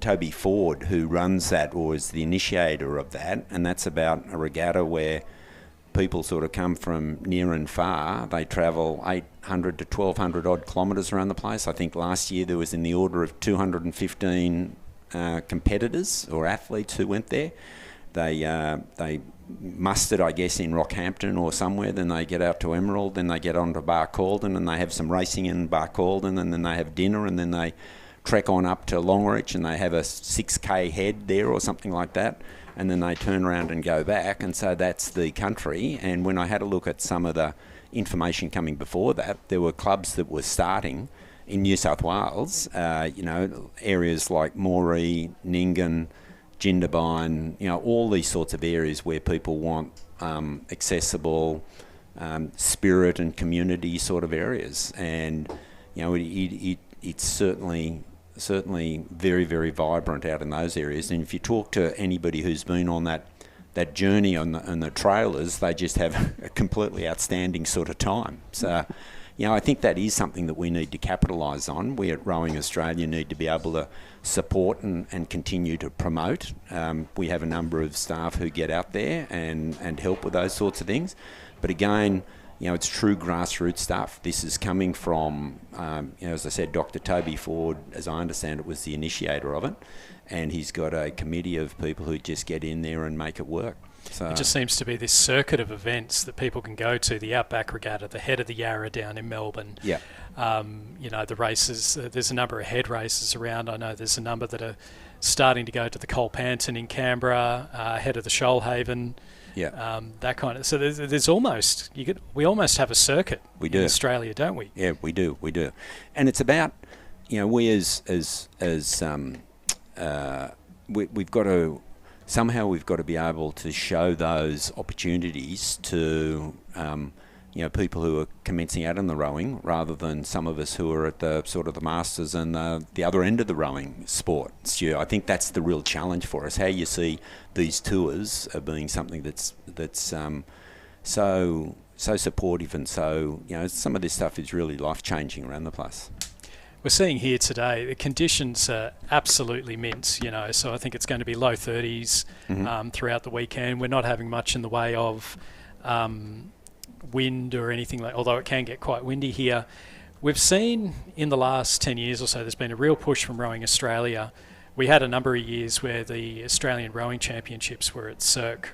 Toby Ford who runs that, or is the initiator of that, and that's about a regatta where people sort of come from near and far. They travel 800 to 1,200 odd kilometres around the place. I think last year there was in the order of 215 competitors or athletes who went there. They mustered, I guess, in Rockhampton or somewhere, then they get out to Emerald, then they get on to Barcaldine and they have some racing in Barcaldine, and then they have dinner, and then they trek on up to Longreach and they have a 6K head there or something like that, and then they turn around and go back. And so that's the country. And when I had a look at some of the information coming before that, there were clubs that were starting in New South Wales, areas like Moree, Nyngan, Jindabyne, all these sorts of areas where people want accessible spirit and community sort of areas. And it's certainly very, very vibrant out in those areas. And if you talk to anybody who's been on that journey on the trailers, they just have a completely outstanding sort of time. So, I think that is something that we need to capitalise on. We at Rowing Australia need to be able to support and continue to promote. We have a number of staff who get out there and help with those sorts of things. But again, it's true grassroots stuff. This is coming from, as I said, Dr. Toby Ford, as I understand it, was the initiator of it. And he's got a committee of people who just get in there and make it work. So it just seems to be this circuit of events that people can go to. The Outback Regatta, the Head of the Yarra down in Melbourne. Yeah. The races, there's a number of head races around. I know there's a number that are starting to go to the Colpanton in Canberra, Head of the Shoalhaven. Yeah. That kind of. So there's almost, we almost have a circuit in Australia, don't we? Yeah, we do. And it's about, we've got to, somehow we've got to be able to show those opportunities to people who are commencing out in the rowing, rather than some of us who are at the sort of the masters and the other end of the rowing sport. Stu, I think that's the real challenge for us. How you see these tours being something that's so supportive, and so some of this stuff is really life changing around the place. We're seeing here today, the conditions are absolutely mint, so I think it's going to be low 30s throughout the weekend. We're not having much in the way of wind or anything although it can get quite windy here. We've seen in the last 10 years or so, there's been a real push from Rowing Australia. We had a number of years where the Australian Rowing Championships were at Cirque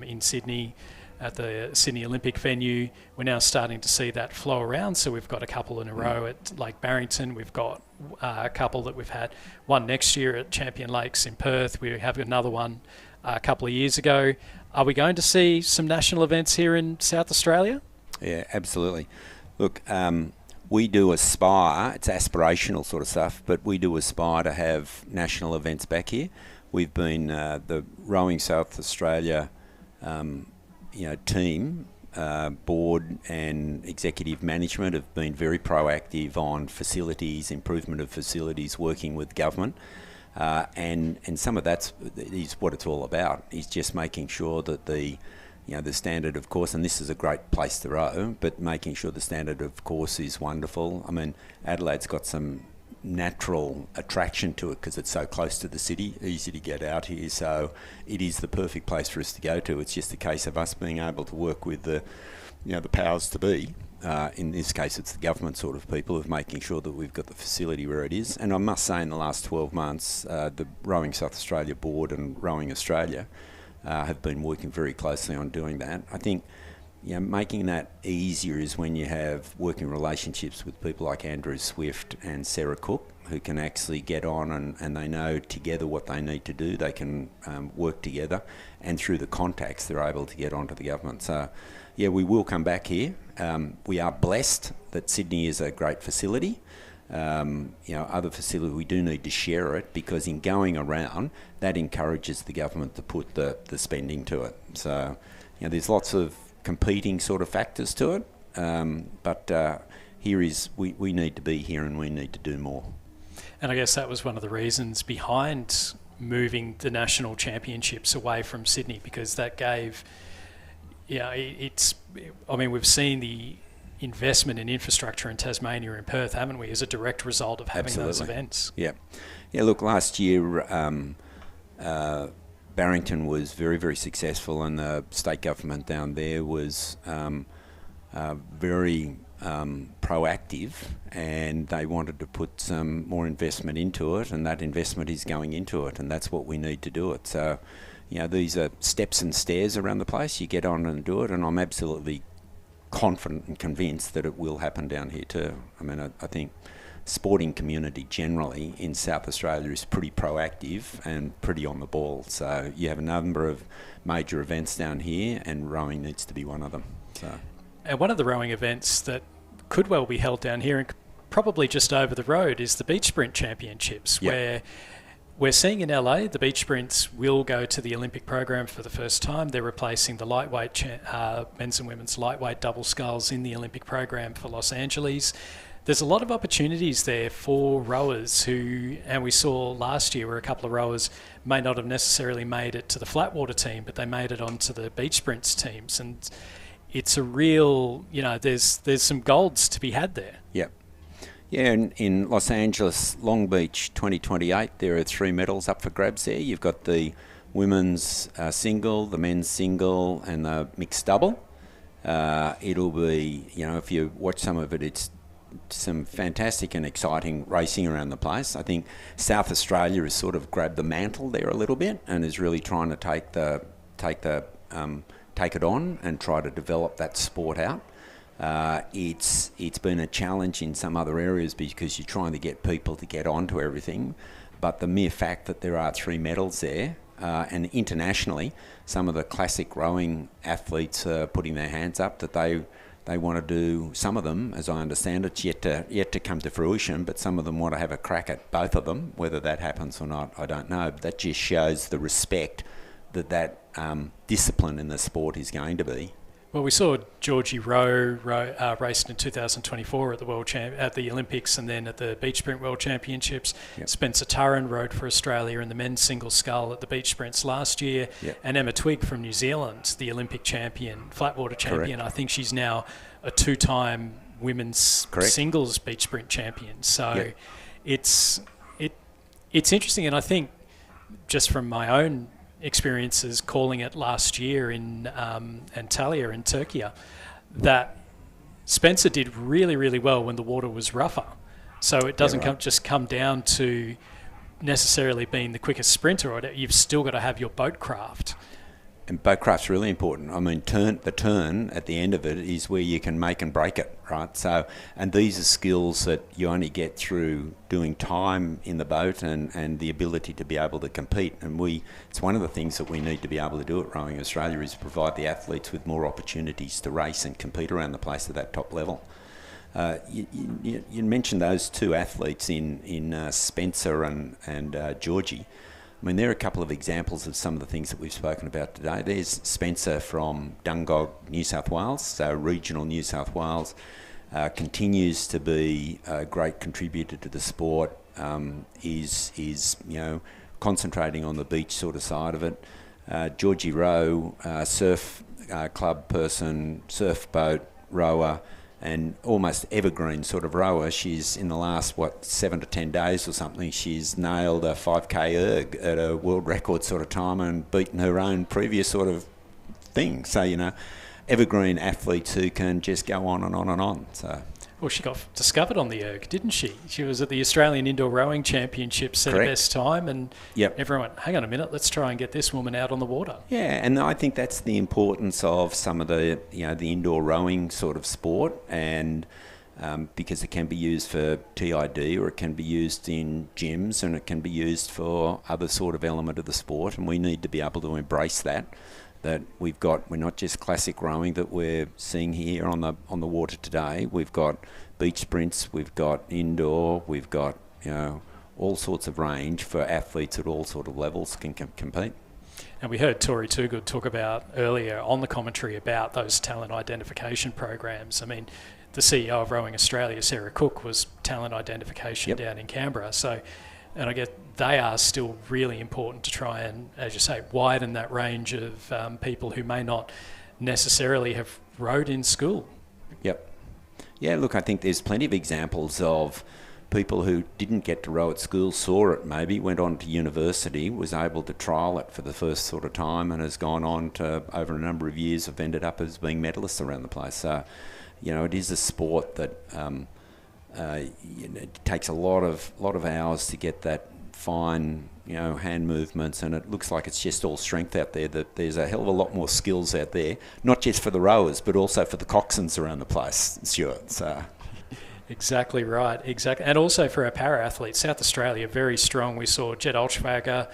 in Sydney. at the Sydney Olympic venue. We're now starting to see that flow around. So we've got a couple in a row at Lake Barrington. We've got a couple that we've had. One next year at Champion Lakes in Perth. We have another one a couple of years ago. Are we going to see some national events here in South Australia? Yeah, absolutely. Look, we do aspire, it's aspirational sort of stuff, but we do aspire to have national events back here. We've been, the Rowing South Australia team, board and executive management have been very proactive on facilities, improvement of facilities, working with government. And some of that is what it's all about, is just making sure that the standard of course, and this is a great place to row, but making sure the standard of course is wonderful. I mean, Adelaide's got some natural attraction to it because it's so close to the city, easy to get out here, so it is the perfect place for us to go to. It's just a case of us being able to work with the powers to be. In this case, it's the government sort of people of making sure that we've got the facility where it is. And I must say, in the last 12 months, the Rowing South Australia Board and Rowing Australia have been working very closely on doing that. I think making that easier is when you have working relationships with people like Andrew Swift and Sarah Cook, who can actually get on and they know together what they need to do. They can work together, and through the contacts they're able to get onto the government. So yeah, we will come back here. We are blessed that Sydney is a great facility. Other facilities, we do need to share it, because in going around, that encourages the government to put the spending to it. So there's lots of competing sort of factors to it, but here is, we need to be here and we need to do more. And I guess that was one of the reasons behind moving the national championships away from Sydney, because that gave, we've seen the investment in infrastructure in Tasmania and Perth, haven't we, as a direct result of having those events? Yeah. Look, last year Barrington was very, very successful, and the state government down there was very proactive, and they wanted to put some more investment into it, and that investment is going into it, and that's what we need to do it. So, these are steps and stairs around the place. You get on and do it, and I'm absolutely confident and convinced that it will happen down here too. I mean, I think sporting community generally in South Australia is pretty proactive and pretty on the ball. So you have a number of major events down here, and rowing needs to be one of them. So, and one of the rowing events that could well be held down here and probably just over the road is the Beach Sprint Championships, where we're seeing in LA the beach sprints will go to the Olympic program for the first time. They're replacing the lightweight men's and women's lightweight double sculls in the Olympic program for Los Angeles. There's a lot of opportunities there for rowers who, and we saw last year where a couple of rowers may not have necessarily made it to the flatwater team, but they made it onto the beach sprints teams. And it's a real, there's some golds to be had there. Yep. Yeah, in Los Angeles, Long Beach 2028, there are 3 medals up for grabs there. You've got the women's single, the men's single, and the mixed double. It'll be, if you watch some of it, it's some fantastic and exciting racing around the place. I think South Australia has sort of grabbed the mantle there a little bit and is really trying to take it on and try to develop that sport out. It's been a challenge in some other areas because you're trying to get people to get onto everything, but the mere fact that there are 3 medals there, and internationally, some of the classic rowing athletes are putting their hands up that they want to do. Some of them, as I understand it, yet to come to fruition, but some of them want to have a crack at both of them. Whether that happens or not, I don't know. But that just shows the respect that discipline in the sport is going to be. Well, we saw Georgie Rowe raced in 2024 at the Olympics and then at the Beach Sprint World Championships. Yep. Spencer Turren rode for Australia in the men's single scull at the Beach Sprints last year. Yep. And Emma Twigg from New Zealand, the Olympic champion, flatwater champion. Correct. I think she's now a 2-time women's singles beach sprint champion. So it's interesting, and I think just from my own experiences calling it last year in Antalya in Turkey, that Spencer did really, really well when the water was rougher. So it doesn't come down to necessarily being the quickest sprinter, or you've still got to have your boat craft. And boatcraft's really important. I mean, the turn at the end of it is where you can make and break it, right? So, and these are skills that you only get through doing time in the boat and the ability to be able to compete. And it's one of the things that we need to be able to do at Rowing Australia is provide the athletes with more opportunities to race and compete around the place at that top level. You mentioned those two athletes in Spencer and Georgie. I mean, there are a couple of examples of some of the things that we've spoken about today. There's Spencer from Dungog, New South Wales, so regional New South Wales, continues to be a great contributor to the sport, is concentrating on the beach sort of side of it. Georgie Rowe, surf club person, surf boat rower, and almost evergreen sort of rower. She's in the last 7 to 10 days or something, she's nailed a 5k erg at a world record sort of time and beaten her own previous sort of thing. So evergreen athletes who can just go on and on and on. So well, she got discovered on the erg, didn't she? She was at the Australian Indoor Rowing Championships, set a best time, and everyone went, hang on a minute, let's try and get this woman out on the water. Yeah, and I think that's the importance of some of the the indoor rowing sort of sport, and because it can be used for TID or it can be used in gyms and it can be used for other sort of element of the sport, and we need to be able to embrace that we're not just classic rowing that we're seeing here on the water today. We've got beach sprints, we've got indoor, we've got all sorts of range for athletes at all sort of levels can compete. And we heard Tori Toogood talk about earlier on the commentary about those talent identification programs. I mean, the CEO of Rowing Australia, Sarah Cook, was talent identification down in Canberra. So, and I guess they are still really important to try and, as you say, widen that range of people who may not necessarily have rowed in school. Yep. Yeah, look, I think there's plenty of examples of people who didn't get to row at school, saw it maybe, went on to university, was able to trial it for the first sort of time and has gone on to, over a number of years, have ended up as being medalists around the place. So, it is a sport that it takes a lot of hours to get that fine, hand movements, and it looks like it's just all strength out there, that there's a hell of a lot more skills out there, not just for the rowers, but also for the coxswains around the place, Stuart. So. Exactly right, exactly. And also for our para-athletes, South Australia, very strong. We saw Jed Olschwager,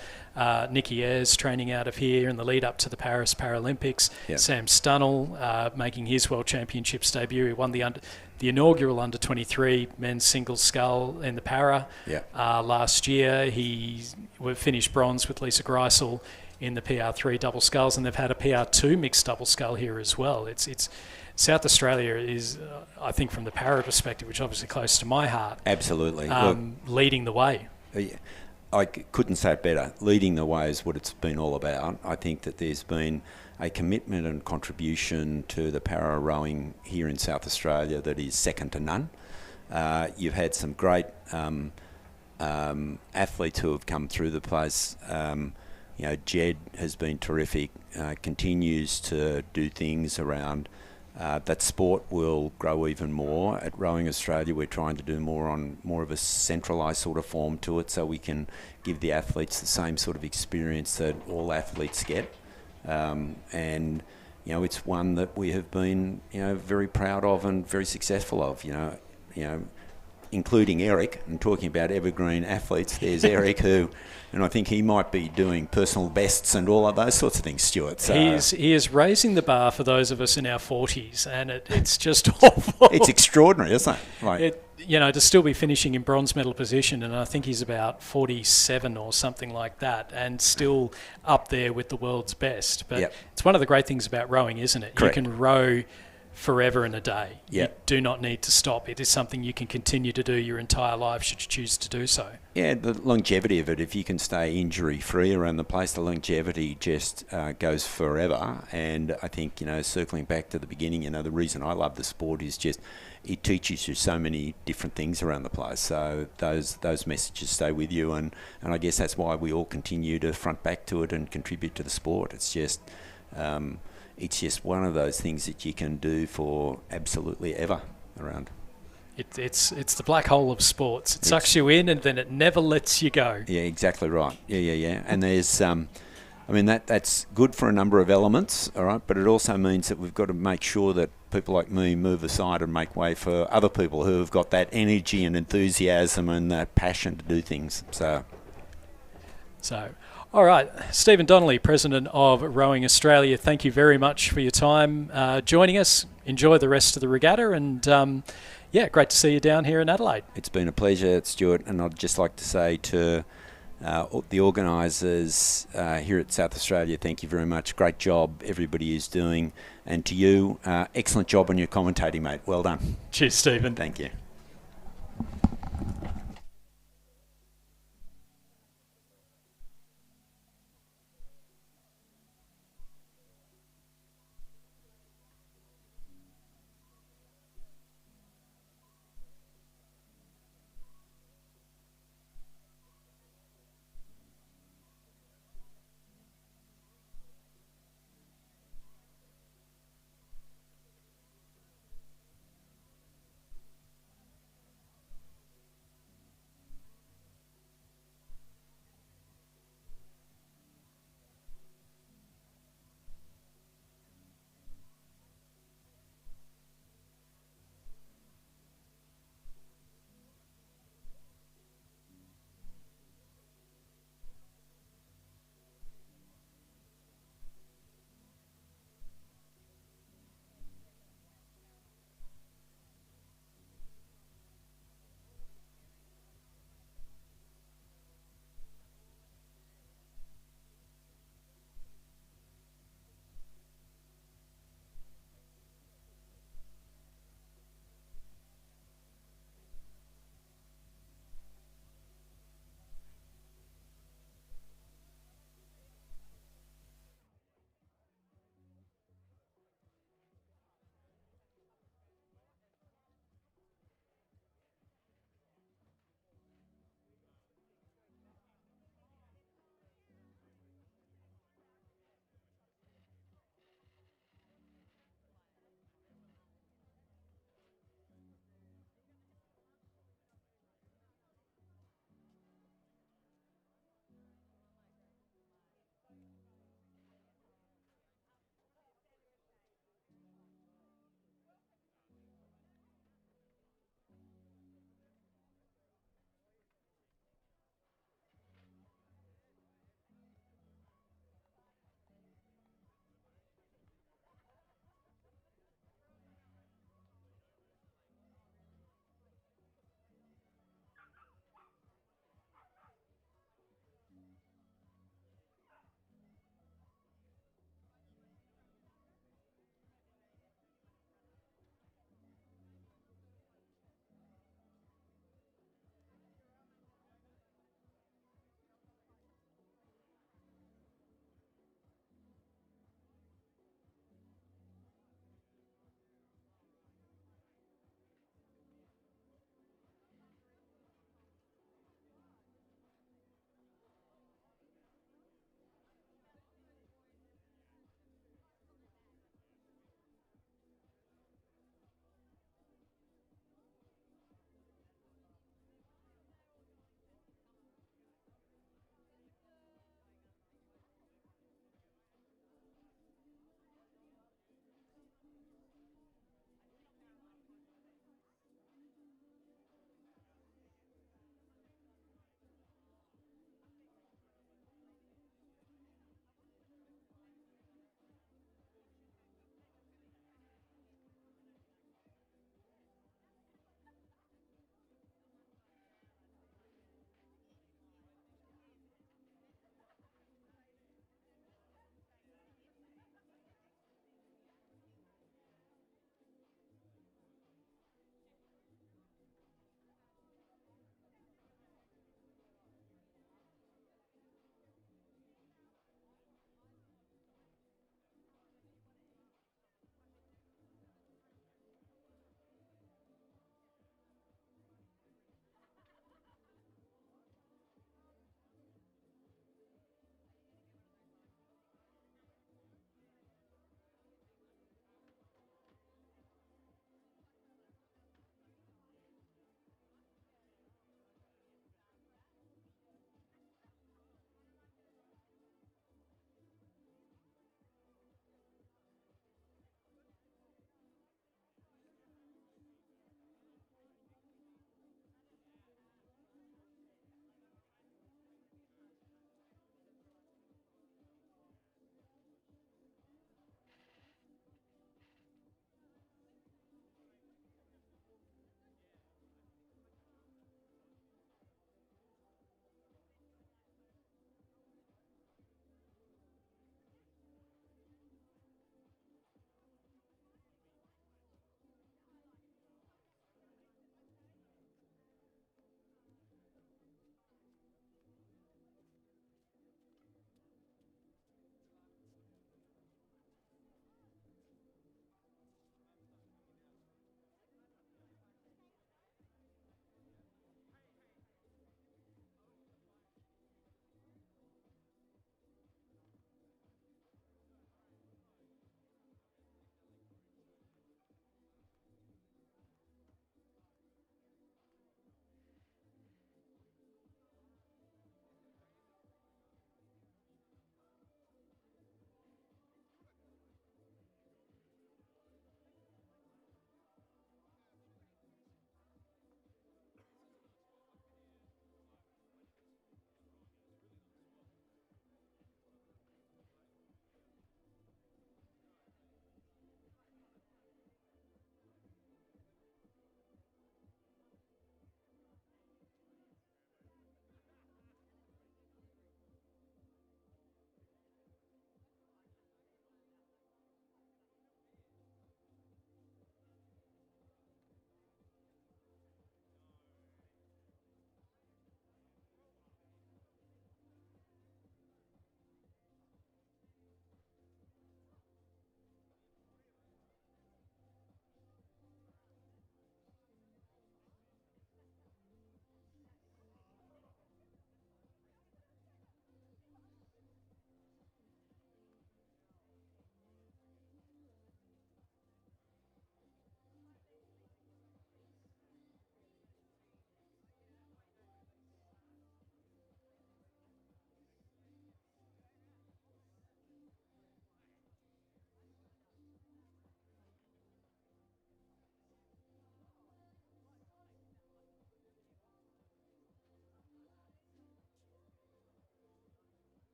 Nicky Ayres training out of here in the lead up to the Paris Paralympics. Yep. Sam Stunnell making his World Championships debut. He won the inaugural under-23 men's single scull in the para last year. He finished bronze with Lisa Greisel in the PR3 double sculls, and they've had a PR2 mixed double scull here as well. It's South Australia is, I think, from the para perspective, which is obviously close to my heart. Absolutely. Leading the way. I couldn't say it better. Leading the way is what it's been all about. I think that there's been a commitment and contribution to the para rowing here in South Australia that is second to none. You've had some great athletes who have come through the place. Jed has been terrific, continues to do things around that sport will grow even more. At Rowing Australia, we're trying to do more of a centralised sort of form to it, so we can give the athletes the same sort of experience that all athletes get. And it's one that we have been very proud of and very successful of. Including Eric, and talking about evergreen athletes, there's Eric who, and I think he might be doing personal bests and all of those sorts of things, Stuart. So he is raising the bar for those of us in our 40s, and it's just awful. It's extraordinary, isn't it? To still be finishing in bronze medal position, and I think he's about 47 or something like that, and still up there with the world's best. But it's one of the great things about rowing, isn't it? Correct. You can row forever and a day. Yep. You do not need to stop. It is something you can continue to do your entire life should you choose to do so. Yeah, the longevity of it, if you can stay injury-free around the place, the longevity just goes forever. And I think, circling back to the beginning, the reason I love the sport is just it teaches you so many different things around the place. So those messages stay with you, and I guess that's why we all continue to front back to it and contribute to the sport. It's just one of those things that you can do for absolutely ever around. It's the black hole of sports. It sucks you in and then it never lets you go. Yeah, exactly right. Yeah. And there's I mean, that's good for a number of elements, all right, but it also means that we've got to make sure that people like me move aside and make way for other people who have got that energy and enthusiasm and that passion to do things. So, all right, Stephen Donnelly, President of Rowing Australia, thank you very much for your time joining us. Enjoy the rest of the regatta, and yeah, great to see you down here in Adelaide. It's been a pleasure, Stuart, and I'd just like to say to the organisers here at South Australia, thank you very much. Great job everybody is doing. And to you, excellent job on your commentating, mate. Well done. Cheers, Stephen. Thank you.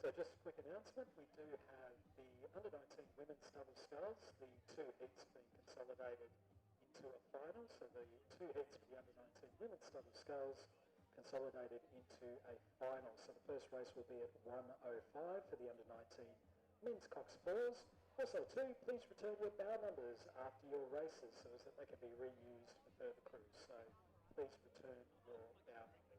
So just a quick announcement, we do have the under-19 women's double sculls, the two heats being consolidated into a final. So the two heats for the under-19 women's double sculls consolidated into a final. So the first race will be at 1:05 for the under-19 men's coxed balls. Also too, please return your bow numbers after your races so as that they can be reused for further crews. So please return your bow numbers.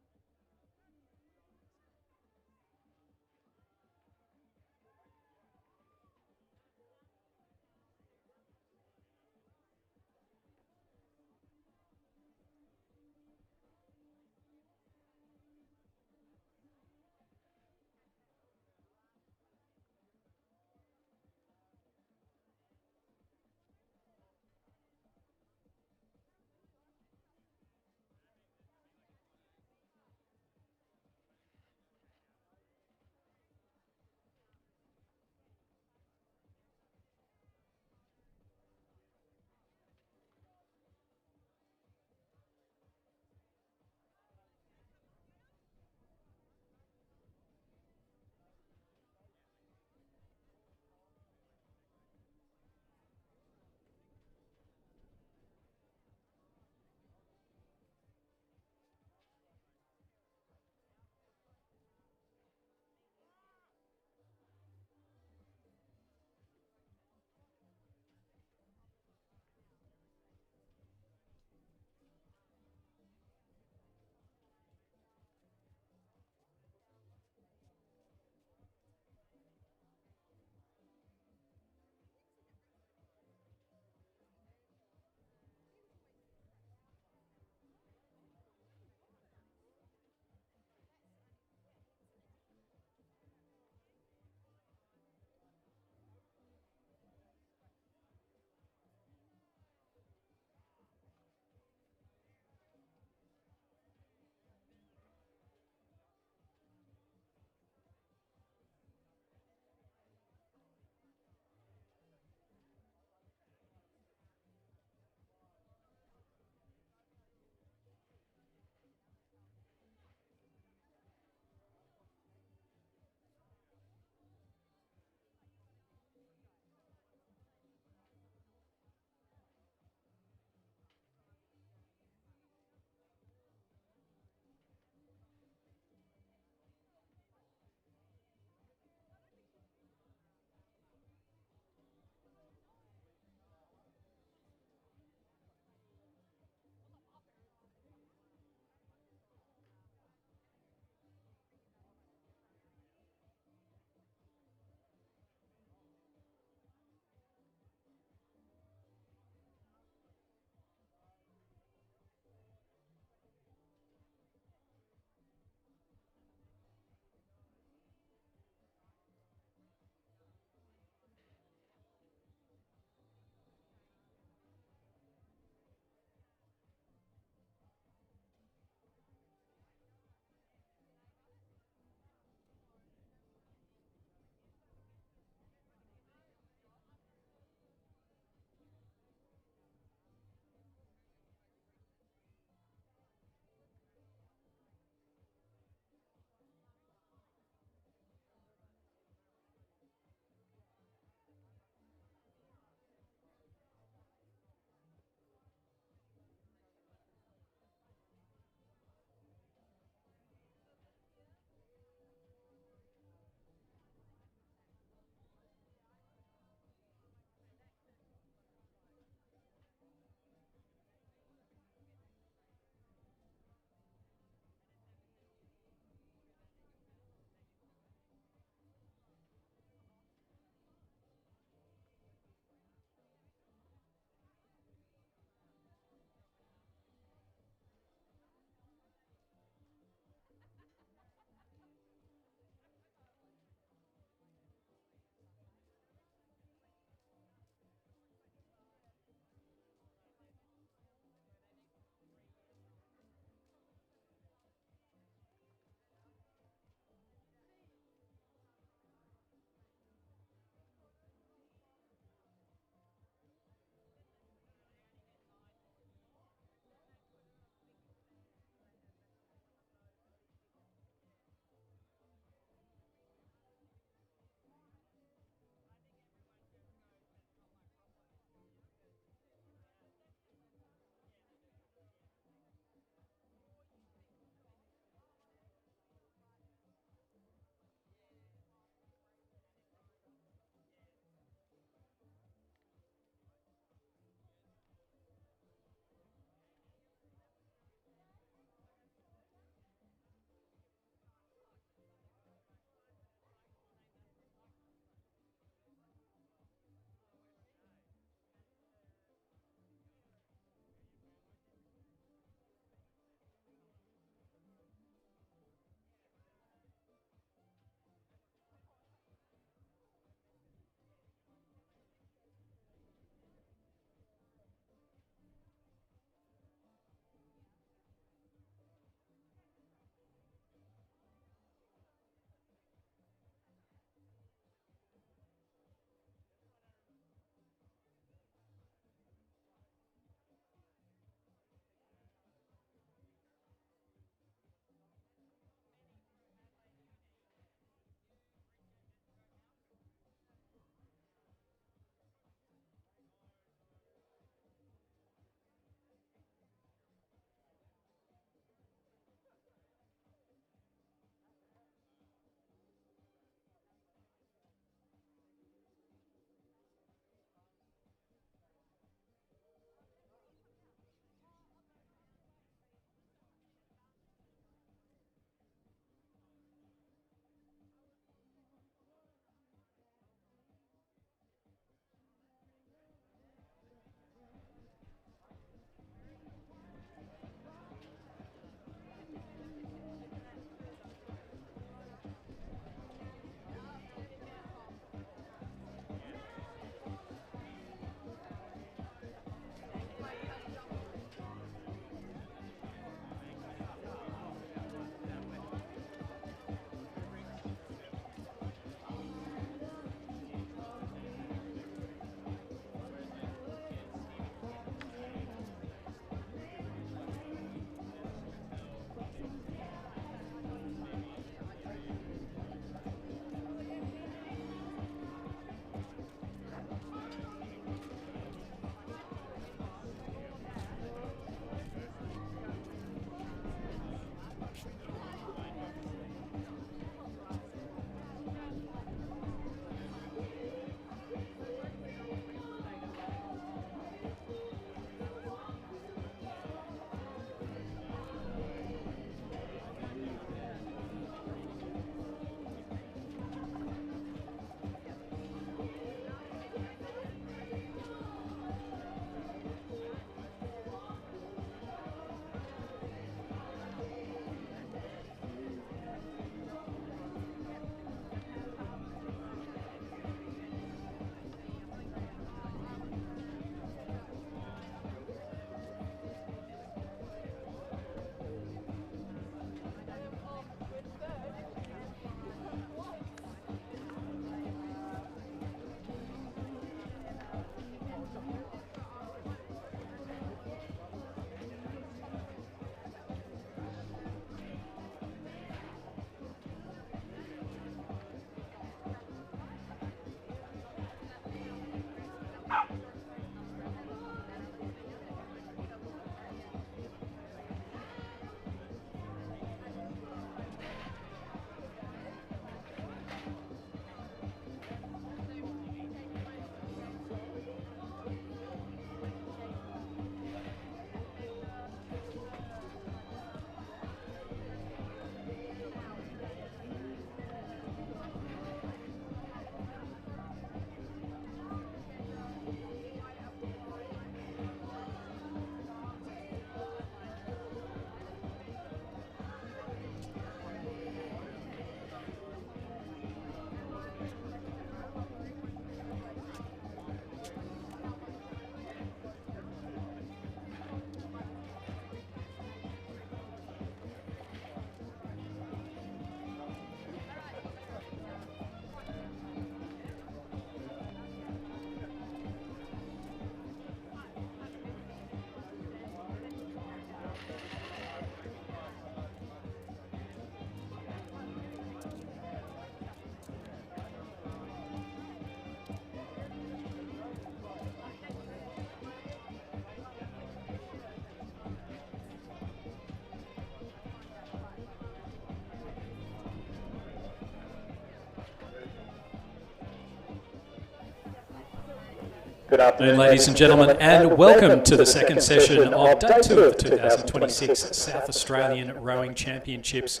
Good afternoon, ladies and gentlemen, and welcome to the second session of Day 2 of the 2026 South Australian Rowing Championships.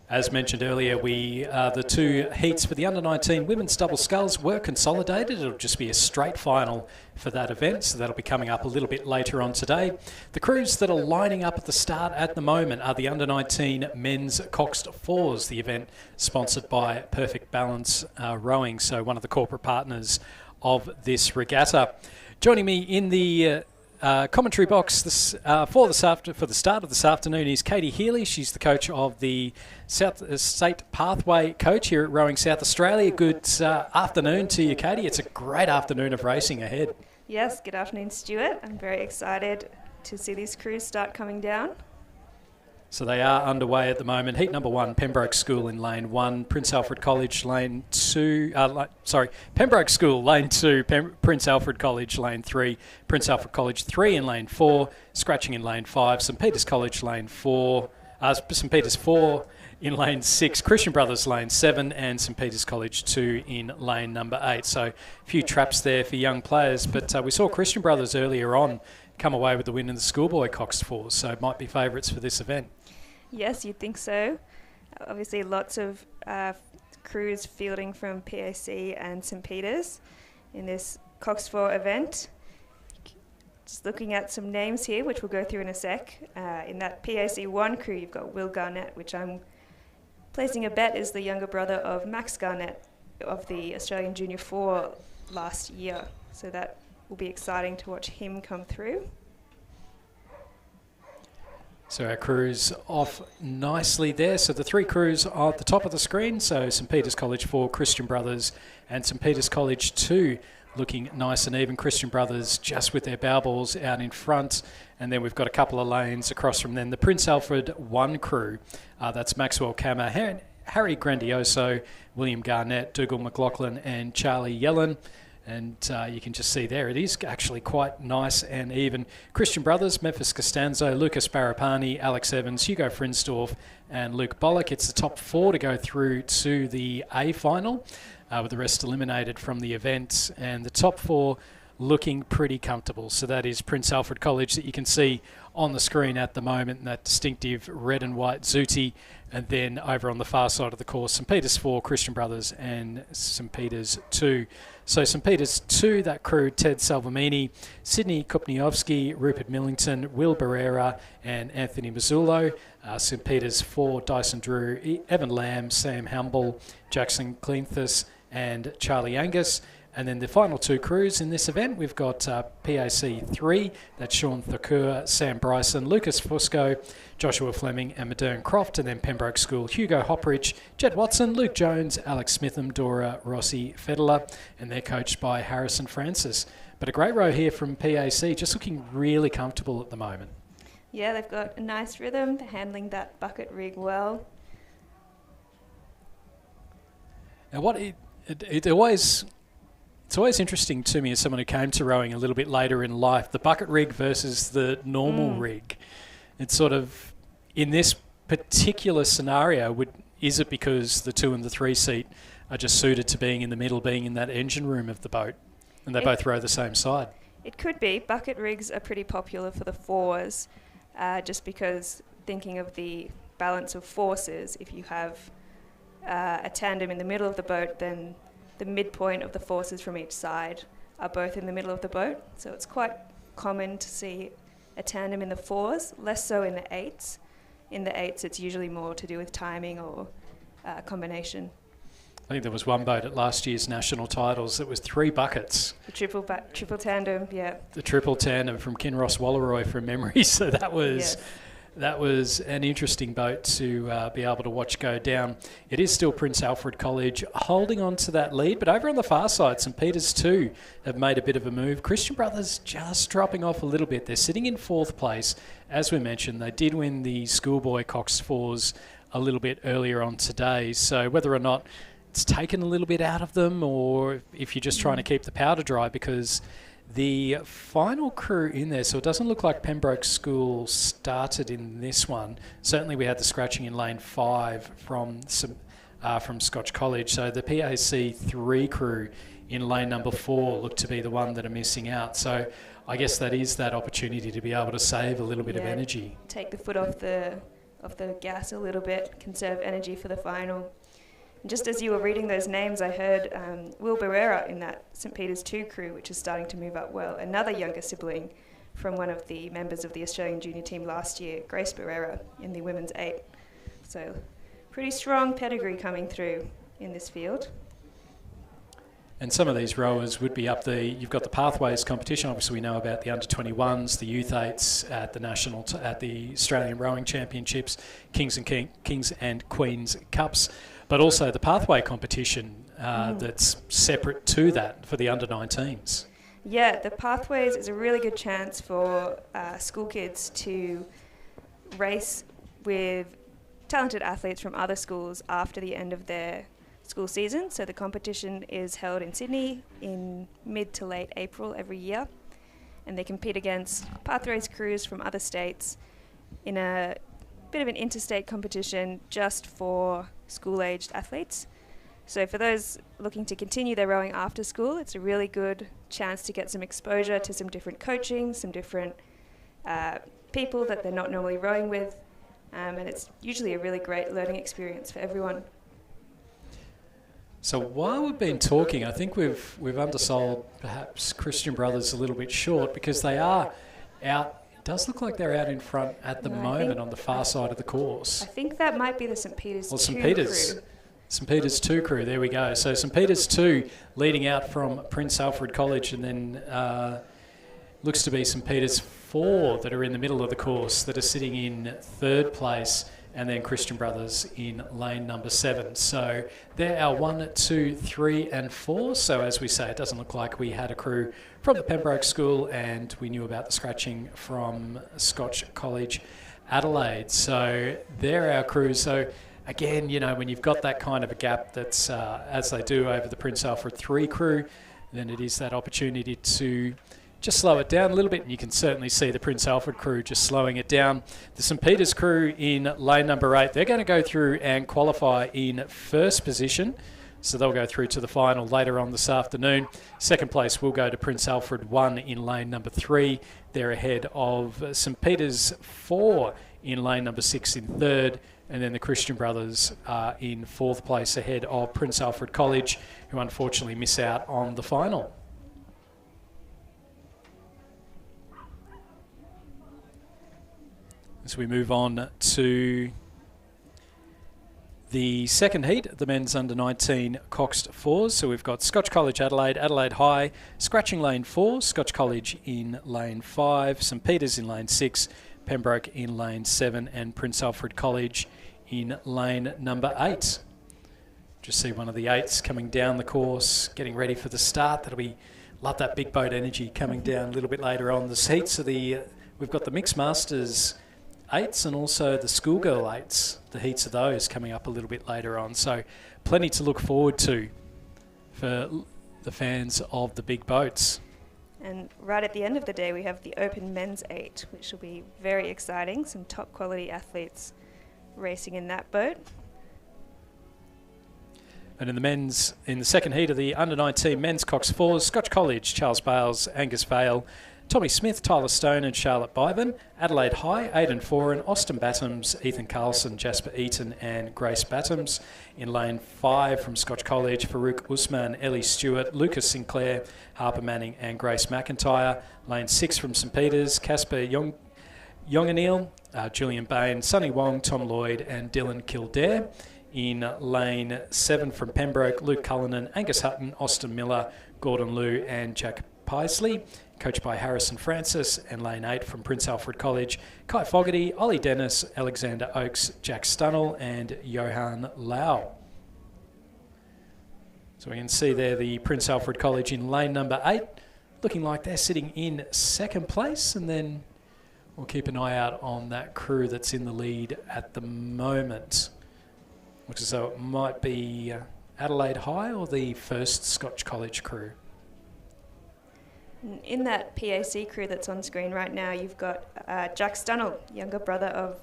As mentioned earlier, the two heats for the under-19 women's double sculls were consolidated. It'll just be a straight final for that event, so that'll be coming up a little bit later on today. The crews that are lining up at the start at the moment are the under-19 men's coxed fours, the event sponsored by Perfect Balance Rowing, so one of the corporate partners of this regatta. Joining me in the commentary box for the start of this afternoon is Katie Healy. She's the coach of the South State Pathway coach here at Rowing South Australia. Good afternoon to you, Katie. It's a great afternoon of racing ahead. Yes, good afternoon, Stuart. I'm very excited to see these crews start coming down. So they are underway at the moment. Heat number 1, Pembroke School in lane 1, Prince Alfred College lane 2, Pembroke School lane 2, Prince Alfred College lane 3, Prince Alfred College 3 in lane 4, Scratching in lane 5, St Peter's College lane 4, St Peter's 4 in lane 6, Christian Brothers lane 7 and St Peter's College 2 in lane number 8. So a few traps there for young players, but we saw Christian Brothers earlier on come away with the win in the Schoolboy coxed fours, so might be favourites for this event. Yes, you'd think so. Obviously, lots of crews fielding from PAC and St Peter's in this coxed four event. Just looking at some names here, which we'll go through in a sec. In that PAC 1 crew, you've got Will Garnett, which I'm placing a bet is the younger brother of Max Garnett of the Australian Junior 4 last year. So that will be exciting to watch him come through. So our crews off nicely there. So the three crews are at the top of the screen. So St Peter's College 4, Christian Brothers, and St Peter's College 2 looking nice and even. Christian Brothers just with their bow balls out in front. And then we've got a couple of lanes across from them. The Prince Alfred 1 crew, that's Maxwell Kammer, Harry Grandioso, William Garnett, Dougal McLaughlin, and Charlie Yellen. And you can just see there, it is actually quite nice and even. Christian Brothers, Memphis Costanzo, Lucas Barapani, Alex Evans, Hugo Frinsdorf, and Luke Bollock. It's the top 4 to go through to the A final, with the rest eliminated from the event. And the top 4 looking pretty comfortable. So that is Prince Alfred College that you can see on the screen at the moment, that distinctive red and white Zooty. And then over on the far side of the course, St Peter's 4, Christian Brothers, and St Peter's 2. So St Peter's 2, that crew, Ted Salvamini, Sydney Kupniowski, Rupert Millington, Will Barrera, and Anthony Mazzullo. St Peter's 4, Dyson Drew, Evan Lamb, Sam Humble, Jackson Clinthus, and Charlie Angus. And then the final 2 crews in this event, we've got PAC 3, that's Sean Thakur, Sam Bryson, Lucas Fusco, Joshua Fleming, and Modern Croft. And then Pembroke School, Hugo Hopridge, Jed Watson, Luke Jones, Alex Smitham, Dora Rossi Federler, and they're coached by Harrison Francis. But a great row here from PAC, just looking really comfortable at the moment. Yeah, they've got a nice rhythm. They're handling that bucket rig well. Now it's always interesting to me as someone who came to rowing a little bit later in life, the bucket rig versus the normal rig. It's sort of, in this particular scenario, is it because the 2 and the 3 seat are just suited to being in the middle, being in that engine room of the boat, and they both row the same side? It could be. Bucket rigs are pretty popular for the 4s, just because thinking of the balance of forces, if you have a tandem in the middle of the boat, then the midpoint of the forces from each side are both in the middle of the boat. So it's quite common to see a tandem in the 4s, less so in the 8s. In the 8s, it's usually more to do with timing or combination. I think there was one boat at last year's national titles that was 3 buckets. The triple tandem, yeah. The triple tandem from Kinross Walleroy from memory. So that was... Yes. That was an interesting boat to be able to watch go down. It is still Prince Alfred College holding on to that lead, but over on the far side, St Peter's 2 have made a bit of a move. Christian Brothers just dropping off a little bit. They're sitting in 4th place. As we mentioned, they did win the Schoolboy coxed fours a little bit earlier on today. So whether or not it's taken a little bit out of them, or if you're just trying to keep the powder dry, because the final crew in there, so it doesn't look like Pembroke School started in this one. Certainly we had the scratching in lane 5 from from Scotch College. So the PAC 3 crew in lane number 4 look to be the one that are missing out. So I guess that is that opportunity to be able to save a little bit of energy. Take the foot off the gas a little bit, conserve energy for the final. And just as you were reading those names, I heard Will Barrera in that St Peter's 2 crew, which is starting to move up well. Another younger sibling from one of the members of the Australian junior team last year, Grace Barrera, in the women's 8. So pretty strong pedigree coming through in this field. And some of these rowers would be up there. You've got the pathways competition. Obviously, we know about the under-21s, the youth 8s at the at the Australian Rowing Championships, Kings and Queens Cups, but also the pathway competition that's separate to that for the under-19s. Yeah, the pathways is a really good chance for school kids to race with talented athletes from other schools after the end of their school season. So the competition is held in Sydney in mid to late April every year, and they compete against pathways crews from other states in a bit of an interstate competition just for school-aged athletes. So for those looking to continue their rowing after school, it's a really good chance to get some exposure to some different coaching, some different people that they're not normally rowing with, and it's usually a really great learning experience for everyone. So while we've been talking, I think we've undersold perhaps Christian Brothers a little bit short, because they are out. It does look like they're out in front at the moment on the far side of the course. I think that might be the St Peter's 2 crew. St Peter's 2 crew, there we go. So St Peter's 2 leading out from Prince Alfred College, and then looks to be St Peter's 4 that are in the middle of the course that are sitting in 3rd place, and then Christian Brothers in lane number 7. So there are 1, 2, 3 and 4. So as we say, it doesn't look like we had a crew from the Pembroke School, and we knew about the scratching from Scotch College Adelaide. So they're our crews. So again, you know, when you've got that kind of a gap that's as they do over the Prince Alfred 3 crew, then it is that opportunity to just slow it down a little bit, and you can certainly see the Prince Alfred crew just slowing it down. The St Peter's crew in lane number 8, they're going to go through and qualify in first position, so they'll go through to the final later on this afternoon. Second place will go to Prince Alfred 1 in lane number 3. They're ahead of St Peter's 4 in lane number 6 in 3rd, and then the Christian Brothers are in 4th place ahead of Prince Alfred College, who unfortunately miss out on the final. As we move on to the second heat, the men's under-19 coxed 4s. So we've got Scotch College Adelaide, Adelaide High, scratching lane 4, Scotch College in lane 5, St Peter's in lane 6, Pembroke in lane 7, and Prince Alfred College in lane number 8. Just see one of the 8s coming down the course, getting ready for the start. Love that big boat energy coming down a little bit later on. The heats are we've got the Mixed Masters 8s and also the Schoolgirl 8s, the heats of those coming up a little bit later on. So plenty to look forward to for the fans of the big boats. And right at the end of the day, we have the Open Men's 8, which will be very exciting. Some top quality athletes racing in that boat. And in the second heat of the under-19 men's cox 4s, Scotch College, Charles Bales, Angus Vale, Tommy Smith, Tyler Stone and Charlotte Byban. Adelaide High, Aidan Foran, Austin Battams, Ethan Carlson, Jasper Eaton and Grace Battams. In lane 5 from Scotch College, Farouk Usman, Ellie Stewart, Lucas Sinclair, Harper Manning and Grace McIntyre. Lane 6 from St Peter's, Casper Yonganil, Julian Bain, Sonny Wong, Tom Lloyd and Dylan Kildare. In lane 7 from Pembroke, Luke Cullinan, Angus Hutton, Austin Miller, Gordon Liu and Jack Paisley, coached by Harrison Francis. And lane 8 from Prince Alfred College, Kai Fogarty, Ollie Dennis, Alexander Oakes, Jack Stunnell and Johan Lau. So we can see there the Prince Alfred College in lane number 8, looking like they're sitting in second place, and then we'll keep an eye out on that crew that's in the lead at the moment. Looks as though it might be Adelaide High or the first Scotch College crew. In that PAC crew that's on screen right now, you've got Jack Stunnell, younger brother of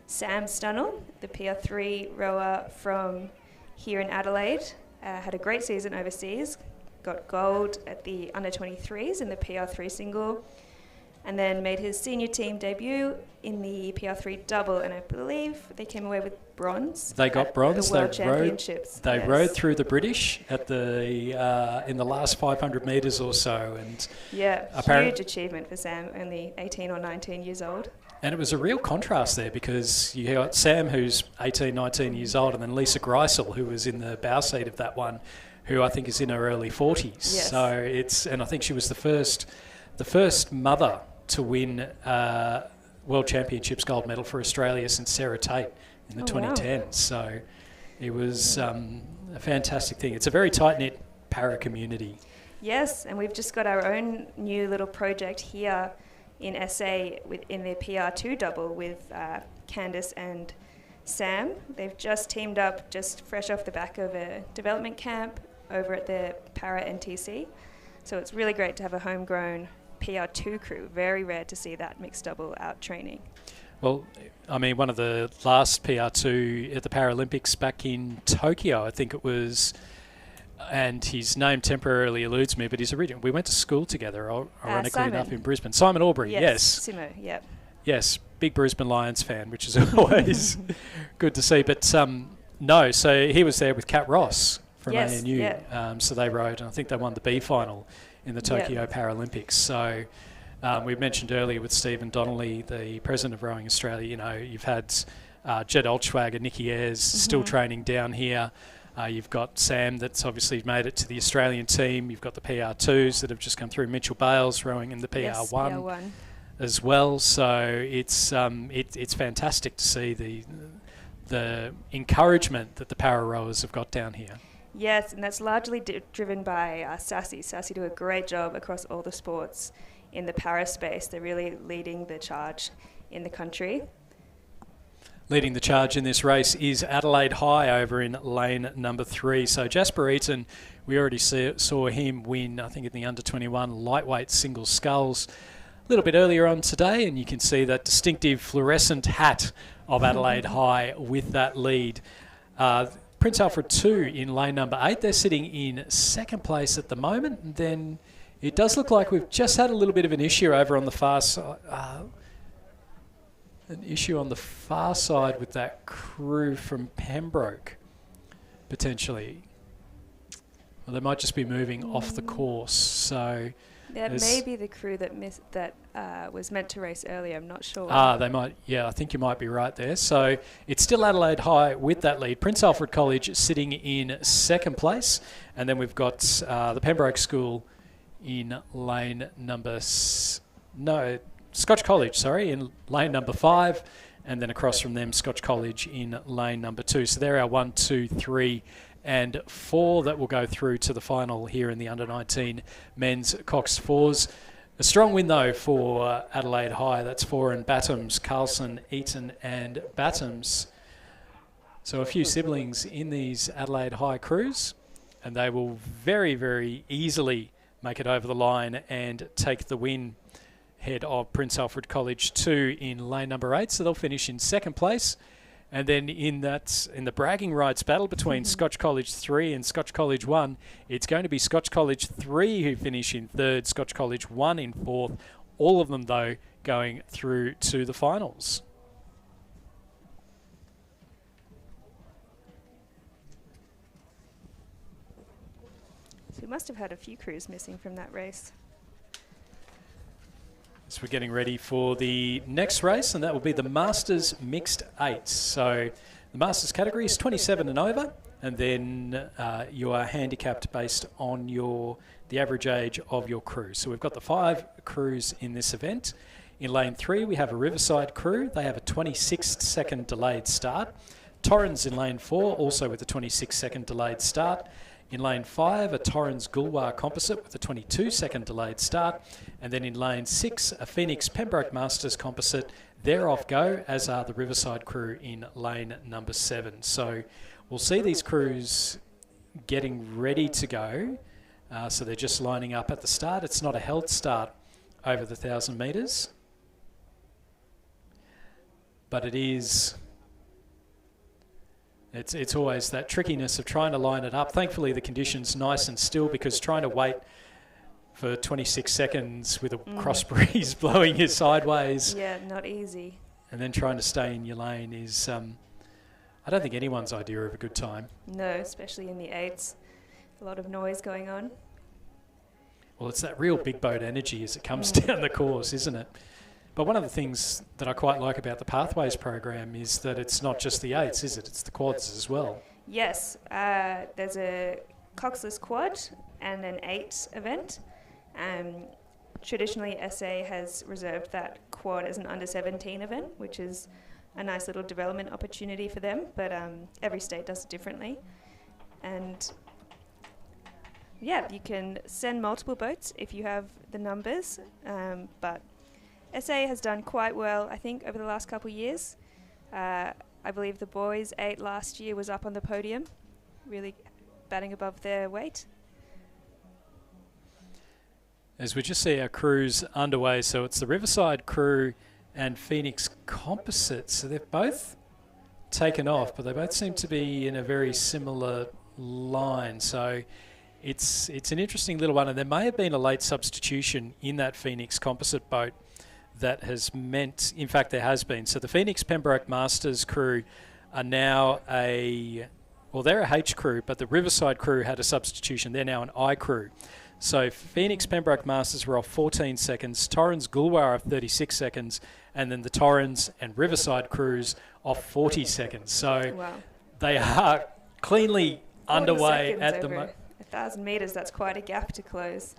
Sam Stunnell, the PR3 rower from here in Adelaide. Had a great season overseas, got gold at the under-23s in the PR3 single, and then made his senior team debut in the PR3 double, and I believe they came away with bronze. They got bronze. The World Championships. They rode through the British at the in the last 500 metres or so, and huge achievement for Sam, only 18 or 19 years old. And it was a real contrast there because you got Sam, who's 18, 19 years old, and then Lisa Greisel, who was in the bow seat of that one, who I think is in her early 40s. Yes. So and I think she was the first mother to win World Championships gold medal for Australia since Sarah Tate in the 2010s. Wow. So it was a fantastic thing. It's a very tight-knit para community. Yes, and we've just got our own new little project here in SA in the PR2 double with Candice and Sam. They've just teamed up, just fresh off the back of a development camp over at the Para NTC. So it's really great to have a homegrown PR2 crew. Very rare to see that mixed double out training. Well, I mean, one of the last PR2 at the Paralympics back in Tokyo, I think it was, and his name temporarily eludes me, but he's original. We went to school together, ironically enough, in Brisbane. Simon Aubrey, yes. Simo, yep. Yes, big Brisbane Lions fan, which is always good to see. But no, so he was there with Kat Ross from ANU. Yeah. So they rode, and I think they won the B final in the Tokyo Paralympics. So we mentioned earlier with Stephen Donnelly, the president of Rowing Australia, you know, you've had Jed Altschwager, Nikki Ayres still training down here. You've got Sam that's obviously made it to the Australian team. You've got the PR2s that have just come through. Mitchell Bales rowing in the PR1 as well. So it's fantastic to see the encouragement that the para rowers have got down here. Yes, and that's largely driven by Sassy. Sassy do a great job across all the sports in the para space. They're really leading the charge in the country. Leading the charge in this race is Adelaide High over in lane number 3. So Jasper Eaton, we already saw him win, I think, in the under-21 lightweight single sculls a little bit earlier on today, and you can see that distinctive fluorescent hat of Adelaide High with that lead. Prince Alfred 2 in lane number 8. They're sitting in second place at the moment, and then it does look like we've just had a little bit of an issue over on the far side. An issue on the far side with that crew from Pembroke, potentially. Well, they might just be moving off the course. So that may be the crew that was meant to race earlier. I'm not sure. They might. Yeah, I think you might be right there. So it's still Adelaide High with that lead. Prince Alfred College sitting in second place, and then we've got the Pembroke School in lane number Scotch College, in lane number 5, and then across from them, Scotch College in lane number 2. So there are 1, 2, 3, and 4 that will go through to the final here in the under-19 men's coxed 4s. A strong win, though, for Adelaide High. That's 4 in Battams, Carlson, Eaton, and Battams. So a few siblings in these Adelaide High crews, and they will very, very easily make it over the line and take the win ahead of Prince Alfred College 2 in lane number 8. So they'll finish in second place. And then in the bragging rights battle between Scotch College 3 and Scotch College 1, it's going to be Scotch College 3 who finish in third, Scotch College 1 in fourth. All of them, though, going through to the finals. So we must have had a few crews missing from that race. So we're getting ready for the next race, and that will be the Masters Mixed 8. So the Masters category is 27 and over, and then you are handicapped based on the average age of your crew. So we've got the 5 crews in this event. In lane 3, we have a Riverside crew. They have a 26-second delayed start. Torrens in lane 4, also with a 26-second delayed start. In lane 5, a Torrens Gulwar composite with a 22-second delayed start. And then in lane 6, a Phoenix Pembroke Masters composite. They're off go, as are the Riverside crew in lane number 7. So we'll see these crews getting ready to go. So they're just lining up at the start. It's not a held start over the 1,000 metres, but it is It's always that trickiness of trying to line it up. Thankfully, the condition's nice and still, because trying to wait for 26 seconds with a cross breeze blowing you sideways. Yeah, not easy. And then trying to stay in your lane is, I don't think anyone's idea of a good time. No, especially in the 8s. A lot of noise going on. Well, it's that real big boat energy as it comes down the course, isn't it? But one of the things that I quite like about the Pathways program is that it's not just the 8s, is it? It's the quads as well. Yes, there's a coxless quad and an 8 event. Traditionally, SA has reserved that quad as an under-17 event, which is a nice little development opportunity for them, but every state does it differently. And yeah, you can send multiple boats if you have the numbers, but SA has done quite well, I think, over the last couple of years. I believe the boys' 8 last year was up on the podium, really batting above their weight. As we just see our crews underway, so it's the Riverside crew and Phoenix Composites. So they've both taken off, but they both seem to be in a very similar line. So it's an interesting little one, and there may have been a late substitution in that Phoenix Composite boat that has meant, in fact there has been. So the Phoenix Pembroke Masters crew are now they're a H crew, but the Riverside crew had a substitution. They're now an I crew. So Phoenix Pembroke Masters were off 14 seconds, Torrens Gulwar off 36 seconds, and then the Torrens and Riverside crews off 40 seconds. So they are cleanly underway at the moment. 1,000 metres, that's quite a gap to close.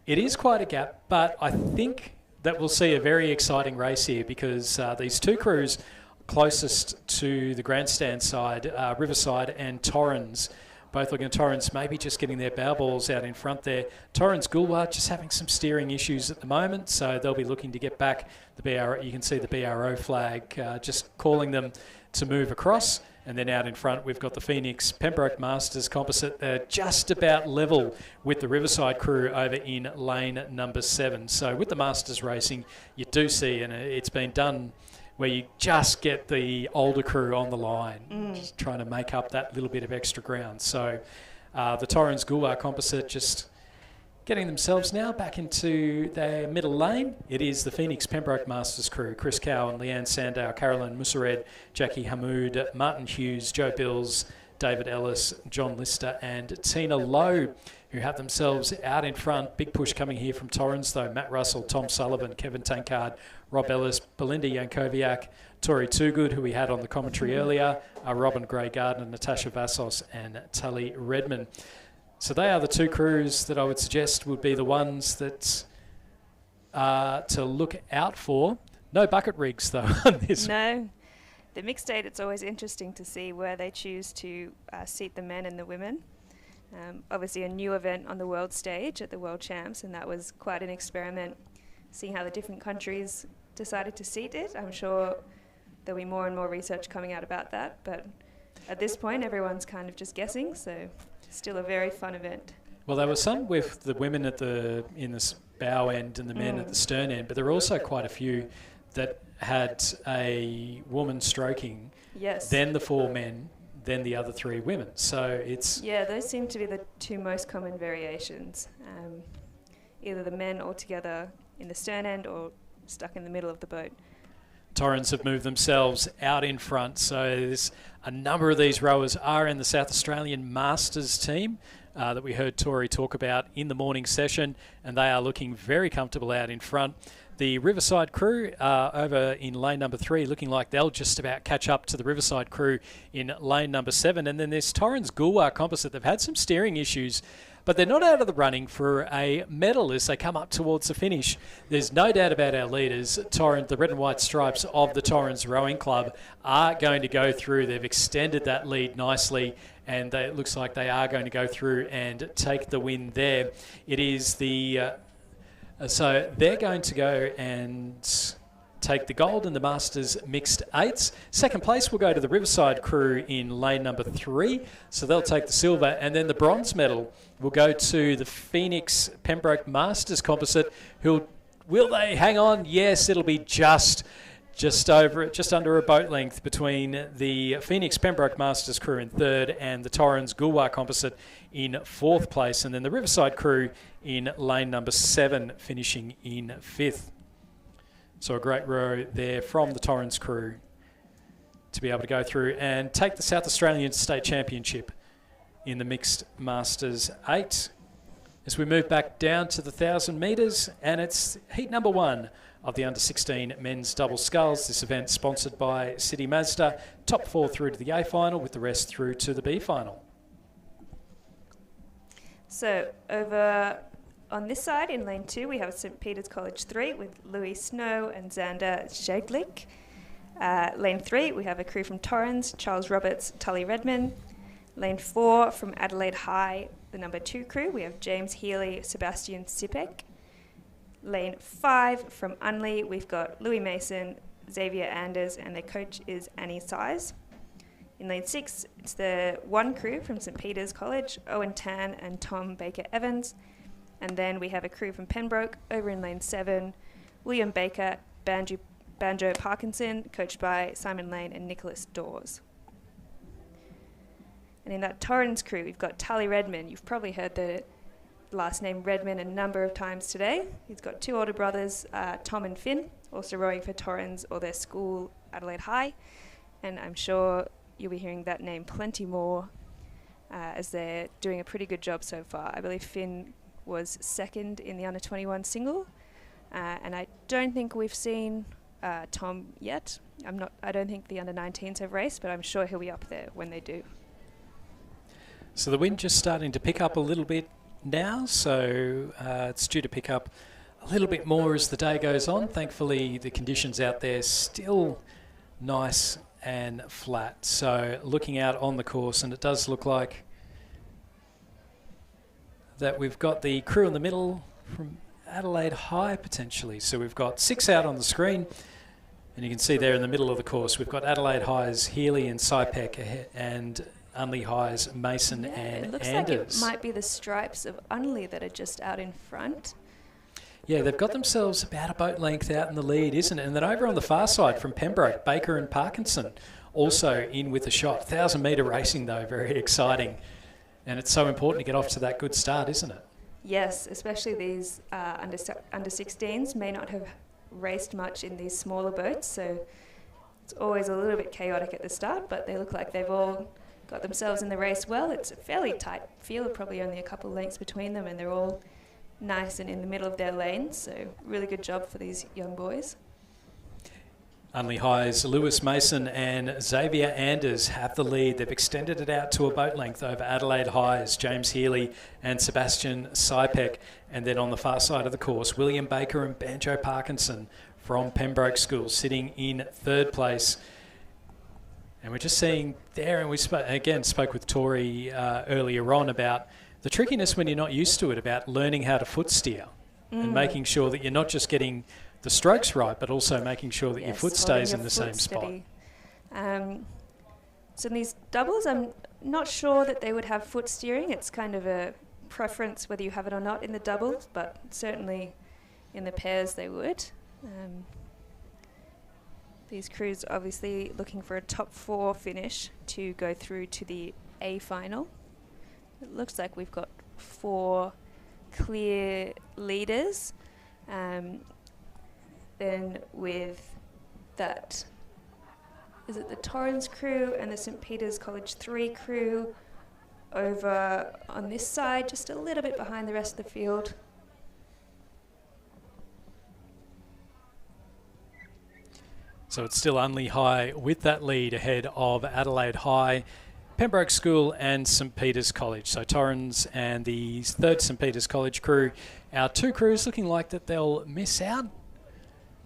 It is quite a gap, but I think that we'll see a very exciting race here, because these two crews closest to the grandstand side, Riverside and Torrens, both looking at Torrens maybe just getting their bow balls out in front there. Torrens Gulwar just having some steering issues at the moment, so they'll be looking to get back the BRO. You can see the BRO flag just calling them to move across. And then out in front, we've got the Phoenix Pembroke Masters Composite just about level with the Riverside crew over in lane number 7. So with the Masters racing, you do see, and it's been done where you just get the older crew on the line, just trying to make up that little bit of extra ground. So the Torrens Gulwar Composite just getting themselves now back into their middle lane. It is the Phoenix Pembroke Masters crew, Chris Cowan, Leanne Sandow, Caroline Musared, Jackie Hamoud, Martin Hughes, Joe Bills, David Ellis, John Lister and Tina Lowe, who have themselves out in front. Big push coming here from Torrens, though. Matt Russell, Tom Sullivan, Kevin Tankard, Rob Ellis, Belinda Yankoviak, Tori Toogood, who we had on the commentary earlier, Robin Gray-Gardner, Natasha Vassos and Tully Redman. So they are the two crews that I would suggest would be the ones that to look out for. No bucket rigs, though, on this. No. The mixed eight, it's always interesting to see where they choose to seat the men and the women. Obviously a new event on the world stage at the World Champs, and that was quite an experiment, seeing how the different countries decided to seat it. I'm sure there'll be more and more research coming out about that, but at this point everyone's kind of just guessing, so still a very fun event. Well, there were some with the women in the bow end and the men at the stern end, but there were also quite a few that had a woman stroking, then the 4 men, then the other 3 women. So it's... Yeah, those seem to be the 2 most common variations. Either the men all together in the stern end or stuck in the middle of the boat. Torrens have moved themselves out in front, so there's a number of these rowers are in the South Australian Masters team that we heard Tori talk about in the morning session, and they are looking very comfortable out in front. The Riverside crew over in lane number 3 looking like they'll just about catch up to the Riverside crew in lane number 7. And then there's Torrens Gulwar Composite. They've had some steering issues, but they're not out of the running for a medal as they come up towards the finish. There's no doubt about our leaders. Torrens, the red and white stripes of the Torrens Rowing Club are going to go through. They've extended that lead nicely, and it looks like they are going to go through and take the win there. It is the... So they're going to go and take the gold in the Masters mixed 8s. Second place will go to the Riverside crew in lane number 3. So they'll take the silver. And then the bronze medal will go to the Phoenix Pembroke Masters Composite. Will they hang on? Yes, it'll be just just under a boat length between the Phoenix Pembroke Masters crew in third and the Torrens Goolwa Composite in fourth place, and then the Riverside crew in lane number 7 finishing in fifth. So a great row there from the Torrens crew to be able to go through and take the South Australian State Championship in the Mixed Masters 8. As we move back down to the 1,000 metres, and it's heat number 1 of the under-16 men's double sculls. This event sponsored by City Mazda. Top 4 through to the A final, with the rest through to the B final. So over on this side in lane 2, we have St. Peter's College 3 with Louis Snow and Xander Jeglik. Lane 3, we have a crew from Torrens, Charles Roberts, Tully Redman. Lane 4, from Adelaide High, the number 2 crew, we have James Healy, Sebastian Sipek. Lane 5, from Unley, we've got Louis Mason, Xavier Anders, and their coach is Annie Size. In lane 6, it's the 1 crew from St. Peter's College, Owen Tan and Tom Baker Evans. And then we have a crew from Pembroke over in lane 7, William Baker, Banjo Parkinson, coached by Simon Lane and Nicholas Dawes. And in that Torrens crew, we've got Tully Redman. You've probably heard the last name Redman a number of times today. He's got 2 older brothers, Tom and Finn, also rowing for Torrens or their school, Adelaide High. And I'm sure you'll be hearing that name plenty more as they're doing a pretty good job so far. I believe Finn was second in the under-21 single. And I don't think we've seen Tom yet. I don't think the under-19s have raced, but I'm sure he'll be up there when they do. So the wind just starting to pick up a little bit now, so it's due to pick up a little bit more as the day goes on. Thankfully, the conditions out there still nice and flat. So looking out on the course, and it does look like that we've got the crew in the middle from Adelaide High potentially. So we've got 6 out on the screen, and you can see there in the middle of the course, we've got Adelaide High's Healy and Sipek and Unley High's Mason and it looks Anders. like it might be the stripes of Unley that are just out in front. Yeah, they've got themselves about a boat length out in the lead, isn't it? And then over on the far side from Pembroke, Baker and Parkinson also in with a shot. 1,000 metre racing though, very exciting. And it's so important to get off to that good start, isn't it? Yes, especially these under 16s may not have raced much in these smaller boats, so it's always a little bit chaotic at the start, but they look like they've all got themselves in the race well. It's a fairly tight field, probably only a couple of lengths between them, and they're all nice and in the middle of their lanes, so really good job for these young boys. Unley High's Lewis Mason and Xavier Anders have the lead. They've extended it out to a boat length over Adelaide High's James Healy and Sebastian Sipek. And then on the far side of the course, William Baker and Banjo Parkinson from Pembroke School sitting in third place. And we're just seeing there, and we spoke with Tori earlier on about the trickiness when you're not used to it, about learning how to foot steer and making sure that you're not just getting the strokes right, but also making sure that your foot stays in the same spot. So in these doubles, I'm not sure that they would have foot steering. It's kind of a preference whether you have it or not in the doubles, but certainly in the pairs they would. These crews obviously looking for a top 4 finish to go through to the A final. It looks like we've got 4 clear leaders. Then with that, is it the Torrens crew and the St. Peter's College 3 crew over on this side, just a little bit behind the rest of the field. So it's still Unley High with that lead ahead of Adelaide High, Pembroke School and St. Peter's College. So Torrens and the third St. Peter's College crew, our 2 crews looking like that they'll miss out.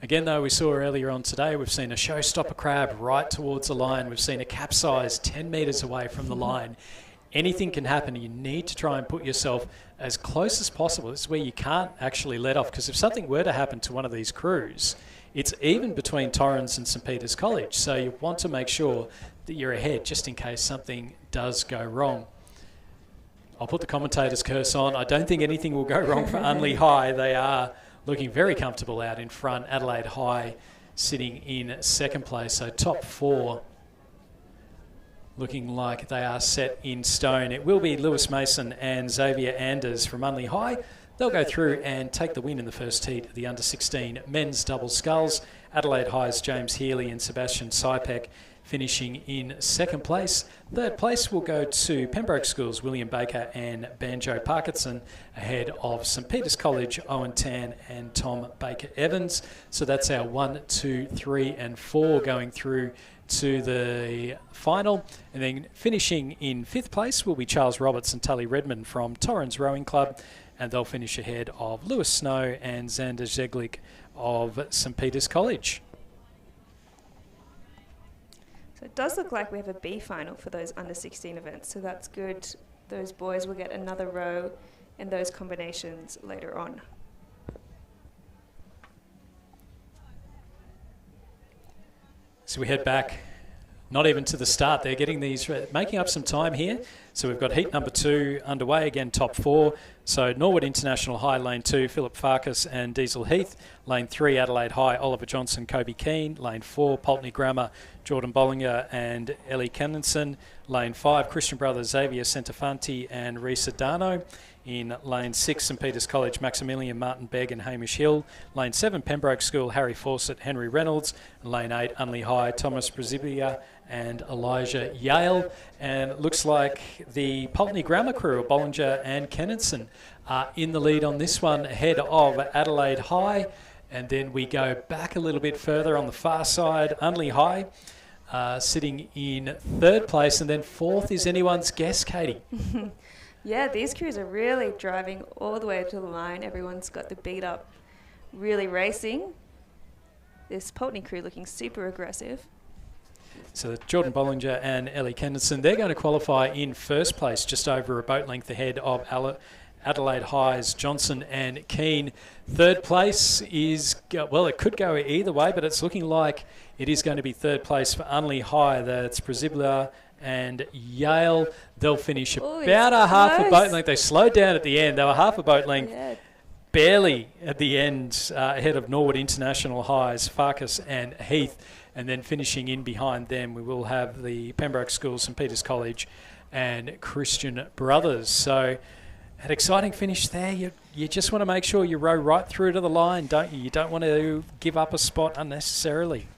Again, though, we saw earlier on today, we've seen a showstopper crab right towards the line. We've seen a capsize 10 metres away from the line. Anything can happen. You need to try and put yourself as close as possible. This is where you can't actually let off, because if something were to happen to one of these crews, it's even between Torrens and St. Peter's College. So you want to make sure that you're ahead just in case something does go wrong. I'll put the commentator's curse on. I don't think anything will go wrong for Unley High. They are looking very comfortable out in front. Adelaide High sitting in second place. So top 4 looking like they are set in stone. It will be Lewis Mason and Xavier Anders from Unley High. They'll go through and take the win in the first heat of the under-16 men's double sculls. Adelaide High's James Healy and Sebastian Sypek finishing in second place. Third place will go to Pembroke School's William Baker and Banjo Parkinson, ahead of St Peter's College, Owen Tan and Tom Baker Evans. So that's our 1, 2, 3 and 4 going through to the final. And then finishing in 5th place will be Charles Roberts and Tully Redmond from Torrens Rowing Club, and they'll finish ahead of Lewis Snow and Xander Zeglik of St Peter's College. So it does look like we have a B final for those under-16 events, so that's good. Those boys will get another row in those combinations later on. So we head back, not even to the start. They're getting these, making up some time here. So we've got heat number 2 underway, again top 4. So Norwood International High, lane 2, Philip Farkas and Diesel Heath. Lane 3, Adelaide High, Oliver Johnson, Kobe Keane. Lane 4, Pulteney Grammar, Jordan Bollinger and Ellie Kenninson. Lane 5, Christian Brothers, Xavier Centofanti and Risa Darno. In lane 6, St Peter's College, Maximilian Martin Begg and Hamish Hill. Lane 7, Pembroke School, Harry Fawcett, Henry Reynolds. Lane 8, Unley High, Thomas Brazibia and Elijah Yale. And it looks like the Pulteney Grammar crew, Bollinger and Kenninson, are in the lead on this one, ahead of Adelaide High. And then we go back a little bit further on the far side, Unley High sitting in 3rd place, and then 4th is anyone's guess, Katie. Yeah, these crews are really driving all the way to the line. Everyone's got the beat up, really racing. This Pulteney crew looking super aggressive. So Jordan Bollinger and Ellie Kenderson, they're going to qualify in 1st place, just over a boat length ahead of Adelaide High's Johnson and Keane. 3rd place is, well, it could go either way, but it's looking like it is going to be 3rd place for Unley High. That's Brazibla and Yale. They'll finish about a half a boat length. They slowed down at the end. They were half a boat length, barely at the end, ahead of Norwood International High's Farkas and Heath. And then finishing in behind them, we will have the Pembroke School, St Peter's College and Christian Brothers. So an exciting finish there. You just want to make sure you row right through to the line, don't you? You don't want to give up a spot unnecessarily.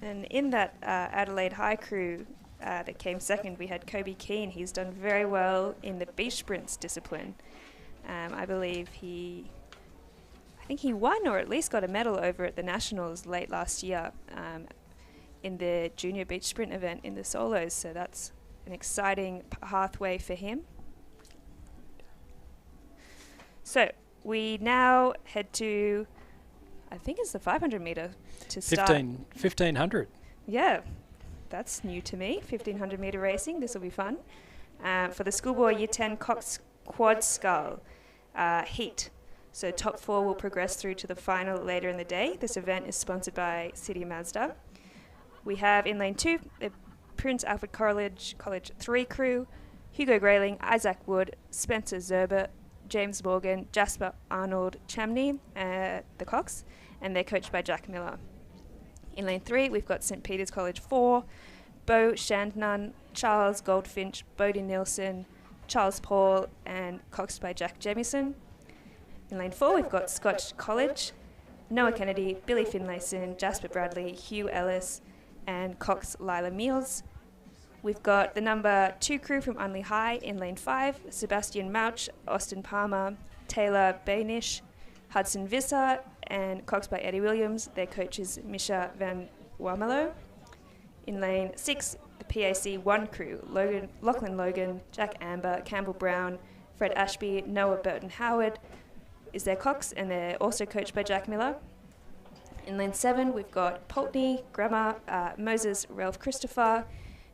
And in that Adelaide High crew that came second, we had Kobe Keane. He's done very well in the beach sprints discipline. I believe I think he won or at least got a medal over at the Nationals late last year in the junior beach sprint event in the solos. So that's an exciting pathway for him. So we now head to, I think it's the 500 metre to start. 1500. Yeah, that's new to me. 1500 metre racing. This will be fun. For the Schoolboy Year 10 coxed quad scull heat. So top 4 will progress through to the final later in the day. This event is sponsored by City Mazda. We have in lane 2 the Prince Alfred College 3 crew, Hugo Grayling, Isaac Wood, Spencer Zerber, James Morgan, Jasper Arnold Chamney, the Cox, and they're coached by Jack Miller. In lane 3, we've got St Peter's College 4, Bo Shandnan, Charles Goldfinch, Bodie Nielsen, Charles Paul, and coxed by Jack Jemison. In lane 4, we've got Scotch College, Noah Kennedy, Billy Finlayson, Jasper Bradley, Hugh Ellis, and Cox Lila Meals. We've got the number 2 crew from Unley High in lane 5, Sebastian Mouch, Austin Palmer, Taylor Bainish, Hudson Visser, and coxed by Eddie Williams. Their coach is Misha Van Wamelo. In lane 6, the PAC 1 crew, Lachlan Logan, Jack Amber, Campbell Brown, Fred Ashby, Noah Burton Howard is their cox, and they're also coached by Jack Miller. In lane 7, we've got Pulteney, Grammar, Moses Ralph Christopher,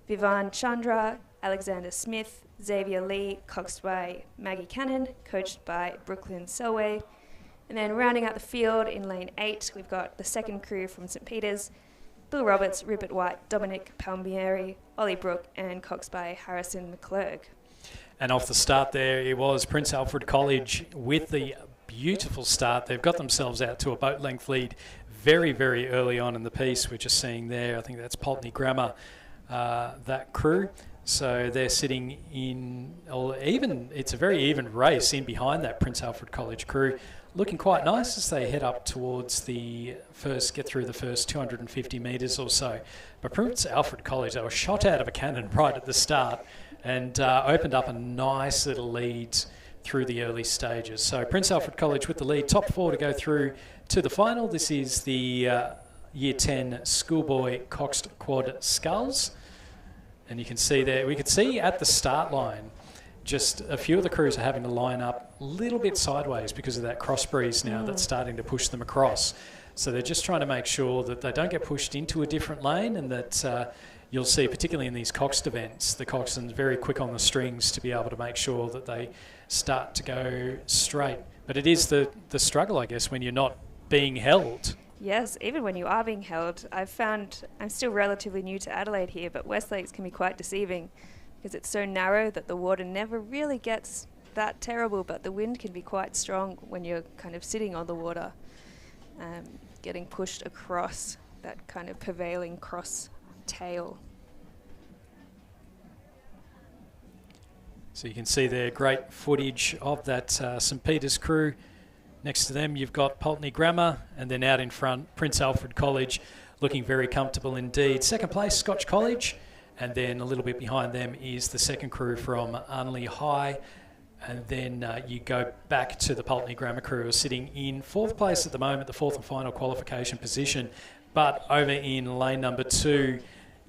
Vivan Chandra, Alexander Smith, Xavier Lee, coxed by Maggie Cannon, coached by Brooklyn Selway. And then rounding out the field in lane 8, we've got the 2nd crew from St Peter's, Bill Roberts, Rupert White, Dominic Palmieri, Ollie Brook, and coxed by Harrison McClurg. And off the start there, it was Prince Alfred College with the beautiful start. They've got themselves out to a boat length lead very, very early on in the piece. We're just seeing there, I think that's Pulteney Grammar, that crew. So they're sitting in, or even, it's a very even race in behind that Prince Alfred College crew. Looking quite nice as they head up towards get through the first 250 metres or so. But Prince Alfred College, they were shot out of a cannon right at the start and opened up a nice little lead through the early stages. So Prince Alfred College with the lead, top 4 to go through to the final. This is the Year 10 Schoolboy Coxed Quad Sculls. And you can see there, we could see at the start line, just a few of the crews are having to line up a little bit sideways because of that cross breeze now that's starting to push them across. So they're just trying to make sure that they don't get pushed into a different lane, and that you'll see, particularly in these coxed events, the coxswains very quick on the strings to be able to make sure that they start to go straight. But it is the struggle, I guess, when you're not being held. Yes, even when you are being held. I've found, I'm still relatively new to Adelaide here, but West Lakes can be quite deceiving because it's so narrow that the water never really gets that terrible, but the wind can be quite strong when you're kind of sitting on the water, getting pushed across that kind of prevailing cross tail. So you can see there great footage of that St Peter's crew. Next to them, you've got Pulteney Grammar, and then out in front, Prince Alfred College, looking very comfortable indeed. Second place, Scotch College, and then a little bit behind them is the second crew from Unley High, and then you go back to the Pulteney Grammar crew, who are sitting in 4th place at the moment, the 4th and final qualification position, but over in lane number 2,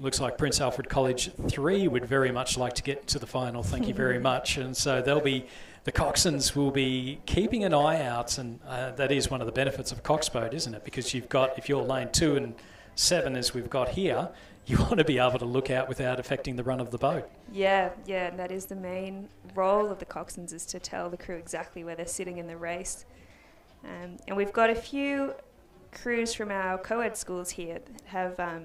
looks like Prince Alfred College 3 would very much like to get to the final. Thank you very much. And so the coxswains will be keeping an eye out, and that is one of the benefits of a cox boat, isn't it? Because you've got, if you're lane 2 and 7 as we've got here, you want to be able to look out without affecting the run of the boat. Yeah, and that is the main role of the coxswains, is to tell the crew exactly where they're sitting in the race. And we've got a few crews from our co-ed schools here that have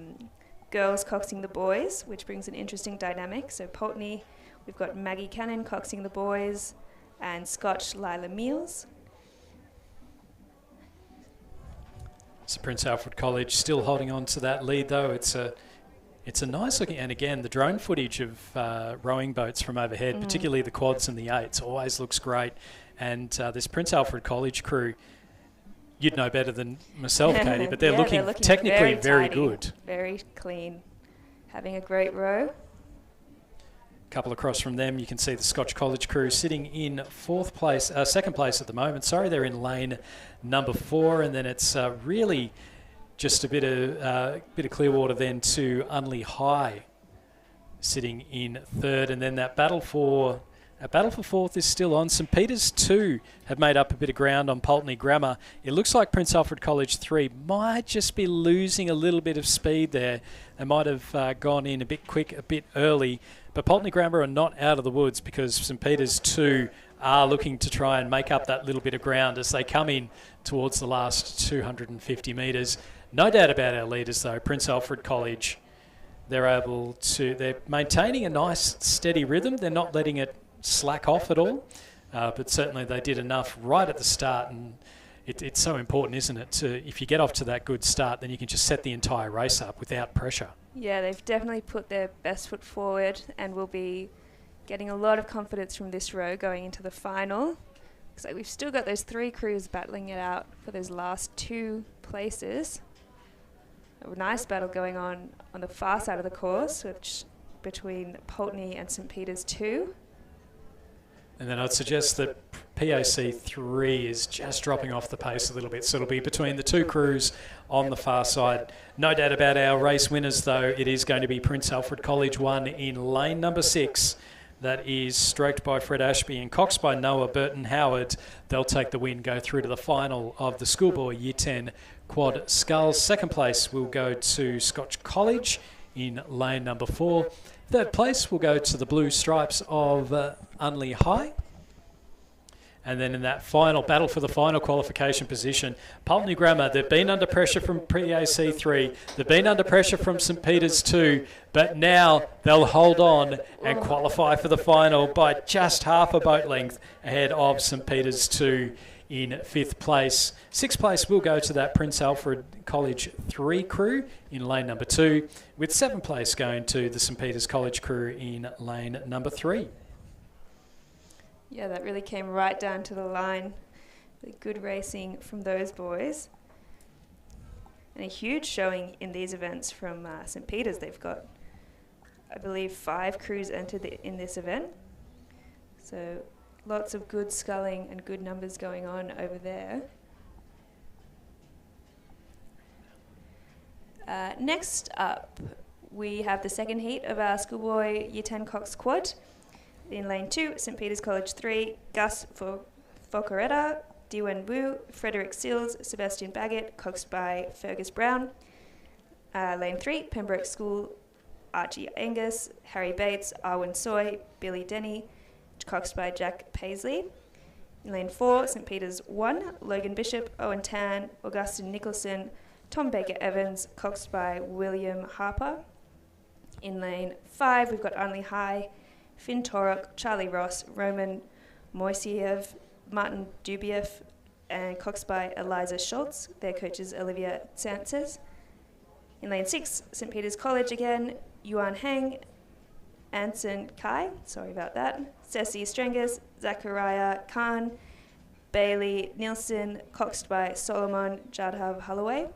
girls coxing the boys, which brings an interesting dynamic. So Pulteney, we've got Maggie Cannon coxing the boys, and Scotch Lila Meals. So Prince Alfred College still holding on to that lead, though. It's a nice looking, and again, the drone footage of rowing boats from overhead, particularly the quads and the 8s, always looks great. And this Prince Alfred College crew, you'd know better than myself, Katie, but they're looking technically very good. Very clean, having a great row. Couple across from them, you can see the Scotch College crew sitting in second place at the moment. Sorry, they're in lane number 4, and then it's really just a bit of clear water then to Unley High, sitting in 3rd, and then that battle for 4th is still on. St Peter's 2 have made up a bit of ground on Pulteney Grammar. It looks like Prince Alfred College 3 might just be losing a little bit of speed there. They might have gone in a bit quick, a bit early. But Pulteney Grammar are not out of the woods, because St Peter's 2 are looking to try and make up that little bit of ground as they come in towards the last 250 metres. No doubt about our leaders, though. Prince Alfred College, they're maintaining a nice steady rhythm. They're not letting it slack off at all, but certainly they did enough right at the start, and it's so important, isn't it, if you get off to that good start, then you can just set the entire race up without pressure. Yeah, they've definitely put their best foot forward, and will be getting a lot of confidence from this row going into the final. So we've still got those 3 crews battling it out for those last 2 places. A nice battle going on the far side of the course, between Pulteney and St Peter's 2. And then I'd suggest that PAC 3 is just dropping off the pace a little bit. So it'll be between the 2 crews on the far side. No doubt about our race winners, though. It is going to be Prince Alfred College 1 in lane number 6. That is stroked by Fred Ashby and coxed by Noah Burton Howard. They'll take the win, go through to the final of the Schoolboy Year 10 Quad Sculls. Second place will go to Scotch College in lane number 4. Third place will go to the Blue Stripes of Unley High. And then in that final battle for the final qualification position, Pulteney Grammar, they've been under pressure from PAC 3, they've been under pressure from St Peter's 2, but now they'll hold on and qualify for the final by just half a boat length ahead of St Peter's 2 in 5th place. 6th place will go to that Prince Alfred College 3 crew in lane number 2, with 7th place going to the St Peter's College crew in lane number 3. Yeah, that really came right down to the line. Really good racing from those boys. And a huge showing in these events from St Peter's. They've got, I believe, 5 crews entered in this event. So lots of good sculling and good numbers going on over there. Next up, we have the second heat of our Schoolboy Year 10 Cox Quad. In lane 2, St Peter's College 3, Gus Focaretta, Diwen Wu, Frederick Sills, Sebastian Baggett, coxed by Fergus Brown. Lane 3, Pembroke School, Archie Angus, Harry Bates, Arwen Soy, Billy Denny, coxed by Jack Paisley. In lane 4, St Peter's 1, Logan Bishop, Owen Tan, Augustin Nicholson, Tom Baker Evans, coxed by William Harper. In lane 5, we've got Only High, Finn Torok, Charlie Ross, Roman Moiseyev, Martin Dubiev, and coxed by Eliza Schultz. Their coach is Olivia Sanchez. In lane 6, St Peter's College again, Yuan Heng, Anson Kai, sorry about that, Ceci Strengus, Zachariah Khan, Bailey Nielsen, coxed by Solomon Jadhav Holloway.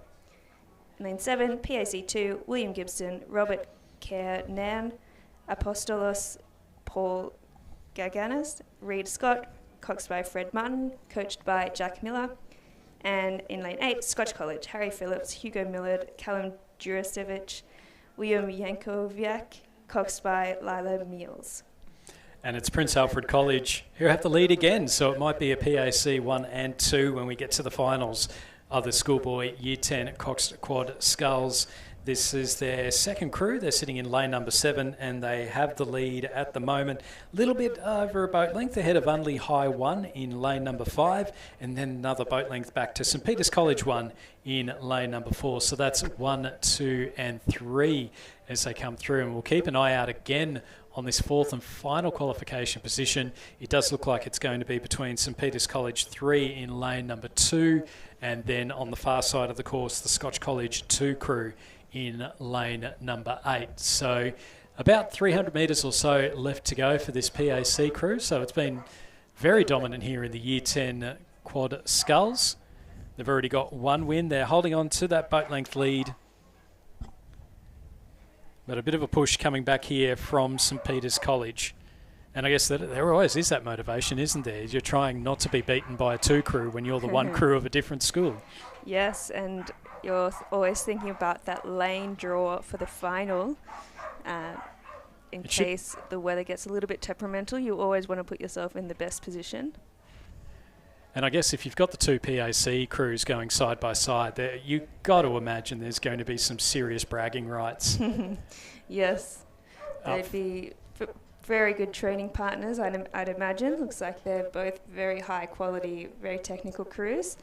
In lane 7, PAC 2, William Gibson, Robert Kernan, Apostolos Paul Gaganas, Reed Scott, coxed by Fred Martin, coached by Jack Miller. And in lane 8, Scotch College, Harry Phillips, Hugo Millard, Callum Jurasevich, William Yankoviak, coxed by Lila Meals. And it's Prince Alfred College who have the lead again, so it might be a PAC 1 and 2 when we get to the finals of the Schoolboy Year 10 Coxed Quad Sculls. This is their second crew. They're sitting in lane number 7 and they have the lead at the moment. A little bit over a boat length ahead of Unley High 1 in lane number 5, and then another boat length back to St Peter's College 1 in lane number 4. So that's 1, 2 and 3 as they come through, and we'll keep an eye out again on this 4th and final qualification position. It does look like it's going to be between St Peter's College 3 in lane number 2, and then on the far side of the course, the Scotch College 2 crew in lane number 8. So about 300 metres or so left to go for this PAC crew. So it's been very dominant here in the Year 10 Quad Sculls. They've already got 1 win. They're holding on to that boat length lead. But a bit of a push coming back here from St Peter's College. And I guess that there always is that motivation, isn't there? You're trying not to be beaten by a 2 crew when you're the 1 crew of a different school. Yes, and you're always thinking about that lane draw for the final. In case the weather gets a little bit temperamental, you always want to put yourself in the best position. And I guess if you've got the 2 PAC crews going side by side, you've got to imagine there's going to be some serious bragging rights. Yes, they'd be very good training partners, I'd imagine. Looks like they're both very high quality, very technical crews.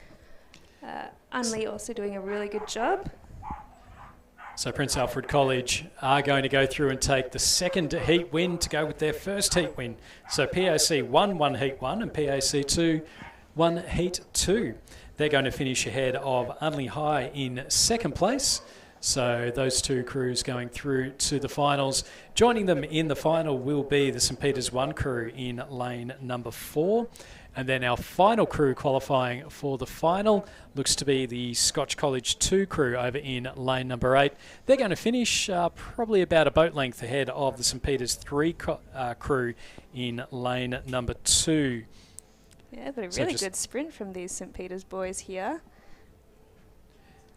Unley also doing a really good job. So Prince Alfred College are going to go through and take the second heat win to go with their first heat win. So PAC 1 heat 1 and PAC 2 1 heat 2. They're going to finish ahead of Unley High in second place. So those 2 crews going through to the finals. Joining them in the final will be the St Peter's 1 crew in lane number 4. And then our final crew qualifying for the final looks to be the Scotch College 2 crew over in lane number 8. They're going to finish probably about a boat length ahead of the St Peter's 3 crew in lane number 2. Yeah, but a really good sprint from these St Peter's boys here.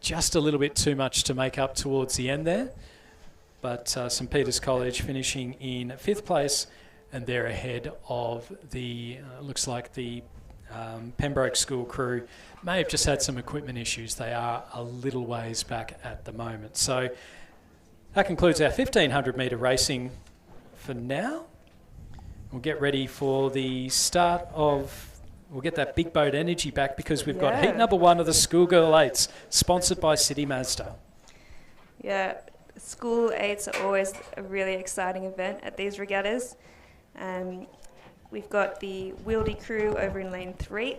Just a little bit too much to make up towards the end there. But St Peter's College finishing in 5th place, and they're ahead of the, looks like the Pembroke School crew may have just had some equipment issues. They are a little ways back at the moment. So that concludes our 1500 metre racing for now. We'll get ready for the start of, we'll get that big boat energy back because we've got heat number 1 of the Schoolgirl 8s, sponsored by City Mazda. Yeah, School 8s are always a really exciting event at these regattas. We've got the Wildy crew over in lane 3,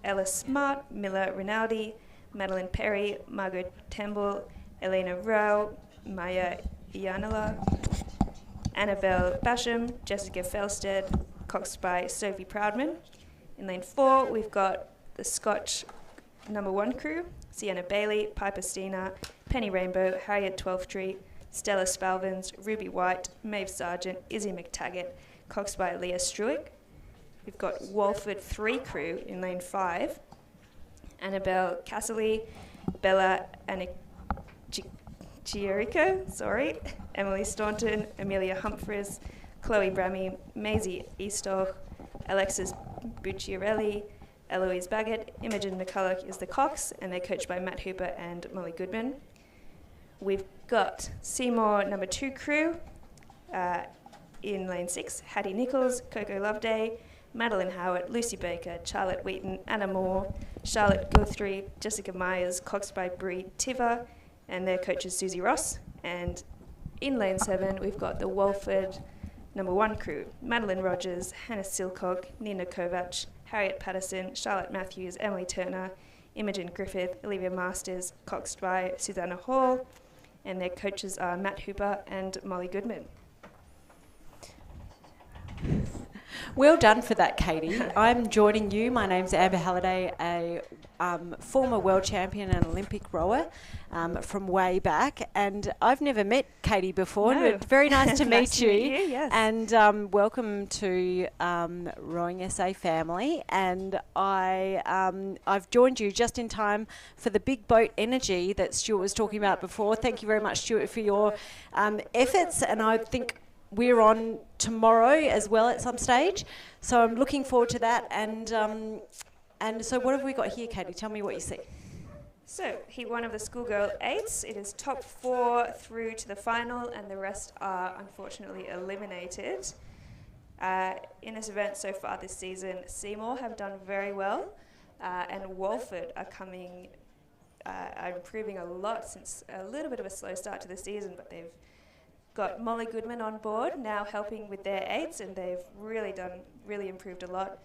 Ella Smart, Miller Rinaldi, Madeline Perry, Margaret Temple, Elena Rao, Maya Ianala, Annabelle Basham, Jessica Felsted, coxed by Sophie Proudman. In lane 4, we've got the Scotch #1 crew, Sienna Bailey, Piper Steiner, Penny Rainbow, Harriet Twelftree, Stella Spalvins, Ruby White, Maeve Sargent, Izzy McTaggart, coxed by Leah Struick. We've got Walford 3 crew in lane 5, Annabelle Casserly, Bella Chierico, Emily Staunton, Amelia Humphreys, Chloe Brammy, Maisie Eastoch, Alexis Bucciarelli, Eloise Baggett, Imogen McCulloch is the cox, and they're coached by Matt Hooper and Molly Goodman. We've got Seymour #2 crew in lane 6, Hattie Nichols, Coco Loveday, Madeline Howard, Lucy Baker, Charlotte Wheaton, Anna Moore, Charlotte Guthrie, Jessica Myers, coxed by Brie Tiva, and their coach is Susie Ross. And in lane 7, we've got the Walford #1 crew, Madeline Rogers, Hannah Silcock, Nina Kovac, Harriet Patterson, Charlotte Matthews, Emily Turner, Imogen Griffith, Olivia Masters, coxed by Susanna Hall, and their coaches are Matt Hooper and Molly Goodman. Well done for that, Katie. I'm joining you. My name's Amber Halliday, a former world champion and Olympic rower from way back. And I've never met Katie before. No. But very nice to Nice meet to you. meet you, yes. And welcome to Rowing SA family. And I've joined you just in time for the big boat energy that Stuart was talking about before. Thank you very much, Stuart, for your efforts. And I think we're on tomorrow as well at some stage, so I'm looking forward to that. And so what have we got here, Katie? Tell me what you see. So, heat 1 of the Schoolgirl 8s. It is top 4 through to the final, and the rest are unfortunately eliminated. In this event so far this season, Seymour have done very well, and Walford are improving a lot since a little bit of a slow start to the season, but they've got Molly Goodman on board now helping with their 8s, and they've really improved a lot.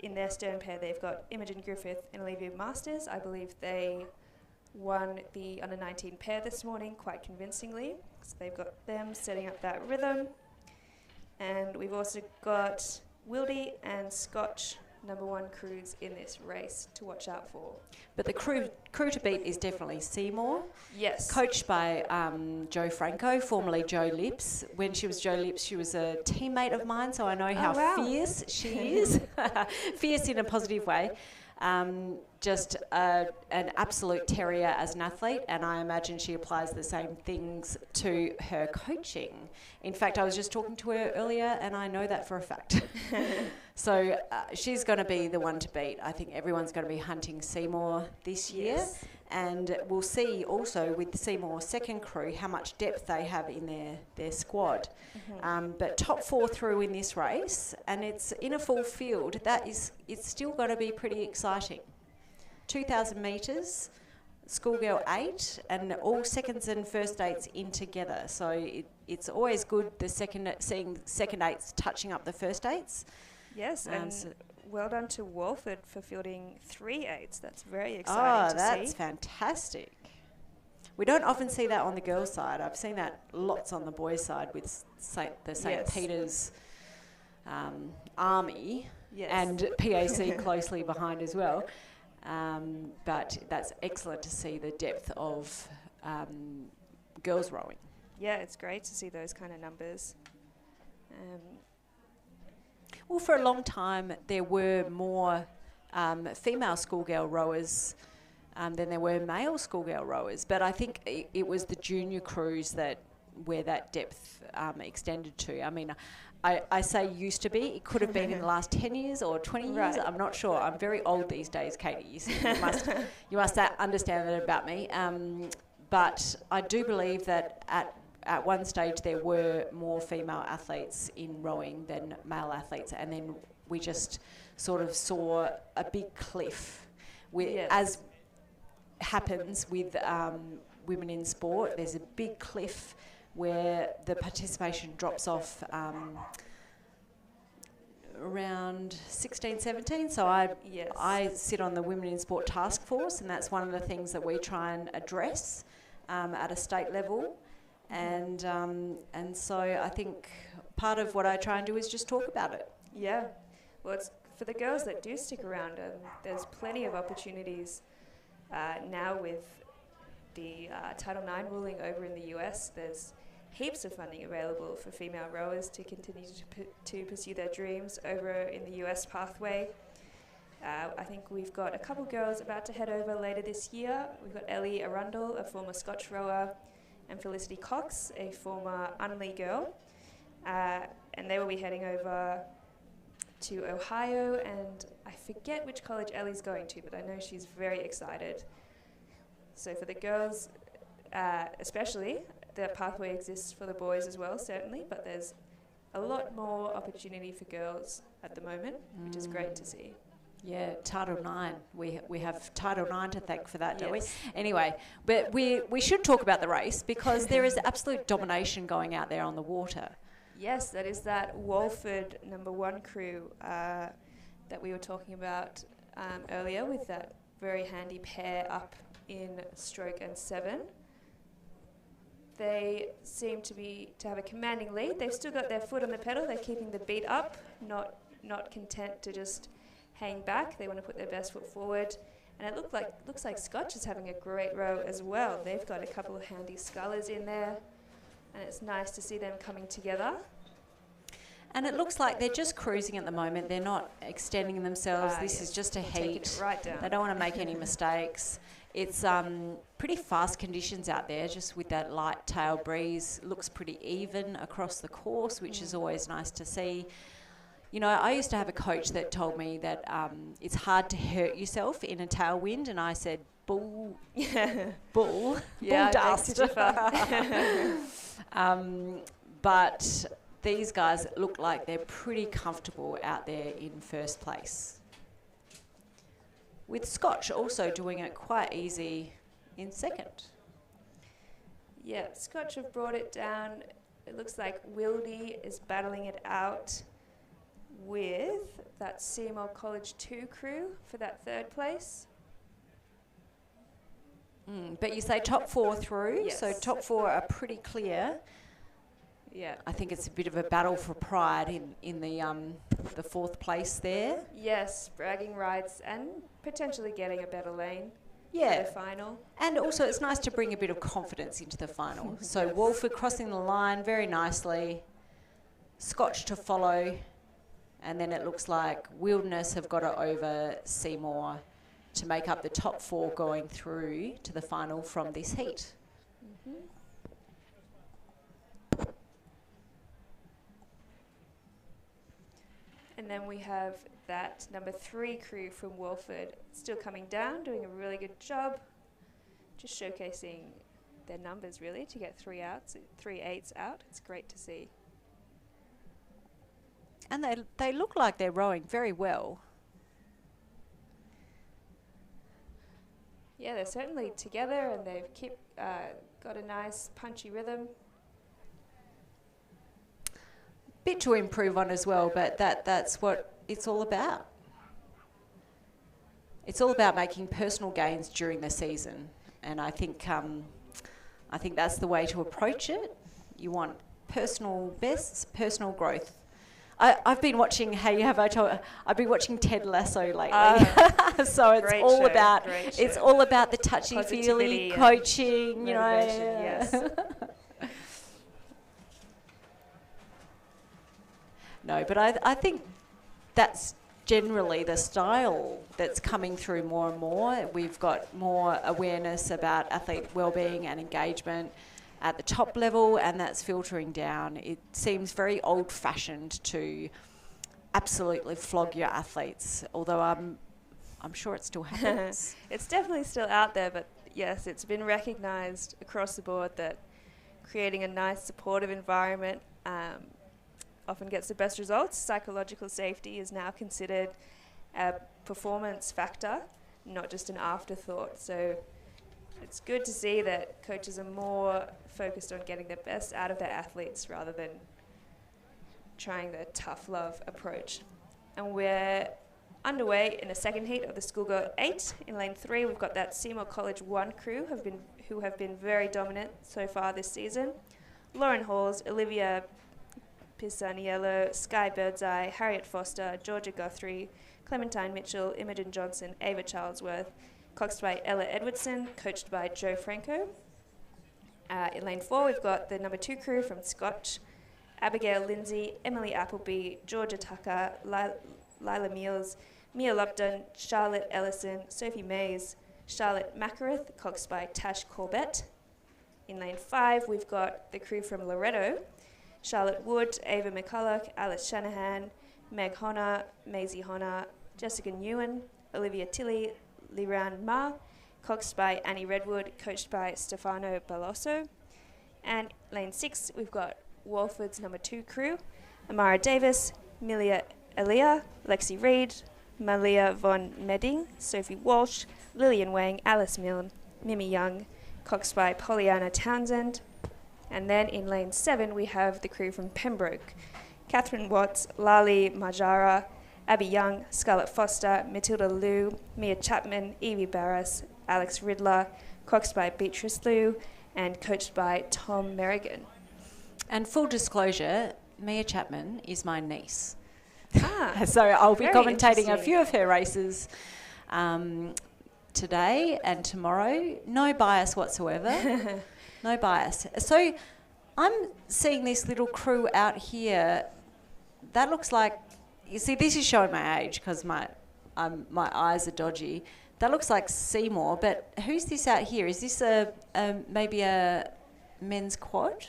In their stern pair, they've got Imogen Griffith and Olivia Masters. I believe they won the under-19 pair this morning quite convincingly. So they've got them setting up that rhythm. And we've also got Wildy and Scotch #1 crews in this race to watch out for. But the crew to beat is definitely Seymour. Yes. Coached by Jo Franco, formerly Jo Lips. When she was Jo Lips, she was a teammate of mine, so I know how fierce she is. Fierce in a positive way. Just an absolute terrier as an athlete, and I imagine she applies the same things to her coaching. In fact, I was just talking to her earlier, and I know that for a fact. So she's going to be the one to beat. I think everyone's going to be hunting Seymour this year. Yes. And we'll see also with the Seymour second crew how much depth they have in their squad. Mm-hmm. But top 4 through in this race, and it's in a full field. It's still going to be pretty exciting. 2,000 metres, Schoolgirl 8, and all seconds and first 8s in together. So it's always good seeing second 8s touching up the first 8s. Yes, and well done to Walford for fielding 3 8s. That's very exciting to see. Oh, that's fantastic. We don't often see that on the girls' side. I've seen that lots on the boys' side with the St. Peter's Army and PAC closely behind as well. But that's excellent to see the depth of girls rowing. Yeah, it's great to see those kind of numbers. Well, for a long time, there were more female schoolgirl rowers than there were male schoolgirl rowers. But I think it was the junior crews where that depth extended to. I mean, I say used to be. It could have been in the last 10 years or 20 years. Right. I'm not sure. I'm very old these days, Katie. You must understand that about me. But I do believe that at one stage there were more female athletes in rowing than male athletes, and then we just sort of saw a big cliff. As happens with women in sport, there's a big cliff around 16, 17. So I sit on the Women in Sport Task Force, and that's one of the things that we try and address at a state level. And so I think part of what I try and do is just talk about it. Yeah. Well, it's for the girls that do stick around, there's plenty of opportunities now with the Title IX ruling over in the US. There's heaps of funding available for female rowers to continue to pursue their dreams over in the US pathway. I think we've got a couple girls about to head over later this year. We've got Ellie Arundel, a former Scotch rower, and Felicity Cox, a former Unley girl. And they will be heading over to Ohio, and I forget which college Ellie's going to, but I know she's very excited. So for the girls, especially, the pathway exists for the boys as well, certainly, but there's a lot more opportunity for girls at the moment, which is great to see. Yeah, Title IX. We have Title IX to thank for that, don't we? Anyway, but we should talk about the race because there is absolute domination going out there on the water. Yes, that is that Walford #1 crew that we were talking about earlier, with that very handy pair up in stroke and 7. They seem to have a commanding lead. They've still got their foot on the pedal. They're keeping the beat up, not content to just hang back. They want to put their best foot forward. And it looks like Scotch is having a great row as well. They've got a couple of handy scullers in there, and it's nice to see them coming together. And it looks like they're just cruising at the moment. They're not extending themselves. This yes. is just a Taking heat. it right down. They don't want to make any mistakes. It's pretty fast conditions out there, just with that light tail breeze. Looks pretty even across the course, which is always nice to see. You know, I used to have a coach that told me that it's hard to hurt yourself in a tailwind, and I said, bull, bull dust. But these guys look like they're pretty comfortable out there in first place. With Scotch also doing it quite easy in second. Yeah, Scotch have brought it down. It looks like Wildy is battling it out with that Seymour College 2 crew for that 3rd place. But you say top 4 through, Yes. so top 4 are pretty clear. Yeah. I think it's a bit of a battle for pride in the 4th place there. Yes, bragging rights and potentially getting a better lane for Yeah. the final. And also it's nice to bring a bit of confidence into the final. So Yes. Walford crossing the line very nicely, Scotch to follow, and then it looks like Wilderness have got it over Seymour to make up the top 4 going through to the final from this heat. And then we have that #3 crew from Walford still coming down, doing a really good job, just showcasing their numbers really to get 3 8s out. It's great to see. And they look like they're rowing very well. Yeah, they're certainly together, and they've got a nice punchy rhythm. Bit to improve on as well, but that's what it's all about. It's all about making personal gains during the season, and I think that's the way to approach it. You want personal bests, personal growth. I've been watching. I've been watching Ted Lasso lately, so it's all about the touchy-feely coaching. You know. Yes. No, but I think that's generally the style that's coming through more and more. We've got more awareness about athlete wellbeing and engagement at the top level, and that's filtering down. It seems very old-fashioned to absolutely flog your athletes, although I'm sure it still happens. It's definitely still out there, but yes, it's been recognised across the board that creating a nice supportive environment often gets the best results. Psychological safety is now considered a performance factor, not just an afterthought. So it's good to see that coaches are more focused on getting the best out of their athletes rather than trying the tough love approach. And we're underway in the second heat of the Schoolgirl 8. In lane 3, we've got that Seymour College 1 crew who have been very dominant so far this season. Lauren Halls, Olivia Pisaniello, Sky Birdseye, Harriet Foster, Georgia Guthrie, Clementine Mitchell, Imogen Johnson, Ava Charlesworth, coxed by Ella Edwardson, coached by Joe Franco. In lane 4, we've got the number 2 crew from Scotch, Abigail Lindsay, Emily Appleby, Georgia Tucker, Lila Meals, Mia Lupton, Charlotte Ellison, Sophie Mays, Charlotte Macareth, coxed by Tash Corbett. In lane 5, we've got the crew from Loretto, Charlotte Wood, Ava McCulloch, Alice Shanahan, Meg Honor, Maisie Honor, Jessica Newen, Olivia Tilley, Liran Ma, coxed by Annie Redwood, coached by Stefano Baloso. And lane 6, we've got Walford's number 2 crew, Amara Davis, Milia Elia, Lexi Reed, Malia von Medding, Sophie Walsh, Lillian Wang, Alice Milne, Mimi Young, coxed by Pollyanna Townsend. And then in lane 7, we have the crew from Pembroke, Catherine Watts, Lali Majara, Abby Young, Scarlett Foster, Matilda Liu, Mia Chapman, Evie Barras, Alex Riddler, coxed by Beatrice Liu, and coached by Tom Merrigan. And full disclosure, Mia Chapman is my niece. Ah, so I'll be very commentating a interesting. few of her races today and tomorrow. No bias whatsoever. No bias. So I'm seeing this little crew out here. That looks like, you see, this is showing my age because my eyes are dodgy. That looks like Seymour, but who's this out here? Is this maybe a men's quad?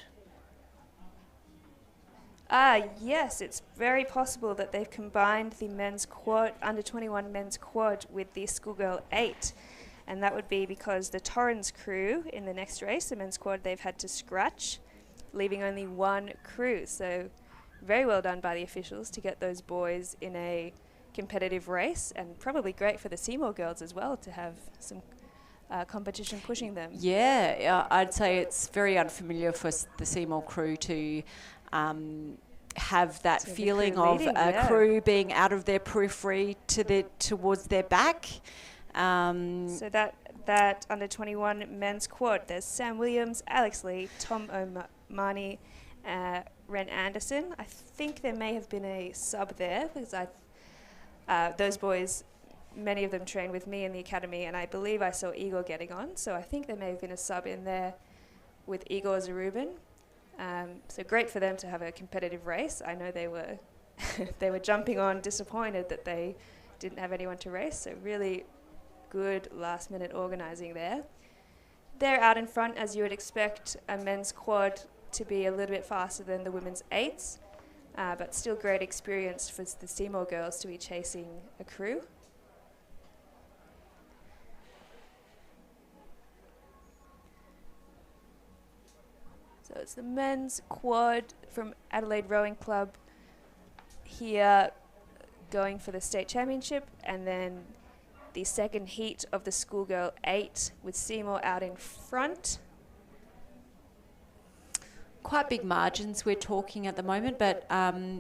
Yes, it's very possible that they've combined the men's quad, under 21 men's quad, with the Schoolgirl 8. And that would be because the Torrens crew in the next race, the men's quad, they've had to scratch, leaving only one crew. So very well done by the officials to get those boys in a competitive race, and probably great for the Seymour girls as well to have some competition pushing them. Yeah, I'd say it's very unfamiliar for the Seymour crew to have that So the feeling crew of leading, a yeah. crew being out of their periphery towards their back. So that under 21 men's quad, there's Sam Williams, Alex Lee, Tom O'Mani, Ren Anderson. I think there may have been a sub there because those boys, many of them trained with me in the academy, and I believe I saw Igor getting on. So I think there may have been a sub in there with Igor Zarubin. So great for them to have a competitive race. I know they were they were jumping on, disappointed that they didn't have anyone to race. So really good last-minute organising there. They're out in front, as you would expect a men's quad to be a little bit faster than the women's 8s, but still great experience for the Seymour girls to be chasing a crew. So it's the men's quad from Adelaide Rowing Club here going for the state championship, and then the second heat of the Schoolgirl 8 with Seymour out in front. Quite big margins we're talking at the moment, but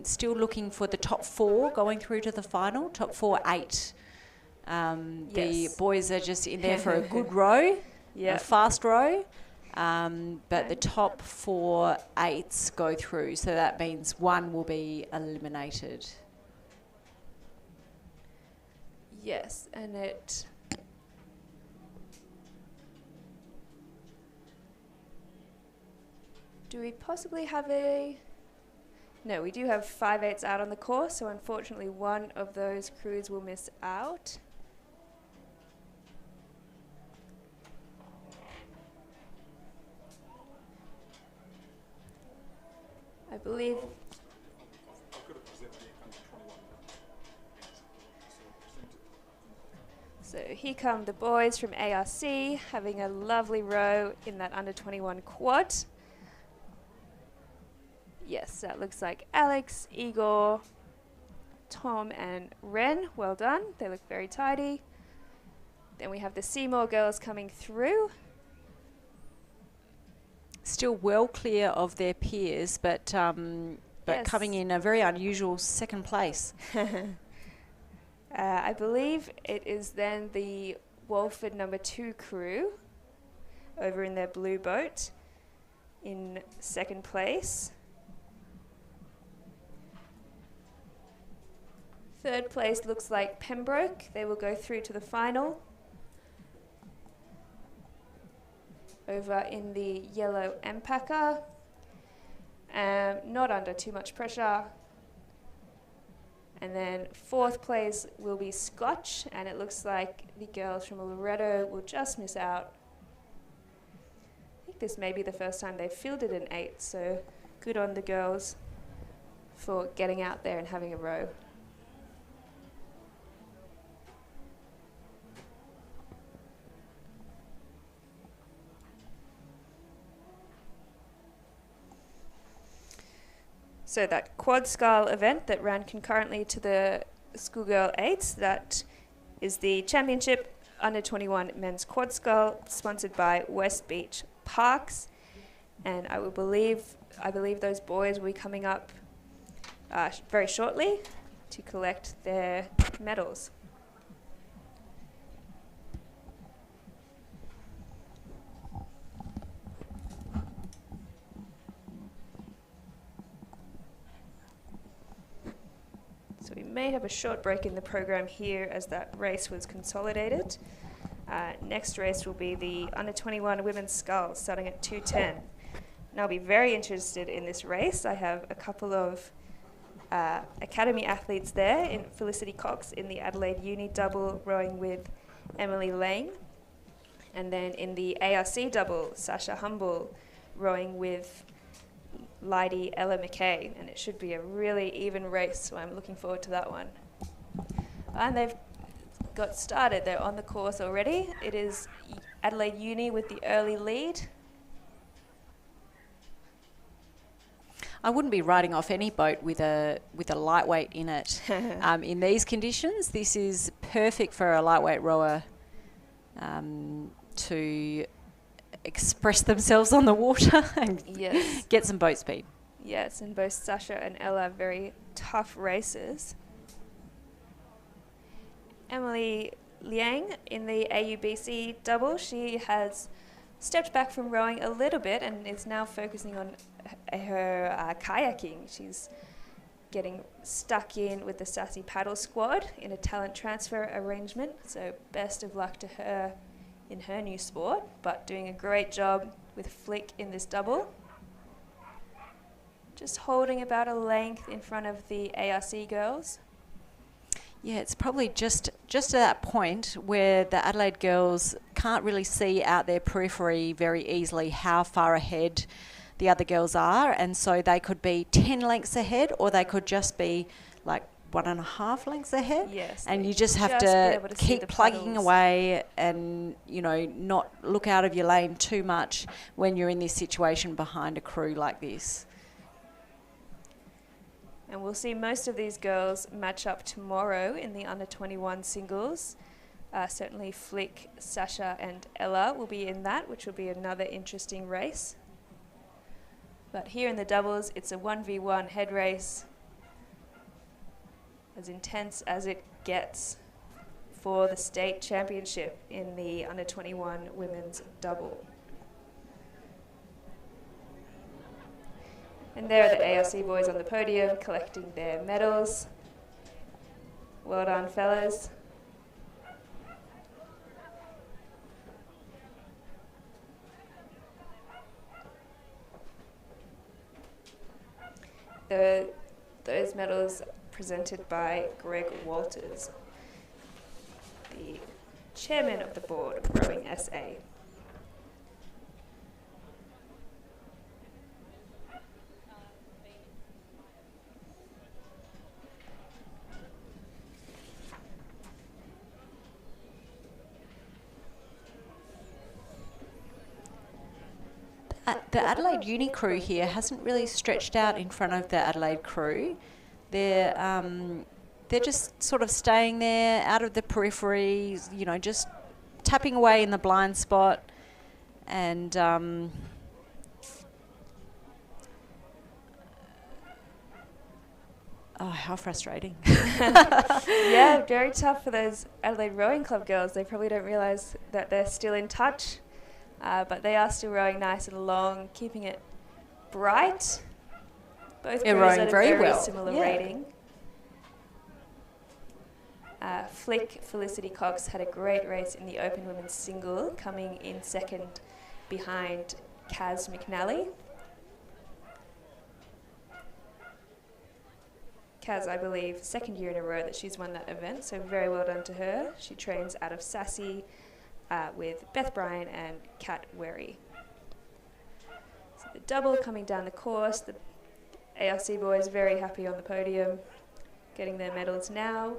still looking for the top 4 going through to the final, top 4, 8. The Yes. boys are just in there for a good row, Yeah. a fast row, but the top 4 8s go through, so that means one will be eliminated. Yes, and it... Do we possibly have a... No, we do have 5 8s out on the course, so unfortunately one of those crews will miss out. I believe... So here come the boys from ARC having a lovely row in that under 21 quad. Yes, that looks like Alex, Igor, Tom and Ren. Well done. They look very tidy. Then we have the Seymour girls coming through. Still well clear of their peers, but Yes. coming in a very unusual second place. I believe it is then the Walford number 2 crew over in their blue boat in second place. Third place looks like Pembroke. They will go through to the final. Over in the yellow Empacker. Not under too much pressure. And then fourth place will be Scotch, and it looks like the girls from Loretto will just miss out. I think this may be the first time they've fielded an 8, so good on the girls for getting out there and having a row. So that quad scull event that ran concurrently to the Schoolgirl 8s, that is the championship under 21 men's quad scull, sponsored by West Beach Parks, and I believe those boys will be coming up very shortly to collect their medals. So we may have a short break in the program here as that race was consolidated. Next race will be the under 21 women's sculls starting at 2:10. And I'll be very interested in this race. I have a couple of academy athletes there, in Felicity Cox in the Adelaide Uni double rowing with Emily Lane. And then in the ARC double, Sasha Humble rowing with Lydie Ella McKay, and it should be a really even race, so I'm looking forward to that one. And they've got started. They're on the course already. It is Adelaide Uni with the early lead. I wouldn't be riding off any boat with a lightweight in it. In these conditions, this is perfect for a lightweight rower to express themselves on the water and yes. Get some boat speed. Yes, and both Sasha and Ella are very tough racers. Emily Liang in the AUBC double, she has stepped back from rowing a little bit and is now focusing on her kayaking. She's getting stuck in with the Sassy Paddle squad in a talent transfer arrangement, so best of luck to her in her new sport, but doing a great job with Flick in this double. Just holding about a length in front of the ARC girls. Yeah, it's probably just at that point where the Adelaide girls can't really see out their periphery very easily how far ahead the other girls are, and so they could be 10 lengths ahead or they could just be like 1.5 lengths ahead. Yes, and you just have to keep plugging away and, you know, not look out of your lane too much when you're in this situation behind a crew like this. And we'll see most of these girls match up tomorrow in the under 21 singles. Certainly Flick, Sasha and Ella will be in that, which will be another interesting race. But here in the doubles, it's a 1v1 head race, as intense as it gets for the state championship in the under 21 women's double. And there are the ARC boys on the podium collecting their medals. Well done, fellas. Those medals presented by Greg Walters, the chairman of the board of Rowing SA. The Adelaide Uni crew here hasn't really stretched out in front of the Adelaide crew. They're just sort of staying there out of the periphery, you know, just tapping away in the blind spot. And Oh, how frustrating. Yeah, very tough for those Adelaide Rowing Club girls. They probably don't realise that they're still in touch, but they are still rowing nice and long, keeping it bright. Both They're crews rowing at a very very well. similar Yeah. rating. Flick Felicity Cox had a great race in the open women's single, coming in second behind Kaz McNally. Kaz, I believe, second year in a row that she's won that event, so very well done to her. She trains out of Sassy with Beth Bryan and Kat Werry. So the double coming down the course, the ARC boys very happy on the podium, getting their medals now.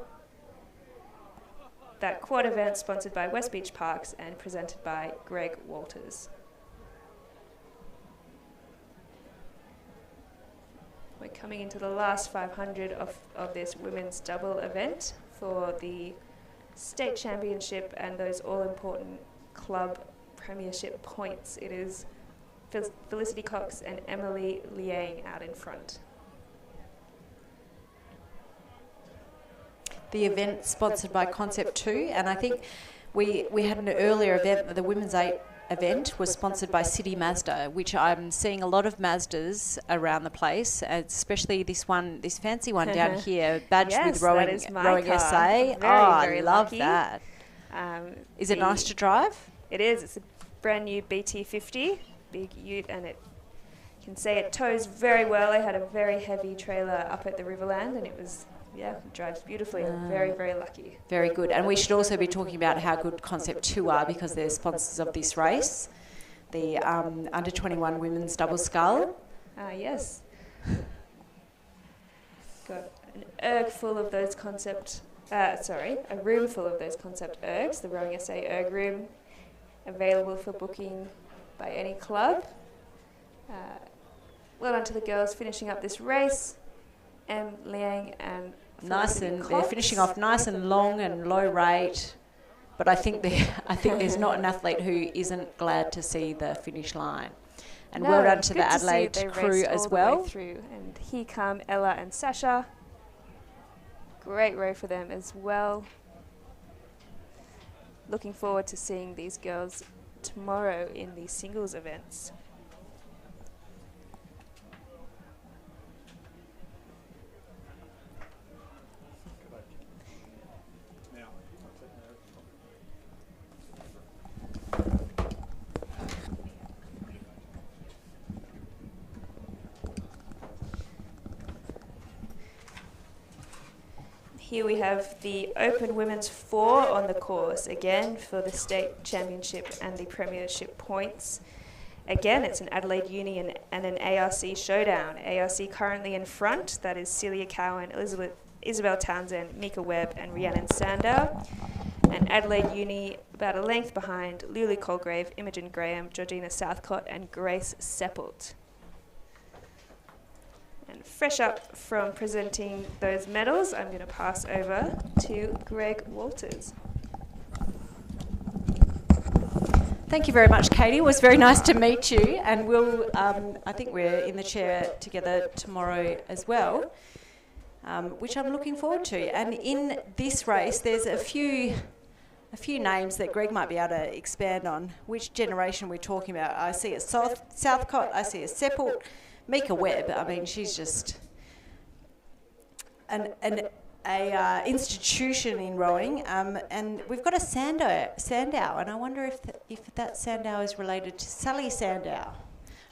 That quad event sponsored by West Beach Parks and presented by Greg Walters. We're coming into the last 500 of this women's double event for the state championship and those all-important club premiership points. It is Felicity Cox and Emily Liang out in front. The event sponsored by Concept 2, and I think we had an earlier event, the Women's 8 event was sponsored by City Mazda, which I'm seeing a lot of Mazdas around the place, especially this fancy one down here, badged Yes, with Rowing, that is my Rowing car. SA. Very, I love lucky. that. Is it nice to drive? It is. It's a brand new BT50, big ute, and you can say it tows very well. I had a very heavy trailer up at the Riverland, and it was, it drives beautifully. I'm very, very lucky. Very good. And we should also be talking about how good Concept 2 are because they're sponsors of this race, the under 21 women's double scull. Yes. Got an erg full of those a room full of those concept ergs, the Rowing SA erg room, available for booking by any club. Well done to the girls finishing up this race. Em Liang and They're finishing off nice and long and low rate, but I think there's not an athlete who isn't glad to see the finish line. And well done to the Adelaide crew as well. And here come Ella and Sasha. Great row for them as well. Looking forward to seeing these girls tomorrow in the singles events. Here we have the Open Women's 4 on the course, again for the State Championship and the Premiership points. Again, it's an Adelaide Uni and an ARC showdown. ARC currently in front, that is Celia Cowan, Isabel Townsend, Mika Webb and Rhiannon Sandow. And Adelaide Uni about a length behind Lulu Colgrave, Imogen Graham, Georgina Southcott and Grace Seppelt. And fresh up from presenting those medals, I'm going to pass over to Greg Walters. Thank you very much, Katie. It was very nice to meet you, and we'll. I think we're in the chair together tomorrow as well, which I'm looking forward to. And in this race, there's a few names that Greg might be able to expand on. Which generation we're talking about? I see a Southcott. I see a Seppelt. Mika Webb, I mean, she's just an institution in rowing, and we've got a Sandow, and I wonder if that Sandow is related to Sally Sandow,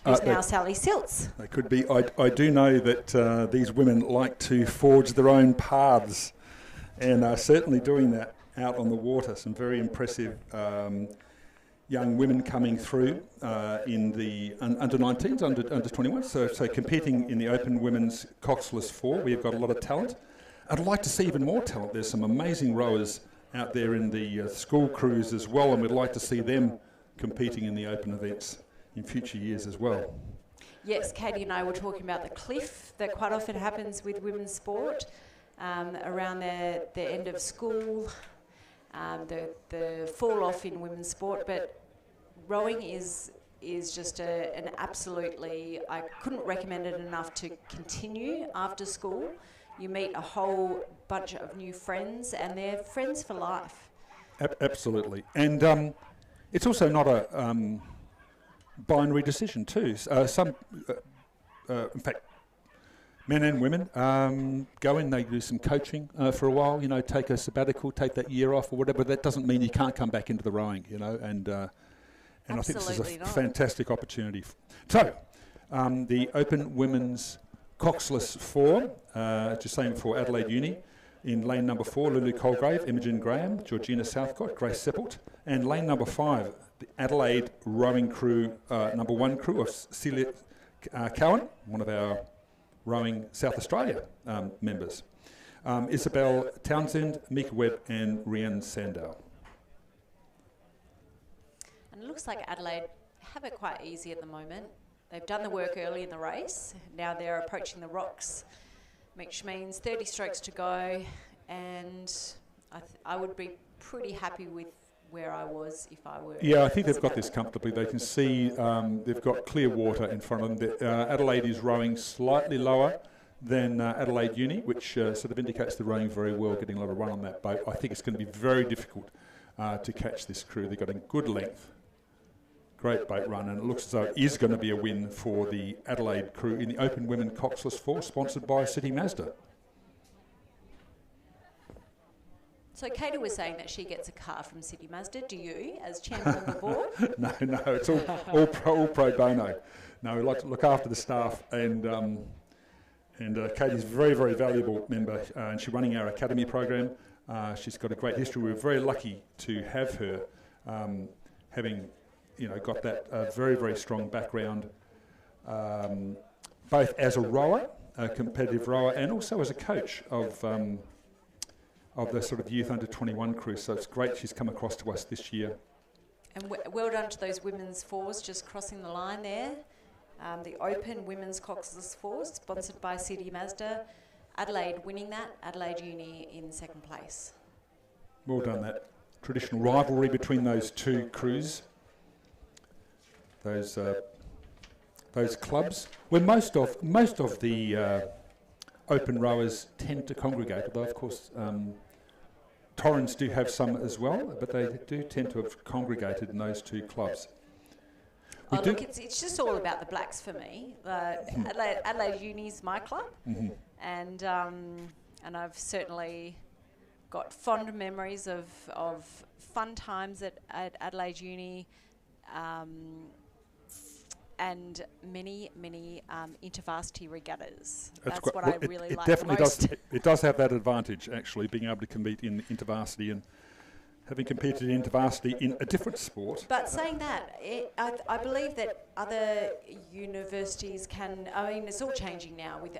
who's now Sally Silts. They could be. I do know that these women like to forge their own paths, and are certainly doing that out on the water. Some very impressive young women coming through in the under 19s, under 21s, so competing in the Open Women's Coxless 4. We've got a lot of talent. I'd like to see even more talent. There's some amazing rowers out there in the school crews as well, and we'd like to see them competing in the open events in future years as well. Yes, Katie and I were talking about the cliff that quite often happens with women's sport around the end of school, the fall off in women's sport, but rowing is just an absolutely, I couldn't recommend it enough to continue after school. you meet a whole bunch of new friends, and they're friends for life. Absolutely. And it's also not a binary decision too. In fact, men and women go in, they do some coaching for a while, take a sabbatical, take that year off or whatever. That doesn't mean you can't come back into the rowing, and I think this is a fantastic opportunity. So, the Open Women's Coxless 4, just saying for Adelaide Uni, in lane number 4, Lulu Colgrave, Imogen Graham, Georgina Southcott, Grace Seppelt, and lane number 5, the Adelaide Rowing Crew, number 1 crew of Celia Cowan, one of our Rowing South Australia members. Isabel Townsend, Mika Webb and Rhiannon Sandow. And it looks like Adelaide have it quite easy at the moment. They've done the work early in the race. Now they're approaching the rocks, which means 30 strokes to go, and I would be pretty happy with where I was if I were. Yeah, I think they've got this comfortably. They can see they've got clear water in front of them. Adelaide is rowing slightly lower than Adelaide Uni, which sort of indicates they're rowing very well, getting a lot of run on that boat. I think it's going to be very difficult to catch this crew. They've got a good length. Great boat run, and it looks as though it is going to be a win for the Adelaide crew in the Open Women Coxless 4, sponsored by City Mazda. So Katie was saying that she gets a car from City Mazda. Do you, as chairman of the board? No, it's all pro bono. No, we like to look after the staff, and Katie's a very, very valuable member, and she's running our academy program. She's got a great history. We're very lucky to have her, having got that very, very strong background, both as a rower, a competitive rower, and also as a coach of the sort of youth under 21 crew. So it's great she's come across to us this year. And well done to those women's fours just crossing the line there. The Open Women's Coxless 4, sponsored by City Mazda. Adelaide winning that, Adelaide Uni in second place. Well done, that traditional rivalry between those two crews. Those clubs, where most of the open rowers tend to congregate, although of course Torrens do have some as well, but they do tend to have congregated in those two clubs. Look, it's just all about the blacks for me. Adelaide Uni's my club, and I've certainly got fond memories of fun times at Adelaide Uni. And many intervarsity regattas. That's what I really like definitely the most. It does have that advantage, actually, being able to compete in intervarsity and having competed in intervarsity in a different sport. But saying that, I believe that other universities can, it's all changing now with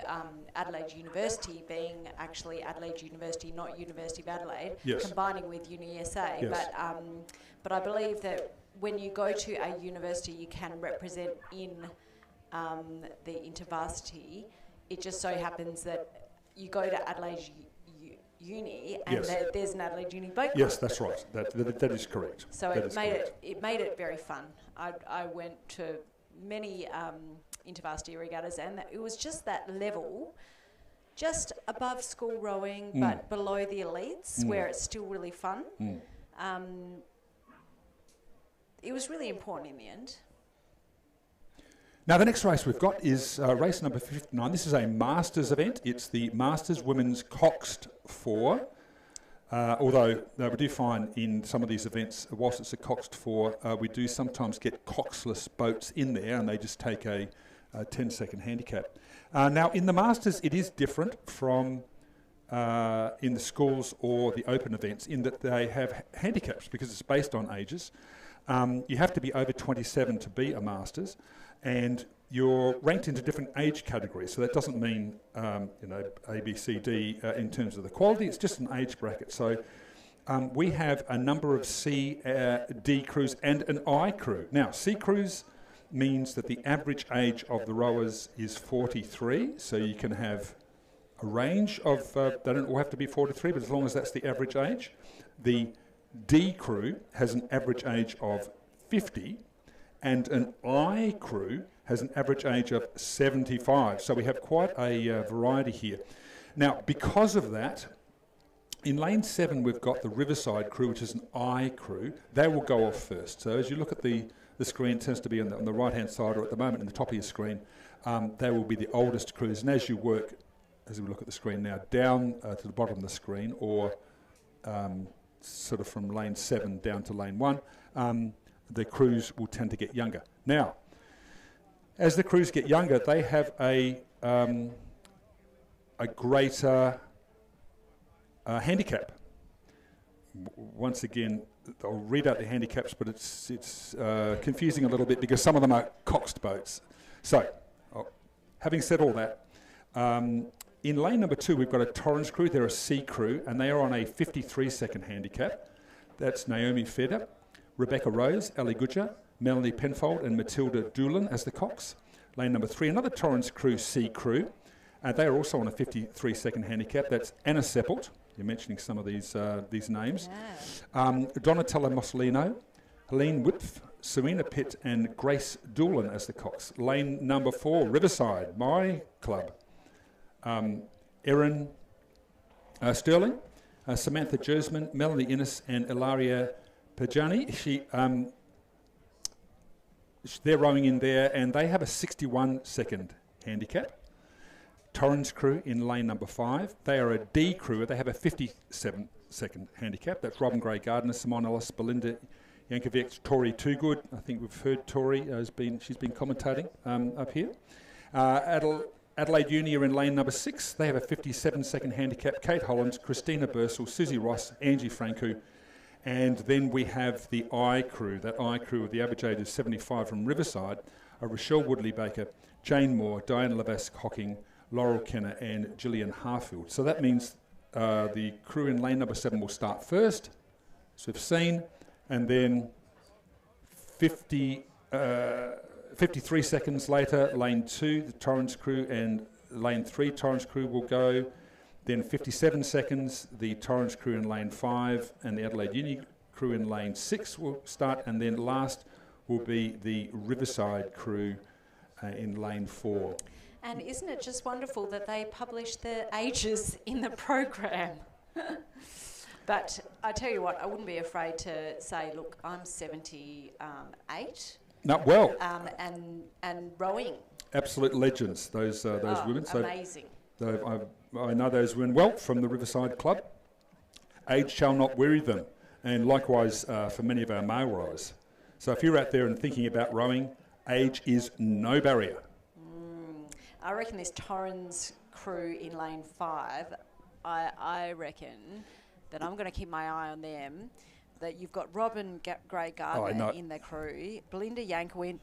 Adelaide University being actually Adelaide University, not University of Adelaide, combining with UniSA. Yes. But I believe that when you go to a university, you can represent in the intervarsity. It just so happens that you go to Adelaide Uni and there's an Adelaide Uni boat club. Yes, that's right. That is correct. So it made it very fun. I went to many intervarsity regattas, and it was just that level, just above school rowing, but below the elites, where it's still really fun. It was really important in the end. Now, the next race we've got is race number 59. This is a Masters event. It's the Masters Women's Coxed 4. Although we do find in some of these events, whilst it's a Coxed 4, we do sometimes get coxless boats in there, and they just take a 10-second handicap. Now, in the Masters, it is different from in the schools or the open events in that they have handicaps because it's based on ages. You have to be over 27 to be a Masters, and you're ranked into different age categories. So that doesn't mean A, B, C, D in terms of the quality. It's just an age bracket. So we have a number of C, D crews and an I crew. Now, C crews means that the average age of the rowers is 43. So you can have a range of, they don't all have to be 43, but as long as that's the average age. The D crew has an average age of 50, and an I crew has an average age of 75. So we have quite a variety here. Now, because of that, in lane 7 we've got the Riverside crew, which is an I crew. They will go off first. So as you look at the screen, it tends to be on the right-hand side, or at the moment in the top of your screen, they will be the oldest crews. And as you work, as we look at the screen now, down to the bottom of the screen, or sort of from lane 7 down to lane 1, the crews will tend to get younger. Now, as the crews get younger, they have a greater handicap. Once again, I'll read out the handicaps, but it's confusing a little bit because some of them are coxed boats. So, having said all that, in lane number 2, we've got a Torrens crew. They're a C crew, and they are on a 53-second handicap. That's Naomi Feder, Rebecca Rose, Ali Gudja, Melanie Penfold, and Matilda Doolan as the cox. Lane number 3, another Torrens crew, C crew. They are also on a 53-second handicap. That's Anna Seppelt. You're mentioning some of these names. Yeah. Donatella Mossolino, Helene Whipf, Serena Pitt, and Grace Doolan as the cox. Lane number 4, Riverside, my club. Erin Sterling, Samantha Jersman, Melanie Innes, and Ilaria Pajani. They're rowing in there, and they have a 61-second handicap. Torrens crew in lane number 5. They are a D crew. They have a 57-second handicap. That's Robin Gray Gardner, Simone Ellis, Belinda Yankovic, Tori Toogood. I think we've heard Tori she's been commentating up here. Adelaide Uni are in lane number 6. They have a 57-second handicap. Kate Hollands, Christina Bursell, Susie Ross, Angie Franco. And then we have the I crew. That I crew, the average age is 75 from Riverside, are Rochelle Woodley Baker, Jane Moore, Diane Levesque Hocking, Laurel Kenner, and Gillian Harfield. So that means the crew in lane number 7 will start first, as we've seen, and then 53 seconds later, lane 2, the Torrens crew, and lane 3, Torrens crew will go. Then 57 seconds, the Torrens crew in lane 5, and the Adelaide Uni crew in lane 6 will start, and then last will be the Riverside crew in lane 4. And isn't it just wonderful that they publish the ages in the program? But I tell you what, I wouldn't be afraid to say, look, I'm 78. No, well. And rowing. Absolute legends, those women. So amazing. I know those women well from the Riverside Club. Age shall not weary them. And likewise for many of our male rowers. So if you're out there and thinking about rowing, age is no barrier. I reckon this Torrens crew in lane 5, I reckon that I'm going to keep my eye on them. That you've got Robin Gray Gardner in the crew, Belinda Yankovic,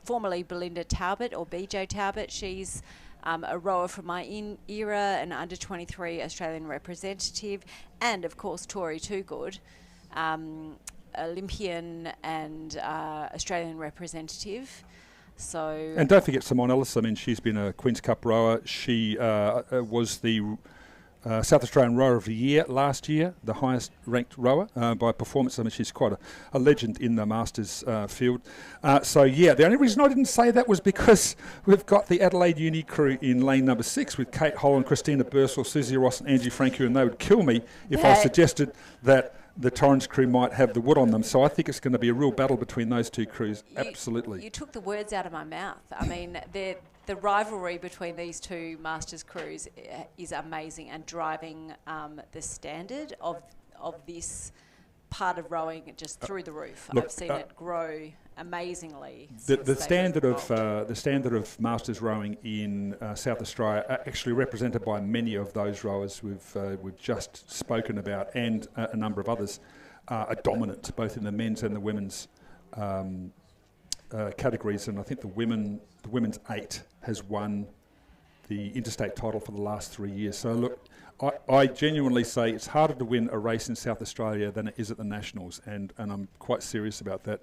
formerly Belinda Talbot or BJ Talbot. She's a rower from my era, an under-23 Australian representative, and of course Tori Toogood, Olympian and Australian representative. So and don't forget Simone Ellis. I mean, she's been a Queen's Cup rower. She was the South Australian Rower of the Year last year, the highest ranked rower by performance. I mean, she's quite a legend in the Masters field. So yeah, the only reason I didn't say that was because we've got the Adelaide Uni crew in lane number 6 with Kate Holland, Christina Bursell, Susie Ross and Angie Franco, and they would kill me if I suggested that the Torrens crew might have the wood on them. So I think it's going to be a real battle between those two crews. Absolutely. You took the words out of my mouth. I mean, the rivalry between these two Masters crews is amazing and driving the standard of this part of rowing just through the roof. Look, I've seen it grow amazingly. The standard of Masters rowing in South Australia are actually represented by many of those rowers we've just spoken about, and a number of others are dominant both in the men's and the women's categories. And I think the women's 8 has won the interstate title for the last 3 years. So look, I genuinely say it's harder to win a race in South Australia than it is at the Nationals, and I'm quite serious about that,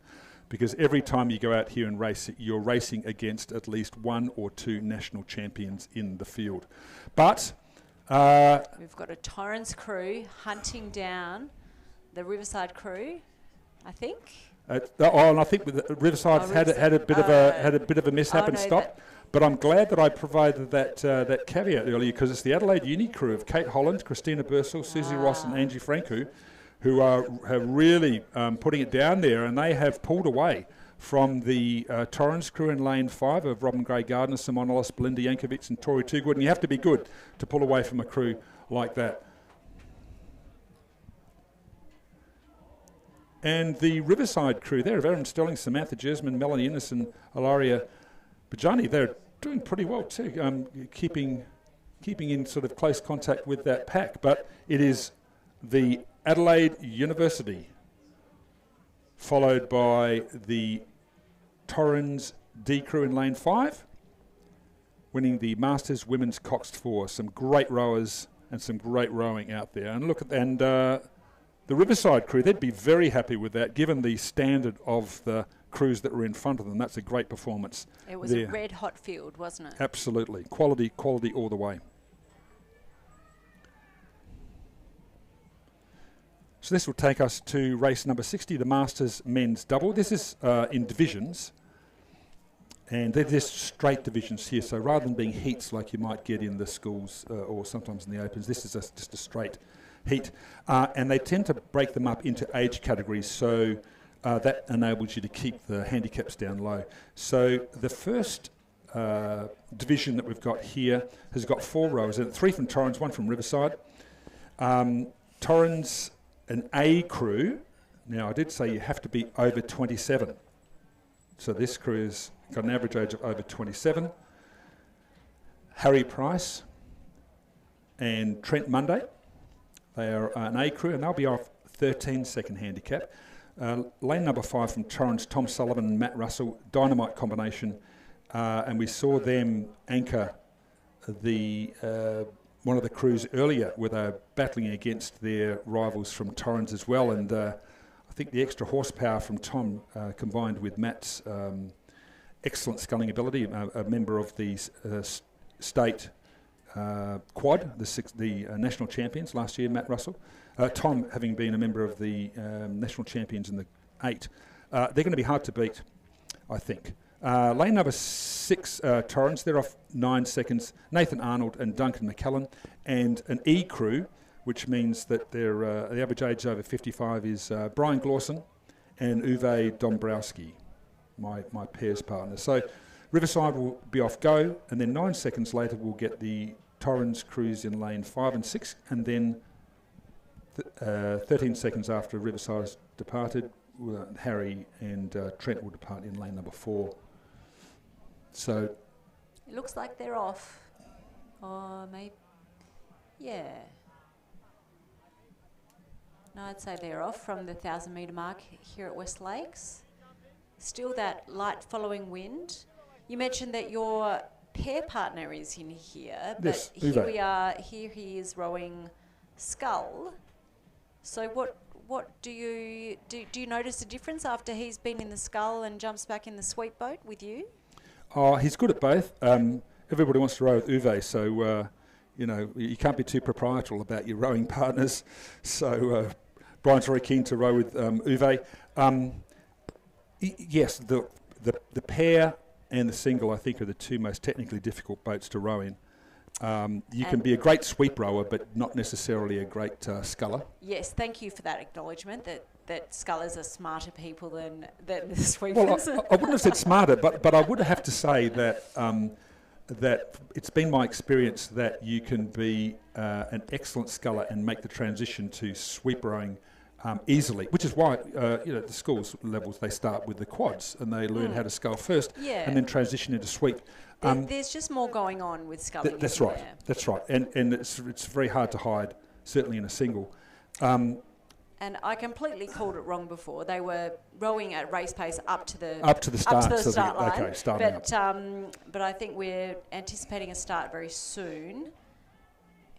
because every time you go out here and race, you're racing against at least 1 or 2 national champions in the field. But we've got a Torrens crew hunting down the Riverside crew, I think. And I think with Riverside had a bit of a mishap and stopped. But I'm glad that I provided that caveat earlier, because it's the Adelaide Uni crew of Kate Holland, Christina Bursell, Susie Ross and Angie Franco who are really putting it down there, and they have pulled away from the Torrens crew in lane 5 of Robin Gray Gardner, Simon Ellis, Belinda Yankovic and Tori Toogood, and you have to be good to pull away from a crew like that. And the Riverside crew there of Erin Sterling, Samantha Jasmine, Melanie Innes and Ilaria Bajani, they're doing pretty well too, keeping in sort of close contact with that pack. But it is the Adelaide University, followed by the Torrens D crew in lane 5, winning the Masters Women's Coxed 4. Some great rowers and some great rowing out there. And look at the Riverside crew, they'd be very happy with that, given the standard of the crews that were in front of them. That's a great performance. It was a red hot field, wasn't it? Absolutely. Quality all the way. So this will take us to race number 60, the Masters Men's Double. This is in divisions, and they're just straight divisions here. So rather than being heats like you might get in the schools or sometimes in the Opens, this is just a straight heat. And they tend to break them up into age categories, so that enables you to keep the handicaps down low. So the first division that we've got here has got 4 rowers in it, 3 from Torrens, 1 from Riverside. Torrens, an A crew. Now, I did say you have to be over 27. So this crew's got an average age of over 27. Harry Price and Trent Monday. They are an A crew, and they'll be off 13-second handicap. Lane number 5 from Torrens, Tom Sullivan and Matt Russell, dynamite combination. And we saw them anchor the one of the crews earlier, where they were battling against their rivals from Torrens as well. And I think the extra horsepower from Tom combined with Matt's excellent sculling ability, a member of the state quad, the national champions last year, Matt Russell. Tom, having been a member of the national champions in the 8, they're going to be hard to beat, I think. Lane number 6, Torrens, they're off 9 seconds. Nathan Arnold and Duncan McKellen, and an E crew, which means that their the average age over 55 is Brian Glawson and Uwe Dombrowski, my pairs partner. So Riverside will be off go, and then 9 seconds later we'll get the Torrens crews in lane 5 and 6, and then 13 seconds after Riverside has departed, Harry and Trent will depart in lane number 4. So it looks like they're off. Or maybe, yeah. No, I'd say they're off from the 1,000 metre mark here at West Lakes. Still that light following wind. You mentioned that your pair partner is in here, but yes, here we are. Here he is rowing scull. So what do you notice a difference after he's been in the scull and jumps back in the sweep boat with you? Oh, he's good at both. Everybody wants to row with Uwe, so you can't be too proprietorial about your rowing partners. So Brian's very keen to row with Uwe. Yes, the pair and the single, I think, are the 2 most technically difficult boats to row in. You can be a great sweep rower, but not necessarily a great sculler. Yes, thank you for that acknowledgement that scullers are smarter people than the sweepers. Well, I wouldn't have said smarter, but I would have to say that that it's been my experience that you can be an excellent sculler and make the transition to sweep rowing easily, which is why the schools levels, they start with the quads and they learn how to scull first, and then transition into sweep. There's just more going on with sculling. That's right. That's right, and it's very hard to hide, certainly in a single. And I completely called it wrong before. They were rowing at race pace up to the start line. Okay, starting up. But I think we're anticipating a start very soon.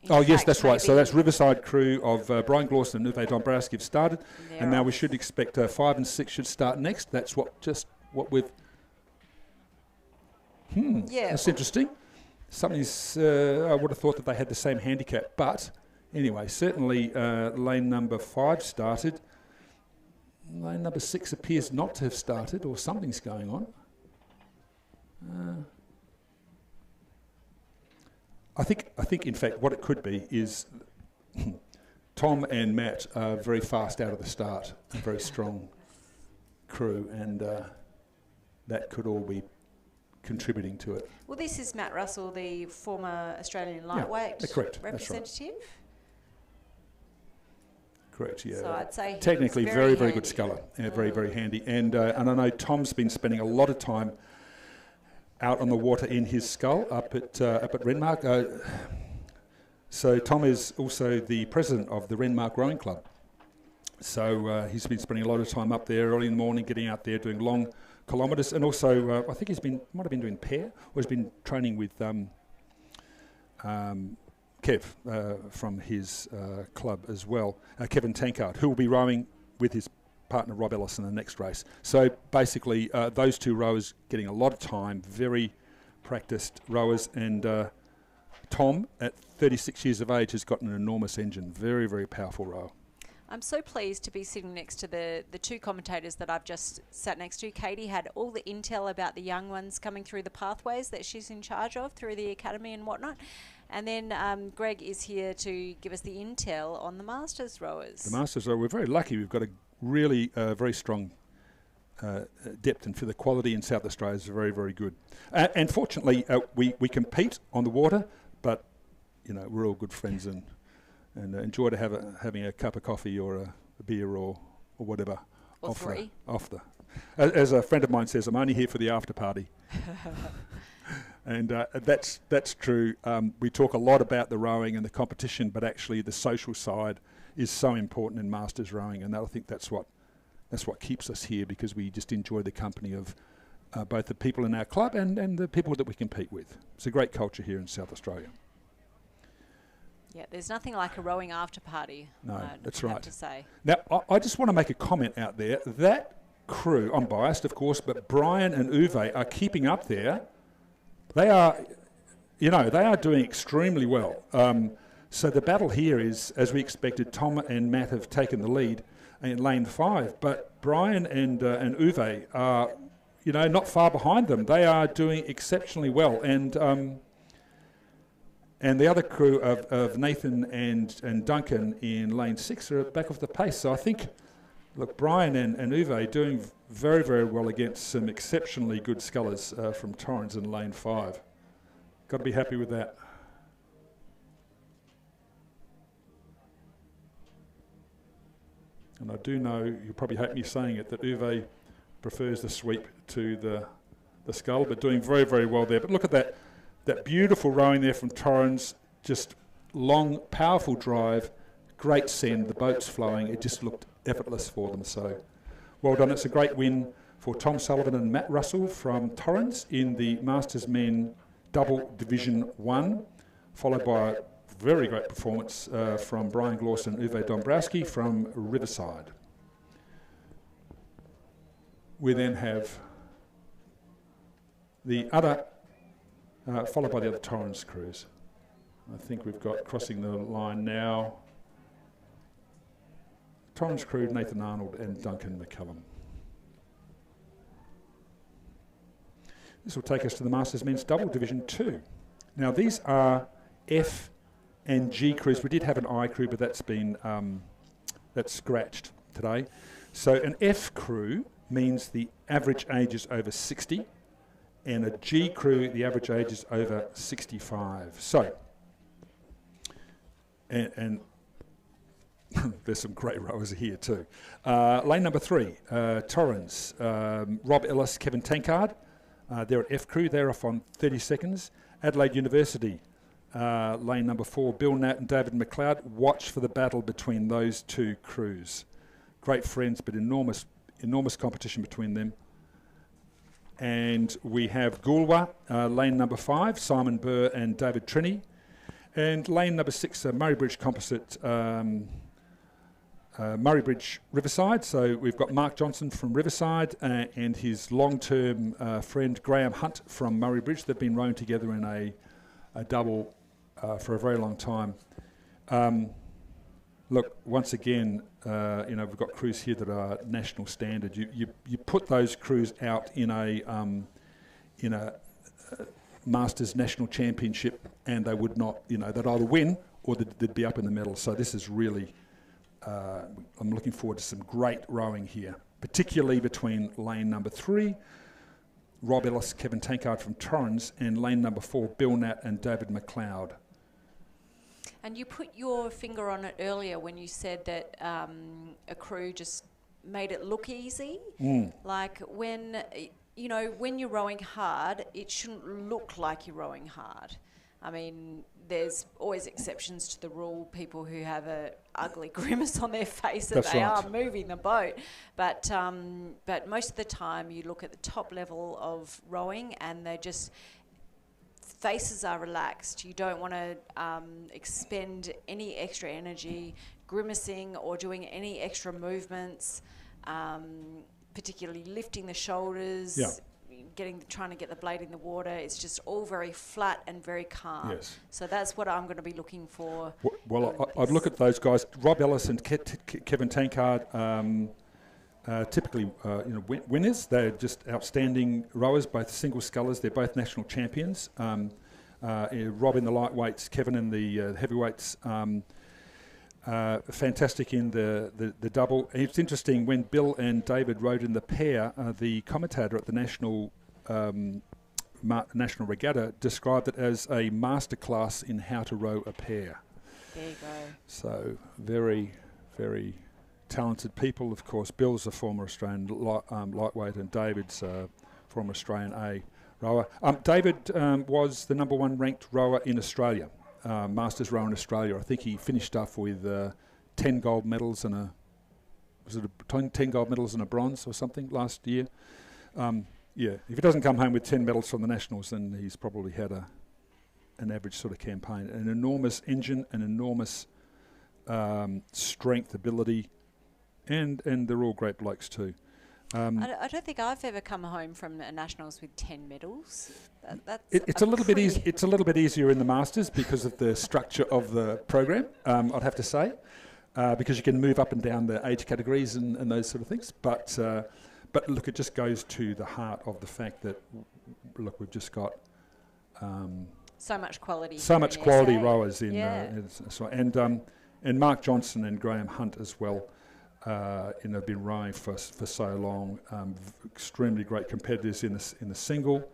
Yes, that's right. So that's Riverside crew of Brian Glawson and Uwe Dombrowski have started, and now we should expect 5 and 6 should start next. That's what we've. Yeah, that's interesting. Something's. I would have thought that they had the same handicap, but anyway, certainly lane number 5 started. Lane number 6 appears not to have started, or something's going on. I think in fact what it could be is Tom and Matt are very fast out of the start, a very strong crew, and that could all be contributing to it. Well, this is Matt Russell, the former Australian lightweight correct. representative. Correct, yeah. So I'd say technically very very good sculler. Yeah, very, very handy. And I know Tom's been spending a lot of time out on the water in his scull up at Renmark. So Tom is also the president of the Renmark Rowing Club. So he's been spending a lot of time up there early in the morning, getting out there, doing long kilometres. And also, I think might have been doing pair, or he's been training with Kev from his club as well, Kevin Tankard, who will be rowing with his partner Rob Ellis in the next race. So basically those two rowers getting a lot of time, very practiced rowers, and Tom at 36 years of age has got an enormous engine, very, very powerful rower. I'm so pleased to be sitting next to the two commentators that I've just sat next to. Katie had all the intel about the young ones coming through the pathways that she's in charge of through the academy and whatnot. And then Greg is here to give us the intel on the Masters rowers. The Masters rower, we're very lucky. We've got a really very strong depth, and for the quality in South Australia is very, very good. And fortunately, we compete on the water, but you know we're all good friends and enjoy having a cup of coffee or a beer or whatever. Or three. As a friend of mine says, I'm only here for the after party. And that's true. We talk a lot about the rowing and the competition, but actually the social side is so important in Masters rowing, and I think that's what keeps us here, because we just enjoy the company of both the people in our club and the people that we compete with. It's a great culture here in South Australia. Yeah, there's nothing like a rowing after party. No, that's I right. have to say. Now, I just want to make a comment out there. That crew, I'm biased, of course, but Brian and Uwe are keeping up there. They are doing extremely well. So the battle here is, as we expected, Tom and Matt have taken the lead in lane 5, but Brian and Uwe are, not far behind them. They are doing exceptionally well, and the other crew of Nathan and Duncan in lane 6 are back off the pace. So I think, look, Brian and Uwe doing very, very well against some exceptionally good scullers from Torrens in lane 5. Got to be happy with that. And I do know, you probably hate me saying it, that Uwe prefers the sweep to the scull, but doing very, very well there. But look at that beautiful rowing there from Torrens, just long, powerful drive, great send, the boat's flowing. It just looked effortless for them. So well done. It's a great win for Tom Sullivan and Matt Russell from Torrens in the Masters Men Double Division 1, followed by a very great performance from Brian Glawson and Uwe Dombrowski from Riverside. We then have the other, followed by the other Torrens crews. I think we've got crossing the line now, Torrens crew, Nathan Arnold and Duncan McCallum. This will take us to the Masters Men's Double Division 2. Now these are F and G crews. We did have an I crew, but that's been that's scratched today. So an F crew means the average age is over 60, and a G crew, the average age is over 65. So, and there's some great rowers here too. Lane number 3, Torrens, Rob Ellis, Kevin Tankard. They're at F crew. They're off on 30 seconds. Adelaide University, lane number 4, Bill Nat and David McLeod. Watch for the battle between those two crews. Great friends, but enormous competition between them. And we have Goolwa, lane number 5, Simon Burr and David Trini. And lane number 6, Murray Bridge Composite, Murray Bridge Riverside. So we've got Mark Johnson from Riverside and his long-term friend Graham Hunt from Murray Bridge. They've been rowing together in a double for a very long time. Look, once again, we've got crews here that are national standard. You put those crews out in a Masters National Championship, and they would not, they'd either win or they'd be up in the medal. So this is really, I'm looking forward to some great rowing here, particularly between lane number 3, Rob Ellis, Kevin Tankard from Torrens, and lane number 4, Bill Nat and David McLeod. And you put your finger on it earlier when you said that a crew just made it look easy. Like when you're rowing hard, it shouldn't look like you're rowing hard. I mean, there's always exceptions to the rule, people who have a ugly grimace on their face that they are moving the boat. But most of the time you look at the top level of rowing and they're just, faces are relaxed. You don't want to expend any extra energy grimacing or doing any extra movements, particularly lifting the shoulders, trying to get the blade in the water. It's just all very flat and very calm. Yes. So that's what I'm going to be looking for. Well, I'd look at those guys. Rob Ellis and Kevin Tankard, typically winners. They're just outstanding rowers, both single scullers. They're both national champions. Rob in the lightweights, Kevin in the heavyweights. Fantastic in the double. It's interesting, when Bill and David rowed in the pair, the commentator at the National Regatta described it as a masterclass in how to row a pair. There you go. So very, very talented people. Of course, Bill's a former Australian lightweight, and David's a former Australian A rower. David was the number 1 ranked rower in Australia. Masters rower in Australia. I think he finished off with 10 gold medals and 10 gold medals and a bronze or something last year. If he doesn't come home with 10 medals from the Nationals, then he's probably had an average sort of campaign. An enormous engine, an enormous strength, ability, and they're all great blokes too. I don't think I've ever come home from a Nationals with 10 medals. It's a little bit easy. It's a little bit easier in the Masters because of the structure of the program. I'd have to say, because you can move up and down the age categories and those sort of things. But look, it just goes to the heart of the fact that we've just got so much quality. So much quality rowers in, and Mark Johnson and Graham Hunt as well. Have been rowing for so long. Extremely great competitors in the single.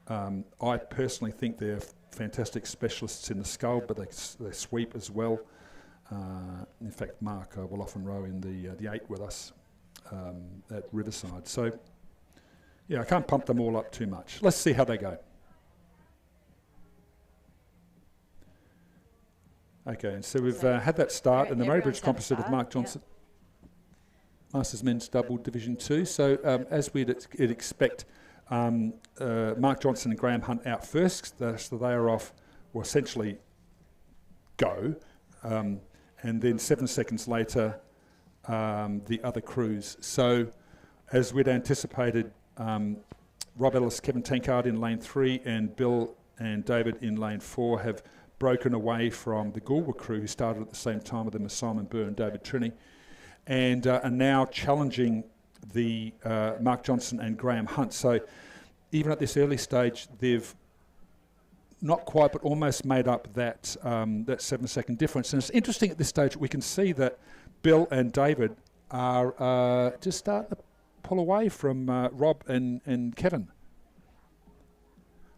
I personally think they're fantastic specialists in the scull, but they sweep as well. In fact, Mark will often row in the 8 with us at Riverside. So, I can't pump them all up too much. Let's see how they go. Okay, and so we've had that start in the Murray Bridge Composite of Mark Johnson. Yep. Masters Men's Double Division 2. So as we'd expect, Mark Johnson and Graham Hunt out first. So they are off, or essentially go. And then 7 seconds later, the other crews. So as we'd anticipated, Rob Ellis, Kevin Tankard in lane 3 and Bill and David in lane 4 have broken away from the Goolwa crew, who started at the same time with them as Simon Burr and David Trini, and are now challenging the Mark Johnson and Graham Hunt. So even at this early stage, they've not quite, but almost made up that 7 second difference. And it's interesting at this stage, we can see that Bill and David are just starting to pull away from Rob and Kevin.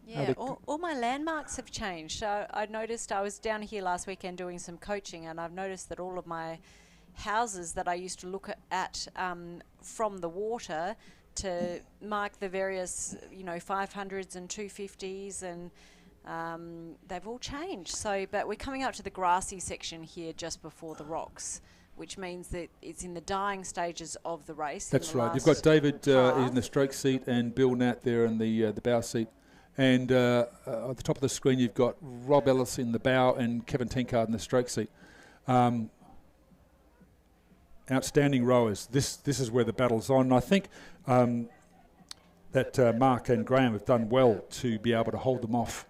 Yeah, all my landmarks have changed. So I noticed, I was down here last weekend doing some coaching, and I've noticed that all of my houses that I used to look at from the water to mark the various 500s and 250s, and they've all changed. So, but we're coming up to the grassy section here just before the rocks, which means that it's in the dying stages of the race. That's right. You've got David in the stroke seat and Bill Nat there in the bow seat. And at the top of the screen, you've got Rob Ellis in the bow and Kevin Tankard in the stroke seat. Outstanding rowers. This is where the battle's on. And I think that Mark and Graham have done well to be able to hold them off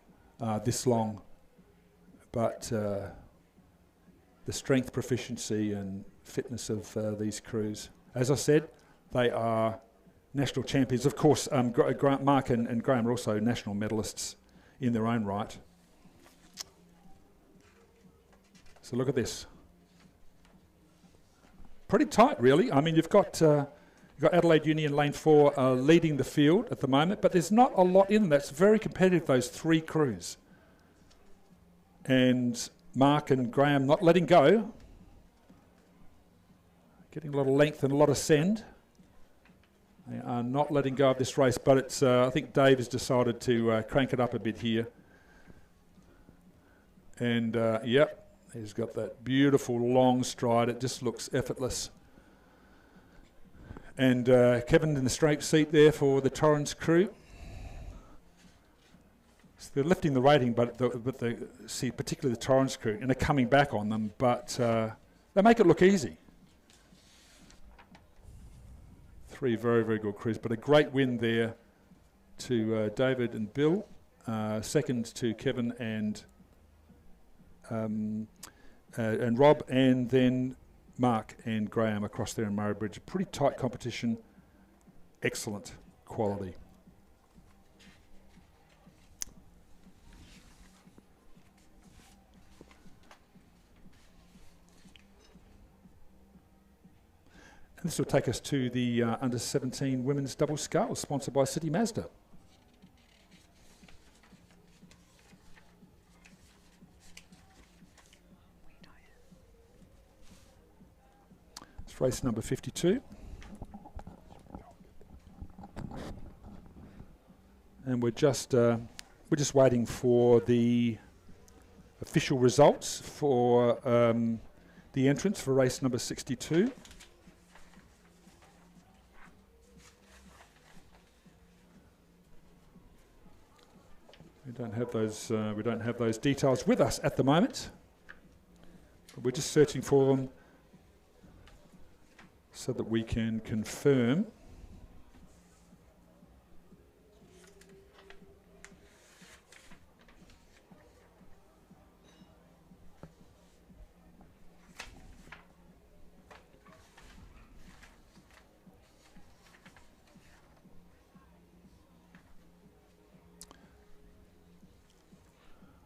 this long. But the strength, proficiency and fitness of these crews, as I said, they are national champions. Of course, Mark and Graham are also national medalists in their own right. So look at this. Pretty tight, really. I mean, you've got Adelaide Uni in lane 4 leading the field at the moment, but there's not a lot in them. That's very competitive, those three crews. And Mark and Graham not letting go. Getting a lot of length and a lot of send. They are not letting go of this race, but it's I think Dave has decided to crank it up a bit here. And yep, he's got that beautiful long stride. It just looks effortless. And Kevin in the straight seat there for the Torrens crew. So they're lifting the rating, but see, particularly the Torrens crew, and they're coming back on them, but they make it look easy. Three very, very good crews, but a great win there to David and Bill. Second to Kevin and Rob, and then Mark and Graham across there in Murray Bridge. Pretty tight competition, excellent quality. And this will take us to the under-17 women's double sculls, sponsored by City Mazda. It's race number 52. And we're just waiting for the official results for the entrance for race number 62. We don't have those details with us at the moment, but we're just searching for them so that we can confirm.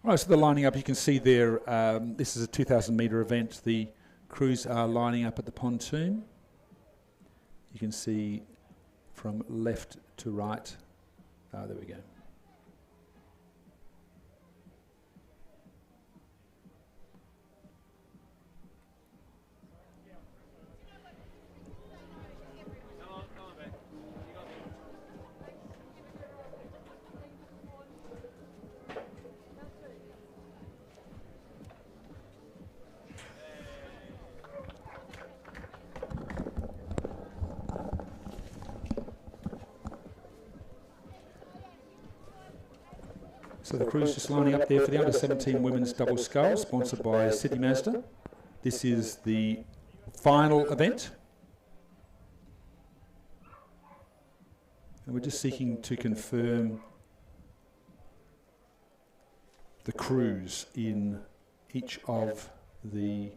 Right, so they're lining up. You can see there, this is a 2,000 metre event. The crews are lining up at the pontoon. You can see from left to right. There we go. So the crew's just lining up there for the under-17 women's double sculls, sponsored by City Mazda. This is the final event. And we're just seeking to confirm the crews in each of the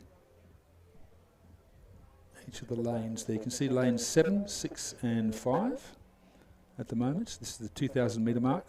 lanes there. You can see lanes 7, 6 and 5 at the moment. This is the 2,000 metre mark.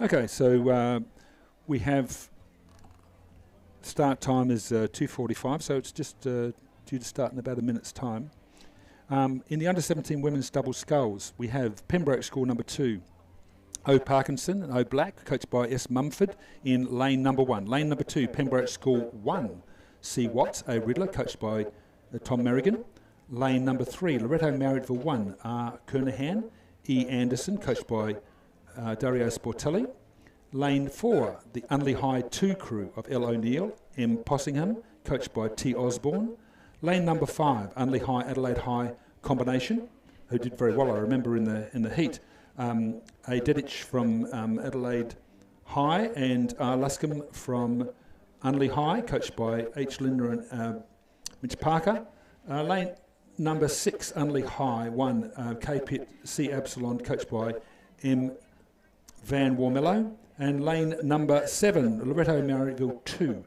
Okay, so we have start time is 2:45, so it's just due to start in about a minute's time. In the under-17 women's double sculls, we have Pembroke School number 2, O Parkinson and O Black, coached by S Mumford in lane number 1. Lane number 2, Pembroke School 1, C Watts, O Riddler, coached by Tom Merrigan. Lane number 3, Loretto Marriottville 1, R. Kernahan, E. Anderson, coached by Dario Sportelli. Lane 4, the Unley High 2 crew of L. O'Neill, M. Possingham, coached by T. Osborne. Lane number 5, Unley High, Adelaide High combination, who did very well, I remember, in the heat. A. Dedich from Adelaide High and R. Luscombe from Unley High, coached by H. Linder and Mitch Parker. Lane number 6, Unley High 1, K. Pitt, C. Absalon, coached by M. Van Warmello. And lane number 7, Loretto Marriottville 2,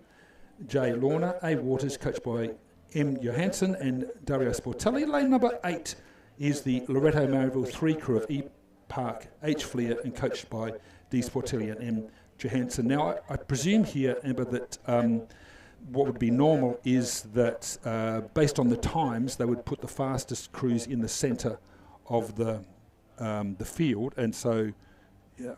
J. Lorna, A. Waters, coached by M. Johansson and Dario Sportelli. Lane number 8 is the Loretto Marriottville 3 crew of E. Park, H. Fleer, and coached by D. Sportelli and M. Johansson. Now, I presume here, Amber, that what would be normal is that, based on the times, they would put the fastest crews in the centre of the field, and so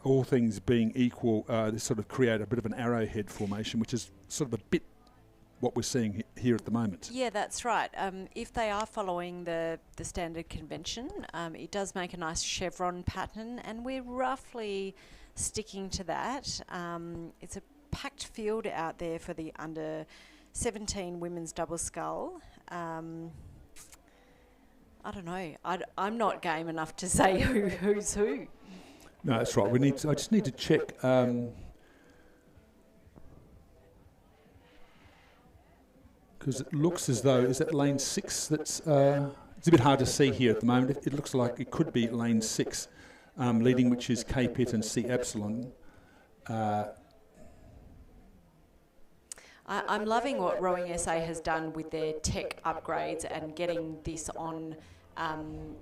all things being equal, they sort of create a bit of an arrowhead formation, which is sort of a bit what we're seeing here at the moment. Yeah, that's right. If they are following the standard convention, it does make a nice chevron pattern, and we're roughly sticking to that. It's a packed field out there for the under 17 women's double scull. I don't know. I'm not game enough to say who's who. No, that's right. I just need to check. Because it looks as though, is that lane 6 that's, it's a bit hard to see here at the moment. It looks like it could be lane 6, leading, which is K. Pitt and C. Epsilon. I'm loving what Rowing SA has done with their tech upgrades and getting this on,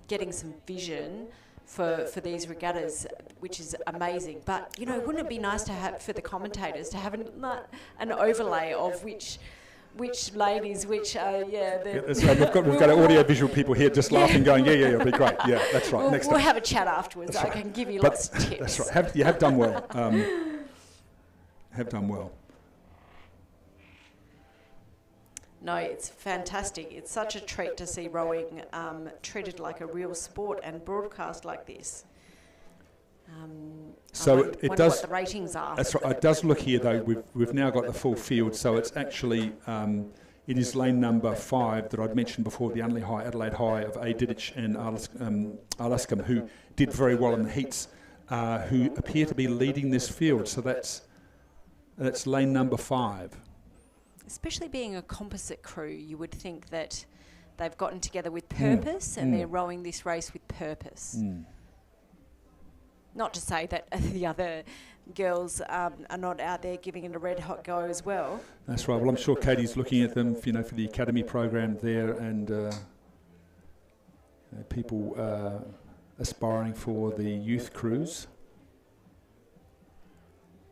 getting some vision for these regattas, which is amazing. But, you know, wouldn't it be nice to have, for the commentators, to have an overlay of which ladies, which that's right. We've got audio visual people here just laughing, going, yeah, it'll be great. Yeah, that's right. We'll have a chat afterwards. I can give you lots of tips. That's right. You have done well. Have done well. No, it's fantastic. It's such a treat to see rowing treated like a real sport and broadcast like this. So it does. What the ratings are. That's right. It does look here though. We've now got the full field, so it's actually it is lane number 5 that I'd mentioned before, the Unley High, Adelaide High of A. Didich and Arluscombe, who did very well in the heats, who appear to be leading this field. So that's lane number 5. Especially being a composite crew, you would think that they've gotten together with purpose and they're rowing this race with purpose. Not to say that the other girls are not out there giving it a red hot go as well. That's right. Well, I'm sure Katie's looking at them, for the academy program there, and people aspiring for the youth crews.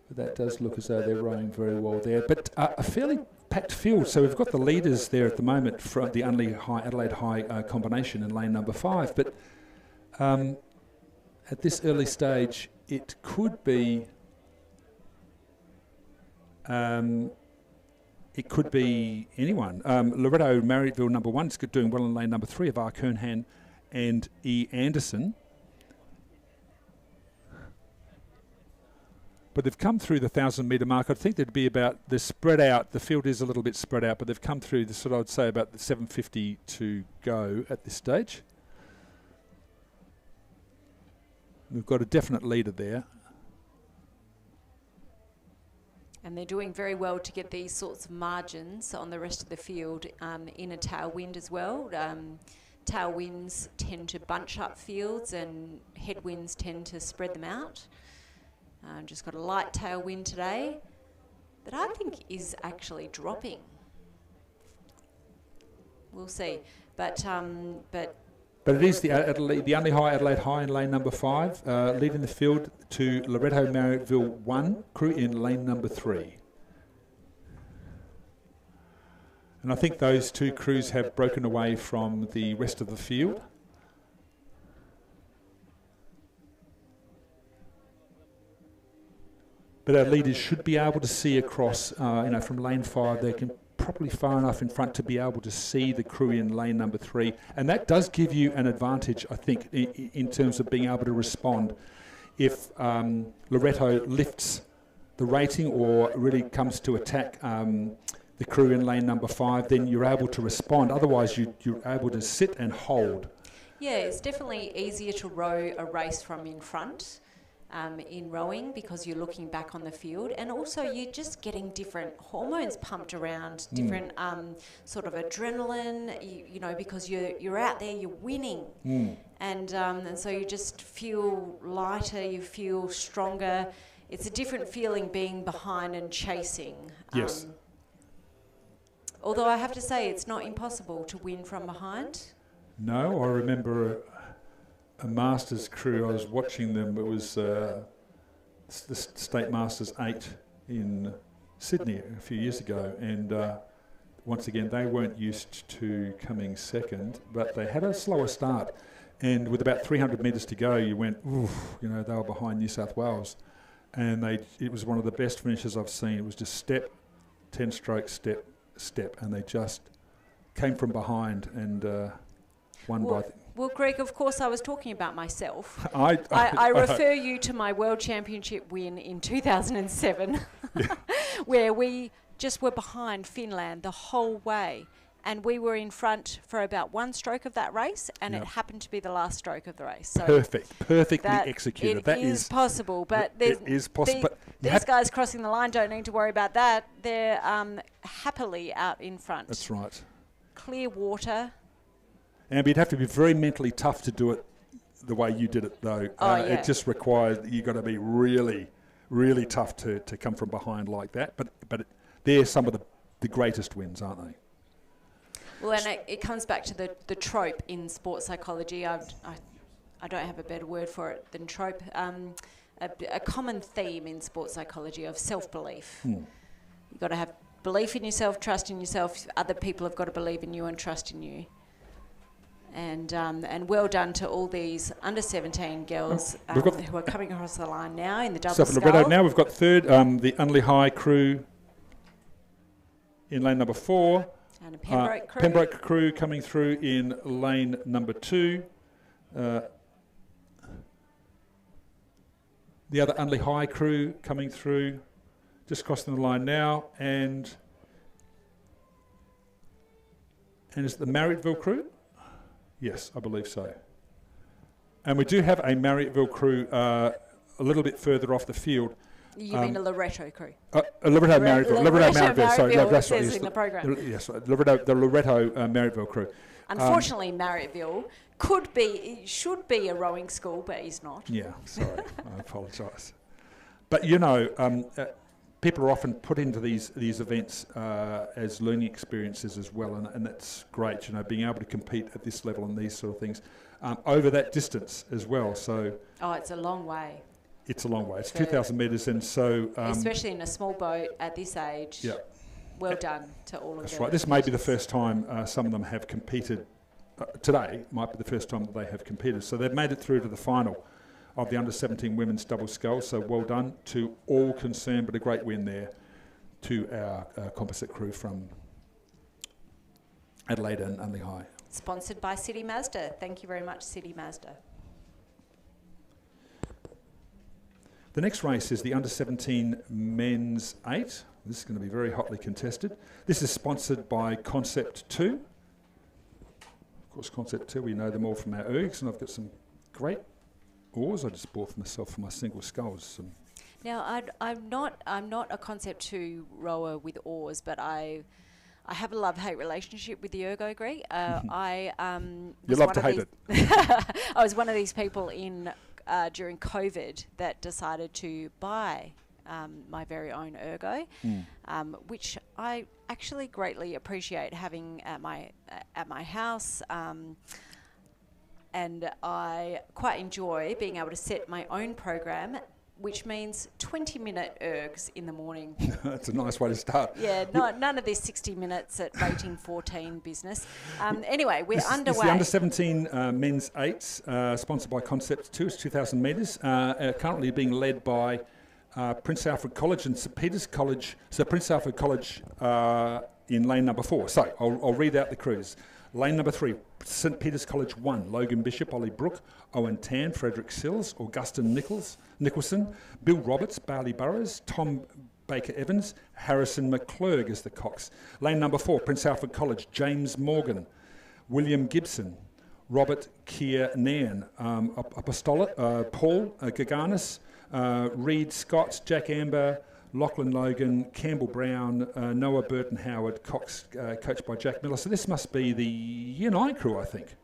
But that does look as though they're rowing very well there. But a fairly packed field. So we've got the leaders there at the moment for the Unley High, Adelaide High combination in lane number 5. But at this early stage, it could be anyone. Loretto Marriottville number 1 is doing well in lane number 3 of R. Kernhan and E. Anderson. But they've come through the 1,000-metre mark. I think they'd be about, they're spread out. The field is a little bit spread out, but they've come through the sort of, I would say, about the 7:50 to go at this stage. We've got a definite leader there. And they're doing very well to get these sorts of margins on the rest of the field in a tailwind as well. Tailwinds tend to bunch up fields and headwinds tend to spread them out. Just got a light tailwind today that I think is actually dropping. We'll see. But it is the Unley High, Adelaide High in lane number 5, leading the field to Loretto Marriottville 1 crew in lane number 3. And I think those two crews have broken away from the rest of the field. But our leaders should be able to see across, from lane 5. They can probably far enough in front to be able to see the crew in lane number 3, and that does give you an advantage, I think, in terms of being able to respond. If Loretto lifts the rating or really comes to attack the crew in lane number 5, then you're able to respond. Otherwise, you're able to sit and hold. Yeah, it's definitely easier to row a race from in front in rowing because you're looking back on the field, and also you're just getting different hormones pumped around, different sort of adrenaline, you know, because you're out there, you're winning, and so you just feel lighter, you feel stronger. It's a different feeling being behind and chasing. Yes. Although I have to say it's not impossible to win from behind. No, I remember a Masters crew, I was watching them, it was the State Masters 8 in Sydney a few years ago, and once again they weren't used to coming second, but they had a slower start, and with about 300 metres to go you went, oof, you know, they were behind New South Wales, and it was one of the best finishes I've seen. It was just step, 10 strokes, step, step, and they just came from behind and won by... Well, Greg, of course, I was talking about myself. I refer you to my World Championship win in 2007, where we just were behind Finland the whole way. And we were in front for about one stroke of that race, and it happened to be the last stroke of the race. So perfectly executed. That is possible, but it is possible. These guys crossing the line don't need to worry about that. They're happily out in front. That's right. Clear water. And you'd have to be very mentally tough to do it the way you did it, though. It just requires, you've got to be really, really tough to come from behind like that. But they're some of the greatest wins, aren't they? Well, and it comes back to the trope in sports psychology. I don't have a better word for it than trope. A common theme in sports psychology of self-belief. You've got to have belief in yourself, trust in yourself. Other people have got to believe in you and trust in you. And well done to all these under-17 girls who are coming across the line now in the double scull. Loretto, now we've got third, the Unley High crew in lane number 4. And a Pembroke crew. Pembroke crew coming through in lane number 2. The other Unley High crew coming through, just crossing the line now, and is it the Marriotteville crew? Yes, I believe so. And we do have a Marriotteville crew a little bit further off the field. You mean a Loretto crew? Loretto Marriotteville. Sorry, that's right. Yes, in the program. Yes, the Loretto Marriotteville crew. Unfortunately, Marriotteville should be a rowing school, but is not. Yeah, sorry, I apologise. But you know, people are often put into these events as learning experiences as well, and that's great. You know, being able to compete at this level and these sort of things over that distance as well. So. Oh, it's a long way. It's a long way. It's 2,000 metres, and so... especially in a small boat at this age. Yeah. Well done to all of them. That's right. This may be the first time some of them have competed. Today might be the first time that they have competed. So they've made it through to the final of the under-17 women's double scull. So well done to all concerned, but a great win there to our composite crew from Adelaide and Unley High. Sponsored by City Mazda. Thank you very much, City Mazda. The next race is the under-17 men's 8. This is going to be very hotly contested. This is sponsored by Concept 2. Of course, Concept 2, we know them all from our ergs, and I've got some great oars I just bought for myself for my single sculls. Now, I'm not a Concept 2 rower with oars, but I have a love-hate relationship with the ergo, Greg. You love to hate it. I was one of these people during COVID that decided to buy my very own ergo, which I actually greatly appreciate having at my house, and I quite enjoy being able to set my own program, which means 20-minute ergs in the morning. That's a nice way to start. Yeah, none of this 60 minutes at rating 14 business. Anyway, we're underway. It's the under-17 men's 8s, sponsored by Concept 2. It's 2,000 metres, currently being led by Prince Alfred College and St Peter's College. So Prince Alfred College in lane number 4. So I'll read out the crews. Lane number 3, St Peter's College 1, Logan Bishop, Ollie Brook, Owen Tan, Frederick Sills, Augustin Nicholson, Bill Roberts, Barley Burrows, Tom Baker Evans, Harrison McClurg as the cox. Lane number 4, Prince Alfred College, James Morgan, William Gibson, Robert Keir Nairn, Paul Gaganis, Reed Scott, Jack Amber, Lachlan Logan, Campbell Brown, Noah Burton Howard, Cox, coached by Jack Miller. So this must be the Year 9 crew, I think.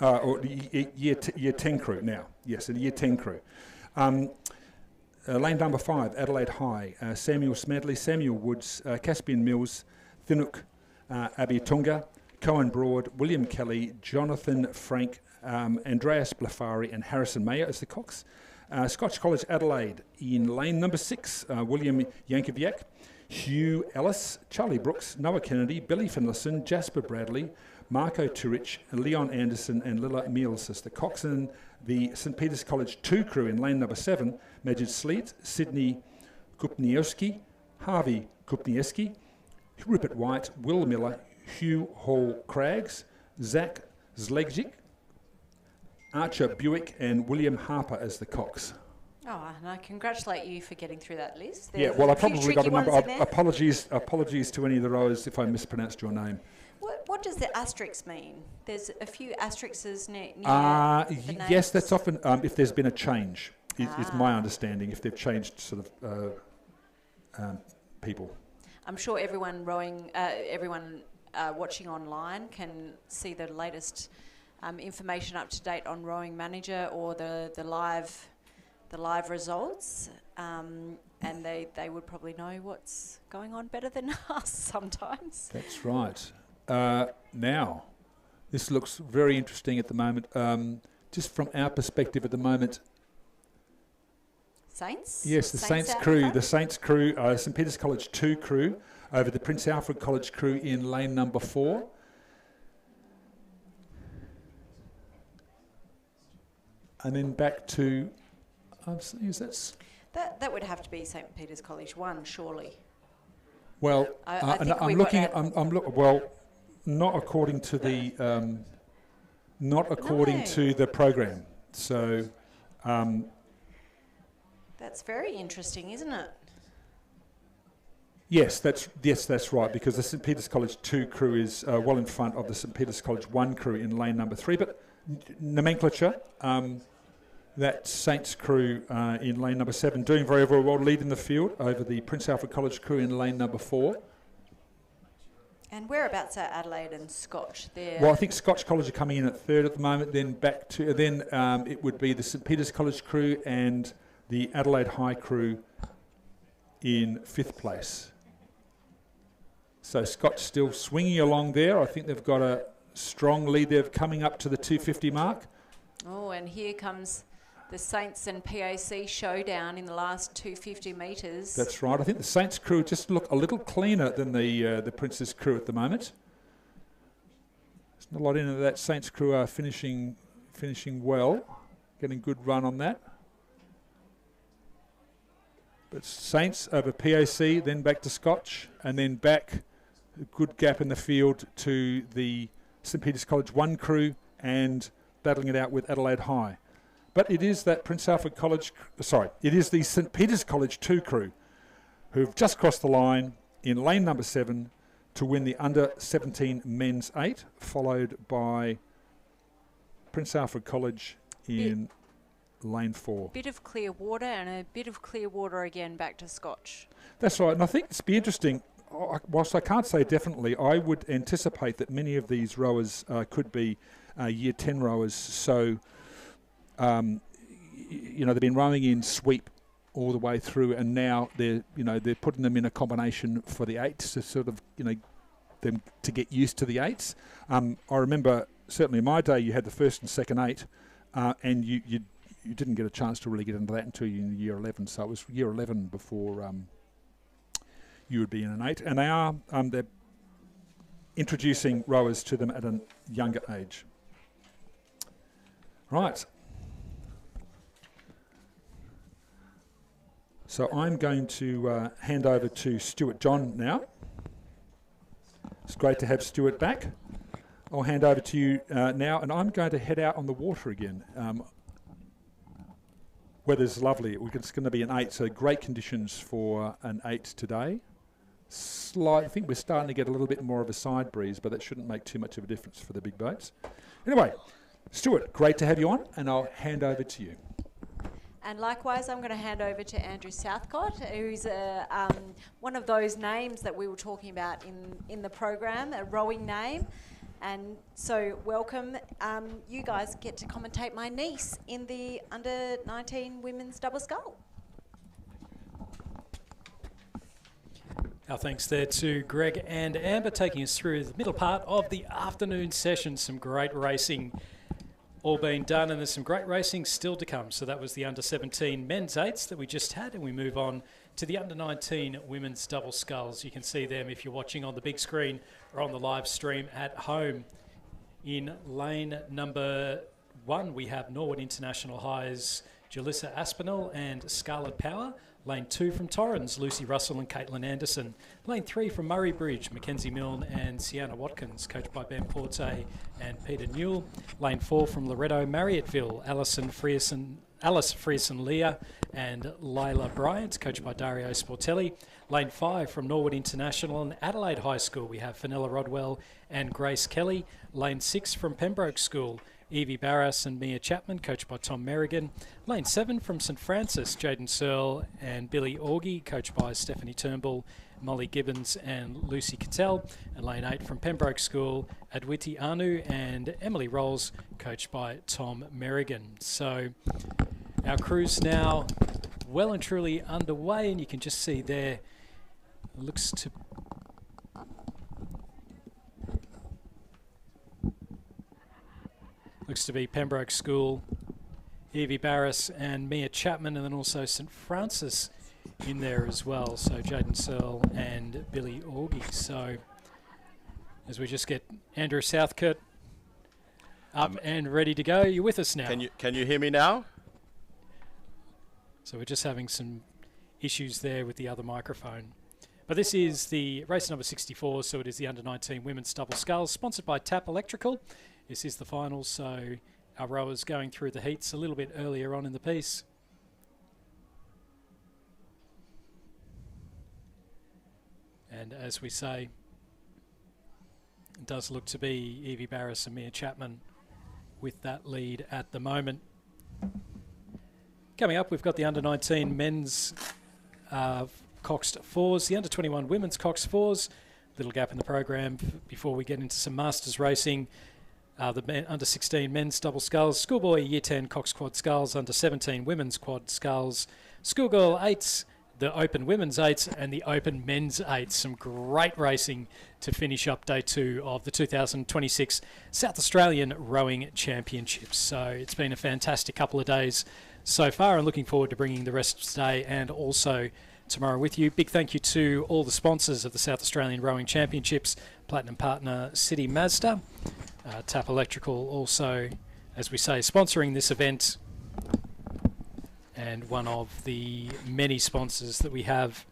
Or year 10 crew now. Yes, the Year 10 crew. Lane number 5, Adelaide High, Samuel Smedley, Samuel Woods, Caspian Mills, Thinuk Abitunga, Cohen Broad, William Kelly, Jonathan Frank, Andreas Blafari and Harrison Mayer as the cox. Scotch College Adelaide in lane number 6, William Yankoviak, Hugh Ellis, Charlie Brooks, Noah Kennedy, Billy Finlayson, Jasper Bradley, Marco Turich, Leon Anderson and Lilla Meals as the cox. And the St Peter's College 2 crew in lane number 7, Majid Sleet, Sydney Kupniewski, Harvey Kupniewski, Rupert White, Will Miller, Hugh Hall Craggs, Zach Zlegjic, Archer Buick and William Harper as the cox. Oh, and I congratulate you for getting through that list. Yeah, well, I probably got a number. Apologies to any of the rowers if I mispronounced your name. What does the asterisk mean? There's a few asterisks near the names. Yes, that's often if there's been a change. Is my understanding if they've changed sort of people. I'm sure everyone watching online can see the latest information up to date on Rowing Manager or the live results, and they would probably know what's going on better than us sometimes. That's right. Now, this looks very interesting at the moment. Just from our perspective at the moment. Saints? Yes, the Saints crew. The Saints crew, St Peter's College 2 crew, over the Prince Alfred College crew in lane number 4. And then back to, that would have to be St Peter's College 1, surely. Well, I'm looking at, well, not according to the, to the program. So, that's very interesting, isn't it? Yes, that's right. Because the St Peter's College 2 crew is well in front of the St Peter's College 1 crew in lane number 3. But nomenclature, that Saints crew in lane number 7 doing very, very well, leading the field over the Prince Alfred College crew in lane number 4. And whereabouts are Adelaide and Scotch? Well, I think Scotch College are coming in at 3rd at the moment. Then back to it would be the St Peter's College crew and the Adelaide High crew in 5th place. So Scotch still swinging along there. I think they've got a strong lead there, coming up to the 250 mark. Oh, and here comes the Saints and PAC showdown in the last 250 metres. That's right. I think the Saints crew just look a little cleaner than the Prince's crew at the moment. There's not a lot into that. Saints crew are finishing well, getting good run on that. But Saints over PAC, then back to Scotch, and then back, a good gap in the field to the St Peter's College 1 crew and battling it out with Adelaide High. But it is that Prince Alfred College, it is the St Peter's College 2 crew who've just crossed the line in lane number 7 to win the under-17 men's 8, followed by Prince Alfred College in lane 4. Bit of clear water and a bit of clear water again back to Scotch. That's right, and I think it's be interesting. Whilst I can't say definitely, I would anticipate that many of these rowers could be Year 10 rowers. So, they've been rowing in sweep all the way through, and now they're putting them in a combination for the 8s to sort of them to get used to the 8s. I remember certainly in my day you had the first and second 8, and you didn't get a chance to really get into that until you in year 11. So it was year 11 before you would be in an 8, and they are they're introducing rowers to them at a younger age. Right. So I'm going to hand over to Stuart John now. It's great to have Stuart back. I'll hand over to you now, and I'm going to head out on the water again. Weather's lovely. It's going to be an 8, so great conditions for an 8 today. I think we're starting to get a little bit more of a side breeze, but that shouldn't make too much of a difference for the big boats. Anyway, Stuart, great to have you on, and I'll hand over to you. And likewise, I'm going to hand over to Andrew Southcott, who's one of those names that we were talking about in the program, a rowing name. And so welcome. You guys get to commentate my niece in the under-19 women's double scull. Our thanks there to Greg and Amber taking us through the middle part of the afternoon session. Some great racing all been done, and there's some great racing still to come. So that was the under-17 men's 8s that we just had, and we move on to the under-19 women's double sculls. You can see them if you're watching on the big screen or on the live stream at home. In lane number 1, we have Norwood International High's Julissa Aspinall and Scarlet Power. Lane 2 from Torrens, Lucy Russell and Caitlin Anderson. Lane 3 from Murray Bridge, Mackenzie Milne and Sienna Watkins, coached by Ben Porte and Peter Newell. Lane 4 from Loretto Marriotteville, Alice Frierson Leah and Lila Bryant, coached by Dario Sportelli. Lane 5 from Norwood International and Adelaide High School, we have Fenella Rodwell and Grace Kelly. Lane 6 from Pembroke School, Evie Barras and Mia Chapman, coached by Tom Merrigan. Lane 7 from St Francis, Jaden Searle and Billy Augie, coached by Stephanie Turnbull, Molly Gibbons and Lucy Cattell. And Lane 8 from Pembroke School, Adwiti Anu and Emily Rolls, coached by Tom Merrigan. So our cruise now well and truly underway, and you can just see there, looks to be Pembroke School, Evie Barras and Mia Chapman, and then also St Francis in there as well. So Jaden Searle and Billy Augie. So as we just get Andrew Southcott up and ready to go, you're with us now. Can you hear me now? So we're just having some issues there with the other microphone. But this is the race number 64, so it is the under-19 women's double sculls, sponsored by TAP Electrical. This is the final, so our rowers going through the heats a little bit earlier on in the piece. And as we say, it does look to be Evie Barras and Mia Chapman with that lead at the moment. Coming up, we've got the under-19 men's coxed 4s, the under-21 women's coxed 4s. Little gap in the program before we get into some masters racing. The under-16 men's double sculls, Schoolboy Year 10 cox quad sculls, under-17 women's quad sculls, Schoolgirl 8s, the open women's 8s and the open men's 8s. Some great racing to finish up day 2 of the 2026 South Australian Rowing Championships. So it's been a fantastic couple of days so far, and looking forward to bringing the rest of today and also tomorrow with you. Big thank you to all the sponsors of the South Australian Rowing Championships, Platinum Partner City Mazda, TAP Electrical also, as we say, sponsoring this event, and one of the many sponsors that we have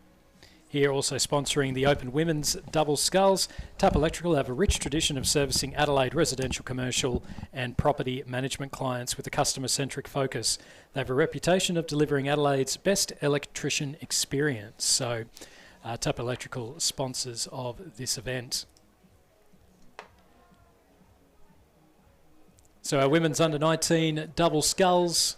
here also sponsoring the Open Women's Double Sculls. TAP Electrical have a rich tradition of servicing Adelaide residential, commercial and property management clients with a customer-centric focus. They have a reputation of delivering Adelaide's best electrician experience. So TAP Electrical sponsors of this event. So our women's under-19 double sculls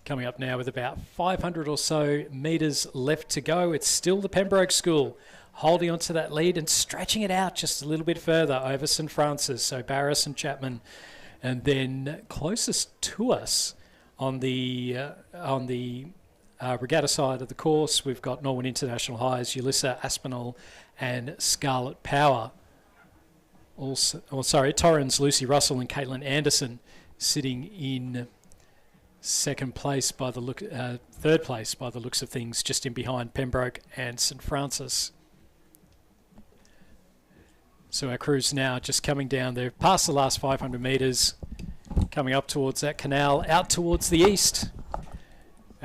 coming up now with about 500 or so metres left to go. It's still the Pembroke School holding on to that lead and stretching it out just a little bit further over St Francis. So Barras and Chapman, and then closest to us on the regatta side of the course, we've got Norwood International High's Julissa Aspinall and Scarlet Power. Also, Torrens, Lucy Russell and Caitlin Anderson sitting in second place by the look, third place by the looks of things, just in behind Pembroke and St Francis. So our crew's now just coming down there, past the last 500 metres, coming up towards that canal, out towards the east.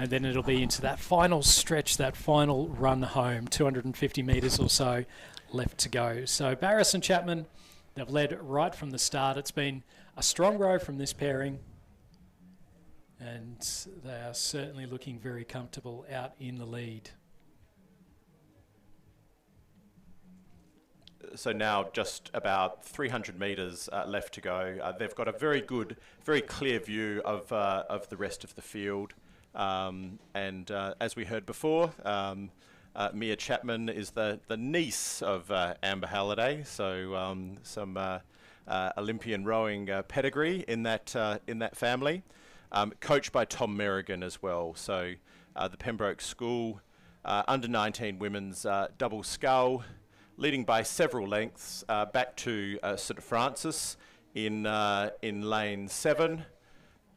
and then it'll be into that final stretch, that final run home, 250 metres or so left to go. So Barris and Chapman, they've led right from the start. It's been a strong row from this pairing, and they are certainly looking very comfortable out in the lead. So now just about 300 metres left to go. They've got a very good, very clear view of the rest of the field. And as we heard before, Mia Chapman is the niece of Amber Halliday, so some Olympian rowing pedigree in that family. Coached by Tom Merrigan as well. So the Pembroke School under-19 women's double scull, leading by several lengths back to St Francis in lane 7,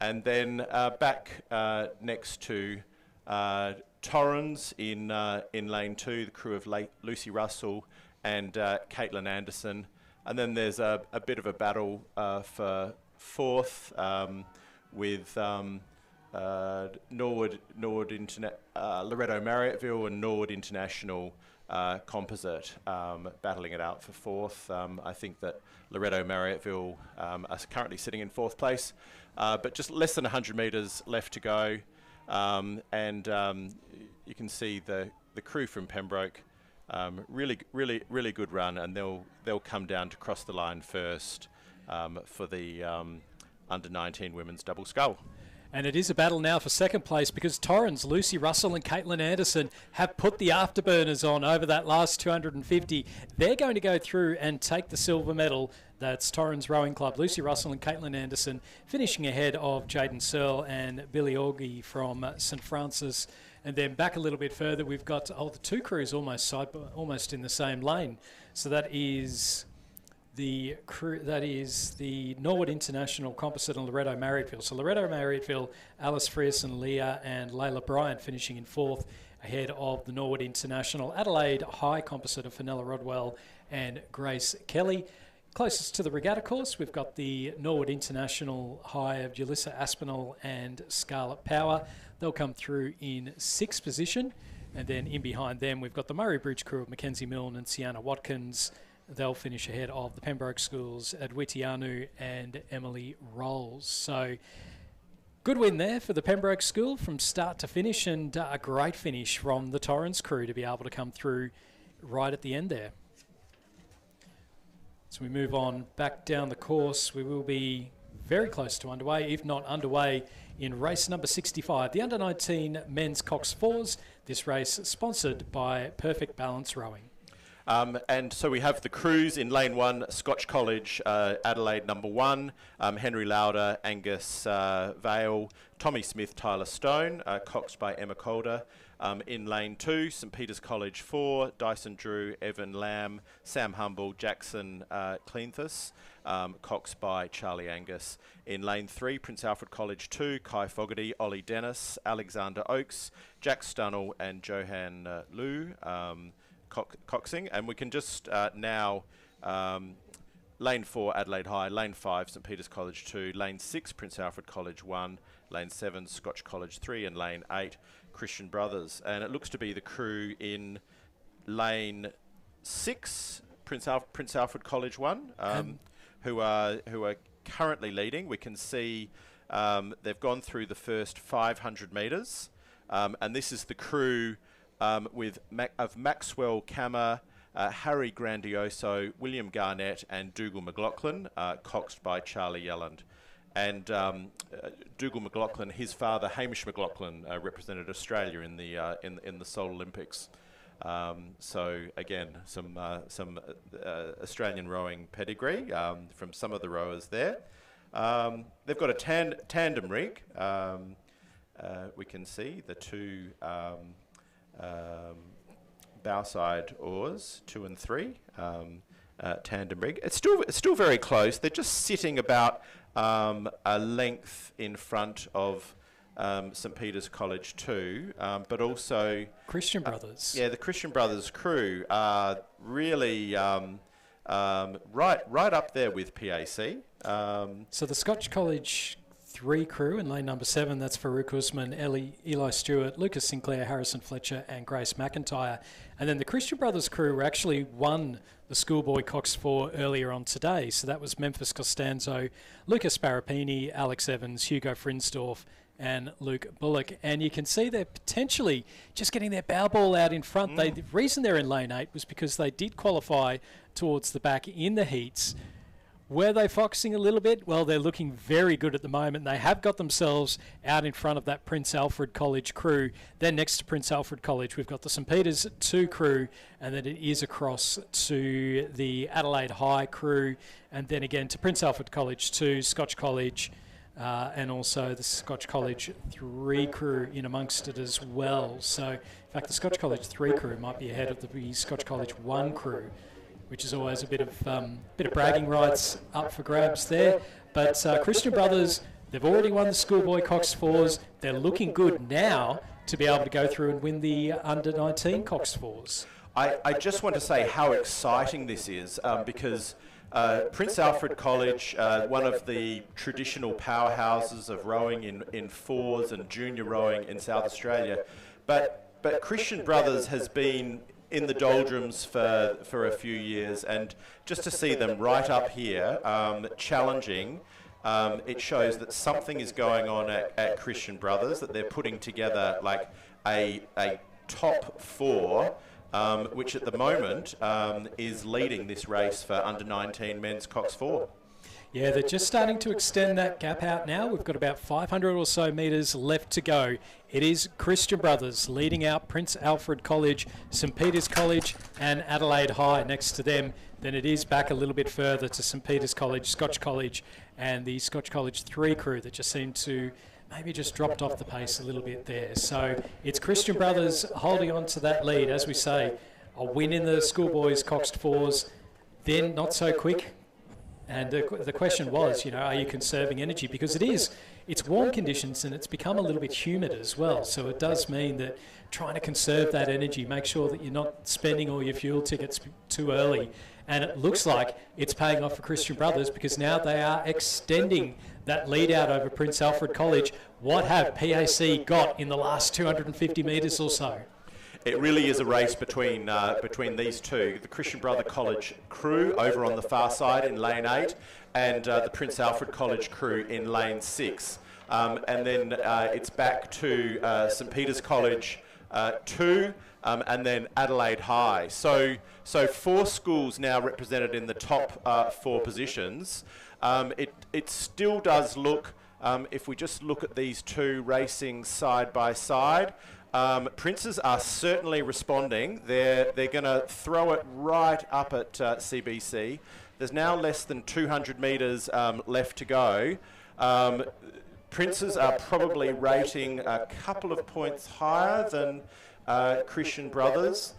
and then back next to Torrens in lane 2, the crew of Lucy Russell and Caitlin Anderson. And then there's a bit of a battle for 4th with Loretto Marriotteville and Norwood International Composite battling it out for 4th. I think that Loretto Marriotteville are currently sitting in 4th place, but just less than 100 metres left to go. And you can see the crew from Pembroke, really good run, and they'll come down to cross the line first for the under-19 women's double scull. And it is a battle now for 2nd place, because Torrens, Lucy Russell and Caitlin Anderson have put the afterburners on over that last 250. They're going to go through and take the silver medal. That's Torrens Rowing Club, Lucy Russell and Caitlin Anderson, finishing ahead of Jaden Searle and Billy Augie from St Francis. And then back a little bit further, we've got the 2 crews almost in the same lane. So that is the Norwood International Composite and Loretto Marriotteville. So Loretto Marriotteville, Alice Frierson, Leah and Layla Bryant finishing in 4th ahead of the Norwood International. Adelaide High Composite of Fenella Rodwell and Grace Kelly. Closest to the regatta course, we've got the Norwood International High of Julissa Aspinall and Scarlett Power. They'll come through in 6th position. And then in behind them, we've got the Murray Bridge crew of Mackenzie Milne and Sienna Watkins. They'll finish ahead of the Pembroke Schools, Adwitianu and Emily Rolls. So good win there for the Pembroke School from start to finish, and a great finish from the Torrens crew to be able to come through right at the end there. So we move on back down the course. We will be very close to underway, if not underway, in race number 65, the under-19 men's coxed 4s. This race sponsored by Perfect Balance Rowing. And so we have the crews in lane 1, Scotch College, Adelaide number 1, Henry Lauder, Angus Vale, Tommy Smith, Tyler Stone, coxed by Emma Calder. In lane 2, St Peter's College 4, Dyson Drew, Evan Lamb, Sam Humble, Jackson Cleanthus, coxed by Charlie Angus. In lane 3, Prince Alfred College 2, Kai Fogarty, Ollie Dennis, Alexander Oakes, Jack Stunnell and Johan Liu. Coxing, and we can just now lane 4 Adelaide High, lane 5 St Peter's College 2, lane 6 Prince Alfred College 1, lane 7 Scotch College 3 and lane 8 Christian Brothers. And it looks to be the crew in lane 6 Prince Alfred College 1 who are currently leading. We can see they've gone through the first 500 metres, and this is the crew of Maxwell Kammer, Harry Grandioso, William Garnett and Dougal McLaughlin, coxed by Charlie Yelland. And Dougal McLaughlin, his father Hamish McLaughlin, represented Australia in the Seoul Olympics. So again, some Australian rowing pedigree from some of the rowers there. They've got a tandem rig. We can see the 2 bowside oars, 2 and 3, tandem rig. It's still very close. They're just sitting about a length in front of St Peter's College 2, but also Christian Brothers. Yeah, the Christian Brothers crew are really right up there with PAC. So the Scotch College 3 crew in lane number 7. That's Farouk Usman, Eli Stewart, Lucas Sinclair, Harrison Fletcher and Grace McIntyre. And then the Christian Brothers crew actually won the Schoolboy Cox 4 earlier on today. So that was Memphis Costanzo, Lucas Sparapini, Alex Evans, Hugo Frinsdorf and Luke Bullock. And you can see they're potentially just getting their bow ball out in front. The reason they're in lane 8 was because they did qualify towards the back in the heats. Were they foxing a little bit? Well, they're looking very good at the moment. They have got themselves out in front of that Prince Alfred College crew. Then next to Prince Alfred College, we've got the St Peter's 2 crew, and then it is across to the Adelaide High crew, and then again to Prince Alfred College 2, Scotch College, and also the Scotch College 3 crew in amongst it as well. So, in fact, the Scotch College 3 crew might be ahead of the Scotch College 1 crew, which is always a bit of bragging rights up for grabs there. But Christian Brothers, they've already won the Schoolboy Cox 4s. They're looking good now to be able to go through and win the under-19 Cox 4s. I just want to say how exciting this is because Prince Alfred College, one of the traditional powerhouses of rowing in 4s and junior rowing in South Australia, but Christian Brothers has been in the doldrums for a few years, and just to see them right up here challenging, it shows that something is going on at Christian Brothers, that they're putting together like a top 4, which at the moment is leading this race for under-19 men's Cox 4. Yeah, they're just starting to extend that gap out now. We've got about 500 or so metres left to go. It is Christian Brothers leading out Prince Alfred College, St Peter's College and Adelaide High next to them. Then it is back a little bit further to St Peter's College, Scotch College and the Scotch College 3 crew that just seem to maybe just dropped off the pace a little bit there. So it's Christian Brothers holding on to that lead. As we say, a win in the Schoolboys Coxed 4s, then not so quick. And the question was, are you conserving energy? Because it's warm conditions and it's become a little bit humid as well. So it does mean that trying to conserve that energy, make sure that you're not spending all your fuel tickets too early. And it looks like it's paying off for Christian Brothers because now they are extending that lead out over Prince Alfred College. What have PAC got in the last 250 metres or so? It really is a race between these two, the Christian Brother College crew over on the far side in lane 8 and the Prince Alfred College crew in lane 6. And then it's back to St Peter's College 2 and then Adelaide High. So 4 schools now represented in the top 4 positions. It still does look, if we just look at these two racing side by side, Princes are certainly responding. They're going to throw it right up at CBC. There's now less than 200 metres left to go. Princes are probably rating a couple of points higher than Christian Brothers.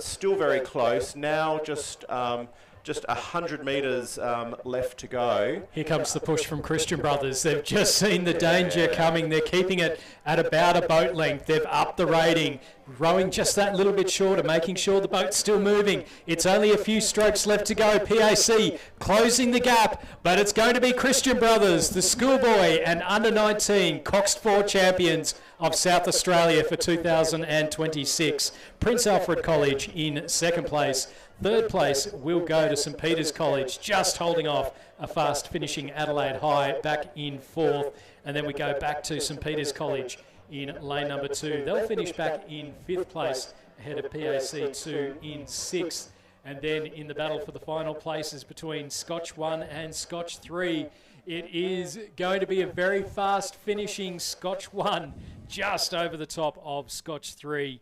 Still very close. Now just 100 metres left to go. Here comes the push from Christian Brothers. They've just seen the danger coming. They're keeping it at about a boat length. They've upped the rating, rowing just that little bit shorter, making sure the boat's still moving. It's only a few strokes left to go. PAC closing the gap, but it's going to be Christian Brothers, the Schoolboy and under-19 Coxed 4 champions of South Australia for 2026. Prince Alfred College in second place. Third place will go to St Peter's College, just holding off a fast finishing Adelaide High back in 4th. And then we go back to St Peter's College in lane number 2. They'll finish back in 5th place ahead of PAC 2 in 6th. And then in the battle for the final places between Scotch 1 and Scotch 3, it is going to be a very fast finishing Scotch 1 just over the top of Scotch 3.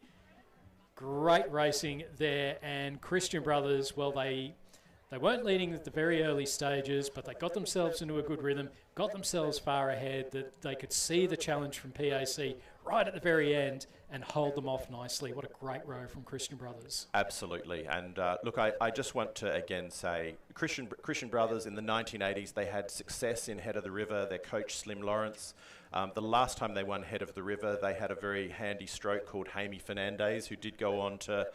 Great racing there, and Christian Brothers, well, they weren't leading at the very early stages, but they got themselves into a good rhythm, got themselves far ahead, that they could see the challenge from PAC right at the very end and hold them off nicely. What a great row from Christian Brothers. Absolutely. And look, I just want to again say Christian Brothers in the 1980s, they had success in Head of the River. Their coach, Slim Lawrence. The last time they won Head of the River, they had a very handy stroke called Hamie Fernandez, who did go on to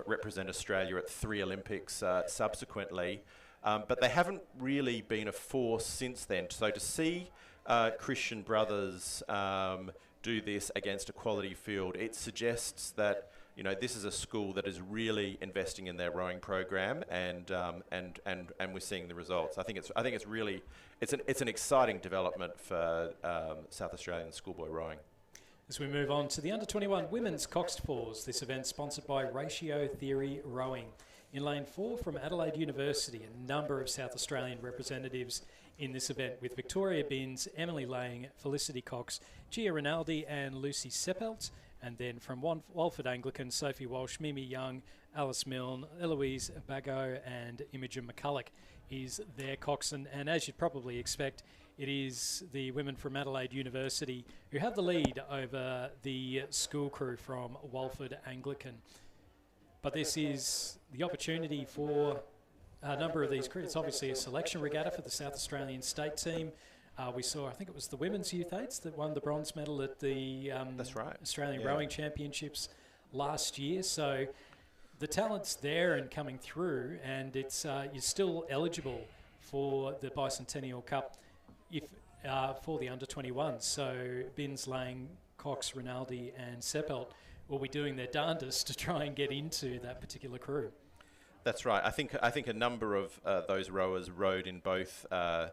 represent Australia at 3 Olympics subsequently. But they haven't really been a force since then. So to see Christian brothers do this against a quality field, it suggests that this is a school that is really investing in their rowing program, and we're seeing the results. I think it's really an exciting development for South Australian schoolboy rowing. As we move on to the under-21 women's coxed fours, this event sponsored by Ratio Theory Rowing. In lane 4 from Adelaide University, a number of South Australian representatives in this event, with Victoria Binns, Emily Lang, Felicity Cox, Gia Rinaldi and Lucy Seppelt. And then from Walford Anglican, Sophie Walsh, Mimi Young, Alice Milne, Eloise Bago and Imogen McCulloch is their coxswain. And as you'd probably expect, it is the women from Adelaide University who have the lead over the school crew from Walford Anglican. But this is the opportunity for a number of these crews. It's obviously a selection regatta for the South Australian state team. We saw, I think it was the women's youth eights that won the bronze medal at the That's right. Australian Rowing Championships last year. So the talent's there and coming through, and it's you're still eligible for the Bicentennial Cup if for the under-21s. So Binns, Lang, Cox, Rinaldi and Seppelt will be doing their darndest to try and get into that particular crew. That's right. I think a number of those rowers rowed in both the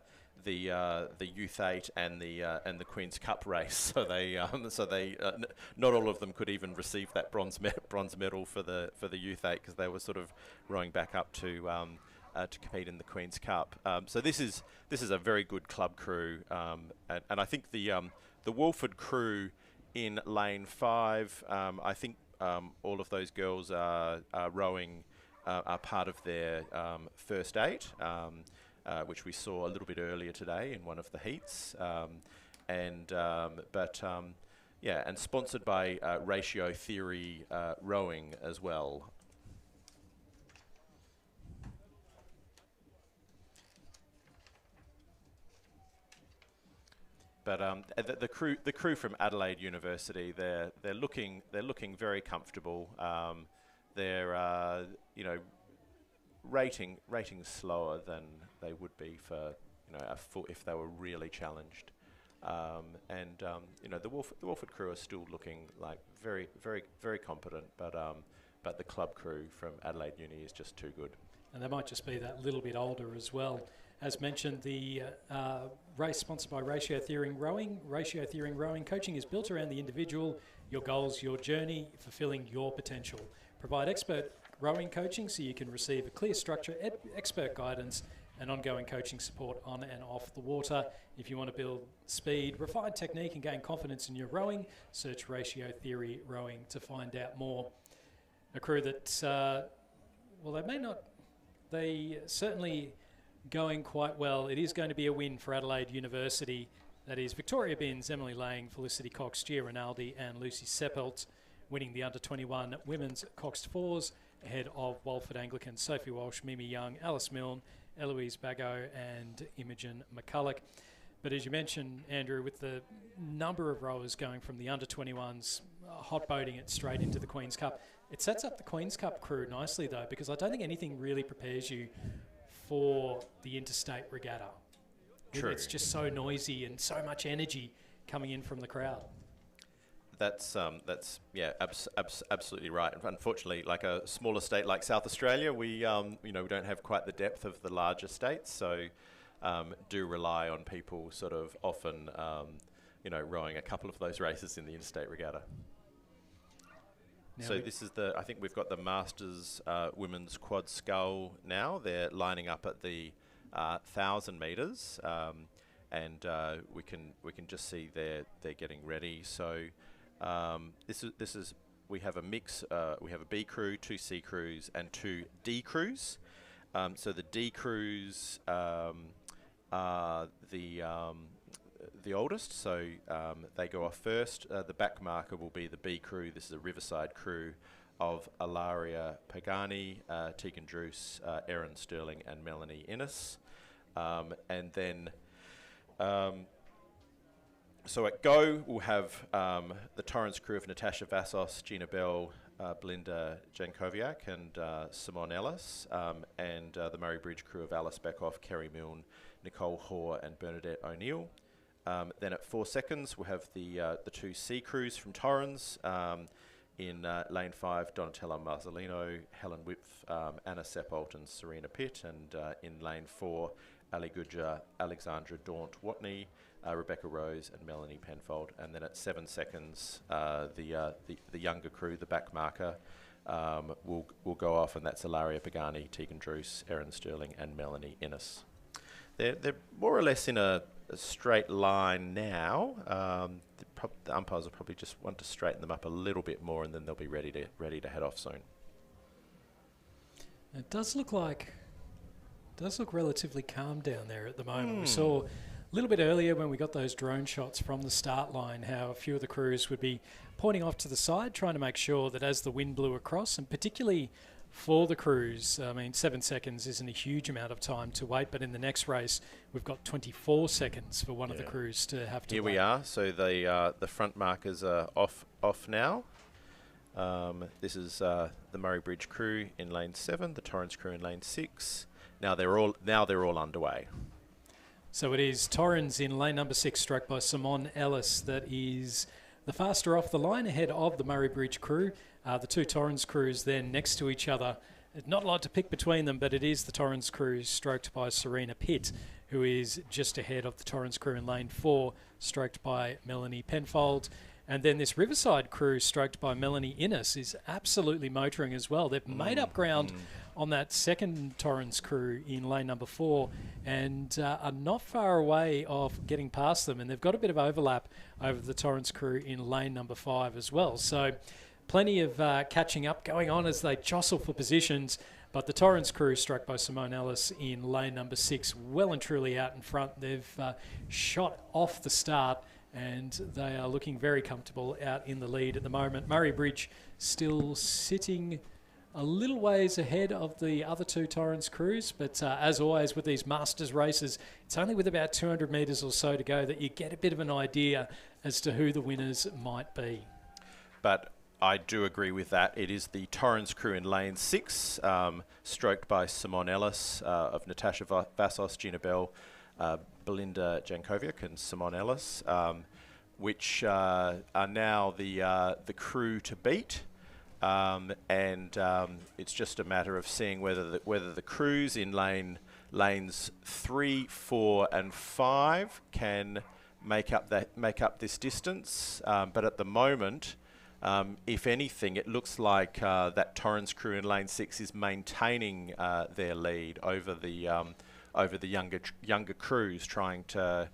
Youth 8 and the Queen's Cup race. So they not all of them could even receive that bronze medal for the Youth 8 because they were sort of rowing back up to compete in the Queen's Cup. So this is a very good club crew, and I think the Walford crew in lane 5. I think all of those girls are rowing. Are part of their first 8, which we saw a little bit earlier today in one of the heats, and sponsored by Ratio Theory Rowing as well. But the crew from Adelaide University, they're looking very comfortable. They're rating slower than they would be for if they were really challenged, the Walford crew are still looking like very competent, but the club crew from Adelaide Uni is just too good. And they might just be that little bit older as well. As mentioned, the race sponsored by Ratio Theory Rowing. Ratio Theory Rowing coaching is built around the individual, your goals, your journey, fulfilling your potential. Provide expert rowing coaching so you can receive a clear structure, expert guidance and ongoing coaching support on and off the water. If you want to build speed, refine technique and gain confidence in your rowing, search Ratio Theory Rowing to find out more. A crew that, they certainly going quite well. It is going to be a win for Adelaide University. That is Victoria Binns, Emily Lang, Felicity Cox, Gia Rinaldi and Lucy Seppelt, winning the under-21 women's coxed fours ahead of Walford Anglican, Sophie Walsh, Mimi Young, Alice Milne, Eloise Bago and Imogen McCulloch. But as you mentioned, Andrew, with the number of rowers going from the under-21s, hot boating it straight into the Queen's Cup, it sets up the Queen's Cup crew nicely though, because I don't think anything really prepares you for the interstate regatta. True. It's just so noisy and so much energy coming in from the crowd. That's absolutely right. Unfortunately, like a smaller state like South Australia, we we don't have quite the depth of the larger states, so do rely on people sort of often rowing a couple of those races in the interstate regatta. Now so this is I think we've got the Masters women's quad scull now. They're lining up at the 1,000 metres, and we can just see they're getting ready. So we have a mix. We have a B crew, 2 C crews, and 2 D crews. So the D crews are the oldest, so they go off first. The back marker will be the B crew. This is a Riverside crew of Ilaria Pagani, Tegan Druce, Erin Sterling and Melanie Innes. And then so at Go, we'll have the Torrance crew of Natasha Vassos, Gina Bell, Belinda Jankoviak and Simone Ellis, and the Murray Bridge crew of Alice Beckoff, Kerry Milne, Nicole Hoare and Bernadette O'Neill. Then at 4 seconds, we'll have the two sea crews from Torrens. In lane 5, Donatella Marzolino, Helen Whipf, Anna Seppolt and Serena Pitt. And in lane 4, Ali Gudja, Alexandra Daunt-Watney, Rebecca Rose and Melanie Penfold. And then at 7 seconds, the younger crew, the back marker, will go off, and that's Ilaria Pagani, Tegan Druce, Erin Sterling and Melanie Innes. They're more or less in a straight line now. The umpires will probably just want to straighten them up a little bit more, and then they'll be ready to head off soon. It does look relatively calm down there at the moment. We saw a little bit earlier when we got those drone shots from the start line how a few of the crews would be pointing off to the side, trying to make sure that as the wind blew across, and particularly for the crews, I mean, 7 seconds isn't a huge amount of time to wait, but in the next race, we've got 24 seconds for one of the crews to have to Here wait. we are. So the front markers are off now. This is the Murray Bridge crew in lane 7, the Torrens crew in lane 6. Now they're all underway. So it is Torrens in lane number 6, struck by Simone Ellis, that is the faster off the line ahead of the Murray Bridge crew. The two Torrens crews then next to each other. Not a lot to pick between them, but it is the Torrens crew stroked by Serena Pitt, who is just ahead of the Torrens crew in lane 4, stroked by Melanie Penfold. And then this Riverside crew, stroked by Melanie Innes, is absolutely motoring as well. They've made up ground on that second Torrens crew in lane number 4 and are not far away of getting past them. And they've got a bit of overlap over the Torrens crew in lane number 5 as well. So plenty of catching up going on as they jostle for positions. But the Torrens crew, struck by Simone Ellis in lane number 6, well and truly out in front. They've shot off the start, and they are looking very comfortable out in the lead at the moment. Murray Bridge still sitting a little ways ahead of the other two Torrens crews, but as always with these Masters races, it's only with about 200 metres or so to go that you get a bit of an idea as to who the winners might be. But I do agree with that. It is the Torrens crew in lane 6, stroked by Simone Ellis of Natasha Vassos, Gina Bell, Belinda Jankovic and Simone Ellis, which are now the crew to beat. And it's just a matter of seeing whether the crews in lanes 3, 4 and 5 can make up this distance. But at the moment, if anything, it looks like that Torrens crew in lane 6 is maintaining their lead over the younger crews, trying to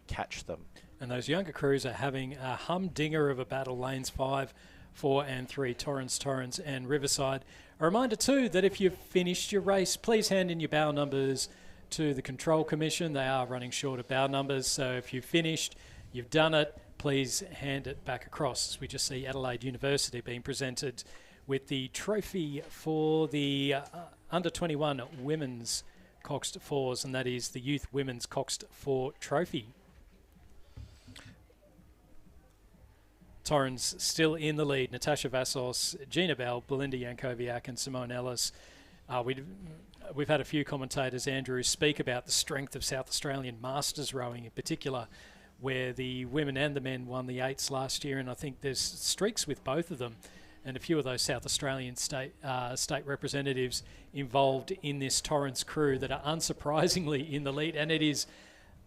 catch them. And those younger crews are having a humdinger of a battle, lanes 5, 4 and 3, Torrens and Riverside. A reminder too that if you've finished your race, please hand in your bow numbers to the Control Commission. They are running short of bow numbers, so if you've finished, you've done it, please hand it back across. We just see Adelaide University being presented with the trophy for the under-21 women's coxed fours, and that is the Youth Women's Coxed Four Trophy. Torrens still in the lead. Natasha Vassos, Gina Bell, Belinda Jankovic and Simone Ellis. We've had a few commentators, Andrew, speak about the strength of South Australian Masters rowing in particular, where the women and the men won the 8s last year, and I think there's streaks with both of them. And a few of those South Australian state representatives involved in this Torrens crew that are unsurprisingly in the lead, and it is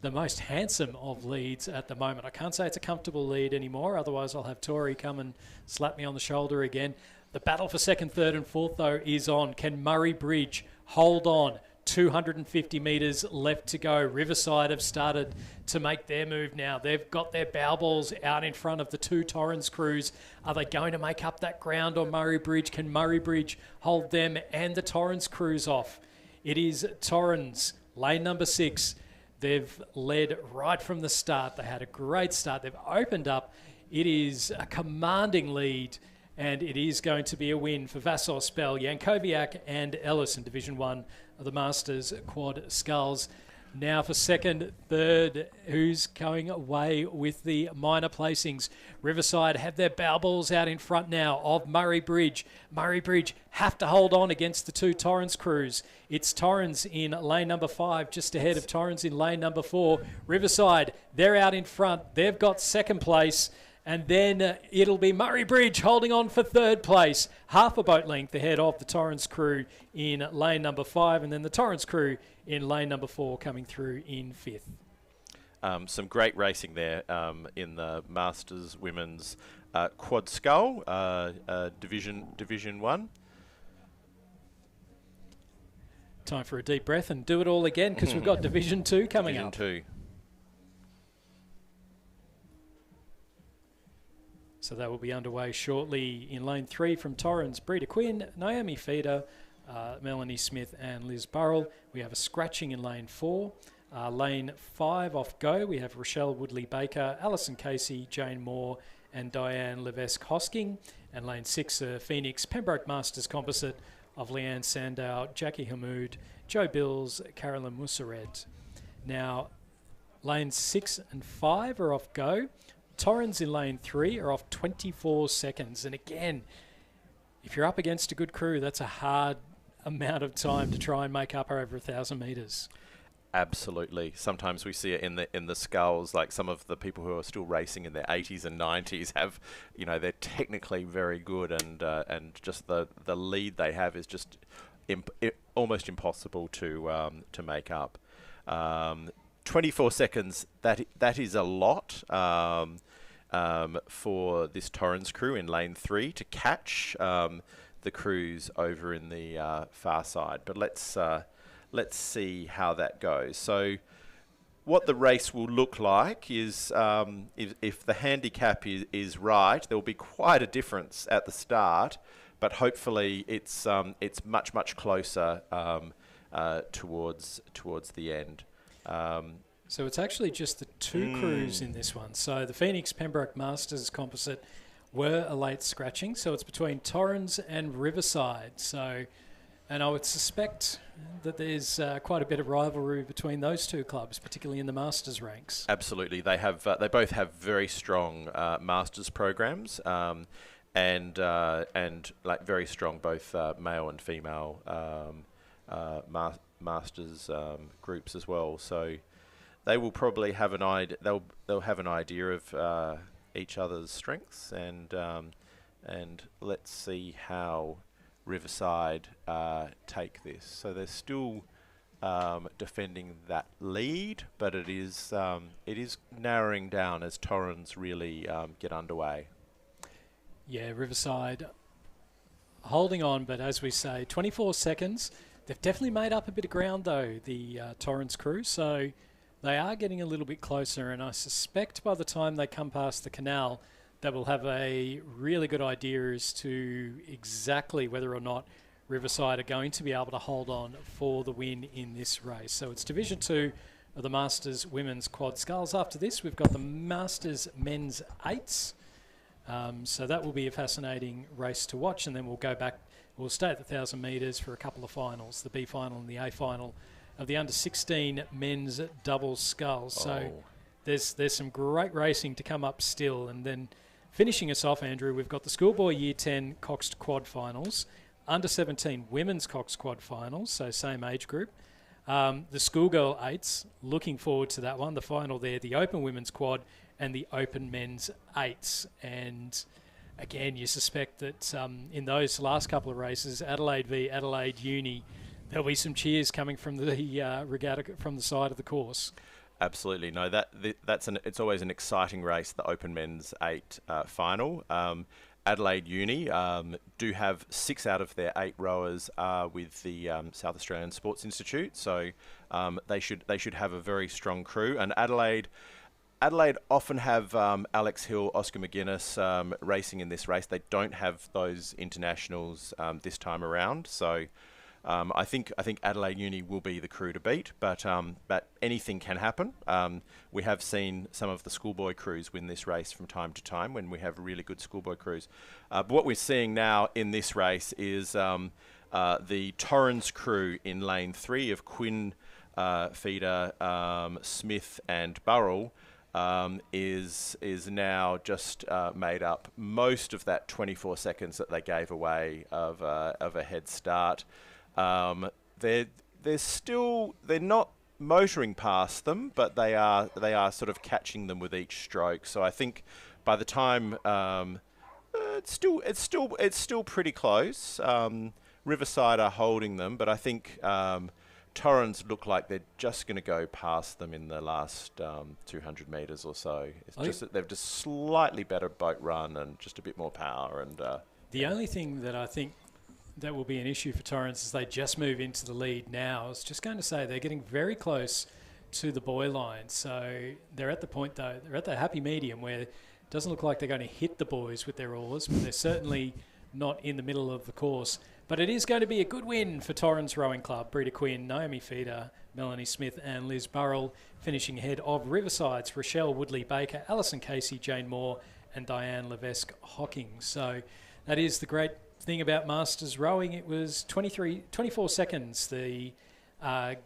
the most handsome of leads at the moment. I can't say it's a comfortable lead anymore, otherwise I'll have Tori come and slap me on the shoulder again. The battle for 2nd, 3rd and 4th, though, is on. Can Murray Bridge hold on? 250 metres left to go. Riverside have started to make their move now. They've got their bow balls out in front of the two Torrens crews. Are they going to make up that ground on Murray Bridge? Can Murray Bridge hold them and the Torrens crews off? It is Torrens, lane number 6. They've led right from the start. They had a great start. They've opened up. It is a commanding lead, and it is going to be a win for Vassos, Bell, Jankovic and Ellis in Division 1 of the Masters Quad Sculls. Now for second, third, who's going away with the minor placings? Riverside have their bow balls out in front now of Murray Bridge. Murray Bridge have to hold on against the two Torrens crews. It's Torrens in lane number 5, just ahead of Torrens in lane number 4. Riverside, they're out in front. They've got second place. And then it'll be Murray Bridge holding on for third place, half a boat length ahead of the Torrens crew in lane number 5, and then the Torrens crew in lane number 4 coming through in 5th. Some great racing there in the Masters Women's Quad Scull Division 1. Time for a deep breath and do it all again because we've got Division 2 coming up. Division 2. So that will be underway shortly in lane 3 from Torrens, Breda Quinn, Naomi Feeder, Melanie Smith and Liz Burrell. We have a scratching in lane 4. Lane 5 off go, we have Rochelle Woodley-Baker, Alison Casey, Jane Moore and Diane Levesque-Hosking. And lane 6, Phoenix Pembroke Masters Composite of Leanne Sandow, Jackie Hamoud, Joe Bills, Carolyn Musseret. Now, lanes 6 and 5 are off go. Torrens in lane 3 are off 24 seconds. And again, if you're up against a good crew, that's a hard amount of time to try and make up over 1,000 metres. Absolutely. Sometimes we see it in the sculls, like some of the people who are still racing in their 80s and 90s have, they're technically very good, and just the lead they have is just almost impossible to make up. 24 seconds, that is a lot for this Torrens crew in lane 3 to catch the crews over in the far side. But let's see how that goes. So what the race will look like is, if the handicap is right, there will be quite a difference at the start, but hopefully it's much closer towards the end. So it's actually just the two crews in this one. So the Phoenix Pembroke Masters Composite were a late scratching, so it's between Torrens and Riverside. So, and I would suspect that there's quite a bit of rivalry between those two clubs, particularly in the Masters ranks. Absolutely, they both have very strong Masters programs, and like very strong both male and female Masters groups as well. So they will probably have an idea. They'll have an idea of each other's strengths, and let's see how Riverside take this. So they're still defending that lead, but it is narrowing down as Torrens really get underway. Yeah, Riverside holding on, but as we say, 24 seconds. They've definitely made up a bit of ground, though, the Torrens crew, so they are getting a little bit closer, and I suspect by the time they come past the canal, that we'll have a really good idea as to exactly whether or not Riverside are going to be able to hold on for the win in this race. So it's Division 2 of the Masters Women's Quad Sculls. After this, we've got the Masters Men's 8s. So that will be a fascinating race to watch, and then we'll go back. We'll stay at the 1,000 metres for a couple of finals, the B final and the A final of the under-16 men's double sculls. So there's some great racing to come up still. And then finishing us off, Andrew, we've got the Schoolboy Year 10 coxed quad finals, under-17 women's coxed quad finals, so same age group. The Schoolgirl 8s, looking forward to that one. The final there, the open women's quad and the open men's 8s. And again, you suspect that in those last couple of races, Adelaide v Adelaide Uni, there'll be some cheers coming from the regatta from the side of the course. Absolutely, no. It's always an exciting race. The Open Men's 8 final. Adelaide Uni do have 6 out of their 8 rowers with the South Australian Sports Institute, so they should have a very strong crew. And Adelaide often have Alex Hill, Oscar McGuinness racing in this race. They don't have those internationals this time around. So I think Adelaide Uni will be the crew to beat, but anything can happen. We have seen some of the Schoolboy crews win this race from time to time when we have really good Schoolboy crews. But what we're seeing now in this race is the Torrens crew in lane 3 of Quinn, feeder Smith and Burrell is now just made up most of that 24 seconds that they gave away of a head start. They're not motoring past them, but they are sort of catching them with each stroke. So I think by the time it's still pretty close. Riverside are holding them, but I think Torrens look like they're just going to go past them in the last 200 metres or so. It's just that they've just slightly better boat run and just a bit more power. And the only thing that I think that will be an issue for Torrens is they just move into the lead now. I was just going to say they're getting very close to the buoy line. So they're at the point, though, they're at the happy medium where it doesn't look like they're going to hit the buoys with their oars, but they're certainly not in the middle of the course. But it is going to be a good win for Torrens Rowing Club. Brita Quinn, Naomi Feeder, Melanie Smith and Liz Burrell finishing ahead of Riverside's Rochelle Woodley-Baker, Alison Casey, Jane Moore and Diane Levesque Hocking. So that is the great thing about Masters Rowing. It was 24 seconds, the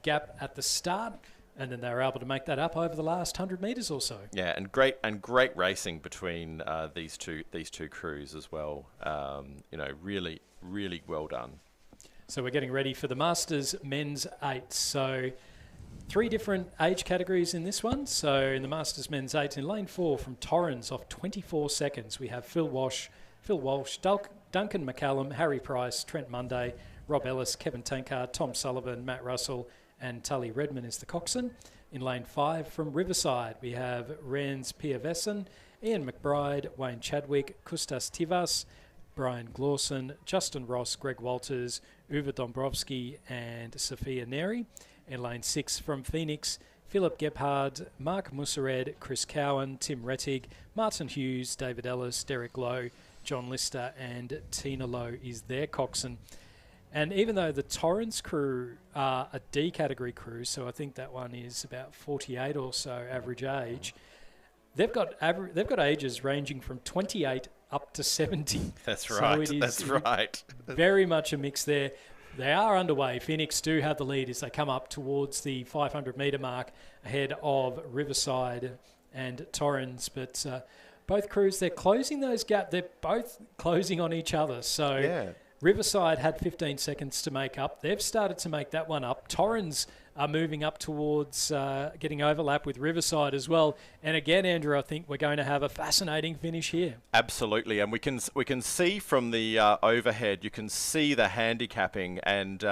gap at the start, and then they were able to make that up over the last 100 metres or so. Yeah, and great racing between these two crews as well. Really well done. So we're getting ready for the Masters Men's 8. So 3 different age categories in this one. So in the Masters Men's 8, in lane 4 from Torrens off 24 seconds, we have Phil Walsh, Duncan McCallum, Harry Price, Trent Munday, Rob Ellis, Kevin Tankard, Tom Sullivan, Matt Russell and Tully Redman is the coxswain. In lane 5 from Riverside, we have Rans Piavessen, Ian McBride, Wayne Chadwick, Kustas Tivas, Brian Glawson, Justin Ross, Greg Walters, Uwe Dombrowski and Sophia Neri. In lane 6 from Phoenix, Philip Gebhard, Mark Mussered, Chris Cowan, Tim Rettig, Martin Hughes, David Ellis, Derek Lowe, John Lister and Tina Lowe is their coxswain. And even though the Torrens crew are a D category crew, so I think that one is about 48 or so average age, they've got ages ranging from 28 up to 70. That's right. So That's right. Very much a mix there. They are underway. Phoenix do have the lead as they come up towards the 500 metre mark ahead of Riverside and Torrens. But both crews, they're closing those gaps. They're both closing on each other. So yeah. Riverside had 15 seconds to make up. They've started to make that one up. Torrens are moving up towards getting overlap with Riverside as well. And again, Andrew, I think we're going to have a fascinating finish here. Absolutely, and we can see from the overhead, you can see the handicapping, and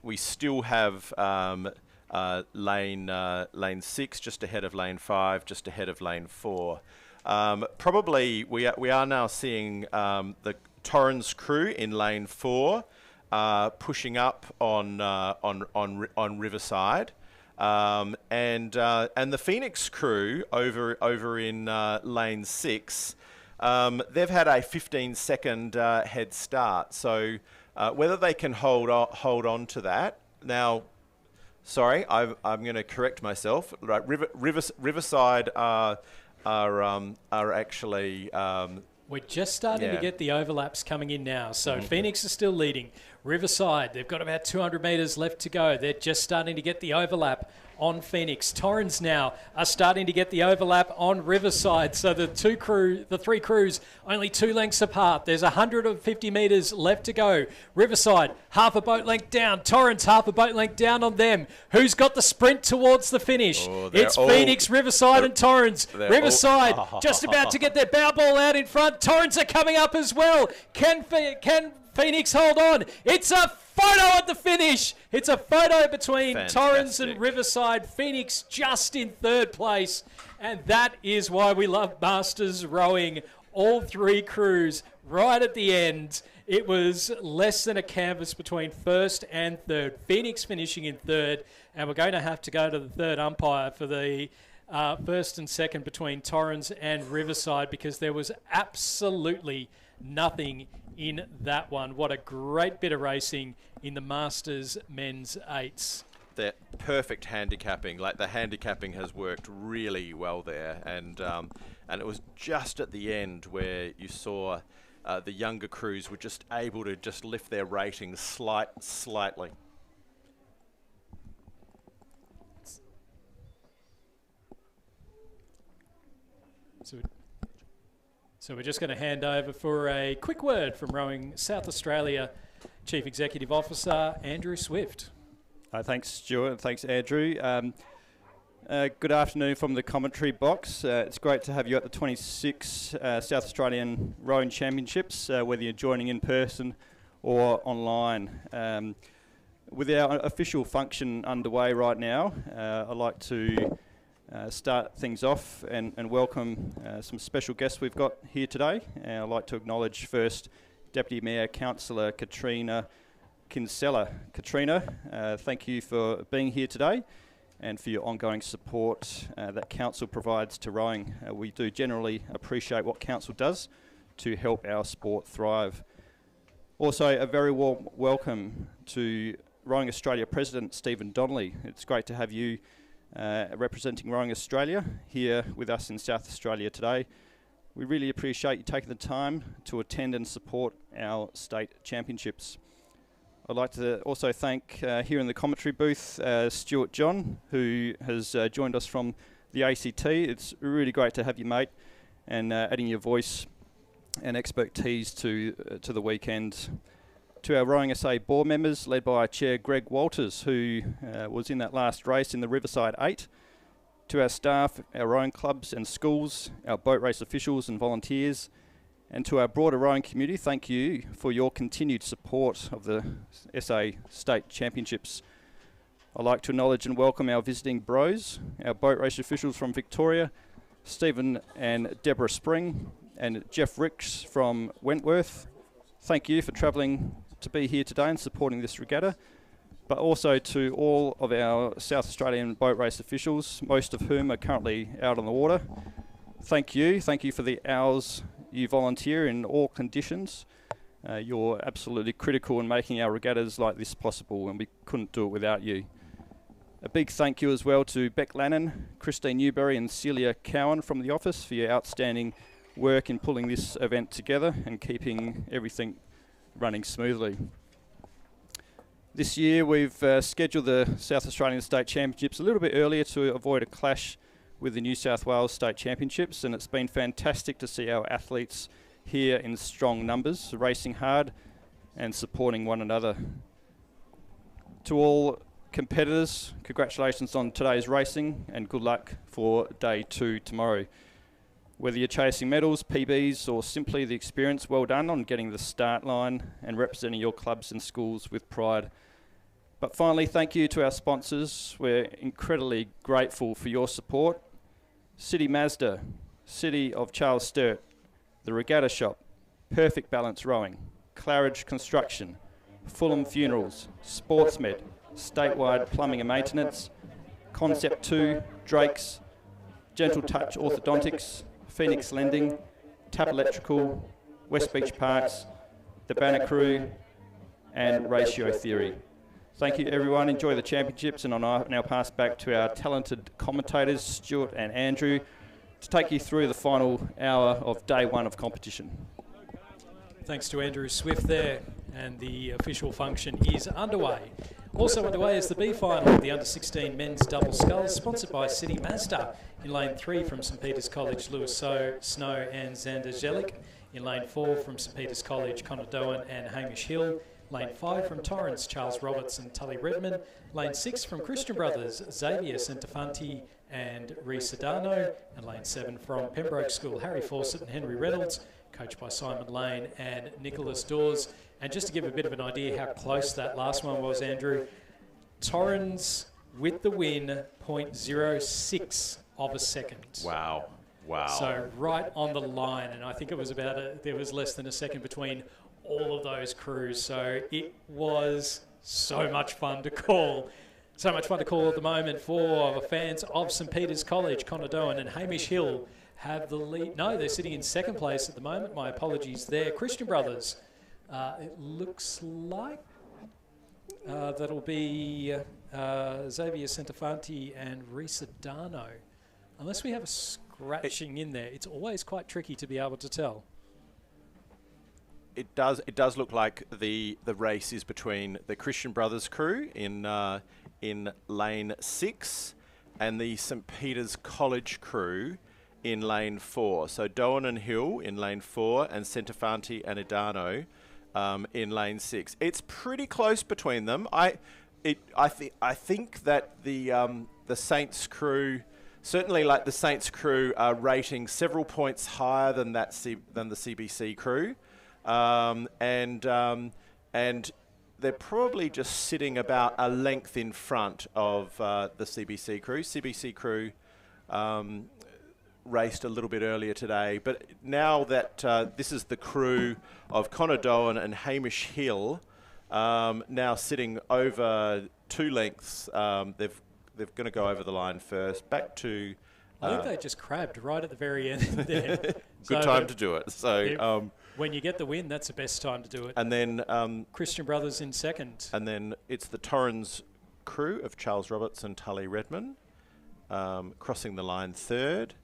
we still have lane 6 just ahead of lane 5, just ahead of lane 4. Probably we are now seeing the Torrens crew in lane 4 pushing up on Riverside, and the Phoenix crew over in lane 6. They've had a 15-second head start, so whether they can hold on to that now. Sorry, I'm going to correct myself. Right, Riverside are actually. We're just starting to get the overlaps coming in now. So Phoenix is still leading. Riverside, they've got about 200 metres left to go. They're just starting to get the overlap on Phoenix. Torrens now are starting to get the overlap on Riverside. So the three crews, only 2 lengths apart. There's 150 metres left to go. Riverside, half a boat length down. Torrens, half a boat length down on them. Who's got the sprint towards the finish? It's Phoenix, Riverside and Torrens. Riverside just about to get their bow ball out in front. Torrens are coming up as well. Can Phoenix hold on? It's a photo at the finish. It's a photo between Torrens and Riverside. Phoenix just in 3rd place. And that is why we love Masters Rowing. All 3 crews right at the end. It was less than a canvas between 1st and 3rd. Phoenix finishing in 3rd. And we're going to have to go to the 3rd umpire for the 1st and 2nd between Torrens and Riverside, because there was absolutely nothing in that one. What a great bit of racing in the Masters Men's 8s. The perfect handicapping, like the handicapping has worked really well there, and it was just at the end where you saw the younger crews were just able to just lift their ratings slightly. So we're just going to hand over for a quick word from Rowing South Australia Chief Executive Officer Andrew Swift. Thanks, Stuart, and thanks, Andrew. Good afternoon from the commentary box. It's great to have you at the 26 South Australian Rowing Championships, whether you're joining in person or online. With our official function underway right now, I'd like to start things off and welcome some special guests we've got here today. I'd like to acknowledge first Deputy Mayor Councillor Katrina Kinsella. Katrina, thank you for being here today and for your ongoing support that Council provides to rowing. We do generally appreciate what Council does to help our sport thrive. Also, a very warm welcome to Rowing Australia President Stephen Donnelly. It's great to have you representing Rowing Australia here with us in South Australia today. We really appreciate you taking the time to attend and support our state championships. I'd like to also thank here in the commentary booth Stuart John, who has joined us from the ACT. It's really great to have you, mate, and adding your voice and expertise to the weekend. To our Rowing SA board members, led by our Chair Greg Walters, who was in that last race in the Riverside 8. To our staff, our rowing clubs and schools, our boat race officials and volunteers, and to our broader rowing community, thank you for your continued support of the SA State Championships. I'd like to acknowledge and welcome our visiting bros, our boat race officials from Victoria, Stephen and Deborah Spring, and Jeff Ricks from Wentworth. Thank you for travelling to be here today and supporting this regatta, but also to all of our South Australian boat race officials, most of whom are currently out on the water. Thank you for the hours you volunteer in all conditions. You're absolutely critical in making our regattas like this possible, and we couldn't do it without you. A big thank you as well to Beck Lannon, Christine Newberry and Celia Cowan from the office for your outstanding work in pulling this event together and keeping everything running smoothly. This year we've scheduled the South Australian State Championships a little bit earlier to avoid a clash with the New South Wales State Championships, and it's been fantastic to see our athletes here in strong numbers, racing hard and supporting one another. To all competitors, congratulations on today's racing and good luck for day 2 tomorrow. Whether you're chasing medals, PBs, or simply the experience, well done on getting the start line and representing your clubs and schools with pride. But finally, thank you to our sponsors. We're incredibly grateful for your support. City Mazda, City of Charles Sturt, The Regatta Shop, Perfect Balance Rowing, Claridge Construction, Fulham Funerals, Sportsmed, Statewide Plumbing and Maintenance, Concept 2, Drake's, Gentle Touch Orthodontics, Phoenix Lending, Tap Electrical, West Beach Parks, the Banner Crew, and Ratio Theory. Thank you everyone, enjoy the championships, and I'll now pass back to our talented commentators, Stuart and Andrew, to take you through the final hour of day 1 of competition. Thanks to Andrew Swift there, and the official function is underway. Also underway is the B final of the Under-16 men's double sculls, sponsored by City Mazda. In lane 3 from St Peter's College, Lewis Snow and Xander Zelik. In lane 4 from St Peter's College, Connor Doan and Hamish Hill. Lane 5 from Torrance, Charles Roberts and Tully Redman. Lane 6 from Christian Brothers, Xavier Santafanti and Reece Adano. And lane 7 from Pembroke School, Harry Fawcett and Henry Reynolds, coached by Simon Lane and Nicholas Dawes. And just to give a bit of an idea how close that last one was, Andrew, Torrens with the win, 0.06 of a second. Wow. So right on the line, and I think it was there was less than a second between all of those crews. So it was so much fun to call. So much fun to call at the moment for the fans of St Peter's College. Connor Doan and Hamish Hill have the lead. No, they're sitting in second place at the moment. My apologies there. Christian Brothers, it looks like that'll be Xavier Santafanti and Reece Adano. Unless we have a scratching in there, it's always quite tricky to be able to tell. It does look like the race is between the Christian Brothers crew in lane 6 and the St Peter's College crew in lane 4. So Doan and Hill in lane 4 and Centofanti and Idano in lane 6. It's pretty close between them. I think that the Saints crew, certainly like the Saints crew, are rating several points higher than the CBC crew, and they're probably just sitting about a length in front of the CBC crew. CBC crew raced a little bit earlier today, but now that this is the crew of Connor Doan and Hamish Hill, now sitting over 2 lengths, they're going to go over the line first. Back to... I think they just crabbed right at the very end there. Good time to do it. So when you get the win, that's the best time to do it. And then... Christian Brothers in second. And then it's the Torrens crew of Charles Roberts and Tully Redman, crossing the line third.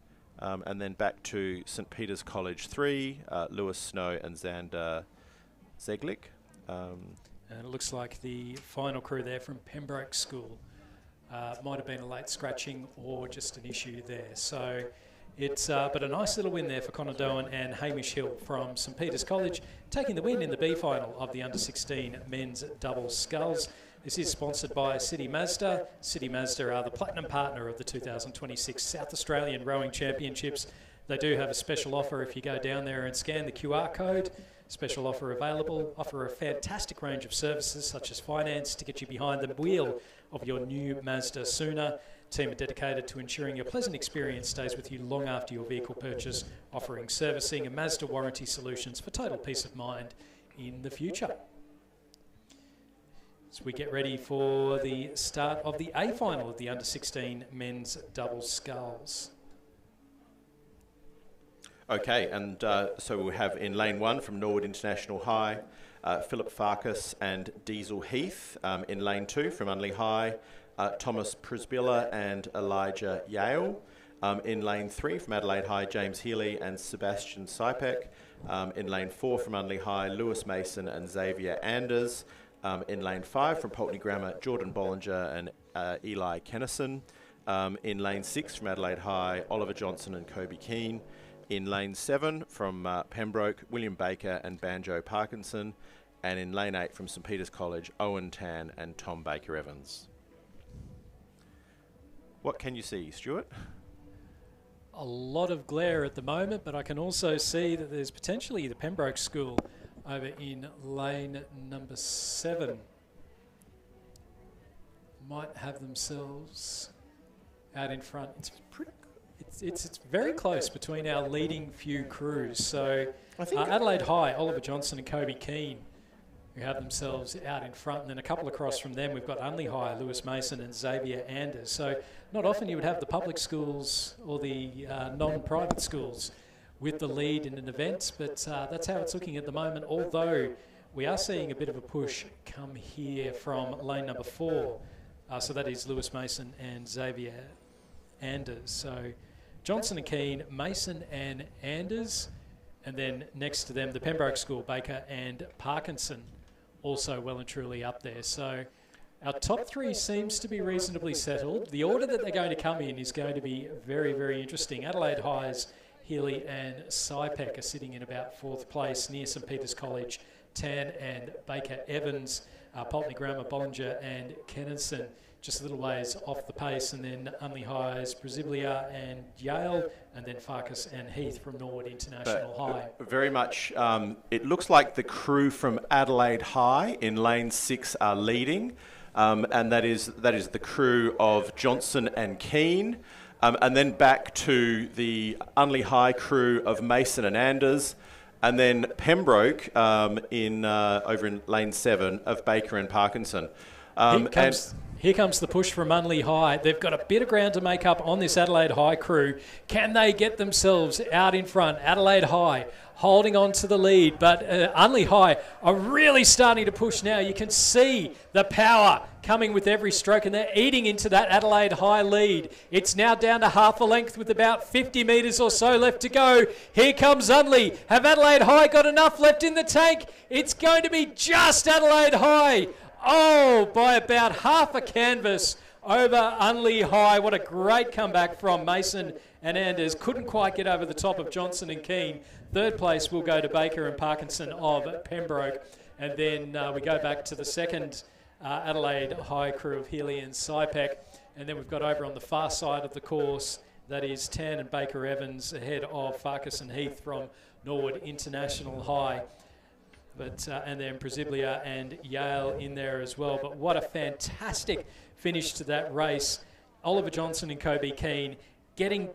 And then back to St Peter's College 3, Lewis Snow and Xander Zeglik. And it looks like the final crew there from Pembroke School might have been a late scratching or just an issue there. So it's but a nice little win there for Connor Doan and Hamish Hill from St Peter's College, taking the win in the B final of the under-16 men's double sculls. This is sponsored by City Mazda. City Mazda are the platinum partner of the 2026 South Australian Rowing Championships. They do have a special offer if you go down there and scan the QR code. Special offer available. Offer a fantastic range of services such as finance to get you behind the wheel of your new Mazda sooner. Team are dedicated to ensuring your pleasant experience stays with you long after your vehicle purchase, offering servicing and Mazda warranty solutions for total peace of mind in the future. As we get ready for the start of the A final of the under-16 men's double sculls. Okay, and so we'll have in lane 1 from Norwood International High, Philip Farkas and Diesel Heath. In lane 2 from Unley High, Thomas Prisbilla and Elijah Yale. In lane 3 from Adelaide High, James Healy and Sebastian Sipek. In lane 4 from Unley High, Lewis Mason and Xavier Anders. In lane 5 from Pulteney Grammar, Jordan Bollinger and Eli Kennison. In lane 6 from Adelaide High, Oliver Johnson and Kobe Keane. In lane 7 from Pembroke, William Baker and Banjo Parkinson. And in lane 8 from St Peter's College, Owen Tan and Tom Baker Evans. What can you see, Stuart? A lot of glare at the moment, but I can also see that there's potentially the Pembroke School over in lane number 7. Might have themselves out in front. It's very close between our leading few crews. So Adelaide High, Oliver Johnson and Kobe Keane, who have themselves out in front. And then a couple across from them, we've got Unley High, Lewis Mason and Xavier Anders. So not often you would have the public schools or the non-private schools with the lead in an event, but that's how it's looking at the moment, although we are seeing a bit of a push come here from lane number 4. So that is Lewis Mason and Xavier Anders. So Johnson and Keane, Mason and Anders, and then next to them the Pembroke School, Baker and Parkinson, also well and truly up there. So our top 3 seems to be reasonably settled. The order that they're going to come in is going to be very, very interesting. Adelaide High's Healy and Sipek are sitting in about 4th place near St Peter's College. Tan and Baker Evans, Pulteney Grammar, Bollinger and Kennison just a little ways off the pace, and then Unley High's Braziblia and Yale, and then Farkas and Heath from Norwood International High. Very much, it looks like the crew from Adelaide High in lane 6 are leading, and that is the crew of Johnson and Keane. And then back to the Unley High crew of Mason and Anders, and then Pembroke over in lane 7 of Baker and Parkinson. Here comes the push from Unley High. They've got a bit of ground to make up on this Adelaide High crew. Can they get themselves out in front? Adelaide High holding on to the lead, but Unley High are really starting to push now. You can see the power coming with every stroke, and they're eating into that Adelaide High lead. It's now down to half a length with about 50 metres or so left to go. Here comes Unley. Have Adelaide High got enough left in the tank? It's going to be just Adelaide High. Oh, by about half a canvas over Unley High. What a great comeback from Mason and Anders couldn't quite get over the top of Johnson and Keane. Third place will go to Baker and Parkinson of Pembroke. And then we go back to the second Adelaide High crew of Healy and Sypek. And then we've got over on the far side of the course, that is Tan and Baker Evans ahead of Farkas and Heath from Norwood International High. But and then Presiblia and Yale in there as well. But what a fantastic finish to that race. Oliver Johnson and Kobe Keane getting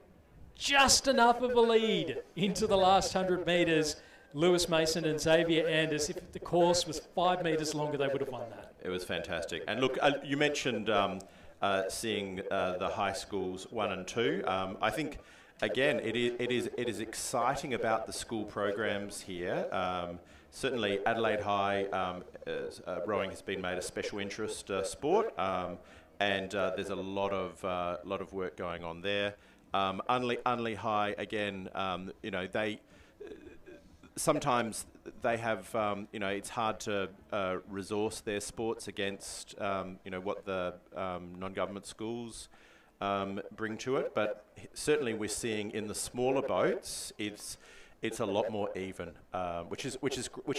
just enough of a lead into the last 100 metres. Lewis Mason and Xavier Anders, if the course was 5 metres longer, they would have won that. It was fantastic. And look, you mentioned seeing the high schools 1 and 2. I think, again, it is exciting about the school programs here. Certainly, Adelaide High rowing has been made a special interest sport, and there's a lot of work going on there. Unley High, again, they sometimes they have, it's hard to resource their sports against, what the non-government schools bring to it. But certainly, we're seeing in the smaller boats, it's a lot more even, which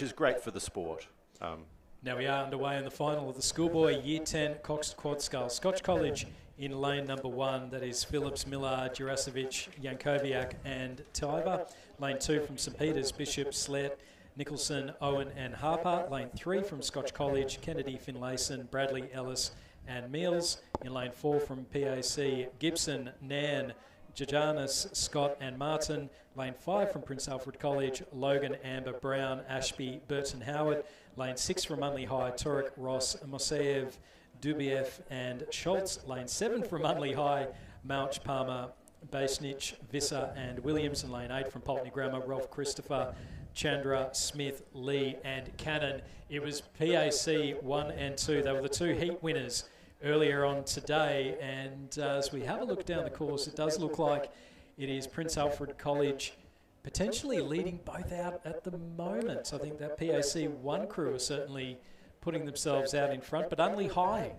is great for the sport. Now we are underway in the final of the Schoolboy Year 10 Coxed Quad Scull. Scotch College in lane number 1, that is Phillips, Miller, Jurasovic, Jankoviak and Tiver. Lane 2 from St Peters, Bishop, Slett, Nicholson, Owen and Harper. Lane 3 from Scotch College, Kennedy, Finlayson, Bradley, Ellis and Meals. In lane 4 from PAC, Gibson, Nan, Jajanis, Scott and Martin. Lane 5 from Prince Alfred College, Logan, Amber, Brown, Ashby, Burton, Howard. Lane 6 from Unley High, Turek, Ross, Moseyev, Dubiev and Schultz. Lane 7 from Unley High, Mouch, Palmer, Basnich, Visser and Williams. And lane 8 from Pulteney Grammar, Rolf Christopher, Chandra, Smith, Lee and Cannon. It was PAC 1 and 2. They were the 2 heat winners earlier on today, and as we have a look down the course, it does look like it is Prince Alfred College potentially leading both out at the moment. I think that PAC 1 crew are certainly putting themselves out in front, but Unley High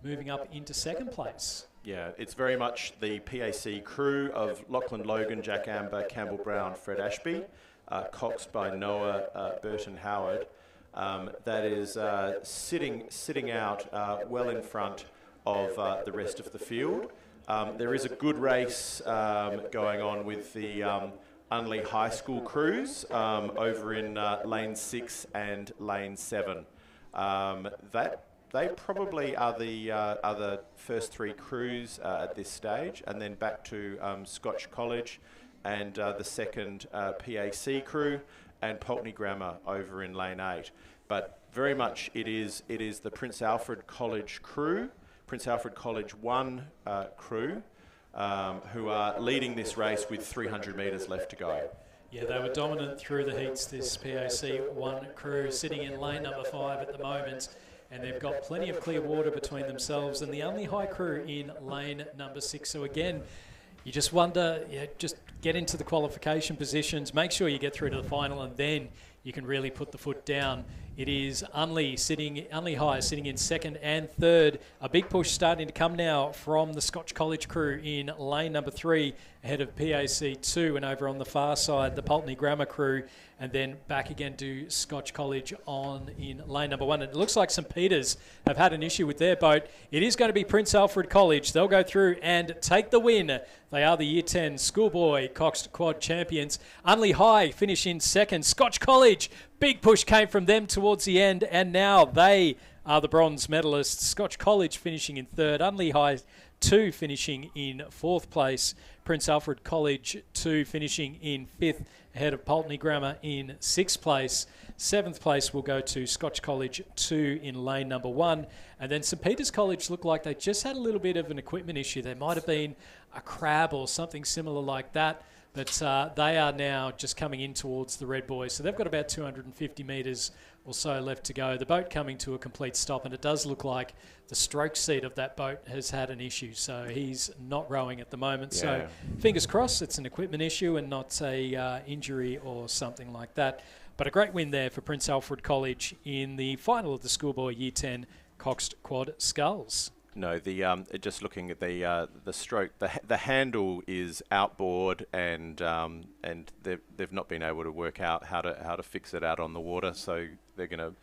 moving up into second place. Yeah, it's very much the PAC crew of Lachlan Logan, Jack Amber, Campbell Brown, Fred Ashby, coxed by Noah Burton Howard. That is sitting out well in front of the rest of the field. There is a good race going on with the Unley High School crews over in lane 6 and lane 7. They probably are the first 3 crews at this stage, and then back to Scotch College and the second PAC crew, and Pulteney Grammar over in lane 8. But very much it is the Prince Alfred College crew, Prince Alfred College 1 crew, who are leading this race with 300 metres left to go. Yeah, they were dominant through the heats, this PAC 1 crew, sitting in lane number 5 at the moment, and they've got plenty of clear water between themselves and the Unley High crew in lane number 6. So again, you just wonder, just get into the qualification positions, make sure you get through to the final, and then you can really put the foot down. It is Unley High sitting in second and third. A big push starting to come now from the Scotch College crew in lane number 3 ahead of PAC 2, and over on the far side the Pulteney Grammar crew, and then back again to Scotch College on in lane number 1. And it looks like St Peters have had an issue with their boat. It is going to be Prince Alfred College. They'll go through and take the win. They are the Year 10 Schoolboy Coxed Quad champions. Unley High finish in second. Scotch College, big push came from them towards the end, and now they are the bronze medalists. Scotch College finishing in third. Unley High 2 finishing in 4th place. Prince Alfred College 2 finishing in 5th, ahead of Pulteney Grammar in 6th place. 7th place will go to Scotch College 2 in lane number 1. And then St Peters College looked like they just had a little bit of an equipment issue. There might have been a crab or something similar like that, but they are now just coming in towards the Red Boys. So they've got about 250 metres or so left to go. The boat coming to a complete stop, and it does look like the stroke seat of that boat has had an issue, so he's not rowing at the moment. Yeah. So fingers crossed it's an equipment issue and not a injury or something like that. But a great win there for Prince Alfred College in the final of the Schoolboy Year 10 Coxed Quad Sculls. No, just looking at the stroke, the handle is outboard, and they've not been able to work out how to fix it out on the water. So they're going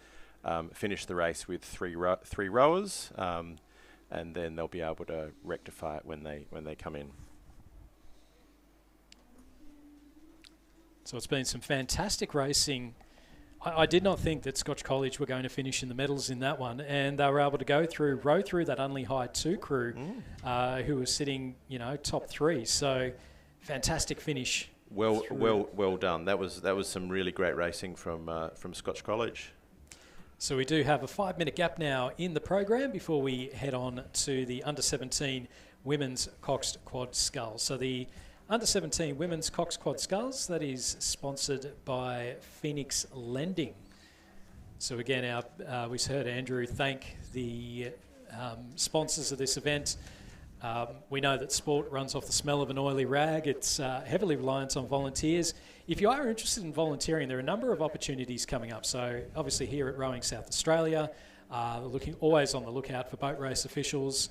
to finish the race with three rowers, and then they'll be able to rectify it when they come in. So it's been some fantastic racing. I did not think that Scotch College were going to finish in the medals in that one, and they were able to row through that Unley High 2 crew, who was sitting, top 3. So fantastic finish. Well done. That was some really great racing from Scotch College. So we do have a 5-minute gap now in the program before we head on to the under-17 women's coxed quad sculls. So the under-17 women's coxed quad sculls, that is sponsored by Phoenix Lending. So again, we heard Andrew thank the sponsors of this event. We know that sport runs off the smell of an oily rag. It's heavily reliant on volunteers. If you are interested in volunteering, there are a number of opportunities coming up. So obviously here at Rowing South Australia, looking always on the lookout for boat race officials.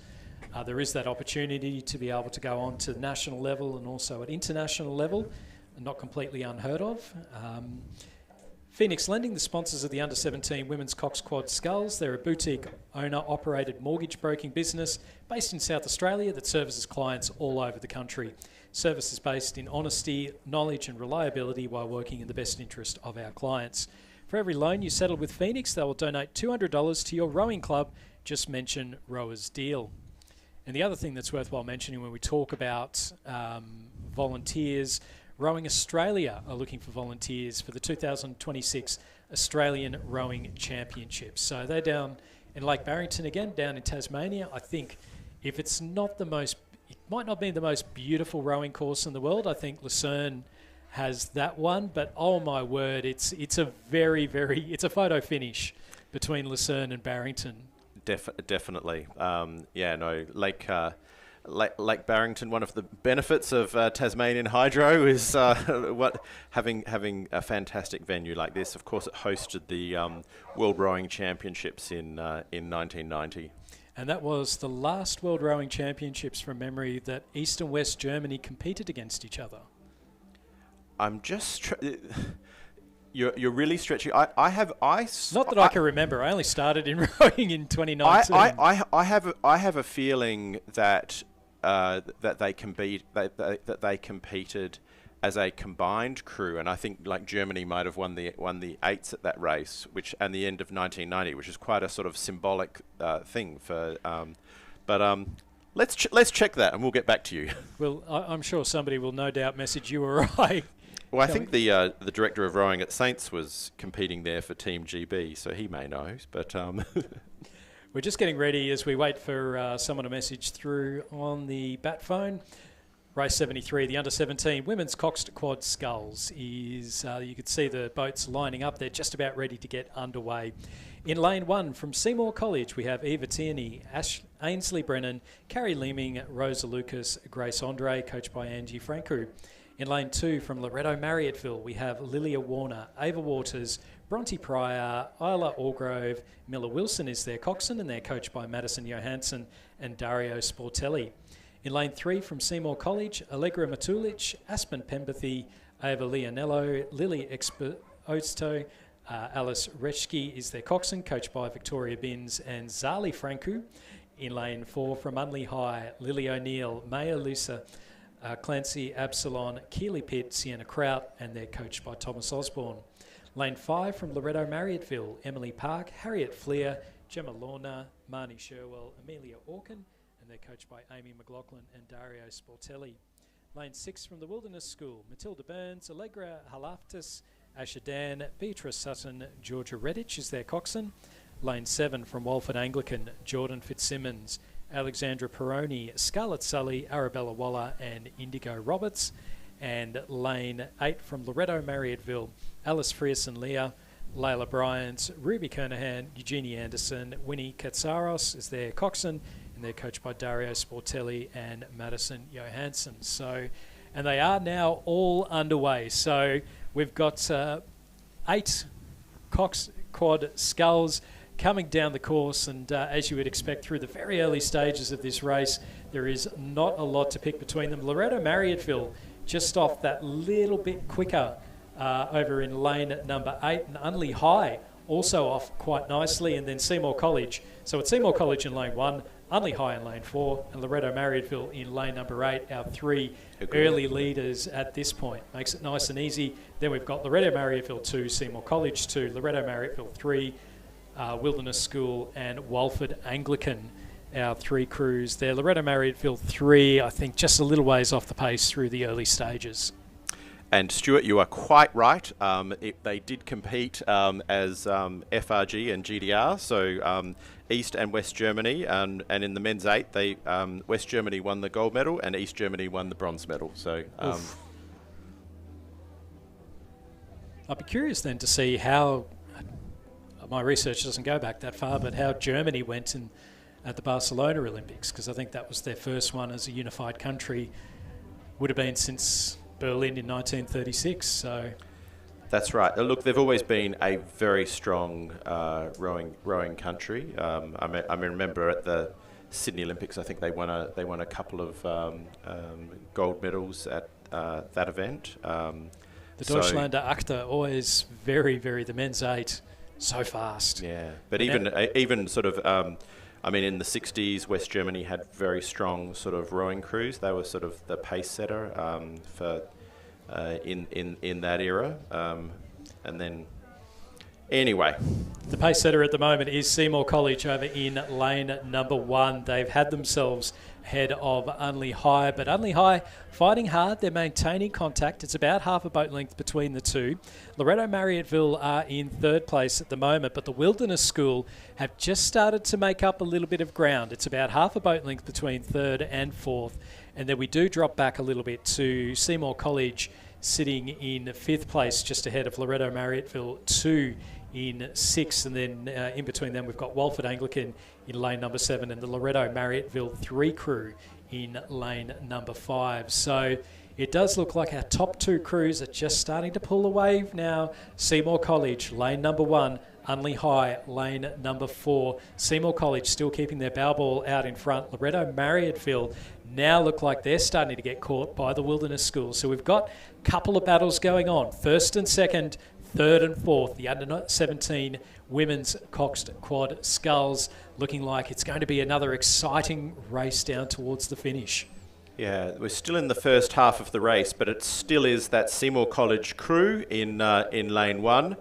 There is that opportunity to be able to go on to national level and also at international level, not completely unheard of. Phoenix Lending, the sponsors of the under-17 women's coxed quad sculls. They're a boutique owner-operated mortgage broking business based in South Australia that services clients all over the country. Service is based in honesty, knowledge and reliability while working in the best interest of our clients. For every loan you settle with Phoenix, they will donate $200 to your rowing club. Just mention Rowers Deal. And the other thing that's worthwhile mentioning when we talk about volunteers, Rowing Australia are looking for volunteers for the 2026 Australian Rowing Championships. So they're down in Lake Barrington again, down in Tasmania. I think if it's not the most, it might not be the most beautiful rowing course in the world. I think Lucerne has that one, but oh my word, it's a very, it's a photo finish between Lucerne and Barrington. Definitely. Lake Barrington, one of the benefits of Tasmanian Hydro is having a fantastic venue like this. Of course, it hosted the World Rowing Championships in 1990. And that was the last World Rowing Championships from memory that East and West Germany competed against each other. I'm just... You're really stretching. I can remember. I only started in rowing in 2019. I have a feeling that that they competed as a combined crew, and I think like Germany might have won the eights at that race, and the end of 1990, which is quite a sort of symbolic thing for. Let's check that, and we'll get back to you. Well, I'm sure somebody will no doubt message you or I. Well, I think the director of rowing at Saints was competing there for Team GB, so he may know. But we're just getting ready as we wait for someone to message through on the bat phone. Race 73, the under-17 women's coxed quad sculls is, you can see the boats lining up. They're just about ready to get underway. In lane 1 from Seymour College, we have Eva Tierney, Ainsley Brennan, Carrie Leeming, Rosa Lucas, Grace Andre, coached by Angie Franco. In lane 2 from Loretto Marriotteville, we have Lilia Warner, Ava Waters, Bronte Pryor, Isla Orgrove, Miller Wilson is their coxswain, and they're coached by Madison Johansson and Dario Sportelli. In lane 3 from Seymour College, Allegra Matulic, Aspen Pemberthy, Ava Leonello, Lily Exposto, Alice Reschke is their coxswain, coached by Victoria Binns and Zali Franku. In lane 4 from Unley High, Lily O'Neill, Maya Lusa, Clancy Absalon, Keely Pitt, Sienna Kraut, and they're coached by Thomas Osborne. Lane 5 from Loretto Marriotteville, Emily Park, Harriet Fleer, Gemma Lorna, Marnie Sherwell, Amelia Orkin, and they're coached by Amy McLaughlin and Dario Sportelli. Lane 6 from the Wilderness School, Matilda Burns, Allegra Halaftis, Asha Dan, Beatrice Sutton, Georgia Redditch is their coxswain. Lane 7 from Walford Anglican, Jordan Fitzsimmons, Alexandra Peroni, Scarlett Sully, Arabella Waller and Indigo Roberts. And lane 8 from Loretto Marriotteville, Alice Frierson Leah, Layla Bryant, Ruby Kernahan, Eugenie Anderson, Winnie Katsaros is their coxswain, and they're coached by Dario Sportelli and Madison Johansson. So, and they are now all underway. So we've got 8 coxed quad sculls coming down the course, and as you would expect through the very early stages of this race, there is not a lot to pick between them. Loretto Marriotteville just off that little bit quicker over in lane number 8, and Unley High also off quite nicely, and then Seymour College. So it's Seymour College in lane 1, Unley High in lane 4, and Loretto Marriotteville in lane number 8, our 3 early leaders at this point. Makes it nice and easy. Then we've got Loretto Marriotteville 2, Seymour College 2, Loretto Marriotteville 3, Wilderness School and Walford Anglican, our 3 crews there. Loretto Marriotteville 3, I think just a little ways off the pace through the early stages. And Stuart, you are quite right. They did compete as FRG and GDR, so East and West Germany, and in the men's 8, they West Germany won the gold medal and East Germany won the bronze medal. So I'd be curious then to see how, my research doesn't go back that far, but how Germany went at the Barcelona Olympics, because I think that was their first one as a unified country, would have been since Berlin in 1936. So that's right. Look, they've always been a very strong rowing country. I remember at the Sydney Olympics, I think they won a couple of gold medals at that event. The Deutschlander Achter always very, the men's 8 so fast. Yeah, but even sort of. In the 60s, West Germany had very strong sort of rowing crews. They were sort of the pace setter for in that era. And then, anyway. The pace setter at the moment is Seymour College over in lane number 1. They've had themselves ahead of Unley High, but Unley High fighting hard. They're maintaining contact. It's about half a boat length between the two. Loretto Marriotteville are in 3rd place at the moment, but the Wilderness School have just started to make up a little bit of ground. It's about half a boat length between 3rd and 4th, and then we do drop back a little bit to Seymour College sitting in 5th place, just ahead of Loretto Marriotteville 2 in 6th, and then in between them we've got Walford Anglican in lane number 7 and the Loretto Marriotteville 3 crew in lane number 5. So it does look like our top 2 crews are just starting to pull away now. Seymour College, lane number 1, Unley High, lane number 4. Seymour College still keeping their bow ball out in front. Loretto Marriotteville now look like they're starting to get caught by the Wilderness School. So we've got a couple of battles going on. 1st and 2nd, 3rd and 4th, the under-17 women's coxed quad sculls, looking like it's going to be another exciting race down towards the finish. Yeah, we're still in the first half of the race, but it still is that Seymour College crew in lane 1,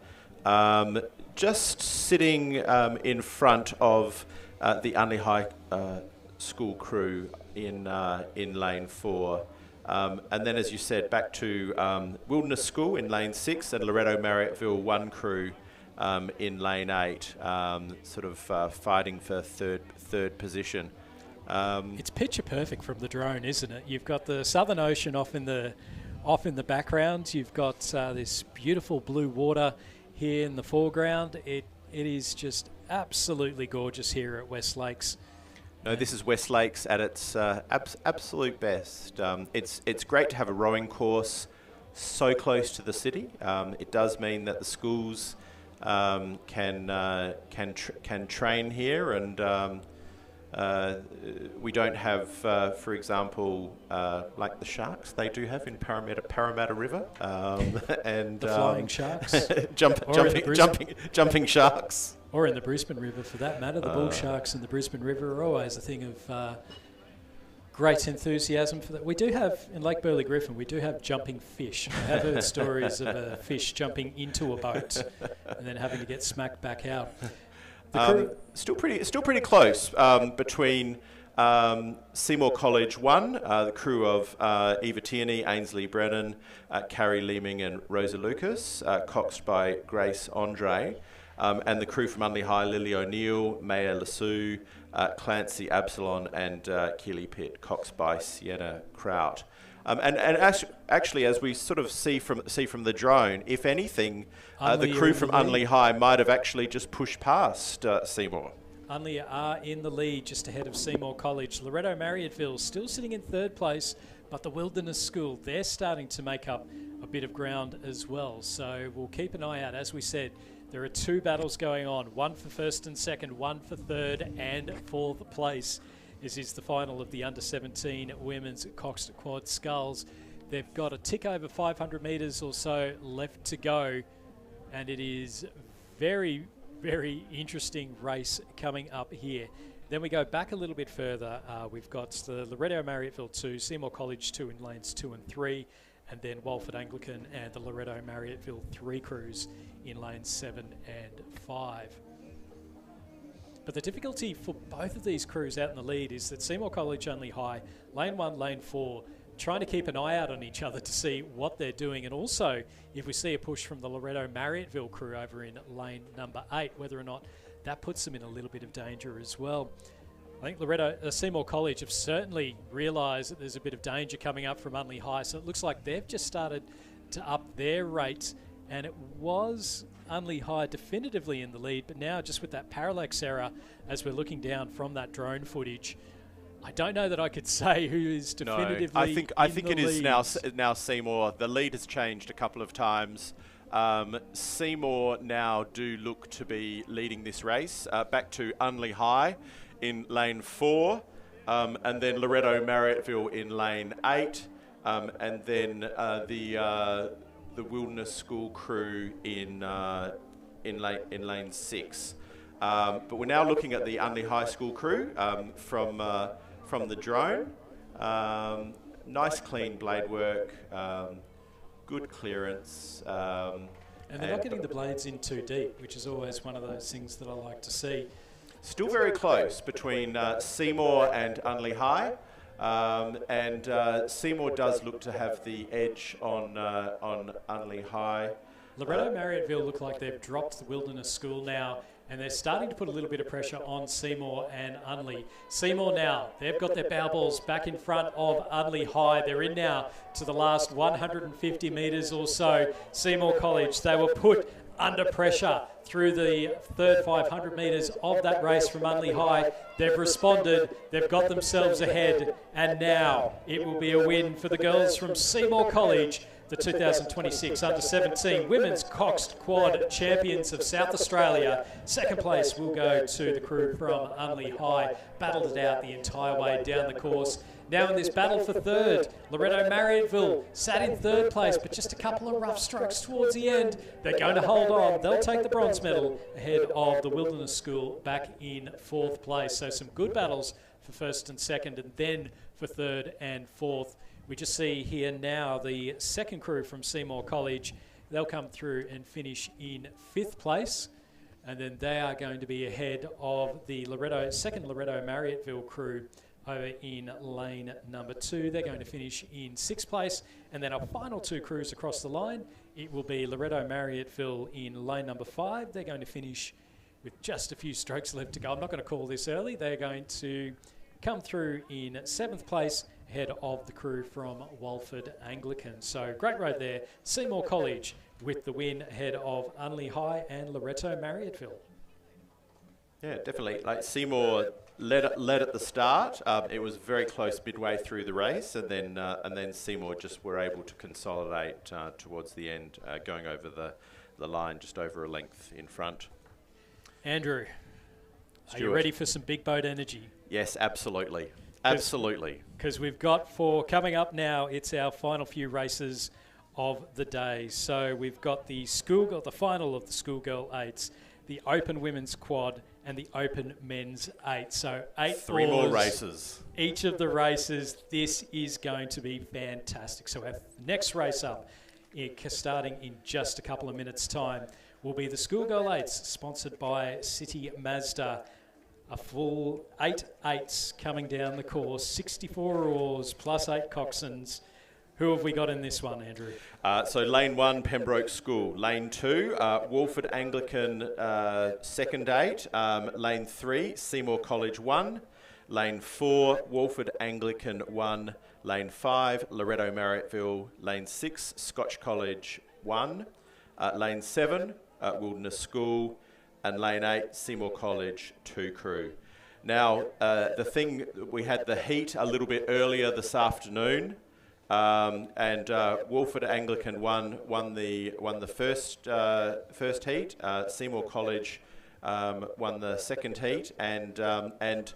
just sitting in front of the Unley High School crew in lane 4. And then, as you said, back to Wilderness School in lane 6 and Loretto Marriotteville 1 crew in lane 8, sort of fighting for third position. It's picture perfect from the drone, isn't it? You've got the Southern Ocean off in the background. You've got this beautiful blue water here in the foreground. It is just absolutely gorgeous here at West Lakes. No, this is West Lakes at its absolute best. It's great to have a rowing course so close to the city. It does mean that the schools can train here, and we don't have, for example, like the sharks they do have in Parramatta River, and the flying sharks, jumping sharks. Or in the Brisbane River, for that matter. The bull sharks in the Brisbane River are always a thing of great enthusiasm for that. We do have, in Lake Burley Griffin, we do have jumping fish. I have heard stories of a fish jumping into a boat and then having to get smacked back out. Still pretty close between Seymour College 1, the crew of Eva Tierney, Ainsley Brennan, Carrie Leeming and Rosa Lucas, coxed by Grace Andre. And the crew from Unley High, Lily O'Neill, Maya Lasue, Clancy Absalon and Keely Pitt, coxed by Sienna Kraut. And actually, as we sort of see from the drone, if anything, the crew from Unley High might have actually just pushed past Seymour. Unley are in the lead just ahead of Seymour College. Loretto Marriotteville still sitting in 3rd place, but the Wilderness School, they're starting to make up a bit of ground as well. So we'll keep an eye out. As we said, There are 2 battles going on, one for first and second, one for third and fourth place. This is the final of the under-17 women's coxed quad sculls. They've got a tick over 500 metres or so left to go, and it is very, very interesting race coming up here. Then we go back a little bit further. We've got the Loretto Marriotteville 2, Seymour College 2 in lanes 2 and 3, and then Walford Anglican and the Loretto Marriotteville 3 crews in lanes 7 and 5. But the difficulty for both of these crews out in the lead is that Seymour College only high, lane 1, lane 4, trying to keep an eye out on each other to see what they're doing. And also, if we see a push from the Loretto Marriotteville crew over in lane number 8, whether or not that puts them in a little bit of danger as well. I think Seymour College have certainly realised that there's a bit of danger coming up from Unley High, so it looks like they've just started to up their rate, and it was Unley High definitively in the lead, but now just with that parallax error, as we're looking down from that drone footage, I don't know that I could say who is definitively I think it is now Seymour. The lead has changed a couple of times. Seymour now do look to be leading this race. Back to Unley High in lane 4, and then Loretto Marriotteville in lane 8, and then the Wilderness School crew in lane 6. But we're now looking at the Unley High School crew from the drone. Nice clean blade work. Good clearance. And they're not getting the blades in too deep, which is always one of those things that I like to see. Still very close between Seymour and Unley High. And Seymour does look to have the edge on Unley High. Loretto Marriotteville look like they've dropped the Wilderness School now, and they're starting to put a little bit of pressure on Seymour and Unley. Seymour now, they've got their bow balls back in front of Unley High. They're in now to the last 150 metres or so. Seymour College, they were put under pressure through the third 500 metres of that race from Unley High. They've responded, they've got themselves ahead, and now it will be a win for the girls from Seymour College, the 2026 Under-17 Women's Coxed Quad Champions of South Australia. Second place will go to the crew from Unley High. Battled it out the entire way down the course. Now in this battle for third, Loretto Marriotteville sat in third place, but just a couple of rough strokes towards the end. They're going to hold on. They'll take the bronze medal ahead of the Wilderness School back in fourth place. So some good battles for first and second, and then for third and fourth. We just see here now the second crew from Seymour College. They'll come through and finish in fifth place, and then they are going to be ahead of the second Loretto Marriotteville crew over in lane number 2. They're going to finish in sixth place, and then our final two crews across the line, it will be Loretto Marriotteville in lane number 5. They're going to finish with just a few strokes left to go. I'm not going to call this early. They're going to come through in 7th place ahead of the crew from Walford Anglican. So great road there. Seymour College with the win ahead of Unley High and Loretto Marriotteville. Yeah, definitely. Like Seymour led at the start. It was very close midway through the race, and then Seymour just were able to consolidate towards the end, going over the line just over a length in front. Andrew, Stuart, are you ready for some big boat energy? Yes, absolutely. Absolutely. Because we've got coming up now, it's our final few races of the day. So we've got the Schoolgirl, the final of the Schoolgirl 8s, the Open Women's Quad, and the Open Men's 8. So 3 more races. Each of the races. This is going to be fantastic. So our next race up, starting in just a couple of minutes' time, will be the Schoolgirl 8s, sponsored by City Mazda. A full 8 8s coming down the course, 64 oars plus 8 coxswains. Who have we got in this one, Andrew? So lane 1, Pembroke School. Lane 2, Wolford Anglican second 8. Lane 3, Seymour College 1. Lane 4, Wolford Anglican 1. Lane 5, Loretto Marriotteville. Lane 6, Scotch College 1. Lane 7, Wilderness School. And lane 8, Seymour College 2 crew. Now, we had the heat a little bit earlier this afternoon. And Wolford Anglican won the first heat. Seymour College won the second heat, and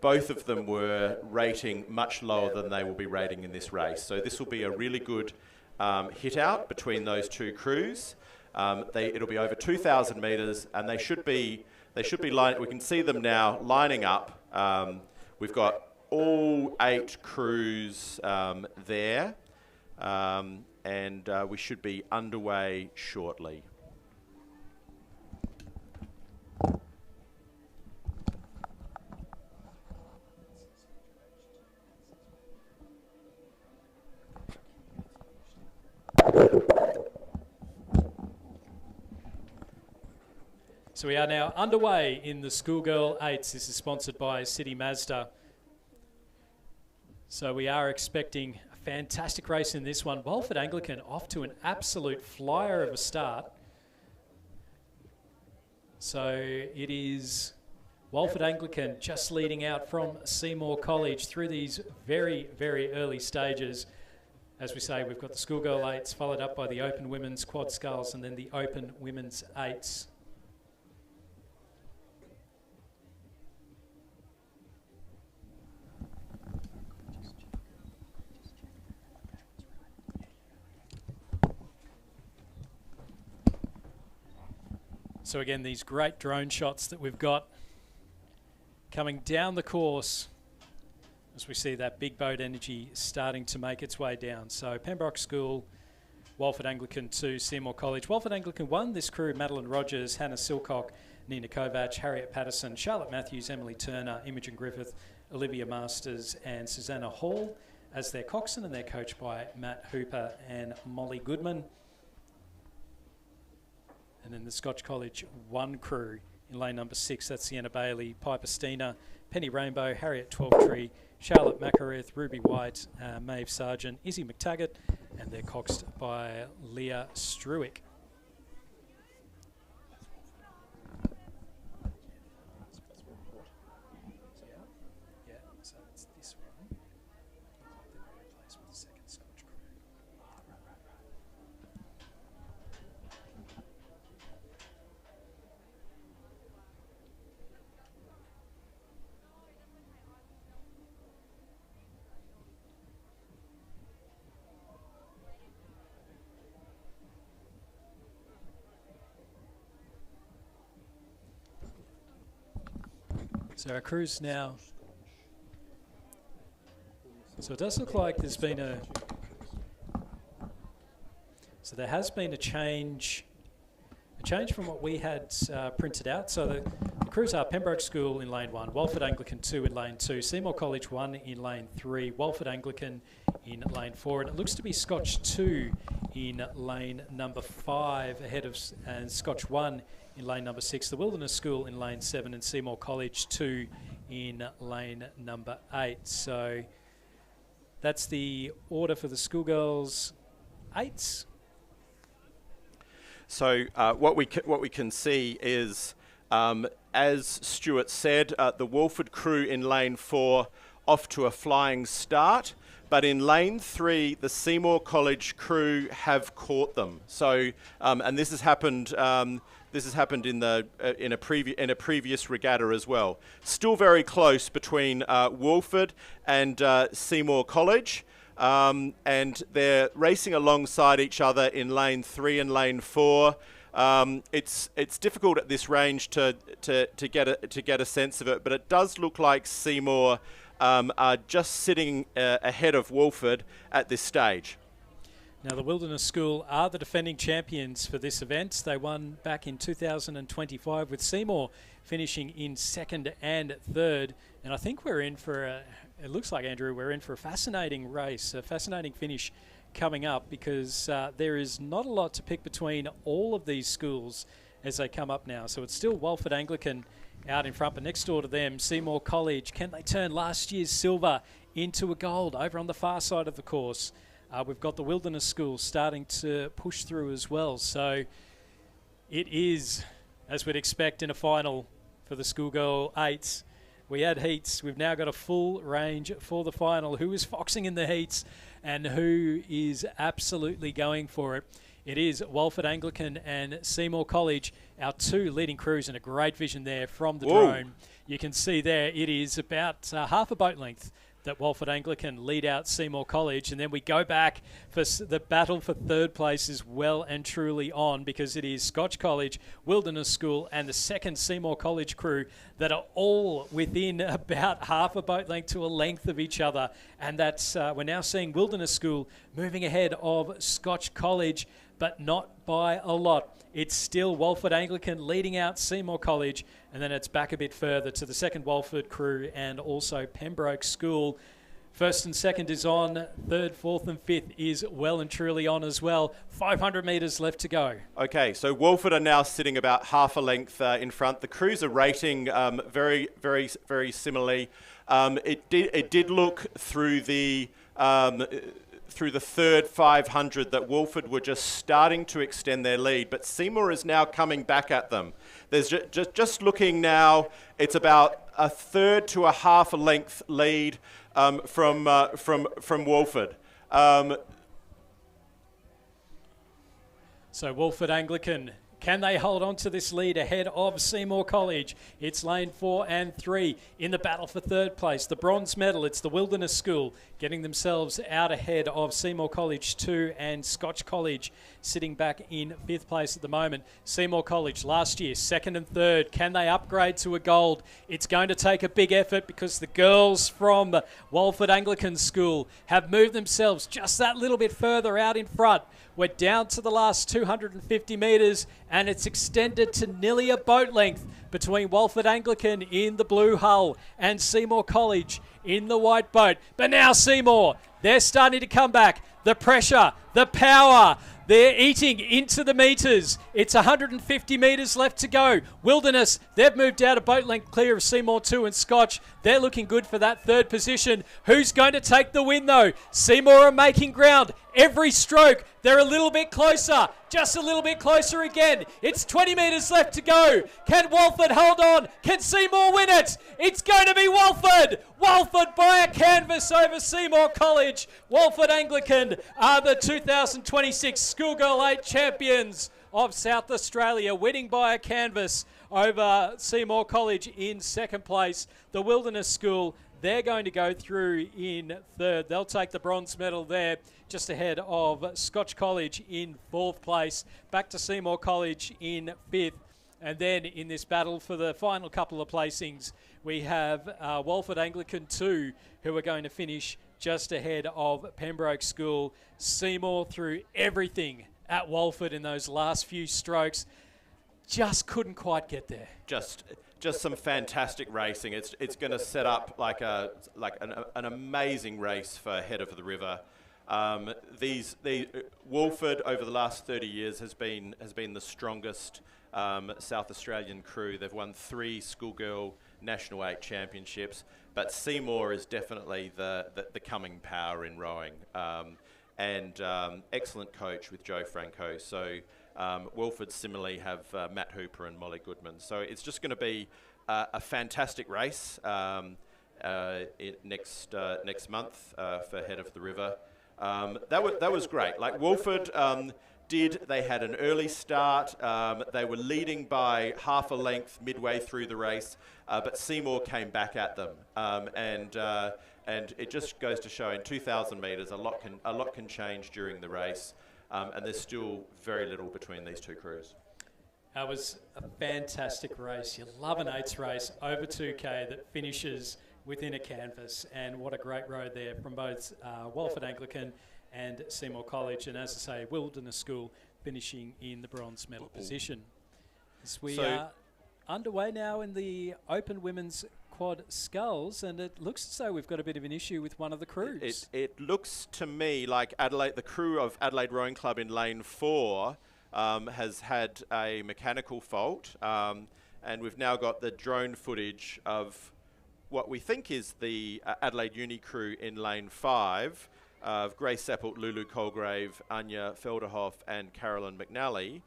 both of them were rating much lower than they will be rating in this race. So this will be a really good hit out between those two crews. It'll be over 2,000 metres, and they should be we can see them now lining up. We've got all 8 crews there, and we should be underway shortly. So we are now underway in the Schoolgirl 8s. This is sponsored by City Mazda. So we are expecting a fantastic race in this one. Wolford Anglican off to an absolute flyer of a start. So it is Wolford Anglican just leading out from Seymour College through these very, very early stages. As we say, we've got the Schoolgirl 8s followed up by the Open Women's Quad Sculls and then the Open Women's 8s. So again, these great drone shots that we've got coming down the course as we see that big boat energy starting to make its way down. So Pembroke School, Wolford Anglican 2, Seymour College. Wolford Anglican 1, this crew, Madeline Rogers, Hannah Silcock, Nina Kovac, Harriet Patterson, Charlotte Matthews, Emily Turner, Imogen Griffith, Olivia Masters and Susanna Hall as their coxswain, and they're coached by Matt Hooper and Molly Goodman. And then the Scotch College 1 crew in lane number 6, that's Sienna Bailey, Piper Steiner, Penny Rainbow, Harriet Twelvetree, Charlotte Macareth, Ruby White, Maeve Sargent, Izzy McTaggart, and they're coxed by Leah Struick. So it's this one. They're replaced with the second Scotch crew. So our crew's now. So it does look like there's been a. So there has been a change from what we had printed out. So the crews are Pembroke School in lane 1, Wolford Anglican 2 in lane 2, Seymour College 1 in lane 3, Wolford Anglican in lane 4, and it looks to be Scotch 2 in lane number 5 ahead of and Scotch 1 in lane number 6, the Wilderness School in lane 7, and Seymour College 2 in lane number 8. So that's the order for the Schoolgirls 8s. So what we can see is, as Stuart said, the Wolford crew in lane 4 off to a flying start, but in lane 3 the Seymour College crew have caught them. So and this has happened. This has happened in a previous regatta as well. Still very close between Wolford and Seymour College. And they're racing alongside each other in lane 3 and lane 4. It's difficult at this range to get a sense of it, but it does look like Seymour are just sitting ahead of Wolford at this stage. Now the Wilderness School are the defending champions for this event. They won back in 2025 with Seymour finishing in 2nd and 3rd, and I think we're in for it looks like, Andrew, we're in for a fascinating race, a fascinating finish coming up, because there is not a lot to pick between all of these schools as they come up now. So it's still Wolford Anglican out in front, but next door to them, Seymour College. Can they turn last year's silver into a gold over on the far side of the course? We've got the Wilderness School starting to push through as well. So it is, as we'd expect in a final for the Schoolgirl 8s, We had heats. We've now got a full range for the final. Who is foxing in the heats and who is absolutely going for it? It is Walford Anglican and Seymour College, our two leading crews, and a great vision there from the drone. You can see there it is about half a boat length that Walford Anglican lead out Seymour College, and then we go back for the battle for third place is well and truly on, because it is Scotch College, Wilderness School and the second Seymour College crew that are all within about half a boat length to a length of each other, and that's we're now seeing Wilderness School moving ahead of Scotch College, but not by a lot. It's still Walford Anglican leading out Seymour College, and then it's back a bit further to the second Walford crew and also Pembroke School. First and second is on, third, fourth and fifth is well and truly on as well. 500 metres left to go. Okay, so Walford are now sitting about half a length in front. The crews are rating very, very, very similarly. It did look through the third 500 that Walford were just starting to extend their lead, but Seymour is now coming back at them. There's just looking now, it's about a third to a half a length lead from Walford. So Walford Anglican, can they hold on to this lead ahead of Seymour College? It's lane 4 and 3 in the battle for third place. The bronze medal, it's the Wilderness School getting themselves out ahead of Seymour College 2 and Scotch College sitting back in 5th place at the moment. Seymour College last year, 2nd and 3rd. Can they upgrade to a gold? It's going to take a big effort because the girls from Walford Anglican School have moved themselves just that little bit further out in front. We're down to the last 250 metres and it's extended to nearly a boat length between Walford Anglican in the blue hull and Seymour College in the white boat. But now Seymour, they're starting to come back. The pressure, the power, they're eating into the metres. It's 150 metres left to go. Wilderness, they've moved out a boat length clear of Seymour 2 and Scotch. They're looking good for that third position. Who's going to take the win though? Seymour are making ground. Every stroke, they're a little bit closer. Just a little bit closer again. It's 20 metres left to go. Can Walford hold on? Can Seymour win it? It's going to be Walford. Walford by a canvas over Seymour College. Walford Anglican are the 2026 Schoolgirl 8 champions of South Australia, winning by a canvas over Seymour College in second place. The Wilderness School, they're going to go through in third. They'll take the bronze medal there, just ahead of Scotch College in fourth place. Back to Seymour College in fifth. And then in this battle for the final couple of placings, we have Walford Anglican 2, who are going to finish just ahead of Pembroke School. Seymour threw everything at Walford in those last few strokes. Just couldn't quite get there. Just some fantastic racing. It's going to set up like an amazing race for Head of the River. Walford over the last 30 years has been the strongest South Australian crew. They've won 3 Schoolgirl National 8 championships, but Seymour is definitely the coming power in rowing. And excellent coach with Joe Franco. So Walford similarly have Matt Hooper and Molly Goodman. So it's just going to be a fantastic race next month for Head of the River. That was great. Like Walford they had an early start. They were leading by half a length midway through the race, but Seymour came back at them. And it just goes to show in 2,000 metres, a lot can change during the race, and there's still very little between these two crews. That was a fantastic race. You love an eights race over 2K that finishes within a canvas, and what a great road there from both Walford Anglican and Seymour College, and as I say, Wilderness School finishing in the bronze medal position. As we are underway now in the Open Women's Quad Sculls, and it looks as though we've got a bit of an issue with one of the crews. It looks to me like Adelaide, the crew of Adelaide Rowing Club in lane 4 has had a mechanical fault, and we've now got the drone footage of what we think is the Adelaide Uni crew in lane 5 of Grace Seppelt, Lulu Colgrave, Anya Felderhoff and Carolyn McNally,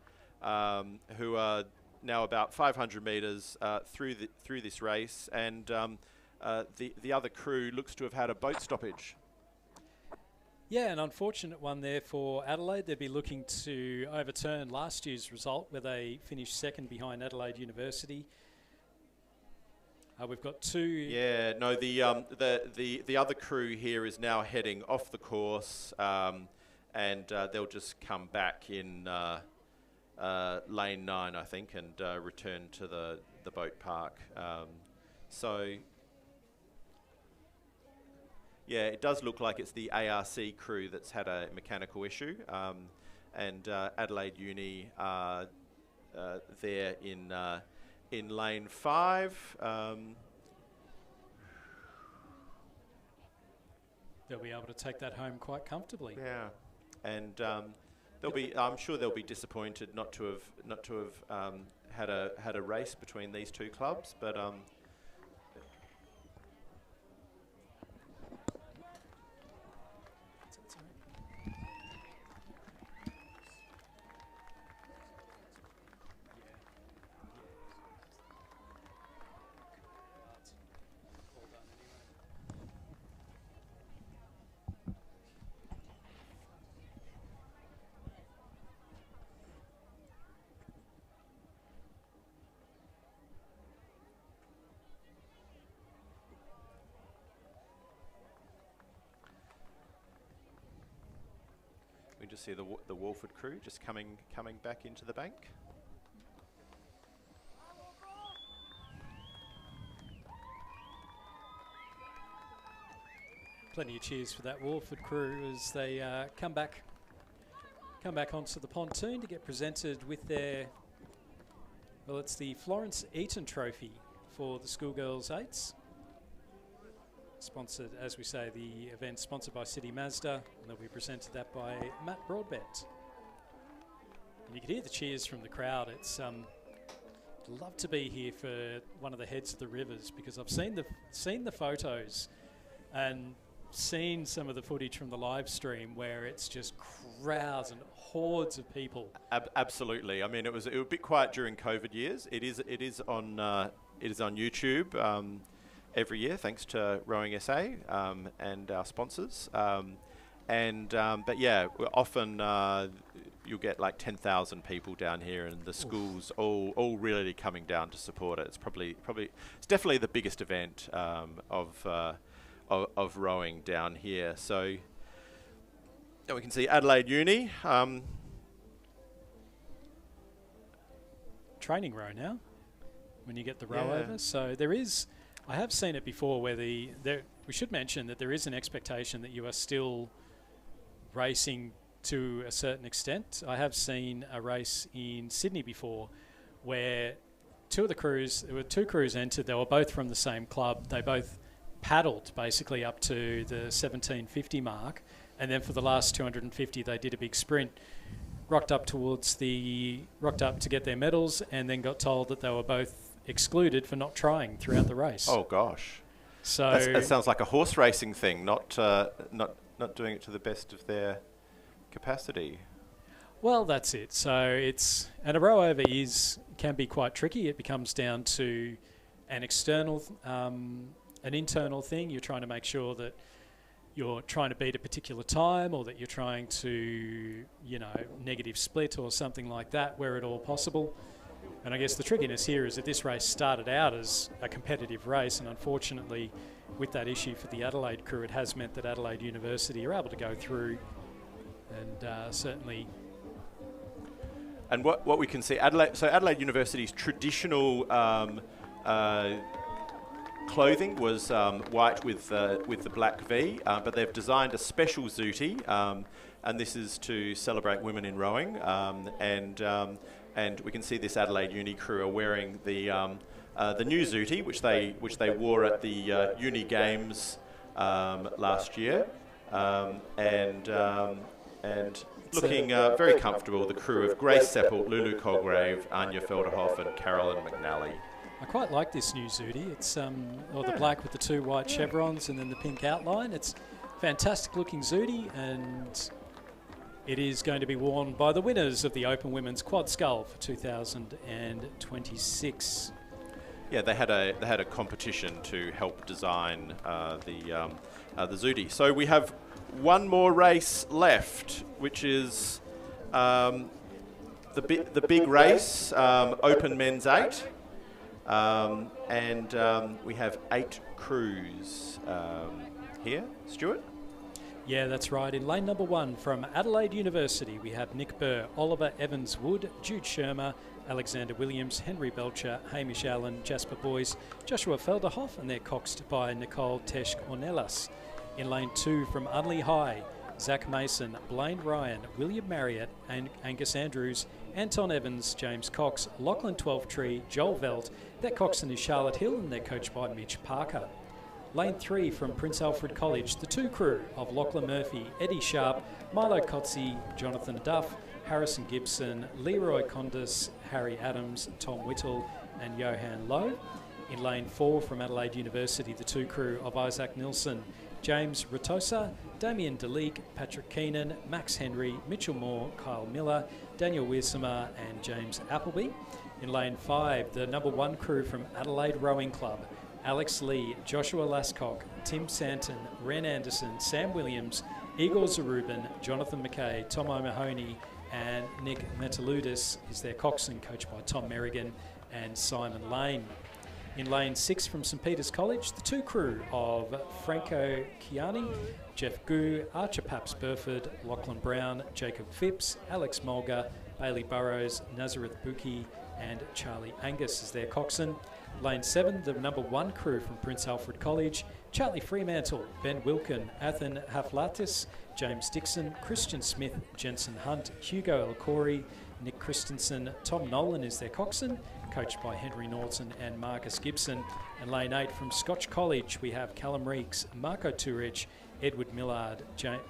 who are now about 500 metres through this race, and the other crew looks to have had a boat stoppage. Yeah, an unfortunate one there for Adelaide. They'd be looking to overturn last year's result where they finished second behind Adelaide University. We've got two. Yeah, no, the other crew here is now heading off the course, and they'll just come back in lane 9, I think, and return to the boat park. So. Yeah, it does look like it's the ARC crew that's had a mechanical issue, and Adelaide Uni are there in lane 5. They'll be able to take that home quite comfortably. Yeah, and I'm sure they'll be disappointed not to have had a race between these two clubs, but. We just see the Walford crew just coming back into the bank. Plenty of cheers for that Walford crew as they come back onto the pontoon to get presented with their, well, it's the Florence Eaton Trophy for the Schoolgirls 8s. Sponsored, as we say, the event sponsored by City Mazda, and they'll be presented that by Matt Broadbent. And you can hear the cheers from the crowd. It's love to be here for one of the heads of the rivers, because I've seen the photos and seen some of the footage from the live stream where it's just crowds and hordes of people. Absolutely. I mean, it was a bit quiet during COVID years. It is on YouTube. Every year, thanks to Rowing SA and our sponsors. But yeah, often you'll get like 10,000 people down here, and the schools all really coming down to support it. It's definitely the biggest event of rowing down here. So now we can see Adelaide Uni. Training row now, when you get the row over. So there is. I have seen it before where we should mention that there is an expectation that you are still racing to a certain extent. I have seen a race in Sydney before where there were two crews entered. They were both from the same club. They both paddled basically up to the 1750 mark, and then for the last 250 they did a big sprint, rocked up to get their medals, and then got told that they were both excluded for not trying throughout the race. Oh gosh! So that sounds like a horse racing thing, not doing it to the best of their capacity. Well, that's it. So and a row over can be quite tricky. It becomes down to an internal thing. You're trying to make sure that you're trying to beat a particular time, or that you're trying to, negative split or something like that, where at all possible. And I guess the trickiness here is that this race started out as a competitive race, and unfortunately, with that issue for the Adelaide crew, it has meant that Adelaide University are able to go through, and certainly. And what we can see, Adelaide University's traditional clothing was white with the black V, but they've designed a special zooty, and this is to celebrate women in rowing, and we can see this Adelaide Uni crew are wearing the new zooty, which they wore at the Uni Games last year, and looking very comfortable. The crew of Grace Seppelt, Lulu Colgrave, Anya Felderhoff, and Carolyn McNally. I quite like this new zooty. It's the black with the two white chevrons and then the pink outline. It's fantastic looking zooty, and It is going to be worn by the winners of the Open Women's Quad Scull for 2026. Yeah, they had a competition to help design the Zudi. So we have one more race left, which is the big race, Open Men's 8, and we have 8 crews here. Stuart? Yeah, that's right. In lane number 1 from Adelaide University, we have Nick Burr, Oliver Evans-Wood, Jude Shermer, Alexander Williams, Henry Belcher, Hamish Allen, Jasper Boyce, Joshua Felderhoff, and they're coxed by Nicole Tesh Ornelas. In lane 2 from Unley High, Zach Mason, Blaine Ryan, William Marriott, and Angus Andrews, Anton Evans, James Cox, Lachlan Twelvetree, Joel Velt. Their coxswain is Charlotte Hill, and they're coached by Mitch Parker. Lane 3 from Prince Alfred College, the 2 crew of Lachlan Murphy, Eddie Sharp, Milo Kotze, Jonathan Duff, Harrison Gibson, Leroy Condis, Harry Adams, Tom Whittle, and Johan Lowe. In lane 4 from Adelaide University, the 2 crew of Isaac Nilsson, James Ratosa, Damien DeLeek, Patrick Keenan, Max Henry, Mitchell Moore, Kyle Miller, Daniel Wiersema, and James Appleby. In lane 5, the number 1 crew from Adelaide Rowing Club, Alex Lee, Joshua Lascock, Tim Santon, Ren Anderson, Sam Williams, Igor Zarubin, Jonathan McKay, Tom O'Mahony, and Nick Metaludis is their coxswain, coached by Tom Merrigan and Simon Lane. In lane 6 from St Peter's College, the 2 crew of Franco Chiani, Jeff Gu, Archer Paps Burford, Lachlan Brown, Jacob Phipps, Alex Mulga, Bailey Burrows, Nazareth Buki, and Charlie Angus is their coxswain. Lane 7, the number 1 crew from Prince Alfred College, Charlie Fremantle, Ben Wilkin, Athan Haflatis, James Dixon, Christian Smith, Jensen Hunt, Hugo Elcori, Nick Christensen, Tom Nolan is their coxswain, coached by Henry Norton and Marcus Gibson. And lane 8 from Scotch College, we have Callum Reeks, Marco Turich, Edward Millard,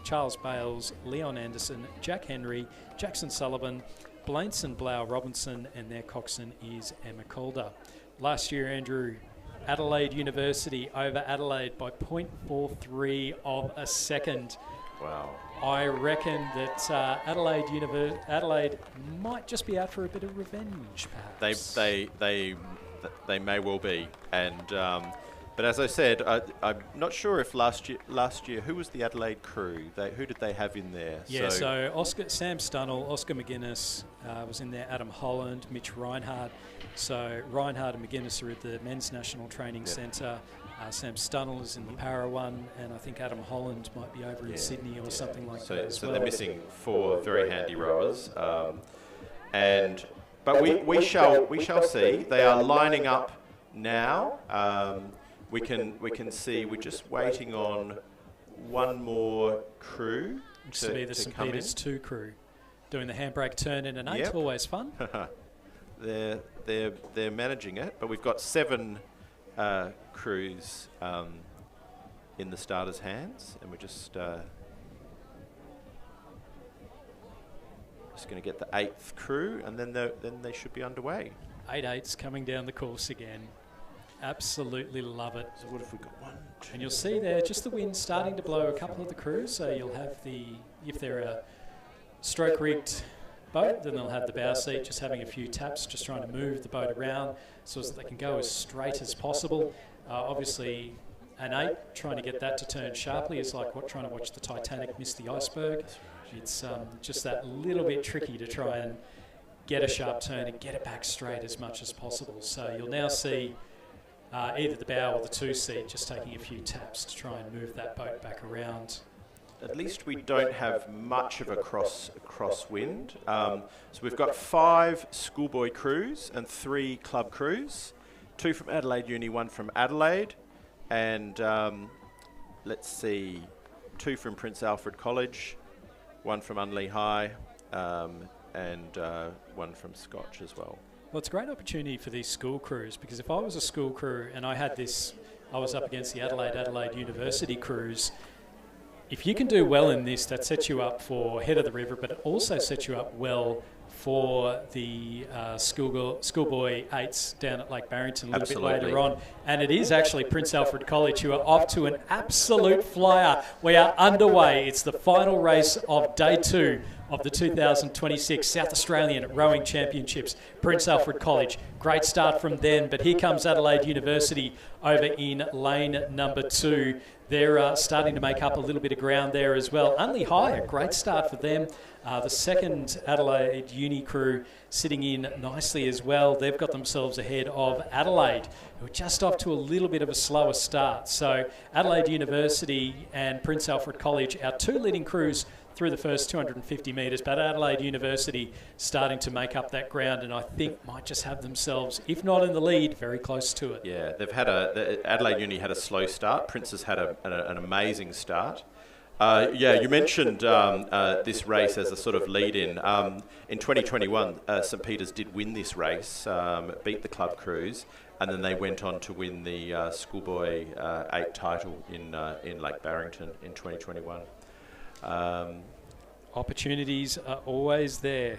Charles Bales, Leon Anderson, Jack Henry, Jackson Sullivan, Blainson Blau Robinson, and their coxswain is Emma Calder. Last year, Andrew, Adelaide University over Adelaide by 0.43 of a second. Wow. I reckon that Adelaide might just be out for a bit of revenge, perhaps. They may well be, and but as I said, I'm not sure if last year who was the Adelaide crew? Who did they have in there? Yeah, so Sam Stunnell, Oscar McGuinness was in there, Adam Holland, Mitch Reinhardt. So Reinhardt and McGuinness are at the Men's National Training Centre. Sam Stunnell is in the Para one, and I think Adam Holland might be over in Sydney or something like that as well. So they're missing 4 very handy rowers, but we shall see. They are lining up now. We can see we're just waiting on one more crew to be the St Peter's 2 crew doing the handbrake turn in an 8. Yep. Always fun. They're managing it, but we've got 7 crews in the starters' hands, and we're just going to get the 8th crew, and then they should be underway. 8 8s coming down the course again. Absolutely love it. So what have we got? 1, 2, and you'll see there just the wind starting to blow a couple of the crews, so you'll have if they're a stroke rigged boat, then they'll have the bow seat just having a few taps, just trying to move the boat around so that they can go as straight as possible. Obviously, an 8, trying to get that to turn sharply is like trying to watch the Titanic miss the iceberg. It's just that little bit tricky to try and get a sharp turn and get it back straight as much as possible. So you'll now see either the bow or the 2 seat just taking a few taps to try and move that boat back around. At least we don't have much of a crosswind. So we've got 5 schoolboy crews and 3 club crews, 2 from Adelaide Uni, 1 from Adelaide, and let's see, 2 from Prince Alfred College, 1 from Unley High, and 1 from Scotch as well. Well, it's a great opportunity for these school crews, because if I was a school crew and I was up against the Adelaide University crews, if you can do well in this, that sets you up for head of the river, but it also sets you up well for the schoolboy 8s down at Lake Barrington a little bit later on. And it is actually Prince Alfred College who are off to an absolute flyer. We are underway. It's the final race of day 2 of the 2026 South Australian Rowing Championships, Prince Alfred College. Great start from them, but here comes Adelaide University over in lane number 2. They're starting to make up a little bit of ground there as well. Only High, a great start for them. The second Adelaide Uni crew sitting in nicely as well. They've got themselves ahead of Adelaide, who are just off to a little bit of a slower start. So Adelaide University and Prince Alfred College, our two leading crews through the first 250 metres, but Adelaide University starting to make up that ground, and I think might just have themselves, if not in the lead, very close to it. Yeah, they've had Adelaide Uni had a slow start. Prince has had an amazing start. You mentioned this race as a sort of lead-in. In 2021, St Peters did win this race, beat the club crews, and then they went on to win the Schoolboy 8 title in Lake Barrington in 2021. Opportunities are always there.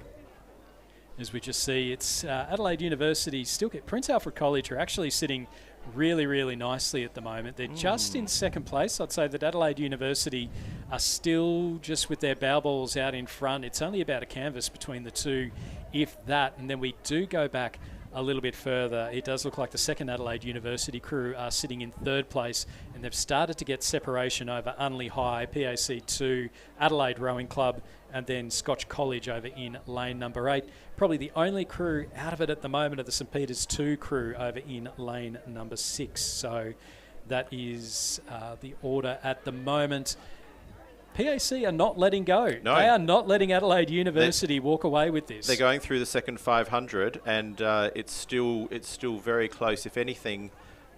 As we just see, it's Adelaide University still get Prince Alfred College are actually sitting really, really nicely at the moment. They're just in second place. I'd say that Adelaide University are still just with their bow balls out in front. It's only about a canvas between the two, if that. And then we do go back a little bit further. It does look like the second Adelaide University crew are sitting in third place, and they've started to get separation over Unley High, PAC 2, Adelaide Rowing Club, and then Scotch College over in lane number 8. Probably the only crew out of it at the moment are the St Peters 2 crew over in lane number 6. So that is the order at the moment. PAC are not letting go. No. They are not letting Adelaide University walk away with this. They're going through the second 500, and it's still very close. If anything,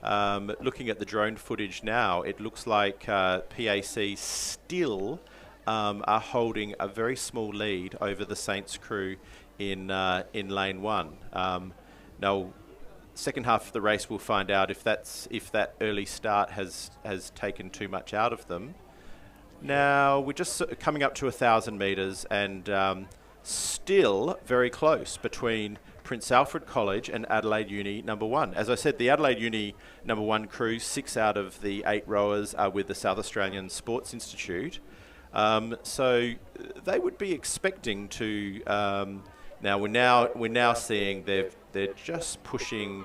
looking at the drone footage now, it looks like PAC still are holding a very small lead over the Saints crew in lane 1. Now, second half of the race, we'll find out if that early start has taken too much out of them. Now, we're just coming up to 1,000 metres, and still very close between Prince Alfred College and Adelaide Uni number 1. As I said, the Adelaide Uni number 1 crew, 6 out of the 8 rowers are with the South Australian Sports Institute. So they would be expecting to. Now we're now seeing they're just pushing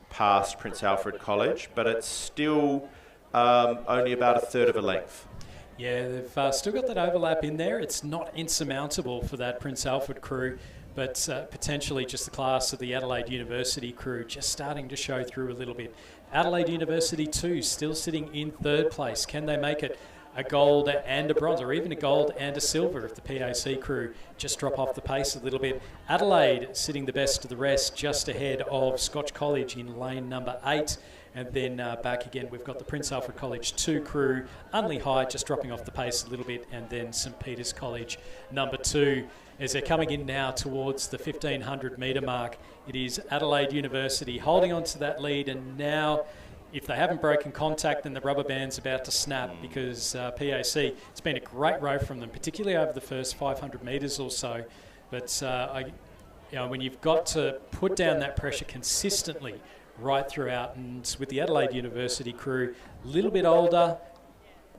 past Prince Alfred College, but it's still only about a third of a length. Yeah, they've still got that overlap in there. It's not insurmountable for that Prince Alfred crew, but potentially just the class of the Adelaide University crew just starting to show through a little bit. Adelaide University 2 still sitting in third place. Can they make it a gold and a bronze, or even a gold and a silver if the PAC crew just drop off the pace a little bit? Adelaide sitting the best of the rest, just ahead of Scotch College in lane number 8. And then back again, we've got the Prince Alfred College 2 crew, Unley High just dropping off the pace a little bit, and then St Peters College number 2. As they're coming in now towards the 1,500 metre mark, it is Adelaide University holding on to that lead, and now if they haven't broken contact, then the rubber band's about to snap, because PAC, it's been a great row from them, particularly over the first 500 metres or so. But when you've got to put down that pressure consistently right throughout, and with the Adelaide University crew, a little bit older,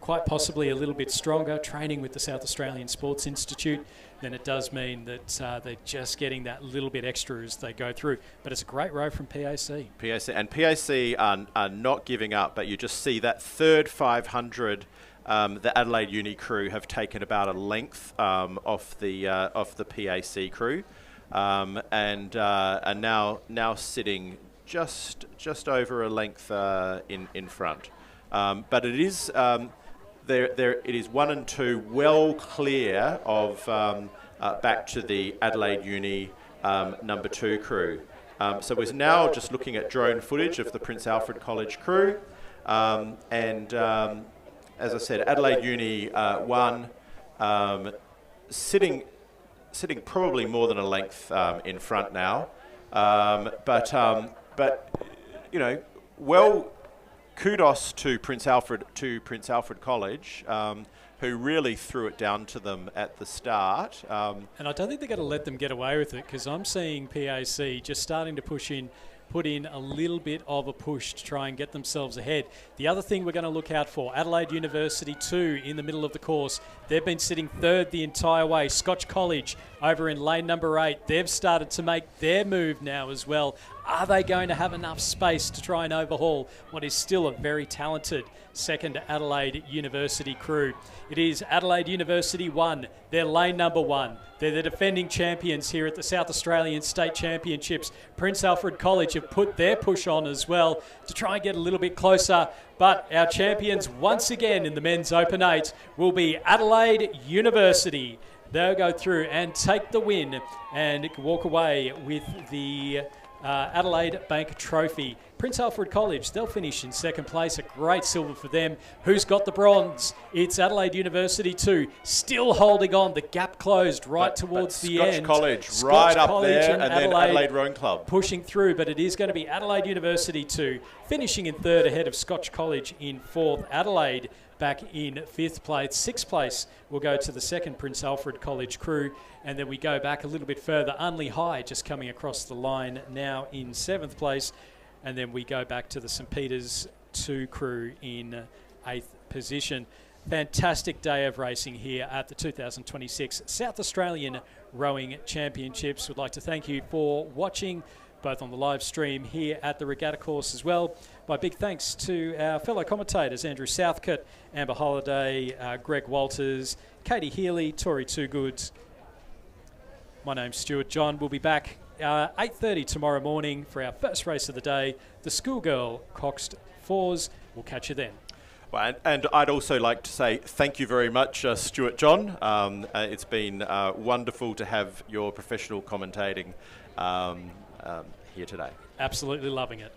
quite possibly a little bit stronger, training with the South Australian Sports Institute, then it does mean that they're just getting that little bit extra as they go through. But it's a great row from PAC. PAC are not giving up, but you just see that third 500, the Adelaide Uni crew have taken about a length off the PAC crew, and are now sitting just over a length in front. But it is it is 1 and 2 well clear of back to the Adelaide Uni number 2 crew. So we're now just looking at drone footage of the Prince Alfred College crew, and as I said, Adelaide Uni 1 sitting probably more than a length in front now, but kudos to Prince Alfred College, who really threw it down to them at the start. And I don't think they're going to let them get away with it, because I'm seeing PAC just starting to push in put in a little bit of a push to try and get themselves ahead. The other thing we're going to look out for, Adelaide University 2 in the middle of the course. They've been sitting third the entire way. Scotch College over in lane number 8. They've started to make their move now as well. Are they going to have enough space to try and overhaul what is still a very talented second Adelaide University crew? It is Adelaide University 1. They're lane number 1. They're the defending champions here at the South Australian State Championships. Prince Alfred College have put their push on as well to try and get a little bit closer. But our champions once again in the men's Open 8 will be Adelaide University. They'll go through and take the win and walk away with the Adelaide Bank Trophy. Prince Alfred College, they'll finish in second place. A great silver for them. Who's got the bronze? It's Adelaide University 2, still holding on. The gap closed right towards the end. Scotch College right up there, and then Adelaide Rowing Club pushing through, but it is going to be Adelaide University 2, finishing in third ahead of Scotch College in fourth. Adelaide back in fifth place. Sixth place will go to the second Prince Alfred College crew. And then we go back a little bit further. Unley High just coming across the line now in seventh place. And then we go back to the St. Peter's 2 crew in eighth position. Fantastic day of racing here at the 2026 South Australian Rowing Championships. We'd like to thank you for watching, both on the live stream here at the Regatta Course as well. My big thanks to our fellow commentators, Andrew Southcott, Amber Holliday, Greg Walters, Katie Healy, Tori Toogood. My name's Stuart John. We'll be back 8:30 tomorrow morning for our first race of the day, the Schoolgirl Coxed 4s. We'll catch you then. Well, and I'd also like to say thank you very much, Stuart John. It's been wonderful to have your professional commentating here today. Absolutely loving it.